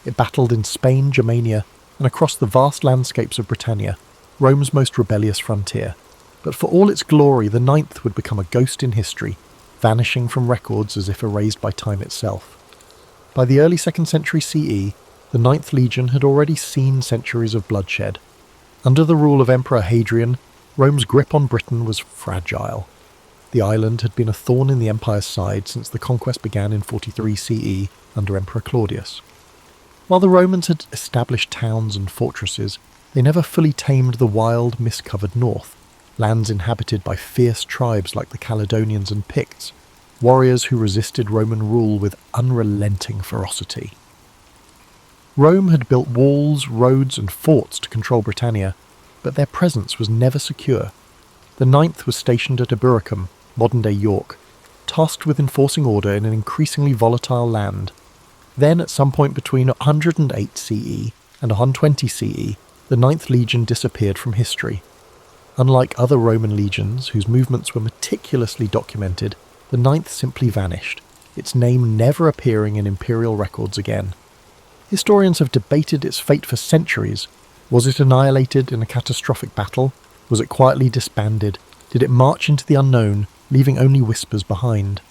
It battled in Spain, Germania, and across the vast landscapes of Britannia, Rome's most rebellious frontier. But for all its glory, the Ninth would become a ghost in history, vanishing from records as if erased by time itself. By the early 2nd century CE, the Ninth Legion had already seen centuries of bloodshed. Under the rule of Emperor Hadrian, Rome's grip on Britain was fragile. The island had been a thorn in the empire's side since the conquest began in 43 CE under Emperor Claudius. While the Romans had established towns and fortresses, they never fully tamed the wild, mist-covered north, lands inhabited by fierce tribes like the Caledonians and Picts, warriors who resisted Roman rule with unrelenting ferocity. Rome had built walls, roads, and forts to control Britannia, but their presence was never secure. The Ninth was stationed at Eburacum, modern-day York, tasked with enforcing order in an increasingly volatile land. Then, at some point between 108 CE and 120 CE, the Ninth Legion disappeared from history. Unlike other Roman legions, whose movements were meticulously documented, the Ninth simply vanished, its name never appearing in imperial records again. Historians have debated its fate for centuries. Was it annihilated in a catastrophic battle? Was it quietly disbanded? Did it march into the unknown, leaving only whispers behind?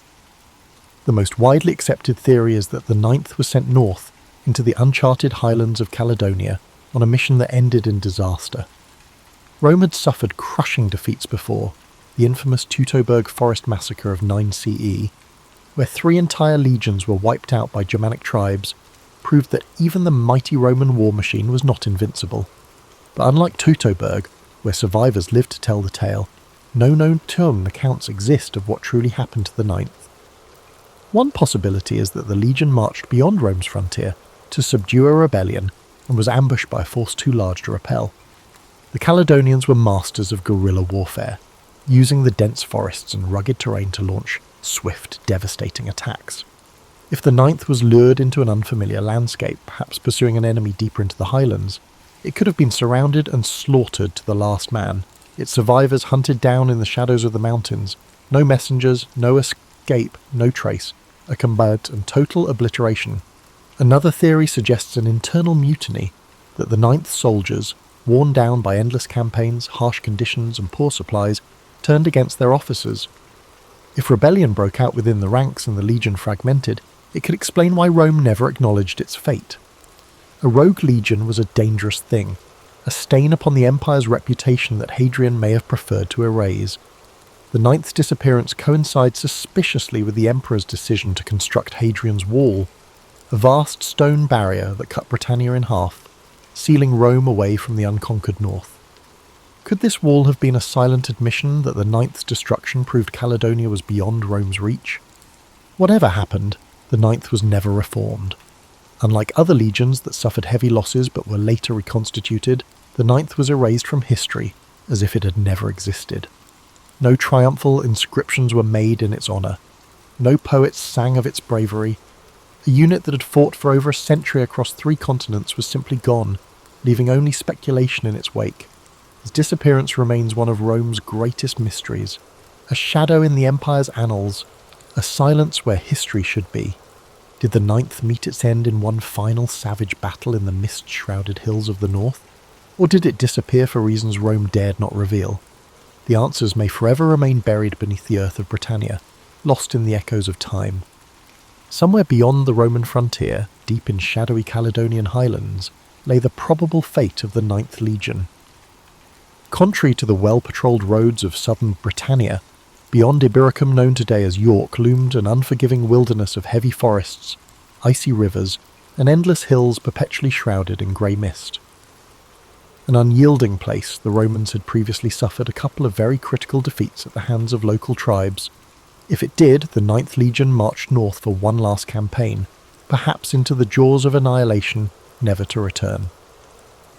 The most widely accepted theory is that the Ninth was sent north, into the uncharted highlands of Caledonia, on a mission that ended in disaster. Rome had suffered crushing defeats before, the infamous Teutoburg Forest Massacre of 9 CE, where 3 entire legions were wiped out by Germanic tribes, proved that even the mighty Roman war machine was not invincible. But unlike Teutoburg, where survivors lived to tell the tale, no known tomb accounts exist of what truly happened to the Ninth. One possibility is that the legion marched beyond Rome's frontier to subdue a rebellion, and was ambushed by a force too large to repel. The Caledonians were masters of guerrilla warfare, using the dense forests and rugged terrain to launch swift, devastating attacks. If the Ninth was lured into an unfamiliar landscape, perhaps pursuing an enemy deeper into the highlands, it could have been surrounded and slaughtered to the last man, its survivors hunted down in the shadows of the mountains, no messengers, no escape, no trace, a complete and total obliteration. Another theory suggests an internal mutiny, that the Ninth soldiers, worn down by endless campaigns, harsh conditions and poor supplies, turned against their officers. If rebellion broke out within the ranks and the legion fragmented, it could explain why Rome never acknowledged its fate. A rogue legion was a dangerous thing, a stain upon the empire's reputation that Hadrian may have preferred to erase. The Ninth's disappearance coincides suspiciously with the emperor's decision to construct Hadrian's Wall, a vast stone barrier that cut Britannia in half, sealing Rome away from the unconquered north. Could this wall have been a silent admission that the Ninth's destruction proved Caledonia was beyond Rome's reach? Whatever happened, the Ninth was never reformed. Unlike other legions that suffered heavy losses but were later reconstituted, the Ninth was erased from history as if it had never existed. No triumphal inscriptions were made in its honour. No poets sang of its bravery. A unit that had fought for over a century across 3 continents was simply gone, leaving only speculation in its wake. His disappearance remains one of Rome's greatest mysteries, a shadow in the empire's annals, a silence where history should be. Did the Ninth meet its end in one final savage battle in the mist-shrouded hills of the north? Or did it disappear for reasons Rome dared not reveal? The answers may forever remain buried beneath the earth of Britannia, lost in the echoes of time. Somewhere beyond the Roman frontier, deep in shadowy Caledonian highlands, lay the probable fate of the Ninth Legion. Contrary to the well-patrolled roads of southern Britannia, beyond Ibericum, known today as York, loomed an unforgiving wilderness of heavy forests, icy rivers, and endless hills perpetually shrouded in grey mist. An unyielding place, the Romans had previously suffered a couple of very critical defeats at the hands of local tribes. If it did, the Ninth Legion marched north for one last campaign, perhaps into the jaws of annihilation, never to return.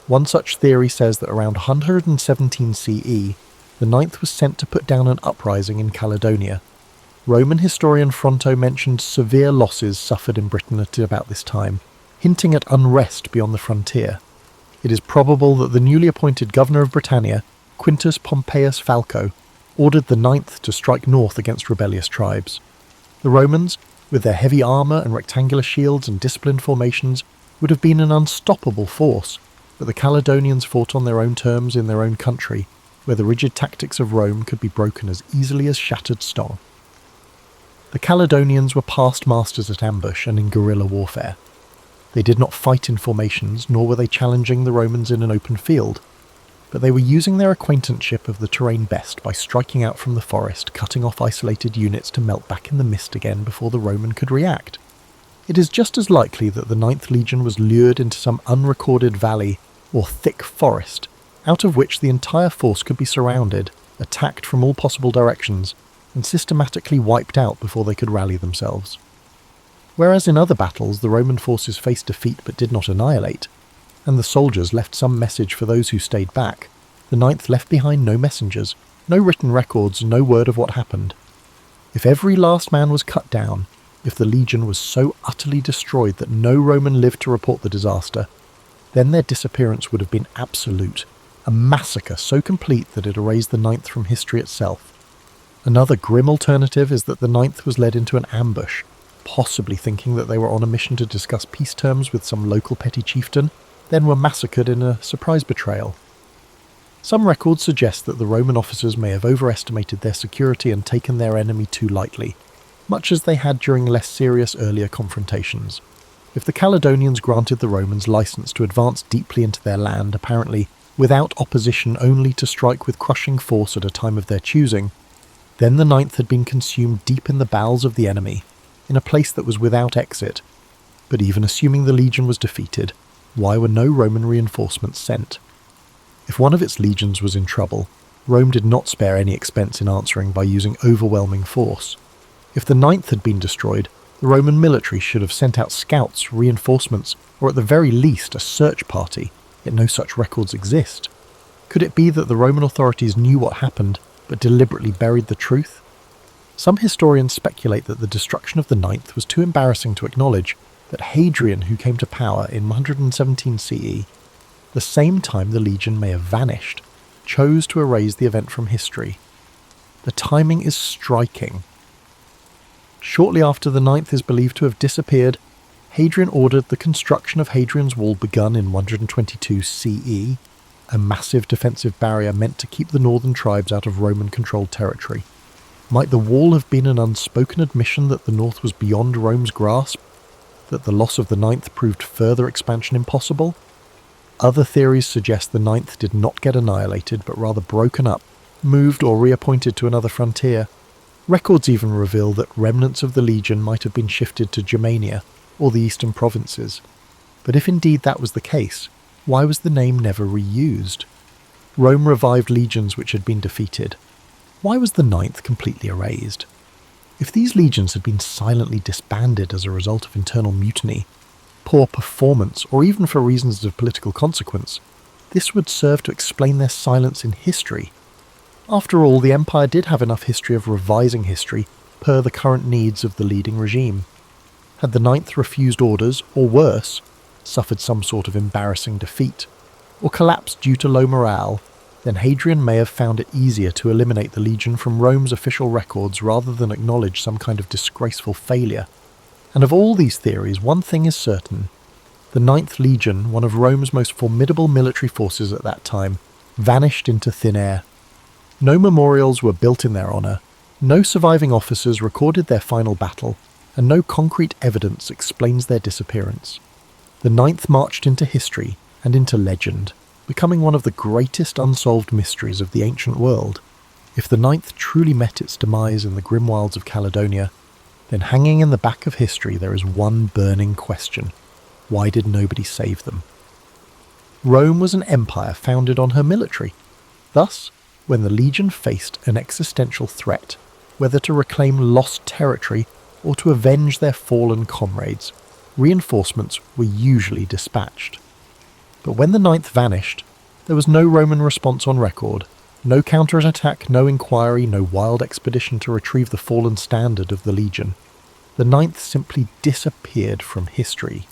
One such theory says that around 117 CE, the Ninth was sent to put down an uprising in Caledonia. Roman historian Fronto mentioned severe losses suffered in Britain at about this time, hinting at unrest beyond the frontier. It is probable that the newly appointed governor of Britannia, Quintus Pompeius Falco, ordered the Ninth to strike north against rebellious tribes. The Romans, with their heavy armour and rectangular shields and disciplined formations, would have been an unstoppable force, but the Caledonians fought on their own terms in their own country, where the rigid tactics of Rome could be broken as easily as shattered stone. The Caledonians were past masters at ambush and in guerrilla warfare. They did not fight in formations, nor were they challenging the Romans in an open field, but they were using their acquaintanceship of the terrain best by striking out from the forest, cutting off isolated units to melt back in the mist again before the Roman could react. It is just as likely that the Ninth Legion was lured into some unrecorded valley or thick forest, out of which the entire force could be surrounded, attacked from all possible directions, and systematically wiped out before they could rally themselves. Whereas in other battles the Roman forces faced defeat but did not annihilate, and the soldiers left some message for those who stayed back, the Ninth left behind no messengers, no written records, no word of what happened. If every last man was cut down, if the legion was so utterly destroyed that no Roman lived to report the disaster, then their disappearance would have been absolute, a massacre so complete that it erased the Ninth from history itself. Another grim alternative is that the Ninth was led into an ambush, possibly thinking that they were on a mission to discuss peace terms with some local petty chieftain, then were massacred in a surprise betrayal. Some records suggest that the Roman officers may have overestimated their security and taken their enemy too lightly, much as they had during less serious earlier confrontations. If the Caledonians granted the Romans license to advance deeply into their land, apparently without opposition, only to strike with crushing force at a time of their choosing, then the Ninth had been consumed deep in the bowels of the enemy, in a place that was without exit. But even assuming the legion was defeated, why were no Roman reinforcements sent? If one of its legions was in trouble, Rome did not spare any expense in answering by using overwhelming force. If the Ninth had been destroyed, the Roman military should have sent out scouts, reinforcements, or at the very least a search party, yet no such records exist. Could it be that the Roman authorities knew what happened, but deliberately buried the truth? Some historians speculate that the destruction of the ninth was too embarrassing to acknowledge, that Hadrian, who came to power in 117 CE, the same time the legion may have vanished, chose to erase the event from history. The timing is striking. Shortly after the ninth is believed to have disappeared, Hadrian ordered the construction of Hadrian's Wall begun in 122 CE, a massive defensive barrier meant to keep the northern tribes out of Roman-controlled territory. Might the wall have been an unspoken admission that the north was beyond Rome's grasp? That the loss of the ninth proved further expansion impossible? Other theories suggest the ninth did not get annihilated, but rather broken up, moved or reappointed to another frontier. Records even reveal that remnants of the legion might have been shifted to Germania, or the eastern provinces. But if indeed that was the case, why was the name never reused? Rome revived legions which had been defeated. Why was the ninth completely erased? If these legions had been silently disbanded as a result of internal mutiny, poor performance, or even for reasons of political consequence, this would serve to explain their silence in history. After all, the empire did have enough history of revising history per the current needs of the leading regime. Had the ninth refused orders, or worse, suffered some sort of embarrassing defeat, or collapsed due to low morale, then Hadrian may have found it easier to eliminate the legion from Rome's official records rather than acknowledge some kind of disgraceful failure. And of all these theories, one thing is certain. The Ninth Legion, one of Rome's most formidable military forces at that time, vanished into thin air. No memorials were built in their honour, no surviving officers recorded their final battle, and no concrete evidence explains their disappearance. The Ninth marched into history and into legend, becoming one of the greatest unsolved mysteries of the ancient world. If the Ninth truly met its demise in the grim wilds of Caledonia, then hanging in the back of history there is one burning question. Why did nobody save them? Rome was an empire founded on her military. Thus, when the legion faced an existential threat, whether to reclaim lost territory or to avenge their fallen comrades, reinforcements were usually dispatched. But when the ninth vanished, there was no Roman response on record, no counterattack, no inquiry, no wild expedition to retrieve the fallen standard of the legion. The ninth simply disappeared from history.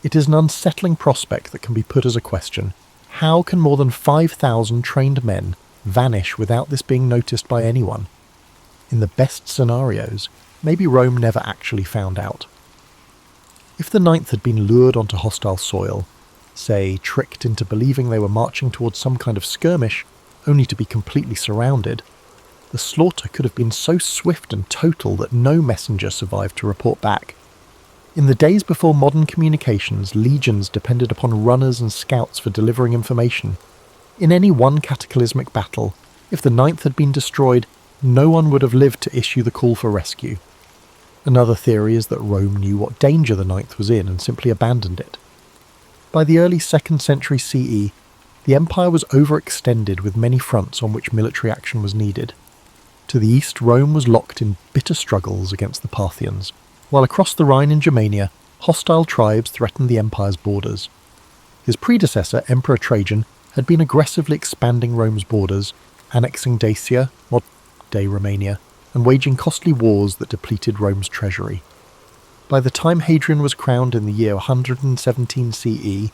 It is an unsettling prospect that can be put as a question. How can more than 5,000 trained men vanish without this being noticed by anyone? In the best scenarios, maybe Rome never actually found out. If the ninth had been lured onto hostile soil, say tricked into believing they were marching towards some kind of skirmish, only to be completely surrounded, the slaughter could have been so swift and total that no messenger survived to report back. In the days before modern communications, legions depended upon runners and scouts for delivering information. In any one cataclysmic battle, if the ninth had been destroyed, no one would have lived to issue the call for rescue. Another theory is that Rome knew what danger the ninth was in and simply abandoned it. By the early 2nd century CE, the empire was overextended with many fronts on which military action was needed. To the east, Rome was locked in bitter struggles against the Parthians, while across the Rhine in Germania, hostile tribes threatened the empire's borders. His predecessor, Emperor Trajan, had been aggressively expanding Rome's borders, annexing Dacia, modern-day Romania, and waging costly wars that depleted Rome's treasury. By the time Hadrian was crowned in the year 117 CE, he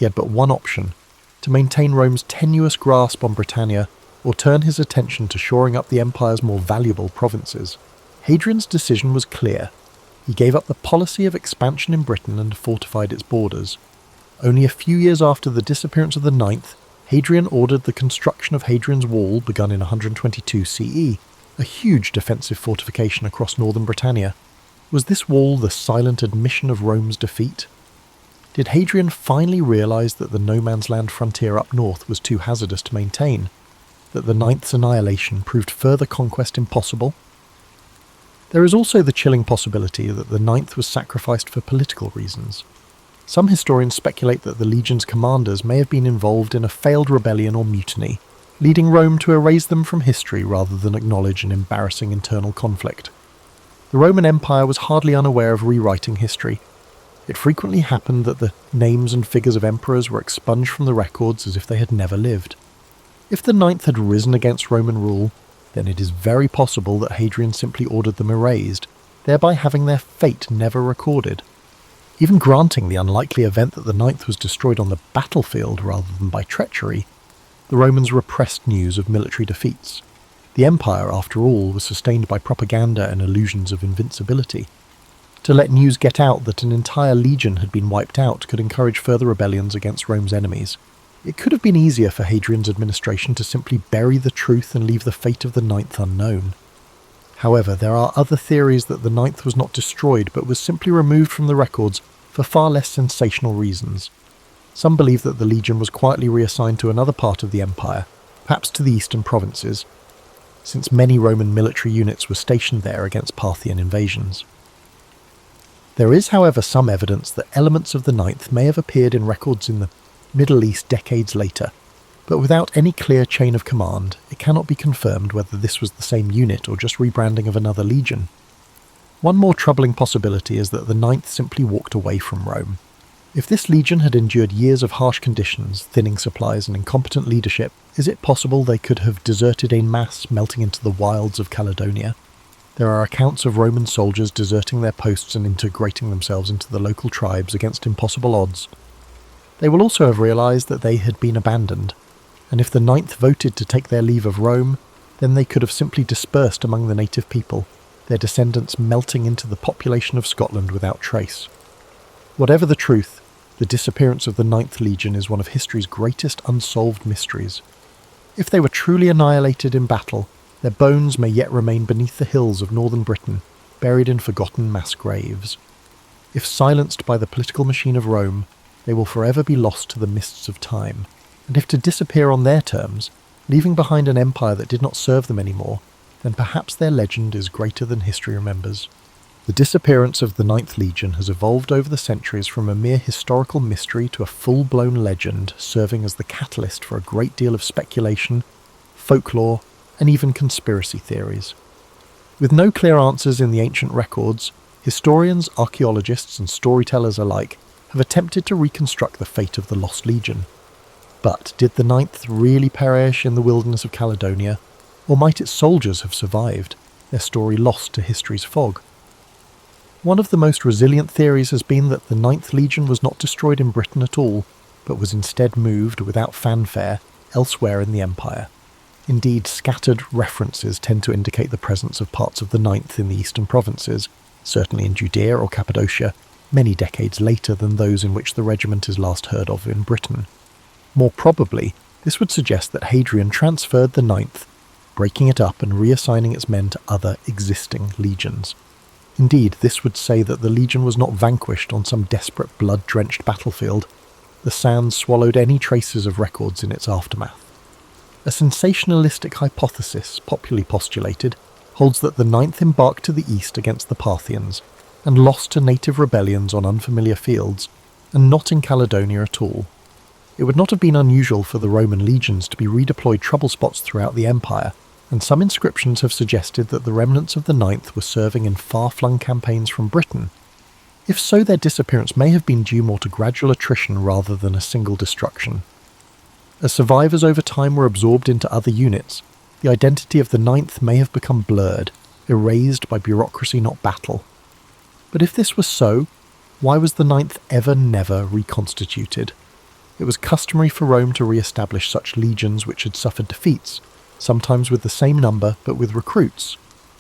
had but one option: to maintain Rome's tenuous grasp on Britannia, or turn his attention to shoring up the empire's more valuable provinces. Hadrian's decision was clear. He gave up the policy of expansion in Britain and fortified its borders. Only a few years after the disappearance of the ninth, Hadrian ordered the construction of Hadrian's Wall, begun in 122 CE, a huge defensive fortification across northern Britannia. Was this wall the silent admission of Rome's defeat? Did Hadrian finally realise that the no-man's land frontier up north was too hazardous to maintain? That the ninth's annihilation proved further conquest impossible? There is also the chilling possibility that the ninth was sacrificed for political reasons. Some historians speculate that the legion's commanders may have been involved in a failed rebellion or mutiny, leading Rome to erase them from history rather than acknowledge an embarrassing internal conflict. The Roman Empire was hardly unaware of rewriting history. It frequently happened that the names and figures of emperors were expunged from the records as if they had never lived. If the Ninth had risen against Roman rule, then it is very possible that Hadrian simply ordered them erased, thereby having their fate never recorded. Even granting the unlikely event that the Ninth was destroyed on the battlefield rather than by treachery, the Romans repressed news of military defeats. The empire, after all, was sustained by propaganda and illusions of invincibility. To let news get out that an entire legion had been wiped out could encourage further rebellions against Rome's enemies. It could have been easier for Hadrian's administration to simply bury the truth and leave the fate of the Ninth unknown. However, there are other theories that the Ninth was not destroyed but was simply removed from the records for far less sensational reasons. Some believe that the legion was quietly reassigned to another part of the empire, perhaps to the eastern provinces, since many Roman military units were stationed there against Parthian invasions. There is, however, some evidence that elements of the Ninth may have appeared in records in the Middle East decades later, but without any clear chain of command, it cannot be confirmed whether this was the same unit or just rebranding of another legion. One more troubling possibility is that the Ninth simply walked away from Rome. If this legion had endured years of harsh conditions, thinning supplies and incompetent leadership, is it possible they could have deserted en masse, melting into the wilds of Caledonia? There are accounts of Roman soldiers deserting their posts and integrating themselves into the local tribes against impossible odds. They will also have realised that they had been abandoned, and if the Ninth voted to take their leave of Rome, then they could have simply dispersed among the native people, their descendants melting into the population of Scotland without trace. Whatever the truth, the disappearance of the Ninth Legion is one of history's greatest unsolved mysteries. If they were truly annihilated in battle, their bones may yet remain beneath the hills of northern Britain, buried in forgotten mass graves. If silenced by the political machine of Rome, they will forever be lost to the mists of time, and if to disappear on their terms, leaving behind an empire that did not serve them anymore, then perhaps their legend is greater than history remembers. The disappearance of the Ninth Legion has evolved over the centuries from a mere historical mystery to a full-blown legend, serving as the catalyst for a great deal of speculation, folklore, and even conspiracy theories. With no clear answers in the ancient records, historians, archaeologists, and storytellers alike have attempted to reconstruct the fate of the lost legion. But did the Ninth really perish in the wilderness of Caledonia, or might its soldiers have survived, their story lost to history's fog? One of the most resilient theories has been that the Ninth Legion was not destroyed in Britain at all, but was instead moved without fanfare elsewhere in the empire. Indeed, scattered references tend to indicate the presence of parts of the Ninth in the eastern provinces, certainly in Judea or Cappadocia, many decades later than those in which the regiment is last heard of in Britain. More probably, this would suggest that Hadrian transferred the Ninth, breaking it up and reassigning its men to other existing legions. Indeed, this would say that the legion was not vanquished on some desperate blood-drenched battlefield. The sands swallowed any traces of records in its aftermath. A sensationalistic hypothesis, popularly postulated, holds that the Ninth embarked to the east against the Parthians, and lost to native rebellions on unfamiliar fields, and not in Caledonia at all. It would not have been unusual for the Roman legions to be redeployed trouble spots throughout the empire, and some inscriptions have suggested that the remnants of the Ninth were serving in far-flung campaigns from Britain. If so, their disappearance may have been due more to gradual attrition rather than a single destruction. As survivors over time were absorbed into other units, the identity of the Ninth may have become blurred, erased by bureaucracy not battle. But if this was so, why was the Ninth never reconstituted? It was customary for Rome to re-establish such legions which had suffered defeats, sometimes with the same number but with recruits.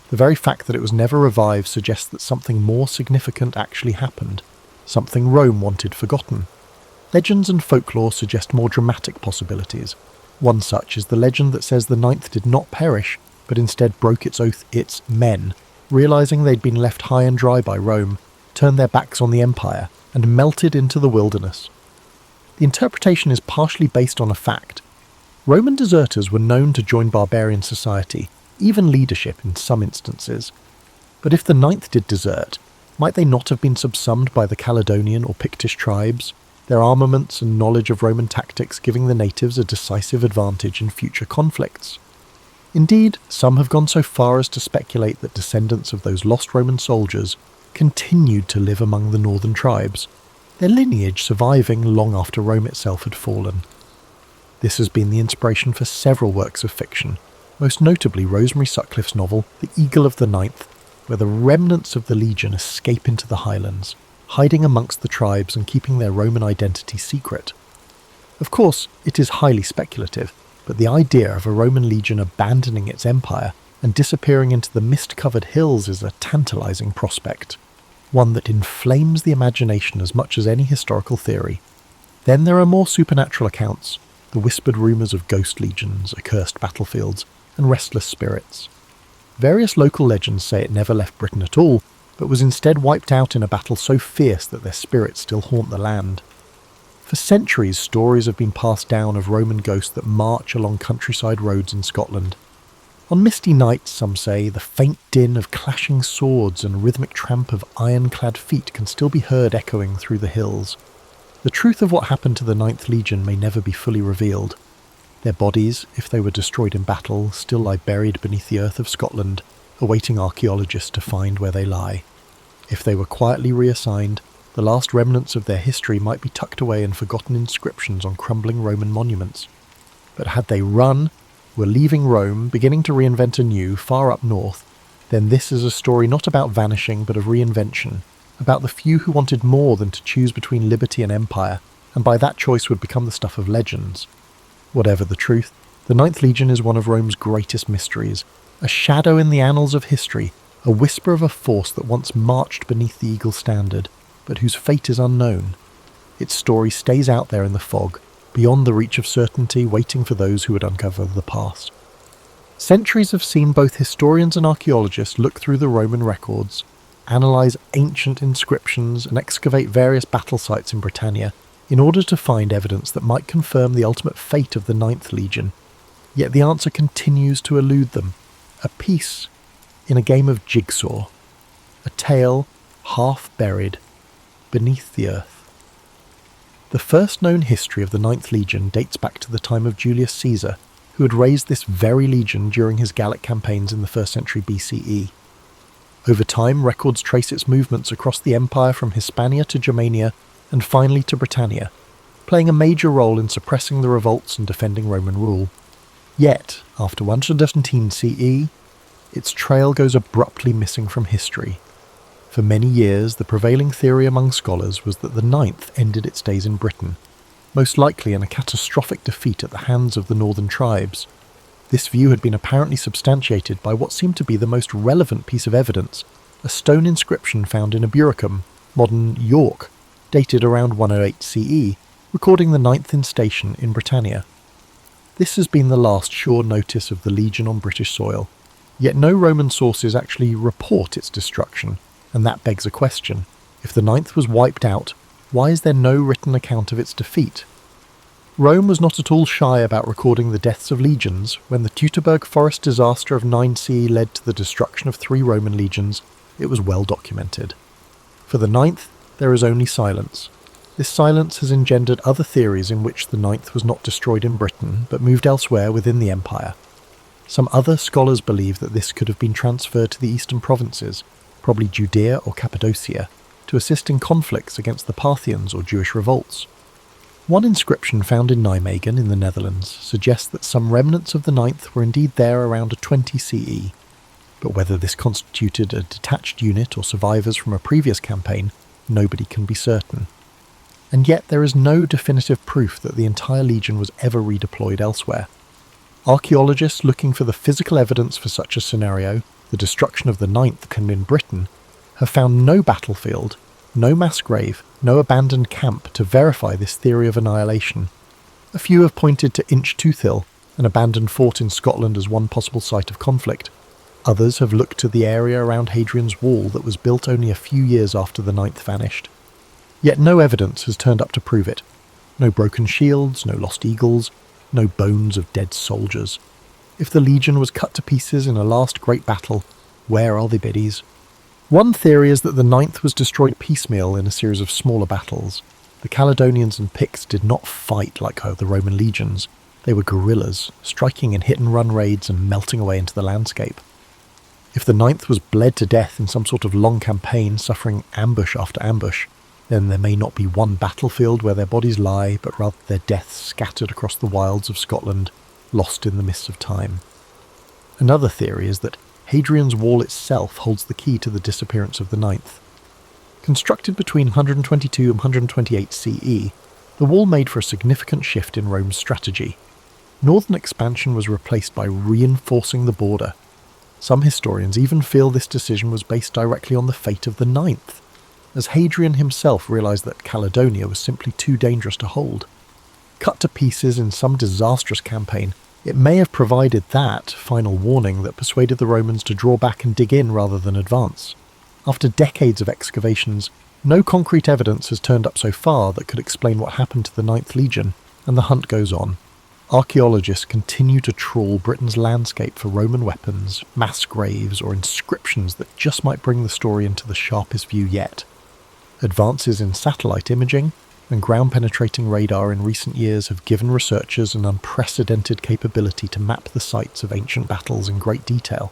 The very fact that it was never revived suggests that something more significant actually happened, something Rome wanted forgotten. Legends and folklore suggest more dramatic possibilities. One such is the legend that says the Ninth did not perish, but instead broke its oath its men, realising they'd been left high and dry by Rome, turned their backs on the empire, and melted into the wilderness. The interpretation is partially based on a fact. Roman deserters were known to join barbarian society, even leadership in some instances. But if the Ninth did desert, might they not have been subsumed by the Caledonian or Pictish tribes, their armaments and knowledge of Roman tactics giving the natives a decisive advantage in future conflicts? Indeed, some have gone so far as to speculate that descendants of those lost Roman soldiers continued to live among the northern tribes, their lineage surviving long after Rome itself had fallen. This has been the inspiration for several works of fiction, most notably Rosemary Sutcliffe's novel The Eagle of the Ninth, where the remnants of the legion escape into the highlands, hiding amongst the tribes and keeping their Roman identity secret. Of course, it is highly speculative, but the idea of a Roman legion abandoning its empire and disappearing into the mist-covered hills is a tantalizing prospect, one that inflames the imagination as much as any historical theory. Then there are more supernatural accounts, the whispered rumours of ghost legions, accursed battlefields, and restless spirits. Various local legends say it never left Britain at all, but was instead wiped out in a battle so fierce that their spirits still haunt the land. For centuries, stories have been passed down of Roman ghosts that march along countryside roads in Scotland. On misty nights, some say, the faint din of clashing swords and rhythmic tramp of iron-clad feet can still be heard echoing through the hills. The truth of what happened to the Ninth Legion may never be fully revealed. Their bodies, if they were destroyed in battle, still lie buried beneath the earth of Scotland, awaiting archaeologists to find where they lie. If they were quietly reassigned, the last remnants of their history might be tucked away in forgotten inscriptions on crumbling Roman monuments. But had they run, were leaving Rome, beginning to reinvent anew, far up north, then this is a story not about vanishing but of reinvention, about the few who wanted more than to choose between liberty and empire, and by that choice would become the stuff of legends. Whatever the truth, the Ninth Legion is one of Rome's greatest mysteries, a shadow in the annals of history, a whisper of a force that once marched beneath the eagle standard, but whose fate is unknown. Its story stays out there in the fog, beyond the reach of certainty, waiting for those who would uncover the past. Centuries have seen both historians and archaeologists look through the Roman records, analyse ancient inscriptions, and excavate various battle sites in Britannia in order to find evidence that might confirm the ultimate fate of the Ninth Legion. Yet the answer continues to elude them. A piece in a game of jigsaw. A tale half buried beneath the earth. The first known history of the Ninth Legion dates back to the time of Julius Caesar, who had raised this very legion during his Gallic campaigns in the 1st century BCE. Over time, records trace its movements across the empire from Hispania to Germania and finally to Britannia, playing a major role in suppressing the revolts and defending Roman rule. Yet, after 117 CE, its trail goes abruptly missing from history. For many years, the prevailing theory among scholars was that the Ninth ended its days in Britain, most likely in a catastrophic defeat at the hands of the northern tribes. This view had been apparently substantiated by what seemed to be the most relevant piece of evidence, a stone inscription found in Eburacum, modern York, dated around 108 CE, recording the Ninth Instation in Britannia. This has been the last sure notice of the Legion on British soil, yet no Roman sources actually report its destruction, and that begs a question. If the Ninth was wiped out, why is there no written account of its defeat? Rome was not at all shy about recording the deaths of legions. When the Teutoburg Forest disaster of 9 CE led to the destruction of 3 Roman legions, it was well documented. For the Ninth, there is only silence. This silence has engendered other theories in which the Ninth was not destroyed in Britain, but moved elsewhere within the empire. Some other scholars believe that this could have been transferred to the eastern provinces, probably Judea or Cappadocia, to assist in conflicts against the Parthians or Jewish revolts. One inscription found in Nijmegen in the Netherlands suggests that some remnants of the Ninth were indeed there around 20 CE, but whether this constituted a detached unit or survivors from a previous campaign, nobody can be certain. And yet there is no definitive proof that the entire legion was ever redeployed elsewhere. Archaeologists looking for the physical evidence for such a scenario, the destruction of the Ninth in Britain, have found no battlefield, no mass grave, no abandoned camp to verify this theory of annihilation. A few have pointed to Inch Tooth Hill, an abandoned fort in Scotland, as one possible site of conflict. Others have looked to the area around Hadrian's Wall that was built only a few years after the Ninth vanished. Yet no evidence has turned up to prove it. No broken shields, no lost eagles, no bones of dead soldiers. If the legion was cut to pieces in a last great battle, where are the biddies? One theory is that the Ninth was destroyed piecemeal in a series of smaller battles. The Caledonians and Picts did not fight like the Roman legions. They were guerrillas, striking in hit-and-run raids and melting away into the landscape. If the Ninth was bled to death in some sort of long campaign, suffering ambush after ambush, then there may not be one battlefield where their bodies lie, but rather their deaths scattered across the wilds of Scotland, lost in the mists of time. Another theory is that Hadrian's Wall itself holds the key to the disappearance of the Ninth. Constructed between 122 and 128 CE, the wall made for a significant shift in Rome's strategy. Northern expansion was replaced by reinforcing the border. Some historians even feel this decision was based directly on the fate of the Ninth, as Hadrian himself realised that Caledonia was simply too dangerous to hold. Cut to pieces in some disastrous campaign, it may have provided that final warning that persuaded the Romans to draw back and dig in rather than advance. After decades of excavations, no concrete evidence has turned up so far that could explain what happened to the Ninth Legion, and the hunt goes on. Archaeologists continue to trawl Britain's landscape for Roman weapons, mass graves, or inscriptions that just might bring the story into the sharpest view yet. Advances in satellite imaging and ground-penetrating radar in recent years have given researchers an unprecedented capability to map the sites of ancient battles in great detail,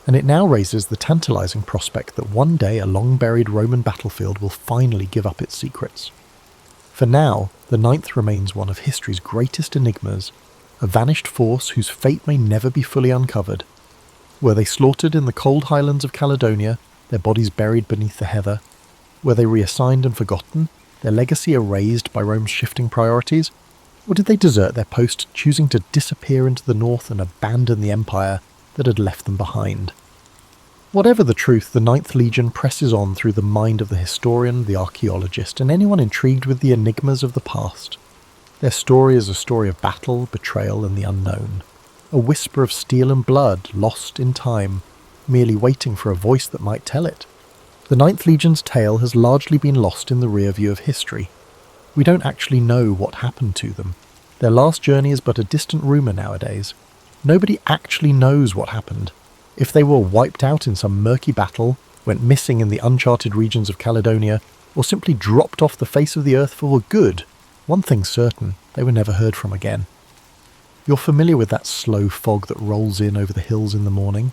and it now raises the tantalizing prospect that one day a long-buried Roman battlefield will finally give up its secrets. For now, the Ninth remains one of history's greatest enigmas, a vanished force whose fate may never be fully uncovered. Were they slaughtered in the cold highlands of Caledonia, their bodies buried beneath the heather? Were they reassigned and forgotten, their legacy erased by Rome's shifting priorities? Or did they desert their post, choosing to disappear into the north and abandon the empire that had left them behind? Whatever the truth, the Ninth Legion presses on through the mind of the historian, the archaeologist, and anyone intrigued with the enigmas of the past. Their story is a story of battle, betrayal, and the unknown. A whisper of steel and blood, lost in time, merely waiting for a voice that might tell it. The Ninth Legion's tale has largely been lost in the rear view of history. We don't actually know what happened to them. Their last journey is but a distant rumour nowadays. Nobody actually knows what happened. If they were wiped out in some murky battle, went missing in the uncharted regions of Caledonia, or simply dropped off the face of the earth for good, one thing's certain, they were never heard from again. You're familiar with that slow fog that rolls in over the hills in the morning?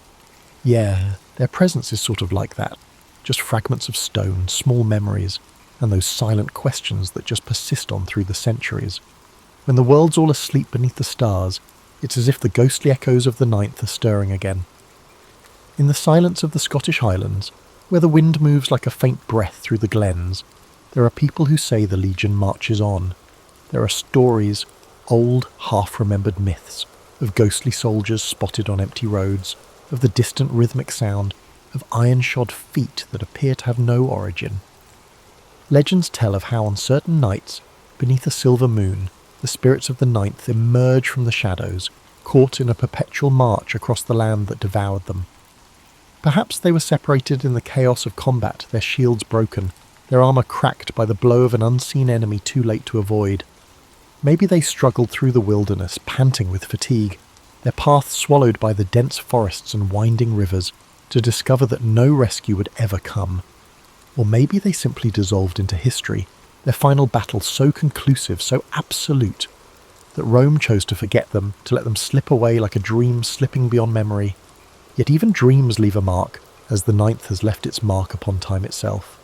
Yeah, their presence is sort of like that. Just fragments of stone, small memories, and those silent questions that just persist on through the centuries. When the world's all asleep beneath the stars, it's as if the ghostly echoes of the Ninth are stirring again. In the silence of the Scottish Highlands, where the wind moves like a faint breath through the glens, there are people who say the Legion marches on. There are stories, old, half-remembered myths, of ghostly soldiers spotted on empty roads, of the distant rhythmic sound, of iron-shod feet that appear to have no origin. Legends tell of how on certain nights, beneath a silver moon, the spirits of the Ninth emerge from the shadows, caught in a perpetual march across the land that devoured them. Perhaps they were separated in the chaos of combat, their shields broken, their armour cracked by the blow of an unseen enemy too late to avoid. Maybe they struggled through the wilderness, panting with fatigue, their path swallowed by the dense forests and winding rivers, to discover that no rescue would ever come. Or maybe they simply dissolved into history, their final battle so conclusive, so absolute, that Rome chose to forget them, to let them slip away like a dream slipping beyond memory. Yet even dreams leave a mark, as the Ninth has left its mark upon time itself.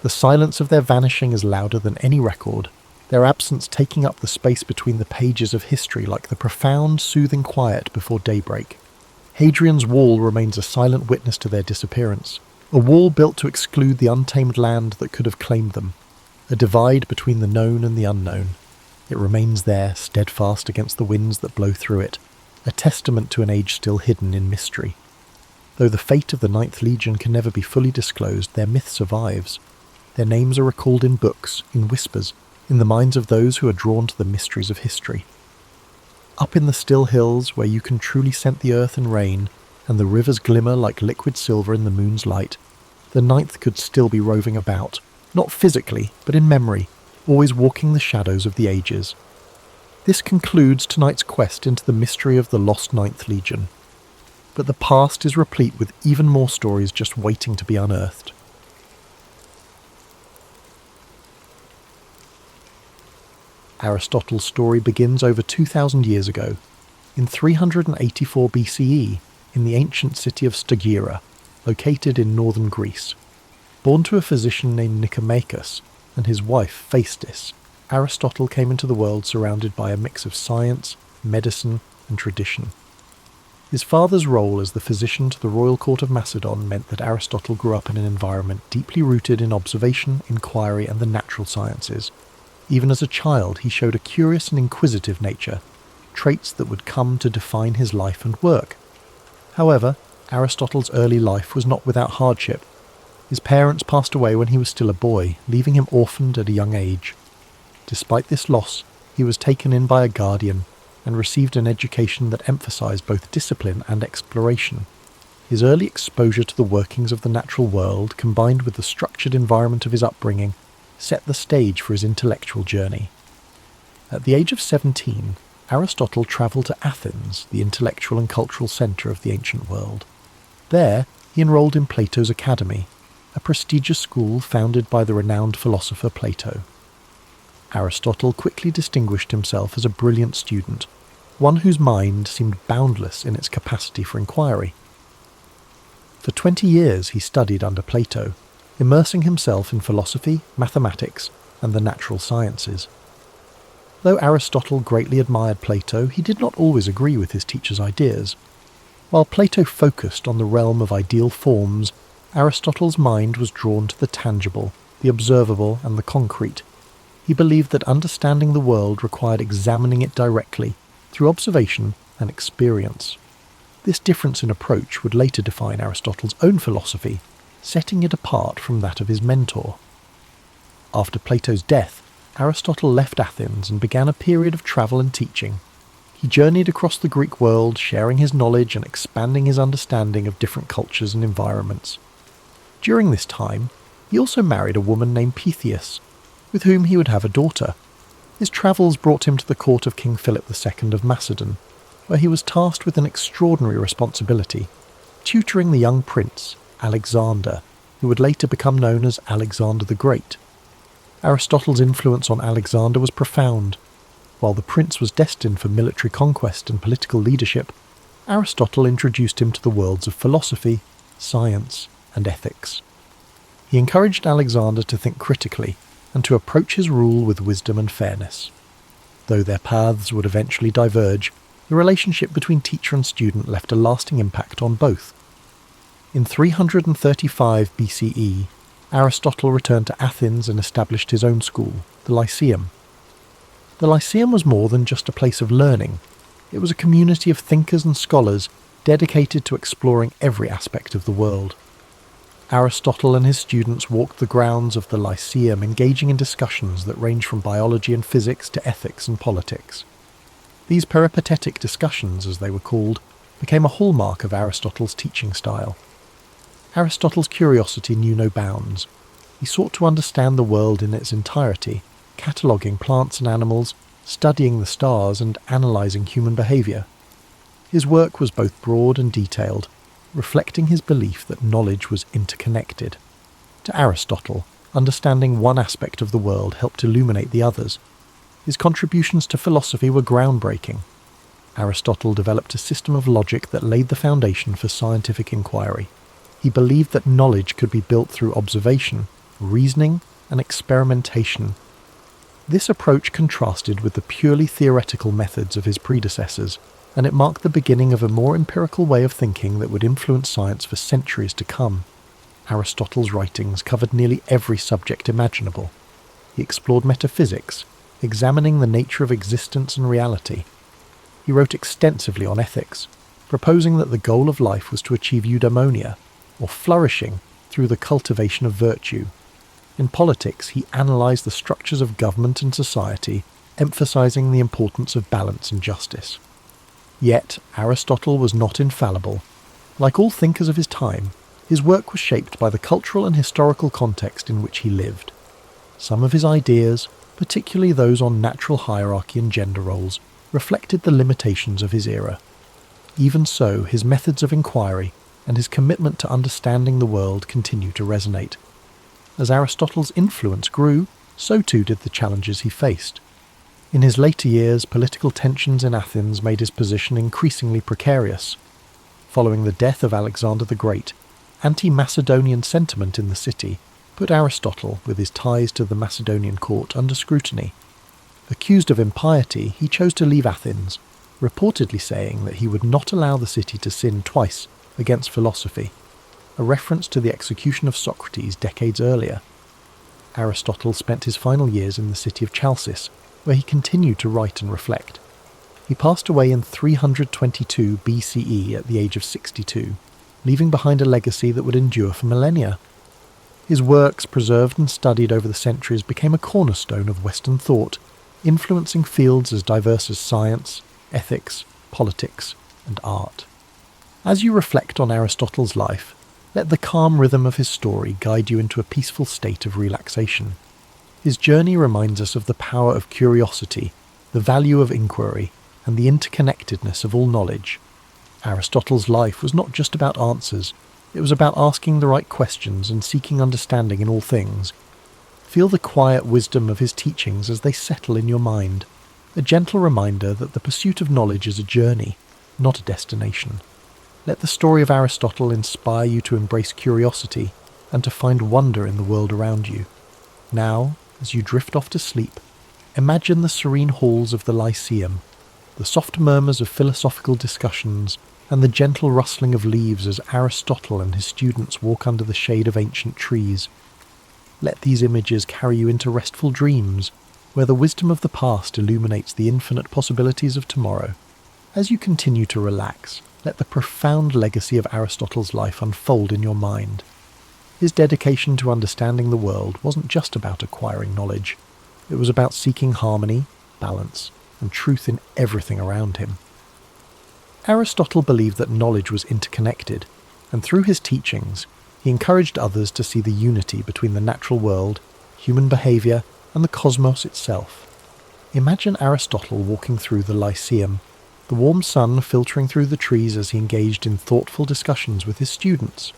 The silence of their vanishing is louder than any record, their absence taking up the space between the pages of history like the profound, soothing quiet before daybreak. Hadrian's Wall remains a silent witness to their disappearance, a wall built to exclude the untamed land that could have claimed them, a divide between the known and the unknown. It remains there, steadfast against the winds that blow through it, a testament to an age still hidden in mystery. Though the fate of the Ninth Legion can never be fully disclosed, their myth survives. Their names are recalled in books, in whispers, in the minds of those who are drawn to the mysteries of history. Up in the still hills, where you can truly scent the earth and rain, and the rivers glimmer like liquid silver in the moon's light, the Ninth could still be roving about, not physically, but in memory, always walking the shadows of the ages. This concludes tonight's quest into the mystery of the lost Ninth Legion. But the past is replete with even more stories just waiting to be unearthed. Aristotle's story begins over 2,000 years ago, in 384 BCE, in the ancient city of Stagira, located in northern Greece. Born to a physician named Nicomachus, and his wife Phaestis, Aristotle came into the world surrounded by a mix of science, medicine, and tradition. His father's role as the physician to the royal court of Macedon meant that Aristotle grew up in an environment deeply rooted in observation, inquiry, and the natural sciences. Even as a child, he showed a curious and inquisitive nature, traits that would come to define his life and work. However, Aristotle's early life was not without hardship. His parents passed away when he was still a boy, leaving him orphaned at a young age. Despite this loss, he was taken in by a guardian and received an education that emphasized both discipline and exploration. His early exposure to the workings of the natural world, combined with the structured environment of his upbringing, set the stage for his intellectual journey. At the age of 17, Aristotle travelled to Athens, the intellectual and cultural centre of the ancient world. There, he enrolled in Plato's Academy, a prestigious school founded by the renowned philosopher Plato. Aristotle quickly distinguished himself as a brilliant student, one whose mind seemed boundless in its capacity for inquiry. For 20 years he studied under Plato, immersing himself in philosophy, mathematics, and the natural sciences. Though Aristotle greatly admired Plato, he did not always agree with his teacher's ideas. While Plato focused on the realm of ideal forms, Aristotle's mind was drawn to the tangible, the observable, and the concrete. He believed that understanding the world required examining it directly, through observation and experience. This difference in approach would later define Aristotle's own philosophy, setting it apart from that of his mentor. After Plato's death, Aristotle left Athens and began a period of travel and teaching. He journeyed across the Greek world, sharing his knowledge and expanding his understanding of different cultures and environments. During this time, he also married a woman named Pythias, with whom he would have a daughter. His travels brought him to the court of King Philip II of Macedon, where he was tasked with an extraordinary responsibility, tutoring the young prince, Alexander, who would later become known as Alexander the Great. Aristotle's influence on Alexander was profound. While the prince was destined for military conquest and political leadership, Aristotle introduced him to the worlds of philosophy, science, and ethics. He encouraged Alexander to think critically and to approach his rule with wisdom and fairness. Though their paths would eventually diverge, the relationship between teacher and student left a lasting impact on both. In 335 BCE, Aristotle returned to Athens and established his own school, the Lyceum. The Lyceum was more than just a place of learning. It was a community of thinkers and scholars dedicated to exploring every aspect of the world. Aristotle and his students walked the grounds of the Lyceum, engaging in discussions that range from biology and physics to ethics and politics. These peripatetic discussions, as they were called, became a hallmark of Aristotle's teaching style. Aristotle's curiosity knew no bounds. He sought to understand the world in its entirety, cataloguing plants and animals, studying the stars, and analysing human behaviour. His work was both broad and detailed, reflecting his belief that knowledge was interconnected. To Aristotle, understanding one aspect of the world helped illuminate the others. His contributions to philosophy were groundbreaking. Aristotle developed a system of logic that laid the foundation for scientific inquiry. He believed that knowledge could be built through observation, reasoning, and experimentation. This approach contrasted with the purely theoretical methods of his predecessors, and it marked the beginning of a more empirical way of thinking that would influence science for centuries to come. Aristotle's writings covered nearly every subject imaginable. He explored metaphysics, examining the nature of existence and reality. He wrote extensively on ethics, proposing that the goal of life was to achieve eudaimonia, or flourishing through the cultivation of virtue. In politics, he analysed the structures of government and society, emphasising the importance of balance and justice. Yet, Aristotle was not infallible. Like all thinkers of his time, his work was shaped by the cultural and historical context in which he lived. Some of his ideas, particularly those on natural hierarchy and gender roles, reflected the limitations of his era. Even so, his methods of inquiry and his commitment to understanding the world continue to resonate. As Aristotle's influence grew, so too did the challenges he faced. In his later years, political tensions in Athens made his position increasingly precarious. Following the death of Alexander the Great, anti-Macedonian sentiment in the city put Aristotle, with his ties to the Macedonian court, under scrutiny. Accused of impiety, he chose to leave Athens, reportedly saying that he would not allow the city to sin twice against philosophy, a reference to the execution of Socrates decades earlier. Aristotle spent his final years in the city of Chalcis, where he continued to write and reflect. He passed away in 322 BCE at the age of 62, leaving behind a legacy that would endure for millennia. His works, preserved and studied over the centuries, became a cornerstone of Western thought, influencing fields as diverse as science, ethics, politics, and art. As you reflect on Aristotle's life, let the calm rhythm of his story guide you into a peaceful state of relaxation. His journey reminds us of the power of curiosity, the value of inquiry, and the interconnectedness of all knowledge. Aristotle's life was not just about answers, it was about asking the right questions and seeking understanding in all things. Feel the quiet wisdom of his teachings as they settle in your mind, a gentle reminder that the pursuit of knowledge is a journey, not a destination. Let the story of Aristotle inspire you to embrace curiosity and to find wonder in the world around you. Now, as you drift off to sleep, imagine the serene halls of the Lyceum, the soft murmurs of philosophical discussions, and the gentle rustling of leaves as Aristotle and his students walk under the shade of ancient trees. Let these images carry you into restful dreams, where the wisdom of the past illuminates the infinite possibilities of tomorrow. As you continue to relax, let the profound legacy of Aristotle's life unfold in your mind. His dedication to understanding the world wasn't just about acquiring knowledge. It was about seeking harmony, balance, and truth in everything around him. Aristotle believed that knowledge was interconnected, and through his teachings, he encouraged others to see the unity between the natural world, human behaviour, and the cosmos itself. Imagine Aristotle walking through the Lyceum, the warm sun filtering through the trees as he engaged in thoughtful discussions with his students.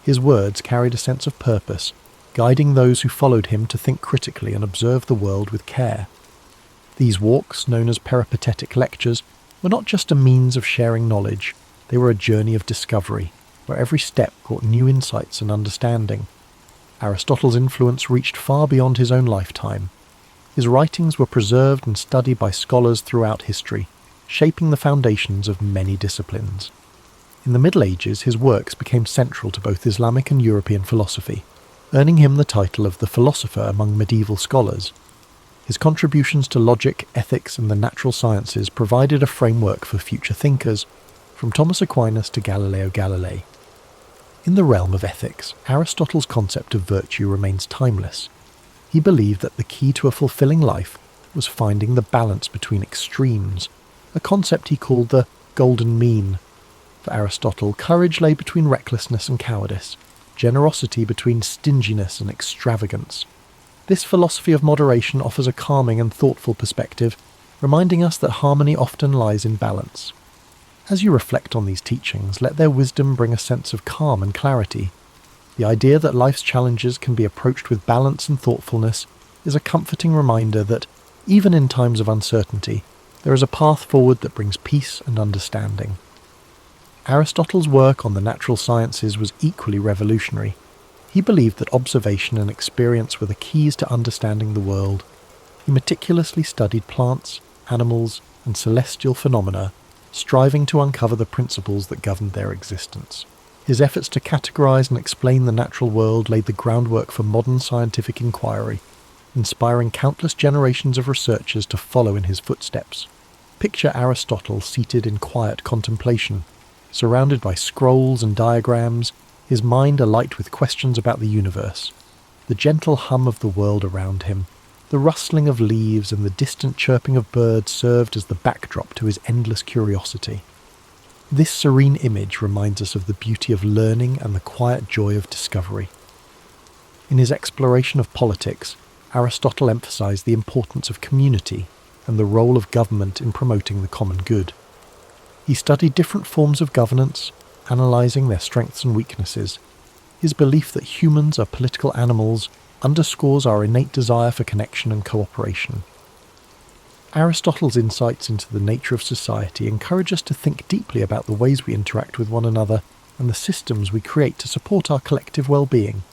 His words carried a sense of purpose, guiding those who followed him to think critically and observe the world with care. These walks, known as peripatetic lectures, were not just a means of sharing knowledge, they were a journey of discovery, where every step brought new insights and understanding. Aristotle's influence reached far beyond his own lifetime. His writings were preserved and studied by scholars throughout history, shaping the foundations of many disciplines. In the Middle Ages, his works became central to both Islamic and European philosophy, earning him the title of the philosopher among medieval scholars. His contributions to logic, ethics, and the natural sciences provided a framework for future thinkers, from Thomas Aquinas to Galileo Galilei. In the realm of ethics, Aristotle's concept of virtue remains timeless. He believed that the key to a fulfilling life was finding the balance between extremes, a concept he called the golden mean. For Aristotle, courage lay between recklessness and cowardice, generosity between stinginess and extravagance. This philosophy of moderation offers a calming and thoughtful perspective, reminding us that harmony often lies in balance. As you reflect on these teachings, let their wisdom bring a sense of calm and clarity. The idea that life's challenges can be approached with balance and thoughtfulness is a comforting reminder that, even in times of uncertainty, there is a path forward that brings peace and understanding. Aristotle's work on the natural sciences was equally revolutionary. He believed that observation and experience were the keys to understanding the world. He meticulously studied plants, animals, and celestial phenomena, striving to uncover the principles that governed their existence. His efforts to categorize and explain the natural world laid the groundwork for modern scientific inquiry, inspiring countless generations of researchers to follow in his footsteps. Picture Aristotle seated in quiet contemplation, surrounded by scrolls and diagrams, his mind alight with questions about the universe. The gentle hum of the world around him, the rustling of leaves and the distant chirping of birds served as the backdrop to his endless curiosity. This serene image reminds us of the beauty of learning and the quiet joy of discovery. In his exploration of politics, Aristotle emphasized the importance of community and the role of government in promoting the common good. He studied different forms of governance, analyzing their strengths and weaknesses. His belief that humans are political animals underscores our innate desire for connection and cooperation. Aristotle's insights into the nature of society encourage us to think deeply about the ways we interact with one another and the systems we create to support our collective well-being.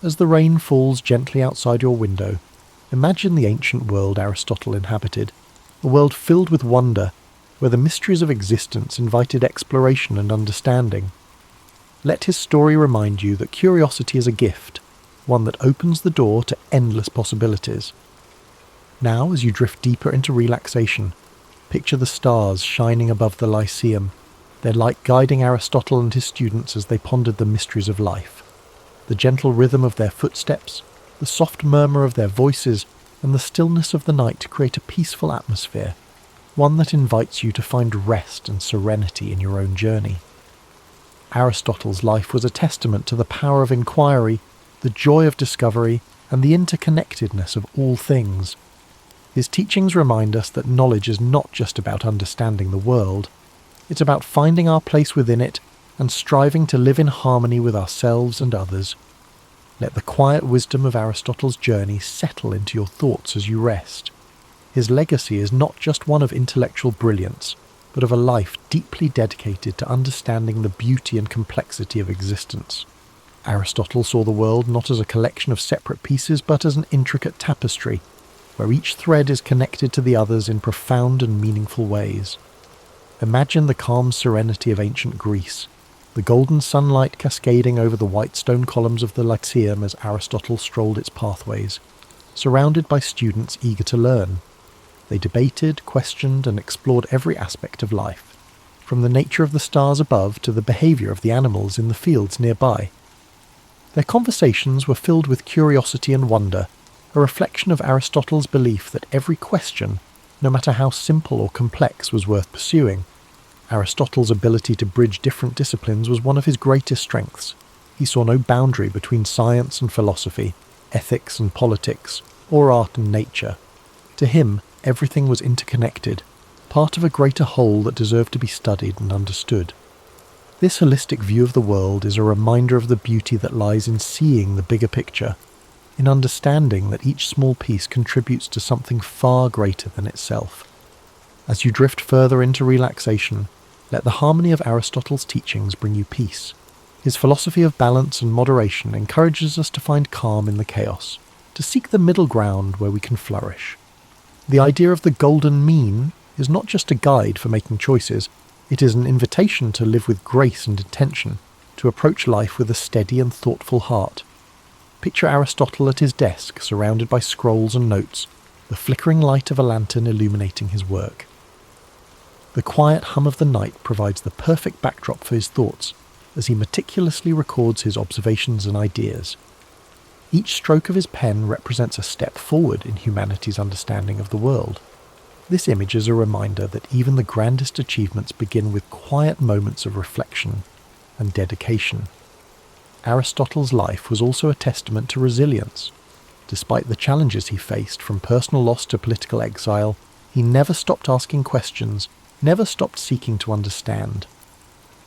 As the rain falls gently outside your window, imagine the ancient world Aristotle inhabited, a world filled with wonder, where the mysteries of existence invited exploration and understanding. Let his story remind you that curiosity is a gift, one that opens the door to endless possibilities. Now, as you drift deeper into relaxation, picture the stars shining above the Lyceum, their light guiding Aristotle and his students as they pondered the mysteries of life. The gentle rhythm of their footsteps, the soft murmur of their voices, and the stillness of the night create a peaceful atmosphere, one that invites you to find rest and serenity in your own journey. Aristotle's life was a testament to the power of inquiry, the joy of discovery, and the interconnectedness of all things. His teachings remind us that knowledge is not just about understanding the world, it's about finding our place within it and striving to live in harmony with ourselves and others. Let the quiet wisdom of Aristotle's journey settle into your thoughts as you rest. His legacy is not just one of intellectual brilliance, but of a life deeply dedicated to understanding the beauty and complexity of existence. Aristotle saw the world not as a collection of separate pieces, but as an intricate tapestry, where each thread is connected to the others in profound and meaningful ways. Imagine the calm serenity of ancient Greece, the golden sunlight cascading over the white stone columns of the Lyceum as Aristotle strolled its pathways, surrounded by students eager to learn. They debated, questioned, and explored every aspect of life, from the nature of the stars above to the behaviour of the animals in the fields nearby. Their conversations were filled with curiosity and wonder, a reflection of Aristotle's belief that every question, no matter how simple or complex, was worth pursuing. Aristotle's ability to bridge different disciplines was one of his greatest strengths. He saw no boundary between science and philosophy, ethics and politics, or art and nature. To him, everything was interconnected, part of a greater whole that deserved to be studied and understood. This holistic view of the world is a reminder of the beauty that lies in seeing the bigger picture, in understanding that each small piece contributes to something far greater than itself. As you drift further into relaxation, let the harmony of Aristotle's teachings bring you peace. His philosophy of balance and moderation encourages us to find calm in the chaos, to seek the middle ground where we can flourish. The idea of the golden mean is not just a guide for making choices, it is an invitation to live with grace and intention, to approach life with a steady and thoughtful heart. Picture Aristotle at his desk, surrounded by scrolls and notes, the flickering light of a lantern illuminating his work. The quiet hum of the night provides the perfect backdrop for his thoughts, as he meticulously records his observations and ideas. Each stroke of his pen represents a step forward in humanity's understanding of the world. This image is a reminder that even the grandest achievements begin with quiet moments of reflection and dedication. Aristotle's life was also a testament to resilience. Despite the challenges he faced, from personal loss to political exile, he never stopped asking questions, never stopped seeking to understand.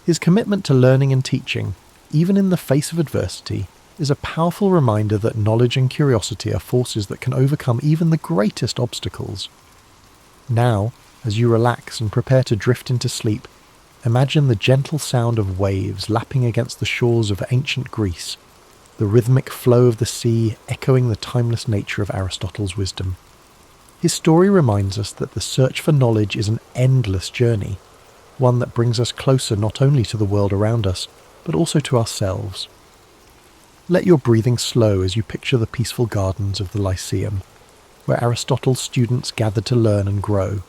His commitment to learning and teaching, even in the face of adversity, is a powerful reminder that knowledge and curiosity are forces that can overcome even the greatest obstacles. Now, as you relax and prepare to drift into sleep, imagine the gentle sound of waves lapping against the shores of ancient Greece, the rhythmic flow of the sea echoing the timeless nature of Aristotle's wisdom. His story reminds us that the search for knowledge is an endless journey, one that brings us closer not only to the world around us, but also to ourselves. Let your breathing slow as you picture the peaceful gardens of the Lyceum, where Aristotle's students gathered to learn and grow.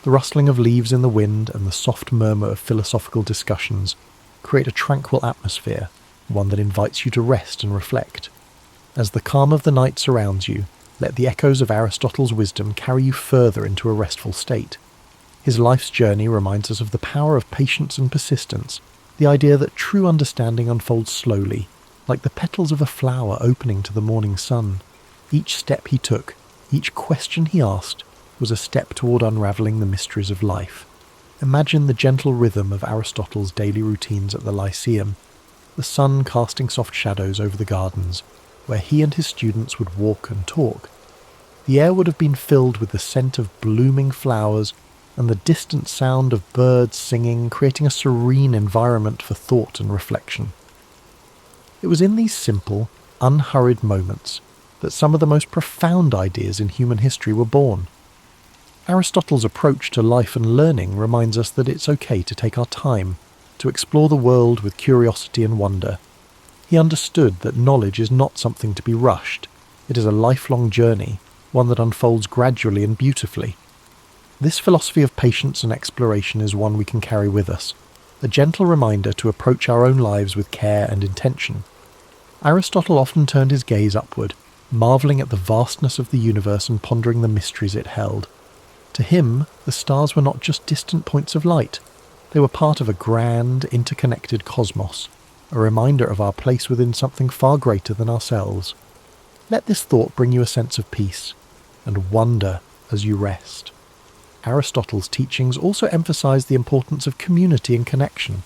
The rustling of leaves in the wind and the soft murmur of philosophical discussions create a tranquil atmosphere, one that invites you to rest and reflect. As the calm of the night surrounds you, let the echoes of Aristotle's wisdom carry you further into a restful state. His life's journey reminds us of the power of patience and persistence, the idea that true understanding unfolds slowly, like the petals of a flower opening to the morning sun. Each step he took, each question he asked, was a step toward unravelling the mysteries of life. Imagine the gentle rhythm of Aristotle's daily routines at the Lyceum, the sun casting soft shadows over the gardens, where he and his students would walk and talk. The air would have been filled with the scent of blooming flowers and the distant sound of birds singing, creating a serene environment for thought and reflection. It was in these simple, unhurried moments that some of the most profound ideas in human history were born. Aristotle's approach to life and learning reminds us that it's okay to take our time, to explore the world with curiosity and wonder. He understood that knowledge is not something to be rushed. It is a lifelong journey, one that unfolds gradually and beautifully. This philosophy of patience and exploration is one we can carry with us, a gentle reminder to approach our own lives with care and intention. Aristotle often turned his gaze upward, marvelling at the vastness of the universe and pondering the mysteries it held. To him, the stars were not just distant points of light. They were part of a grand, interconnected cosmos, a reminder of our place within something far greater than ourselves. Let this thought bring you a sense of peace and wonder as you rest. Aristotle's teachings also emphasized the importance of community and connection.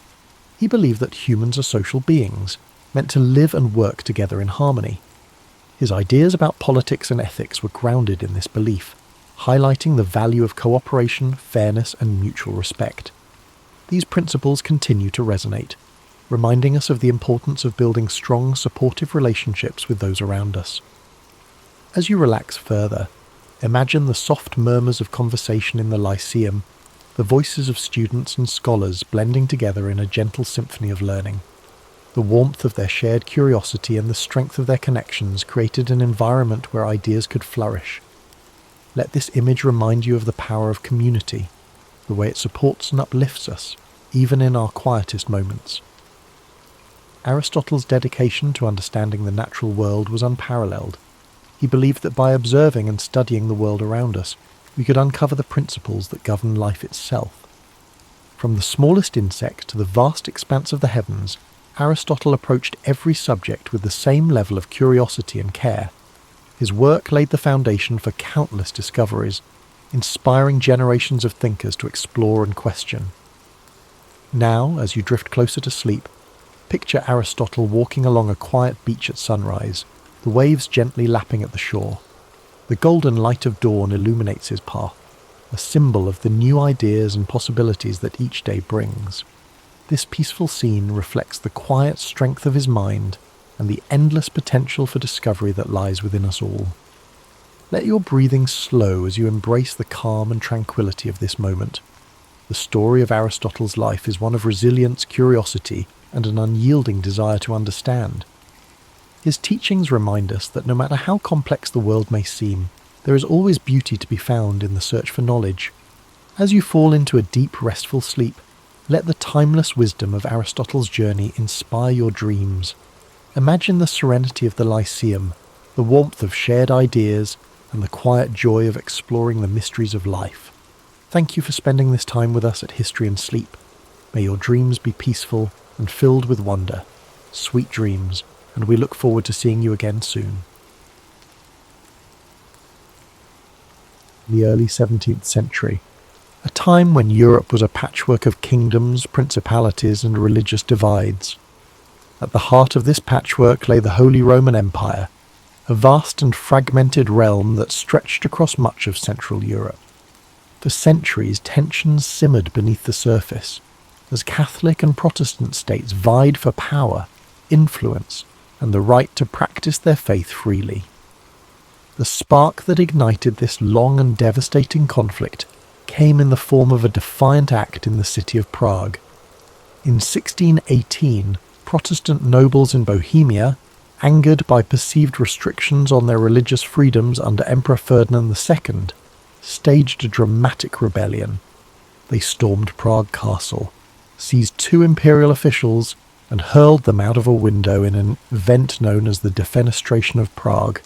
He believed that humans are social beings, meant to live and work together in harmony. His ideas about politics and ethics were grounded in this belief, highlighting the value of cooperation, fairness, and mutual respect. These principles continue to resonate, reminding us of the importance of building strong, supportive relationships with those around us. As you relax further, imagine the soft murmurs of conversation in the Lyceum, the voices of students and scholars blending together in a gentle symphony of learning. The warmth of their shared curiosity and the strength of their connections created an environment where ideas could flourish. Let this image remind you of the power of community, the way it supports and uplifts us, even in our quietest moments. Aristotle's dedication to understanding the natural world was unparalleled. He believed that by observing and studying the world around us, we could uncover the principles that govern life itself. From the smallest insect to the vast expanse of the heavens, Aristotle approached every subject with the same level of curiosity and care. His work laid the foundation for countless discoveries, inspiring generations of thinkers to explore and question. Now, as you drift closer to sleep, picture Aristotle walking along a quiet beach at sunrise, the waves gently lapping at the shore. The golden light of dawn illuminates his path, a symbol of the new ideas and possibilities that each day brings. This peaceful scene reflects the quiet strength of his mind and the endless potential for discovery that lies within us all. Let your breathing slow as you embrace the calm and tranquility of this moment. The story of Aristotle's life is one of resilience, curiosity, and an unyielding desire to understand. His teachings remind us that no matter how complex the world may seem, there is always beauty to be found in the search for knowledge. As you fall into a deep, restful sleep, let the timeless wisdom of Aristotle's journey inspire your dreams. Imagine the serenity of the Lyceum, the warmth of shared ideas, and the quiet joy of exploring the mysteries of life. Thank you for spending this time with us at History and Sleep. May your dreams be peaceful and filled with wonder. Sweet dreams, and we look forward to seeing you again soon. The early 17th century, a time when Europe was a patchwork of kingdoms, principalities, and religious divides. At the heart of this patchwork lay the Holy Roman Empire, a vast and fragmented realm that stretched across much of Central Europe. For centuries, tensions simmered beneath the surface, as Catholic and Protestant states vied for power, influence, and the right to practice their faith freely. The spark that ignited this long and devastating conflict came in the form of a defiant act in the city of Prague. In 1618, Protestant nobles in Bohemia, angered by perceived restrictions on their religious freedoms under Emperor Ferdinand II, staged a dramatic rebellion. They stormed Prague Castle, seized 2 imperial officials, and hurled them out of a window in an event known as the Defenestration of Prague.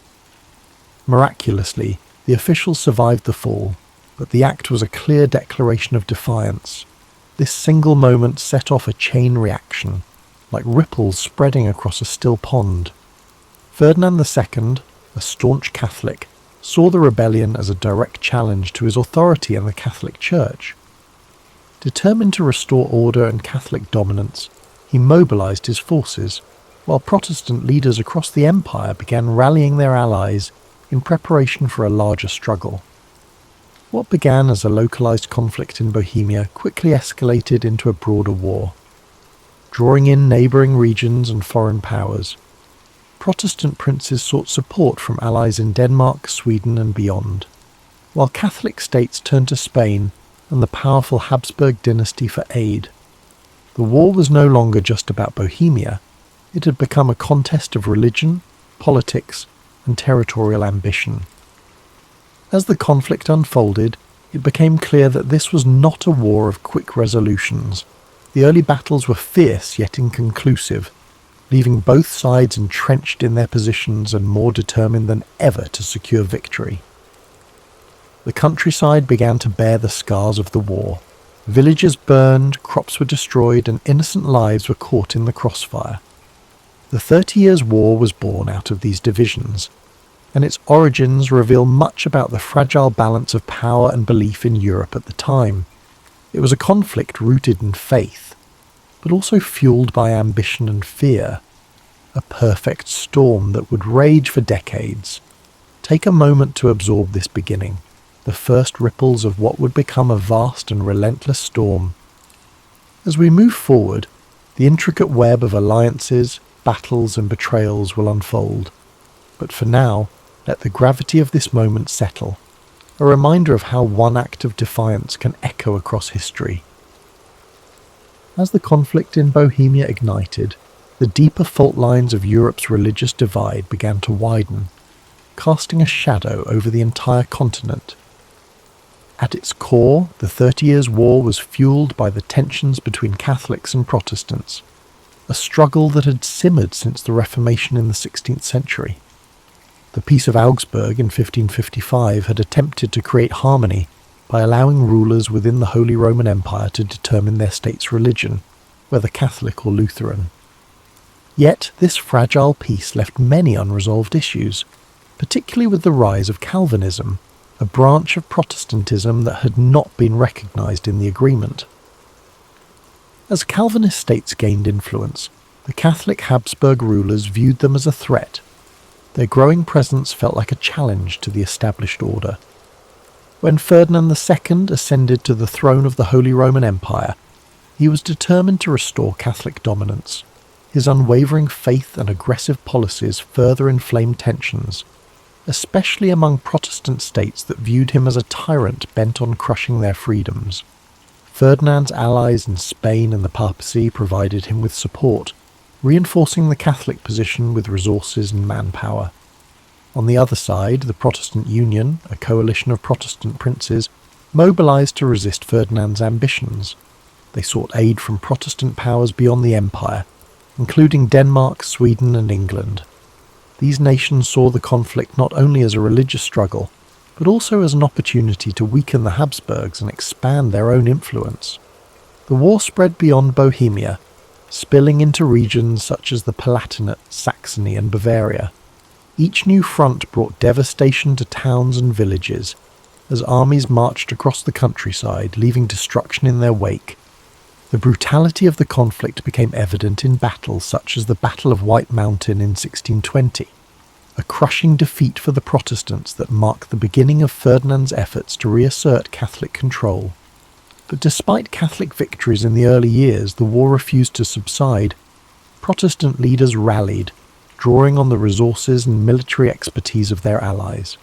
Miraculously, the officials survived the fall, but the act was a clear declaration of defiance. This single moment set off a chain reaction, like ripples spreading across a still pond. Ferdinand II, a staunch Catholic, saw the rebellion as a direct challenge to his authority in the Catholic Church. Determined to restore order and Catholic dominance, he mobilized his forces, while Protestant leaders across the empire began rallying their allies in preparation for a larger struggle. What began as a localized conflict in Bohemia quickly escalated into a broader war, drawing in neighboring regions and foreign powers. Protestant princes sought support from allies in Denmark, Sweden and beyond, while Catholic states turned to Spain and the powerful Habsburg dynasty for aid. The war was no longer just about Bohemia, it had become a contest of religion, politics and territorial ambition. As the conflict unfolded, it became clear that this was not a war of quick resolutions. The early battles were fierce yet inconclusive, leaving both sides entrenched in their positions and more determined than ever to secure victory. The countryside began to bear the scars of the war. Villages burned, crops were destroyed, and innocent lives were caught in the crossfire. The 30 Years' War was born out of these divisions, and its origins reveal much about the fragile balance of power and belief in Europe at the time. It was a conflict rooted in faith, but also fueled by ambition and fear, a perfect storm that would rage for decades. Take a moment to absorb this beginning, the first ripples of what would become a vast and relentless storm. As we move forward, the intricate web of alliances, battles and betrayals will unfold. But for now, let the gravity of this moment settle, a reminder of how one act of defiance can echo across history. As the conflict in Bohemia ignited, the deeper fault lines of Europe's religious divide began to widen, casting a shadow over the entire continent. At its core, the 30 Years' War was fueled by the tensions between Catholics and Protestants, a struggle that had simmered since the Reformation in the 16th century. The Peace of Augsburg in 1555 had attempted to create harmony by allowing rulers within the Holy Roman Empire to determine their state's religion, whether Catholic or Lutheran. Yet this fragile peace left many unresolved issues, particularly with the rise of Calvinism, a branch of Protestantism that had not been recognised in the agreement. As Calvinist states gained influence, the Catholic Habsburg rulers viewed them as a threat. Their growing presence felt like a challenge to the established order. When Ferdinand II ascended to the throne of the Holy Roman Empire, he was determined to restore Catholic dominance. His unwavering faith and aggressive policies further inflamed tensions, especially among Protestant states that viewed him as a tyrant bent on crushing their freedoms. Ferdinand's allies in Spain and the papacy provided him with support, reinforcing the Catholic position with resources and manpower. On the other side, the Protestant Union, a coalition of Protestant princes, mobilized to resist Ferdinand's ambitions. They sought aid from Protestant powers beyond the empire, including Denmark, Sweden and England. These nations saw the conflict not only as a religious struggle, but also as an opportunity to weaken the Habsburgs and expand their own influence. The war spread beyond Bohemia, spilling into regions such as the Palatinate, Saxony and Bavaria. Each new front brought devastation to towns and villages, as armies marched across the countryside, leaving destruction in their wake. The brutality of the conflict became evident in battles such as the Battle of White Mountain in 1620, a crushing defeat for the Protestants that marked the beginning of Ferdinand's efforts to reassert Catholic control. But despite Catholic victories in the early years, the war refused to subside. Protestant leaders rallied, drawing on the resources and military expertise of their allies.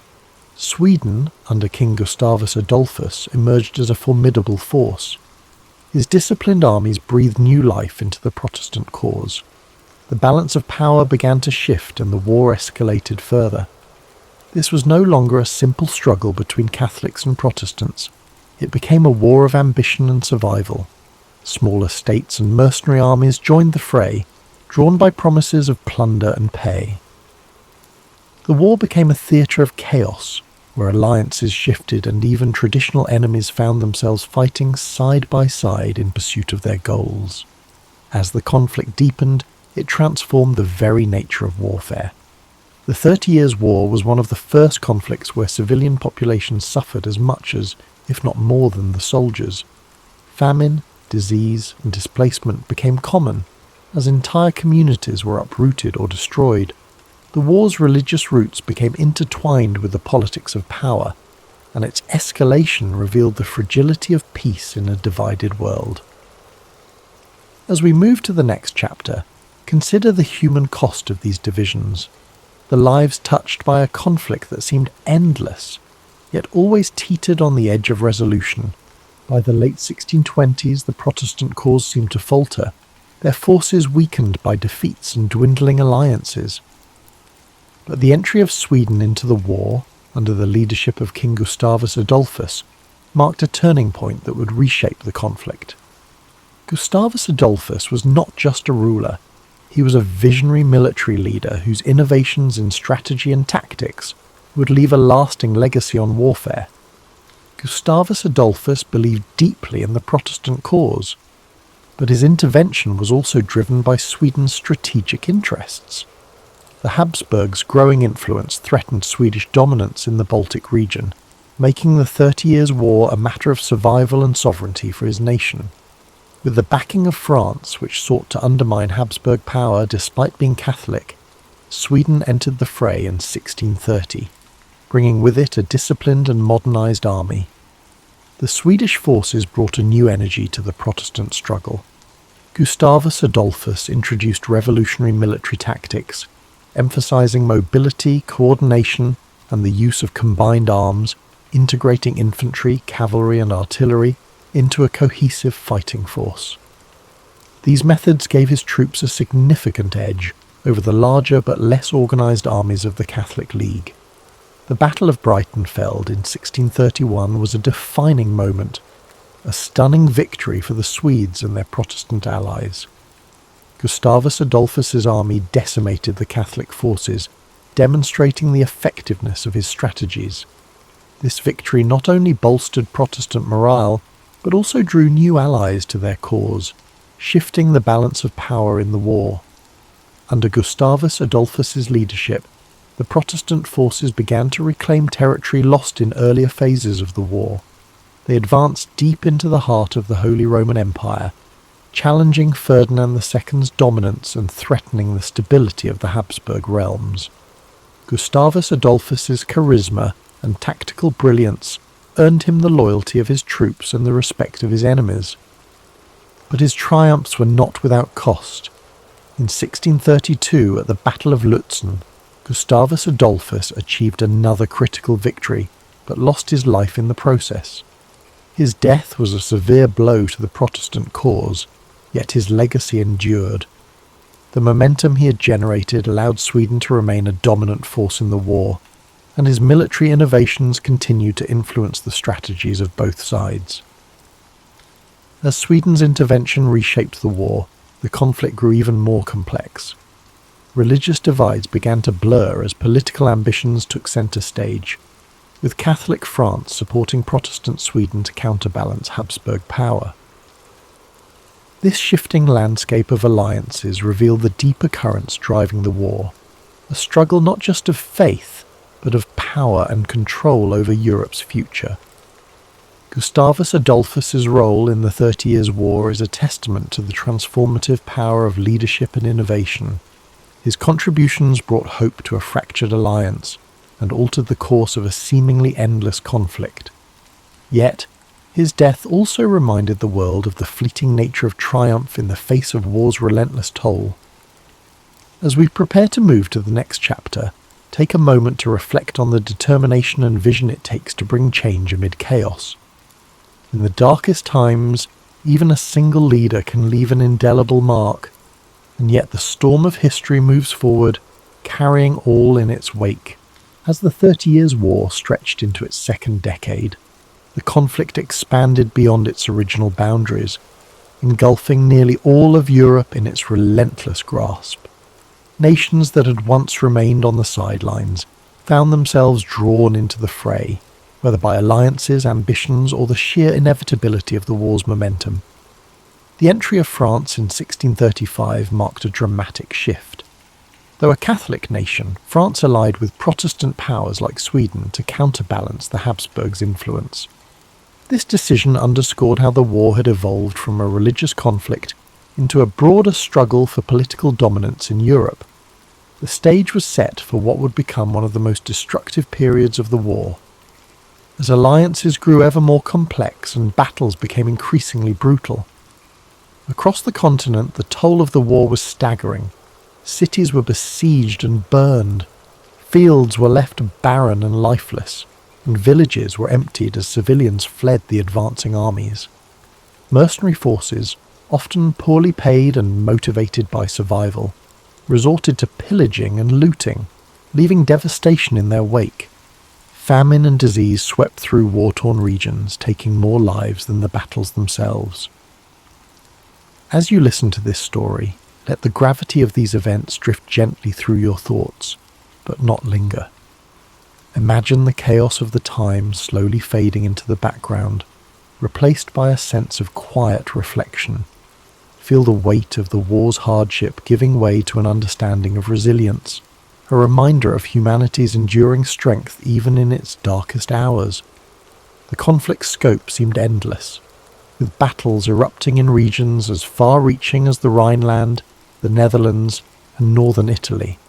Sweden, under King Gustavus Adolphus, emerged as a formidable force. His disciplined armies breathed new life into the Protestant cause. The balance of power began to shift and the war escalated further. This was no longer a simple struggle between Catholics and Protestants. It became a war of ambition and survival. Smaller states and mercenary armies joined the fray, drawn by promises of plunder and pay. The war became a theatre of chaos, where alliances shifted and even traditional enemies found themselves fighting side by side in pursuit of their goals. As the conflict deepened, it transformed the very nature of warfare. The 30 Years' War was one of the first conflicts where civilian populations suffered as much as, if not more than, the soldiers. Famine, disease, and displacement became common, as entire communities were uprooted or destroyed. The war's religious roots became intertwined with the politics of power, and its escalation revealed the fragility of peace in a divided world. As we move to the next chapter, Consider the human cost of these divisions, the lives touched by a conflict that seemed endless, yet always teetered on the edge of resolution. By the late 1620s, the Protestant cause seemed to falter, their forces weakened by defeats and dwindling alliances. But the entry of Sweden into the war, under the leadership of King Gustavus Adolphus, marked a turning point that would reshape the conflict. Gustavus Adolphus was not just a ruler, he was a visionary military leader whose innovations in strategy and tactics would leave a lasting legacy on warfare. Gustavus Adolphus believed deeply in the Protestant cause, but his intervention was also driven by Sweden's strategic interests. The Habsburgs' growing influence threatened Swedish dominance in the Baltic region, making the 30 Years' War a matter of survival and sovereignty for his nation. With the backing of France, which sought to undermine Habsburg power despite being Catholic, Sweden entered the fray in 1630, bringing with it a disciplined and modernized army. The Swedish forces brought a new energy to the Protestant struggle. Gustavus Adolphus introduced revolutionary military tactics, emphasizing mobility, coordination, and the use of combined arms, integrating infantry, cavalry, and artillery into a cohesive fighting force. These methods gave his troops a significant edge over the larger but less organized armies of the Catholic League. The Battle of Breitenfeld in 1631 was a defining moment, a stunning victory for the Swedes and their Protestant allies. Gustavus Adolphus's army decimated the Catholic forces, demonstrating the effectiveness of his strategies. This victory not only bolstered Protestant morale, but also drew new allies to their cause, shifting the balance of power in the war. Under Gustavus Adolphus's leadership, the Protestant forces began to reclaim territory lost in earlier phases of the war. They advanced deep into the heart of the Holy Roman Empire, challenging Ferdinand II's dominance and threatening the stability of the Habsburg realms. Gustavus Adolphus's charisma and tactical brilliance earned him the loyalty of his troops and the respect of his enemies. But his triumphs were not without cost. In 1632, at the Battle of Lutzen, Gustavus Adolphus achieved another critical victory, but lost his life in the process. His death was a severe blow to the Protestant cause, yet his legacy endured. The momentum he had generated allowed Sweden to remain a dominant force in the war, and his military innovations continued to influence the strategies of both sides. As Sweden's intervention reshaped the war, the conflict grew even more complex. Religious divides began to blur as political ambitions took centre stage, with Catholic France supporting Protestant Sweden to counterbalance Habsburg power. This shifting landscape of alliances revealed the deeper currents driving the war, a struggle not just of faith, but of power and control over Europe's future. Gustavus Adolphus's role in the 30 Years' War is a testament to the transformative power of leadership and innovation. His contributions brought hope to a fractured alliance and altered the course of a seemingly endless conflict. Yet, his death also reminded the world of the fleeting nature of triumph in the face of war's relentless toll. As we prepare to move to the next chapter, take a moment to reflect on the determination and vision it takes to bring change amid chaos. In the darkest times, even a single leader can leave an indelible mark, and yet the storm of history moves forward, carrying all in its wake. As the 30 Years' War stretched into its second decade, the conflict expanded beyond its original boundaries, engulfing nearly all of Europe in its relentless grasp. Nations that had once remained on the sidelines found themselves drawn into the fray, whether by alliances, ambitions, or the sheer inevitability of the war's momentum. The entry of France in 1635 marked a dramatic shift. Though a Catholic nation, France allied with Protestant powers like Sweden to counterbalance the Habsburgs' influence. This decision underscored how the war had evolved from a religious conflict into a broader struggle for political dominance in Europe. The stage was set for what would become one of the most destructive periods of the war. As alliances grew ever more complex and battles became increasingly brutal. Across the continent, the toll of the war was staggering, Cities were besieged and burned. Fields were left barren and lifeless, and villages were emptied as civilians fled the advancing armies. Mercenary forces, often poorly paid and motivated by survival, resorted to pillaging and looting, leaving devastation in their wake. Famine and disease swept through war-torn regions, taking more lives than the battles themselves. As you listen to this story, let the gravity of these events drift gently through your thoughts, but not linger. Imagine the chaos of the time slowly fading into the background, replaced by a sense of quiet reflection. Feel the weight of the war's hardship giving way to an understanding of resilience, a reminder of humanity's enduring strength even in its darkest hours. The conflict's scope seemed endless, with battles erupting in regions as far-reaching as the Rhineland, the Netherlands, and northern Italy.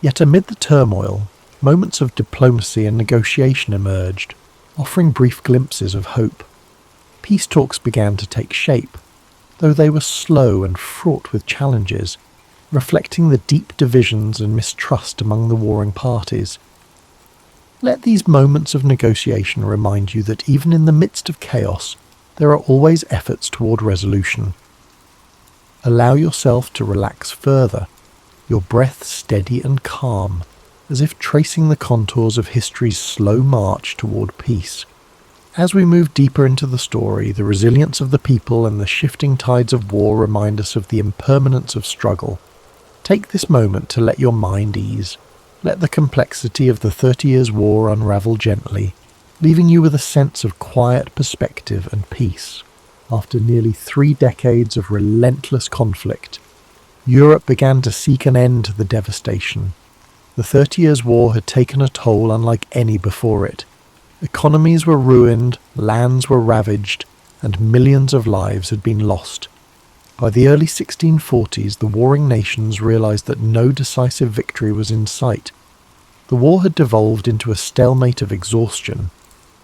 Yet amid the turmoil, moments of diplomacy and negotiation emerged, offering brief glimpses of hope. Peace talks began to take shape, though they were slow and fraught with challenges, reflecting the deep divisions and mistrust among the warring parties. Let these moments of negotiation remind you that even in the midst of chaos, there are always efforts toward resolution. Allow yourself to relax further, your breath steady and calm, as if tracing the contours of history's slow march toward peace. As we move deeper into the story, the resilience of the people and the shifting tides of war remind us of the impermanence of struggle. Take this moment to let your mind ease. Let the complexity of the 30 Years' War unravel gently, leaving you with a sense of quiet perspective and peace. After nearly 3 decades of relentless conflict, Europe began to seek an end to the devastation. The 30 Years' War had taken a toll unlike any before it. Economies were ruined, lands were ravaged, and millions of lives had been lost. By the early 1640s, the warring nations realized that no decisive victory was in sight. The war had devolved into a stalemate of exhaustion.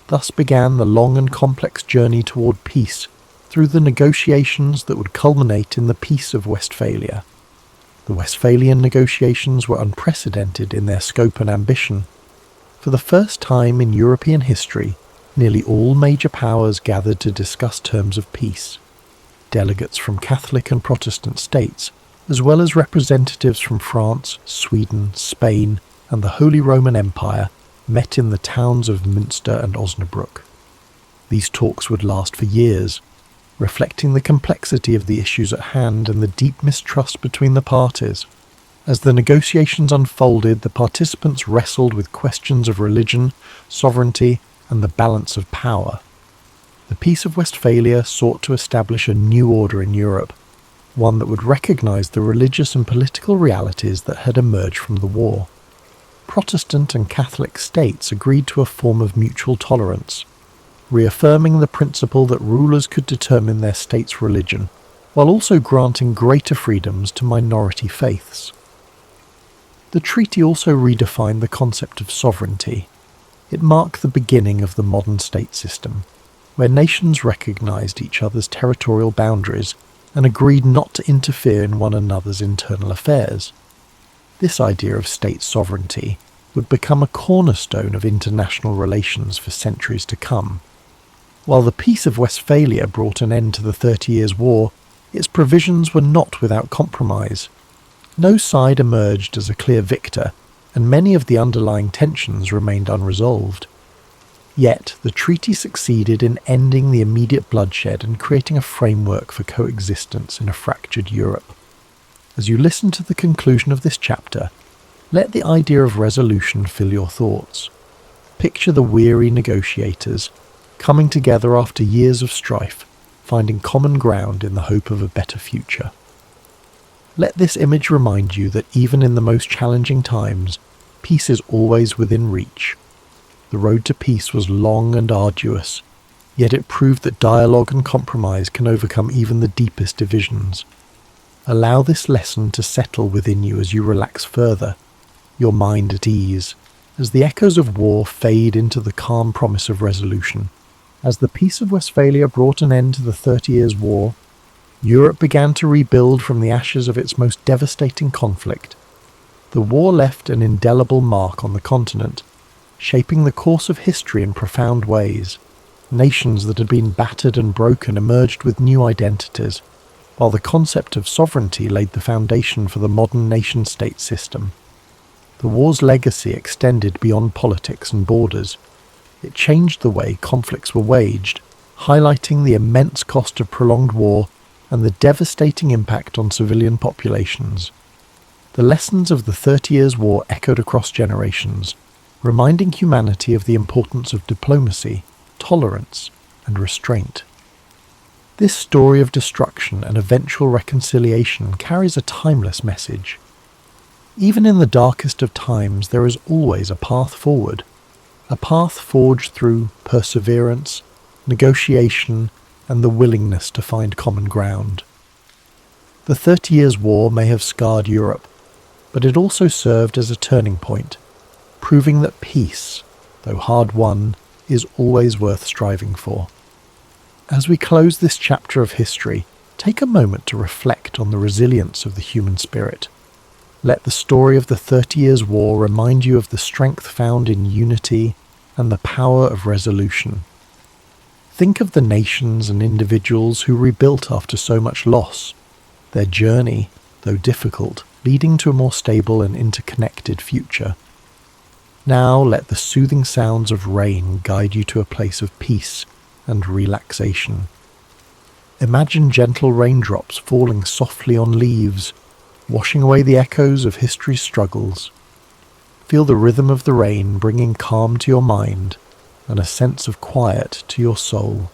Thus began the long and complex journey toward peace, through the negotiations that would culminate in the Peace of Westphalia. The Westphalian negotiations were unprecedented in their scope and ambition. For the first time in European history, nearly all major powers gathered to discuss terms of peace. Delegates from Catholic and Protestant states, as well as representatives from France, Sweden, Spain, and the Holy Roman Empire, met in the towns of Münster and Osnabrück. These talks would last for years, reflecting the complexity of the issues at hand and the deep mistrust between the parties. As the negotiations unfolded, the participants wrestled with questions of religion, sovereignty, and the balance of power. The Peace of Westphalia sought to establish a new order in Europe, one that would recognize the religious and political realities that had emerged from the war. Protestant and Catholic states agreed to a form of mutual tolerance, reaffirming the principle that rulers could determine their state's religion, while also granting greater freedoms to minority faiths. The treaty also redefined the concept of sovereignty. It marked the beginning of the modern state system, where nations recognized each other's territorial boundaries and agreed not to interfere in one another's internal affairs. This idea of state sovereignty would become a cornerstone of international relations for centuries to come. While the Peace of Westphalia brought an end to the 30 Years' War, its provisions were not without compromise. No side emerged as a clear victor, and many of the underlying tensions remained unresolved. Yet, the treaty succeeded in ending the immediate bloodshed and creating a framework for coexistence in a fractured Europe. As you listen to the conclusion of this chapter, let the idea of resolution fill your thoughts. Picture the weary negotiators, coming together after years of strife, finding common ground in the hope of a better future. Let this image remind you that even in the most challenging times, peace is always within reach. The road to peace was long and arduous, yet it proved that dialogue and compromise can overcome even the deepest divisions. Allow this lesson to settle within you as you relax further, your mind at ease, as the echoes of war fade into the calm promise of resolution. As the Peace of Westphalia brought an end to the 30 Years' War, Europe began to rebuild from the ashes of its most devastating conflict. The war left an indelible mark on the continent, shaping the course of history in profound ways. Nations that had been battered and broken emerged with new identities, while the concept of sovereignty laid the foundation for the modern nation-state system. The war's legacy extended beyond politics and borders. It changed the way conflicts were waged, highlighting the immense cost of prolonged war and the devastating impact on civilian populations. The lessons of the 30 Years' War echoed across generations, reminding humanity of the importance of diplomacy, tolerance, and restraint. This story of destruction and eventual reconciliation carries a timeless message. Even in the darkest of times, there is always a path forward, a path forged through perseverance, negotiation, and the willingness to find common ground. The 30 Years' War may have scarred Europe, but it also served as a turning point, proving that peace, though hard won, is always worth striving for. As we close this chapter of history, take a moment to reflect on the resilience of the human spirit. Let the story of the 30 Years' War remind you of the strength found in unity and the power of resolution. Think of the nations and individuals who rebuilt after so much loss, their journey, though difficult, leading to a more stable and interconnected future. Now let the soothing sounds of rain guide you to a place of peace and relaxation. Imagine gentle raindrops falling softly on leaves, washing away the echoes of history's struggles. Feel the rhythm of the rain bringing calm to your mind and a sense of quiet to your soul.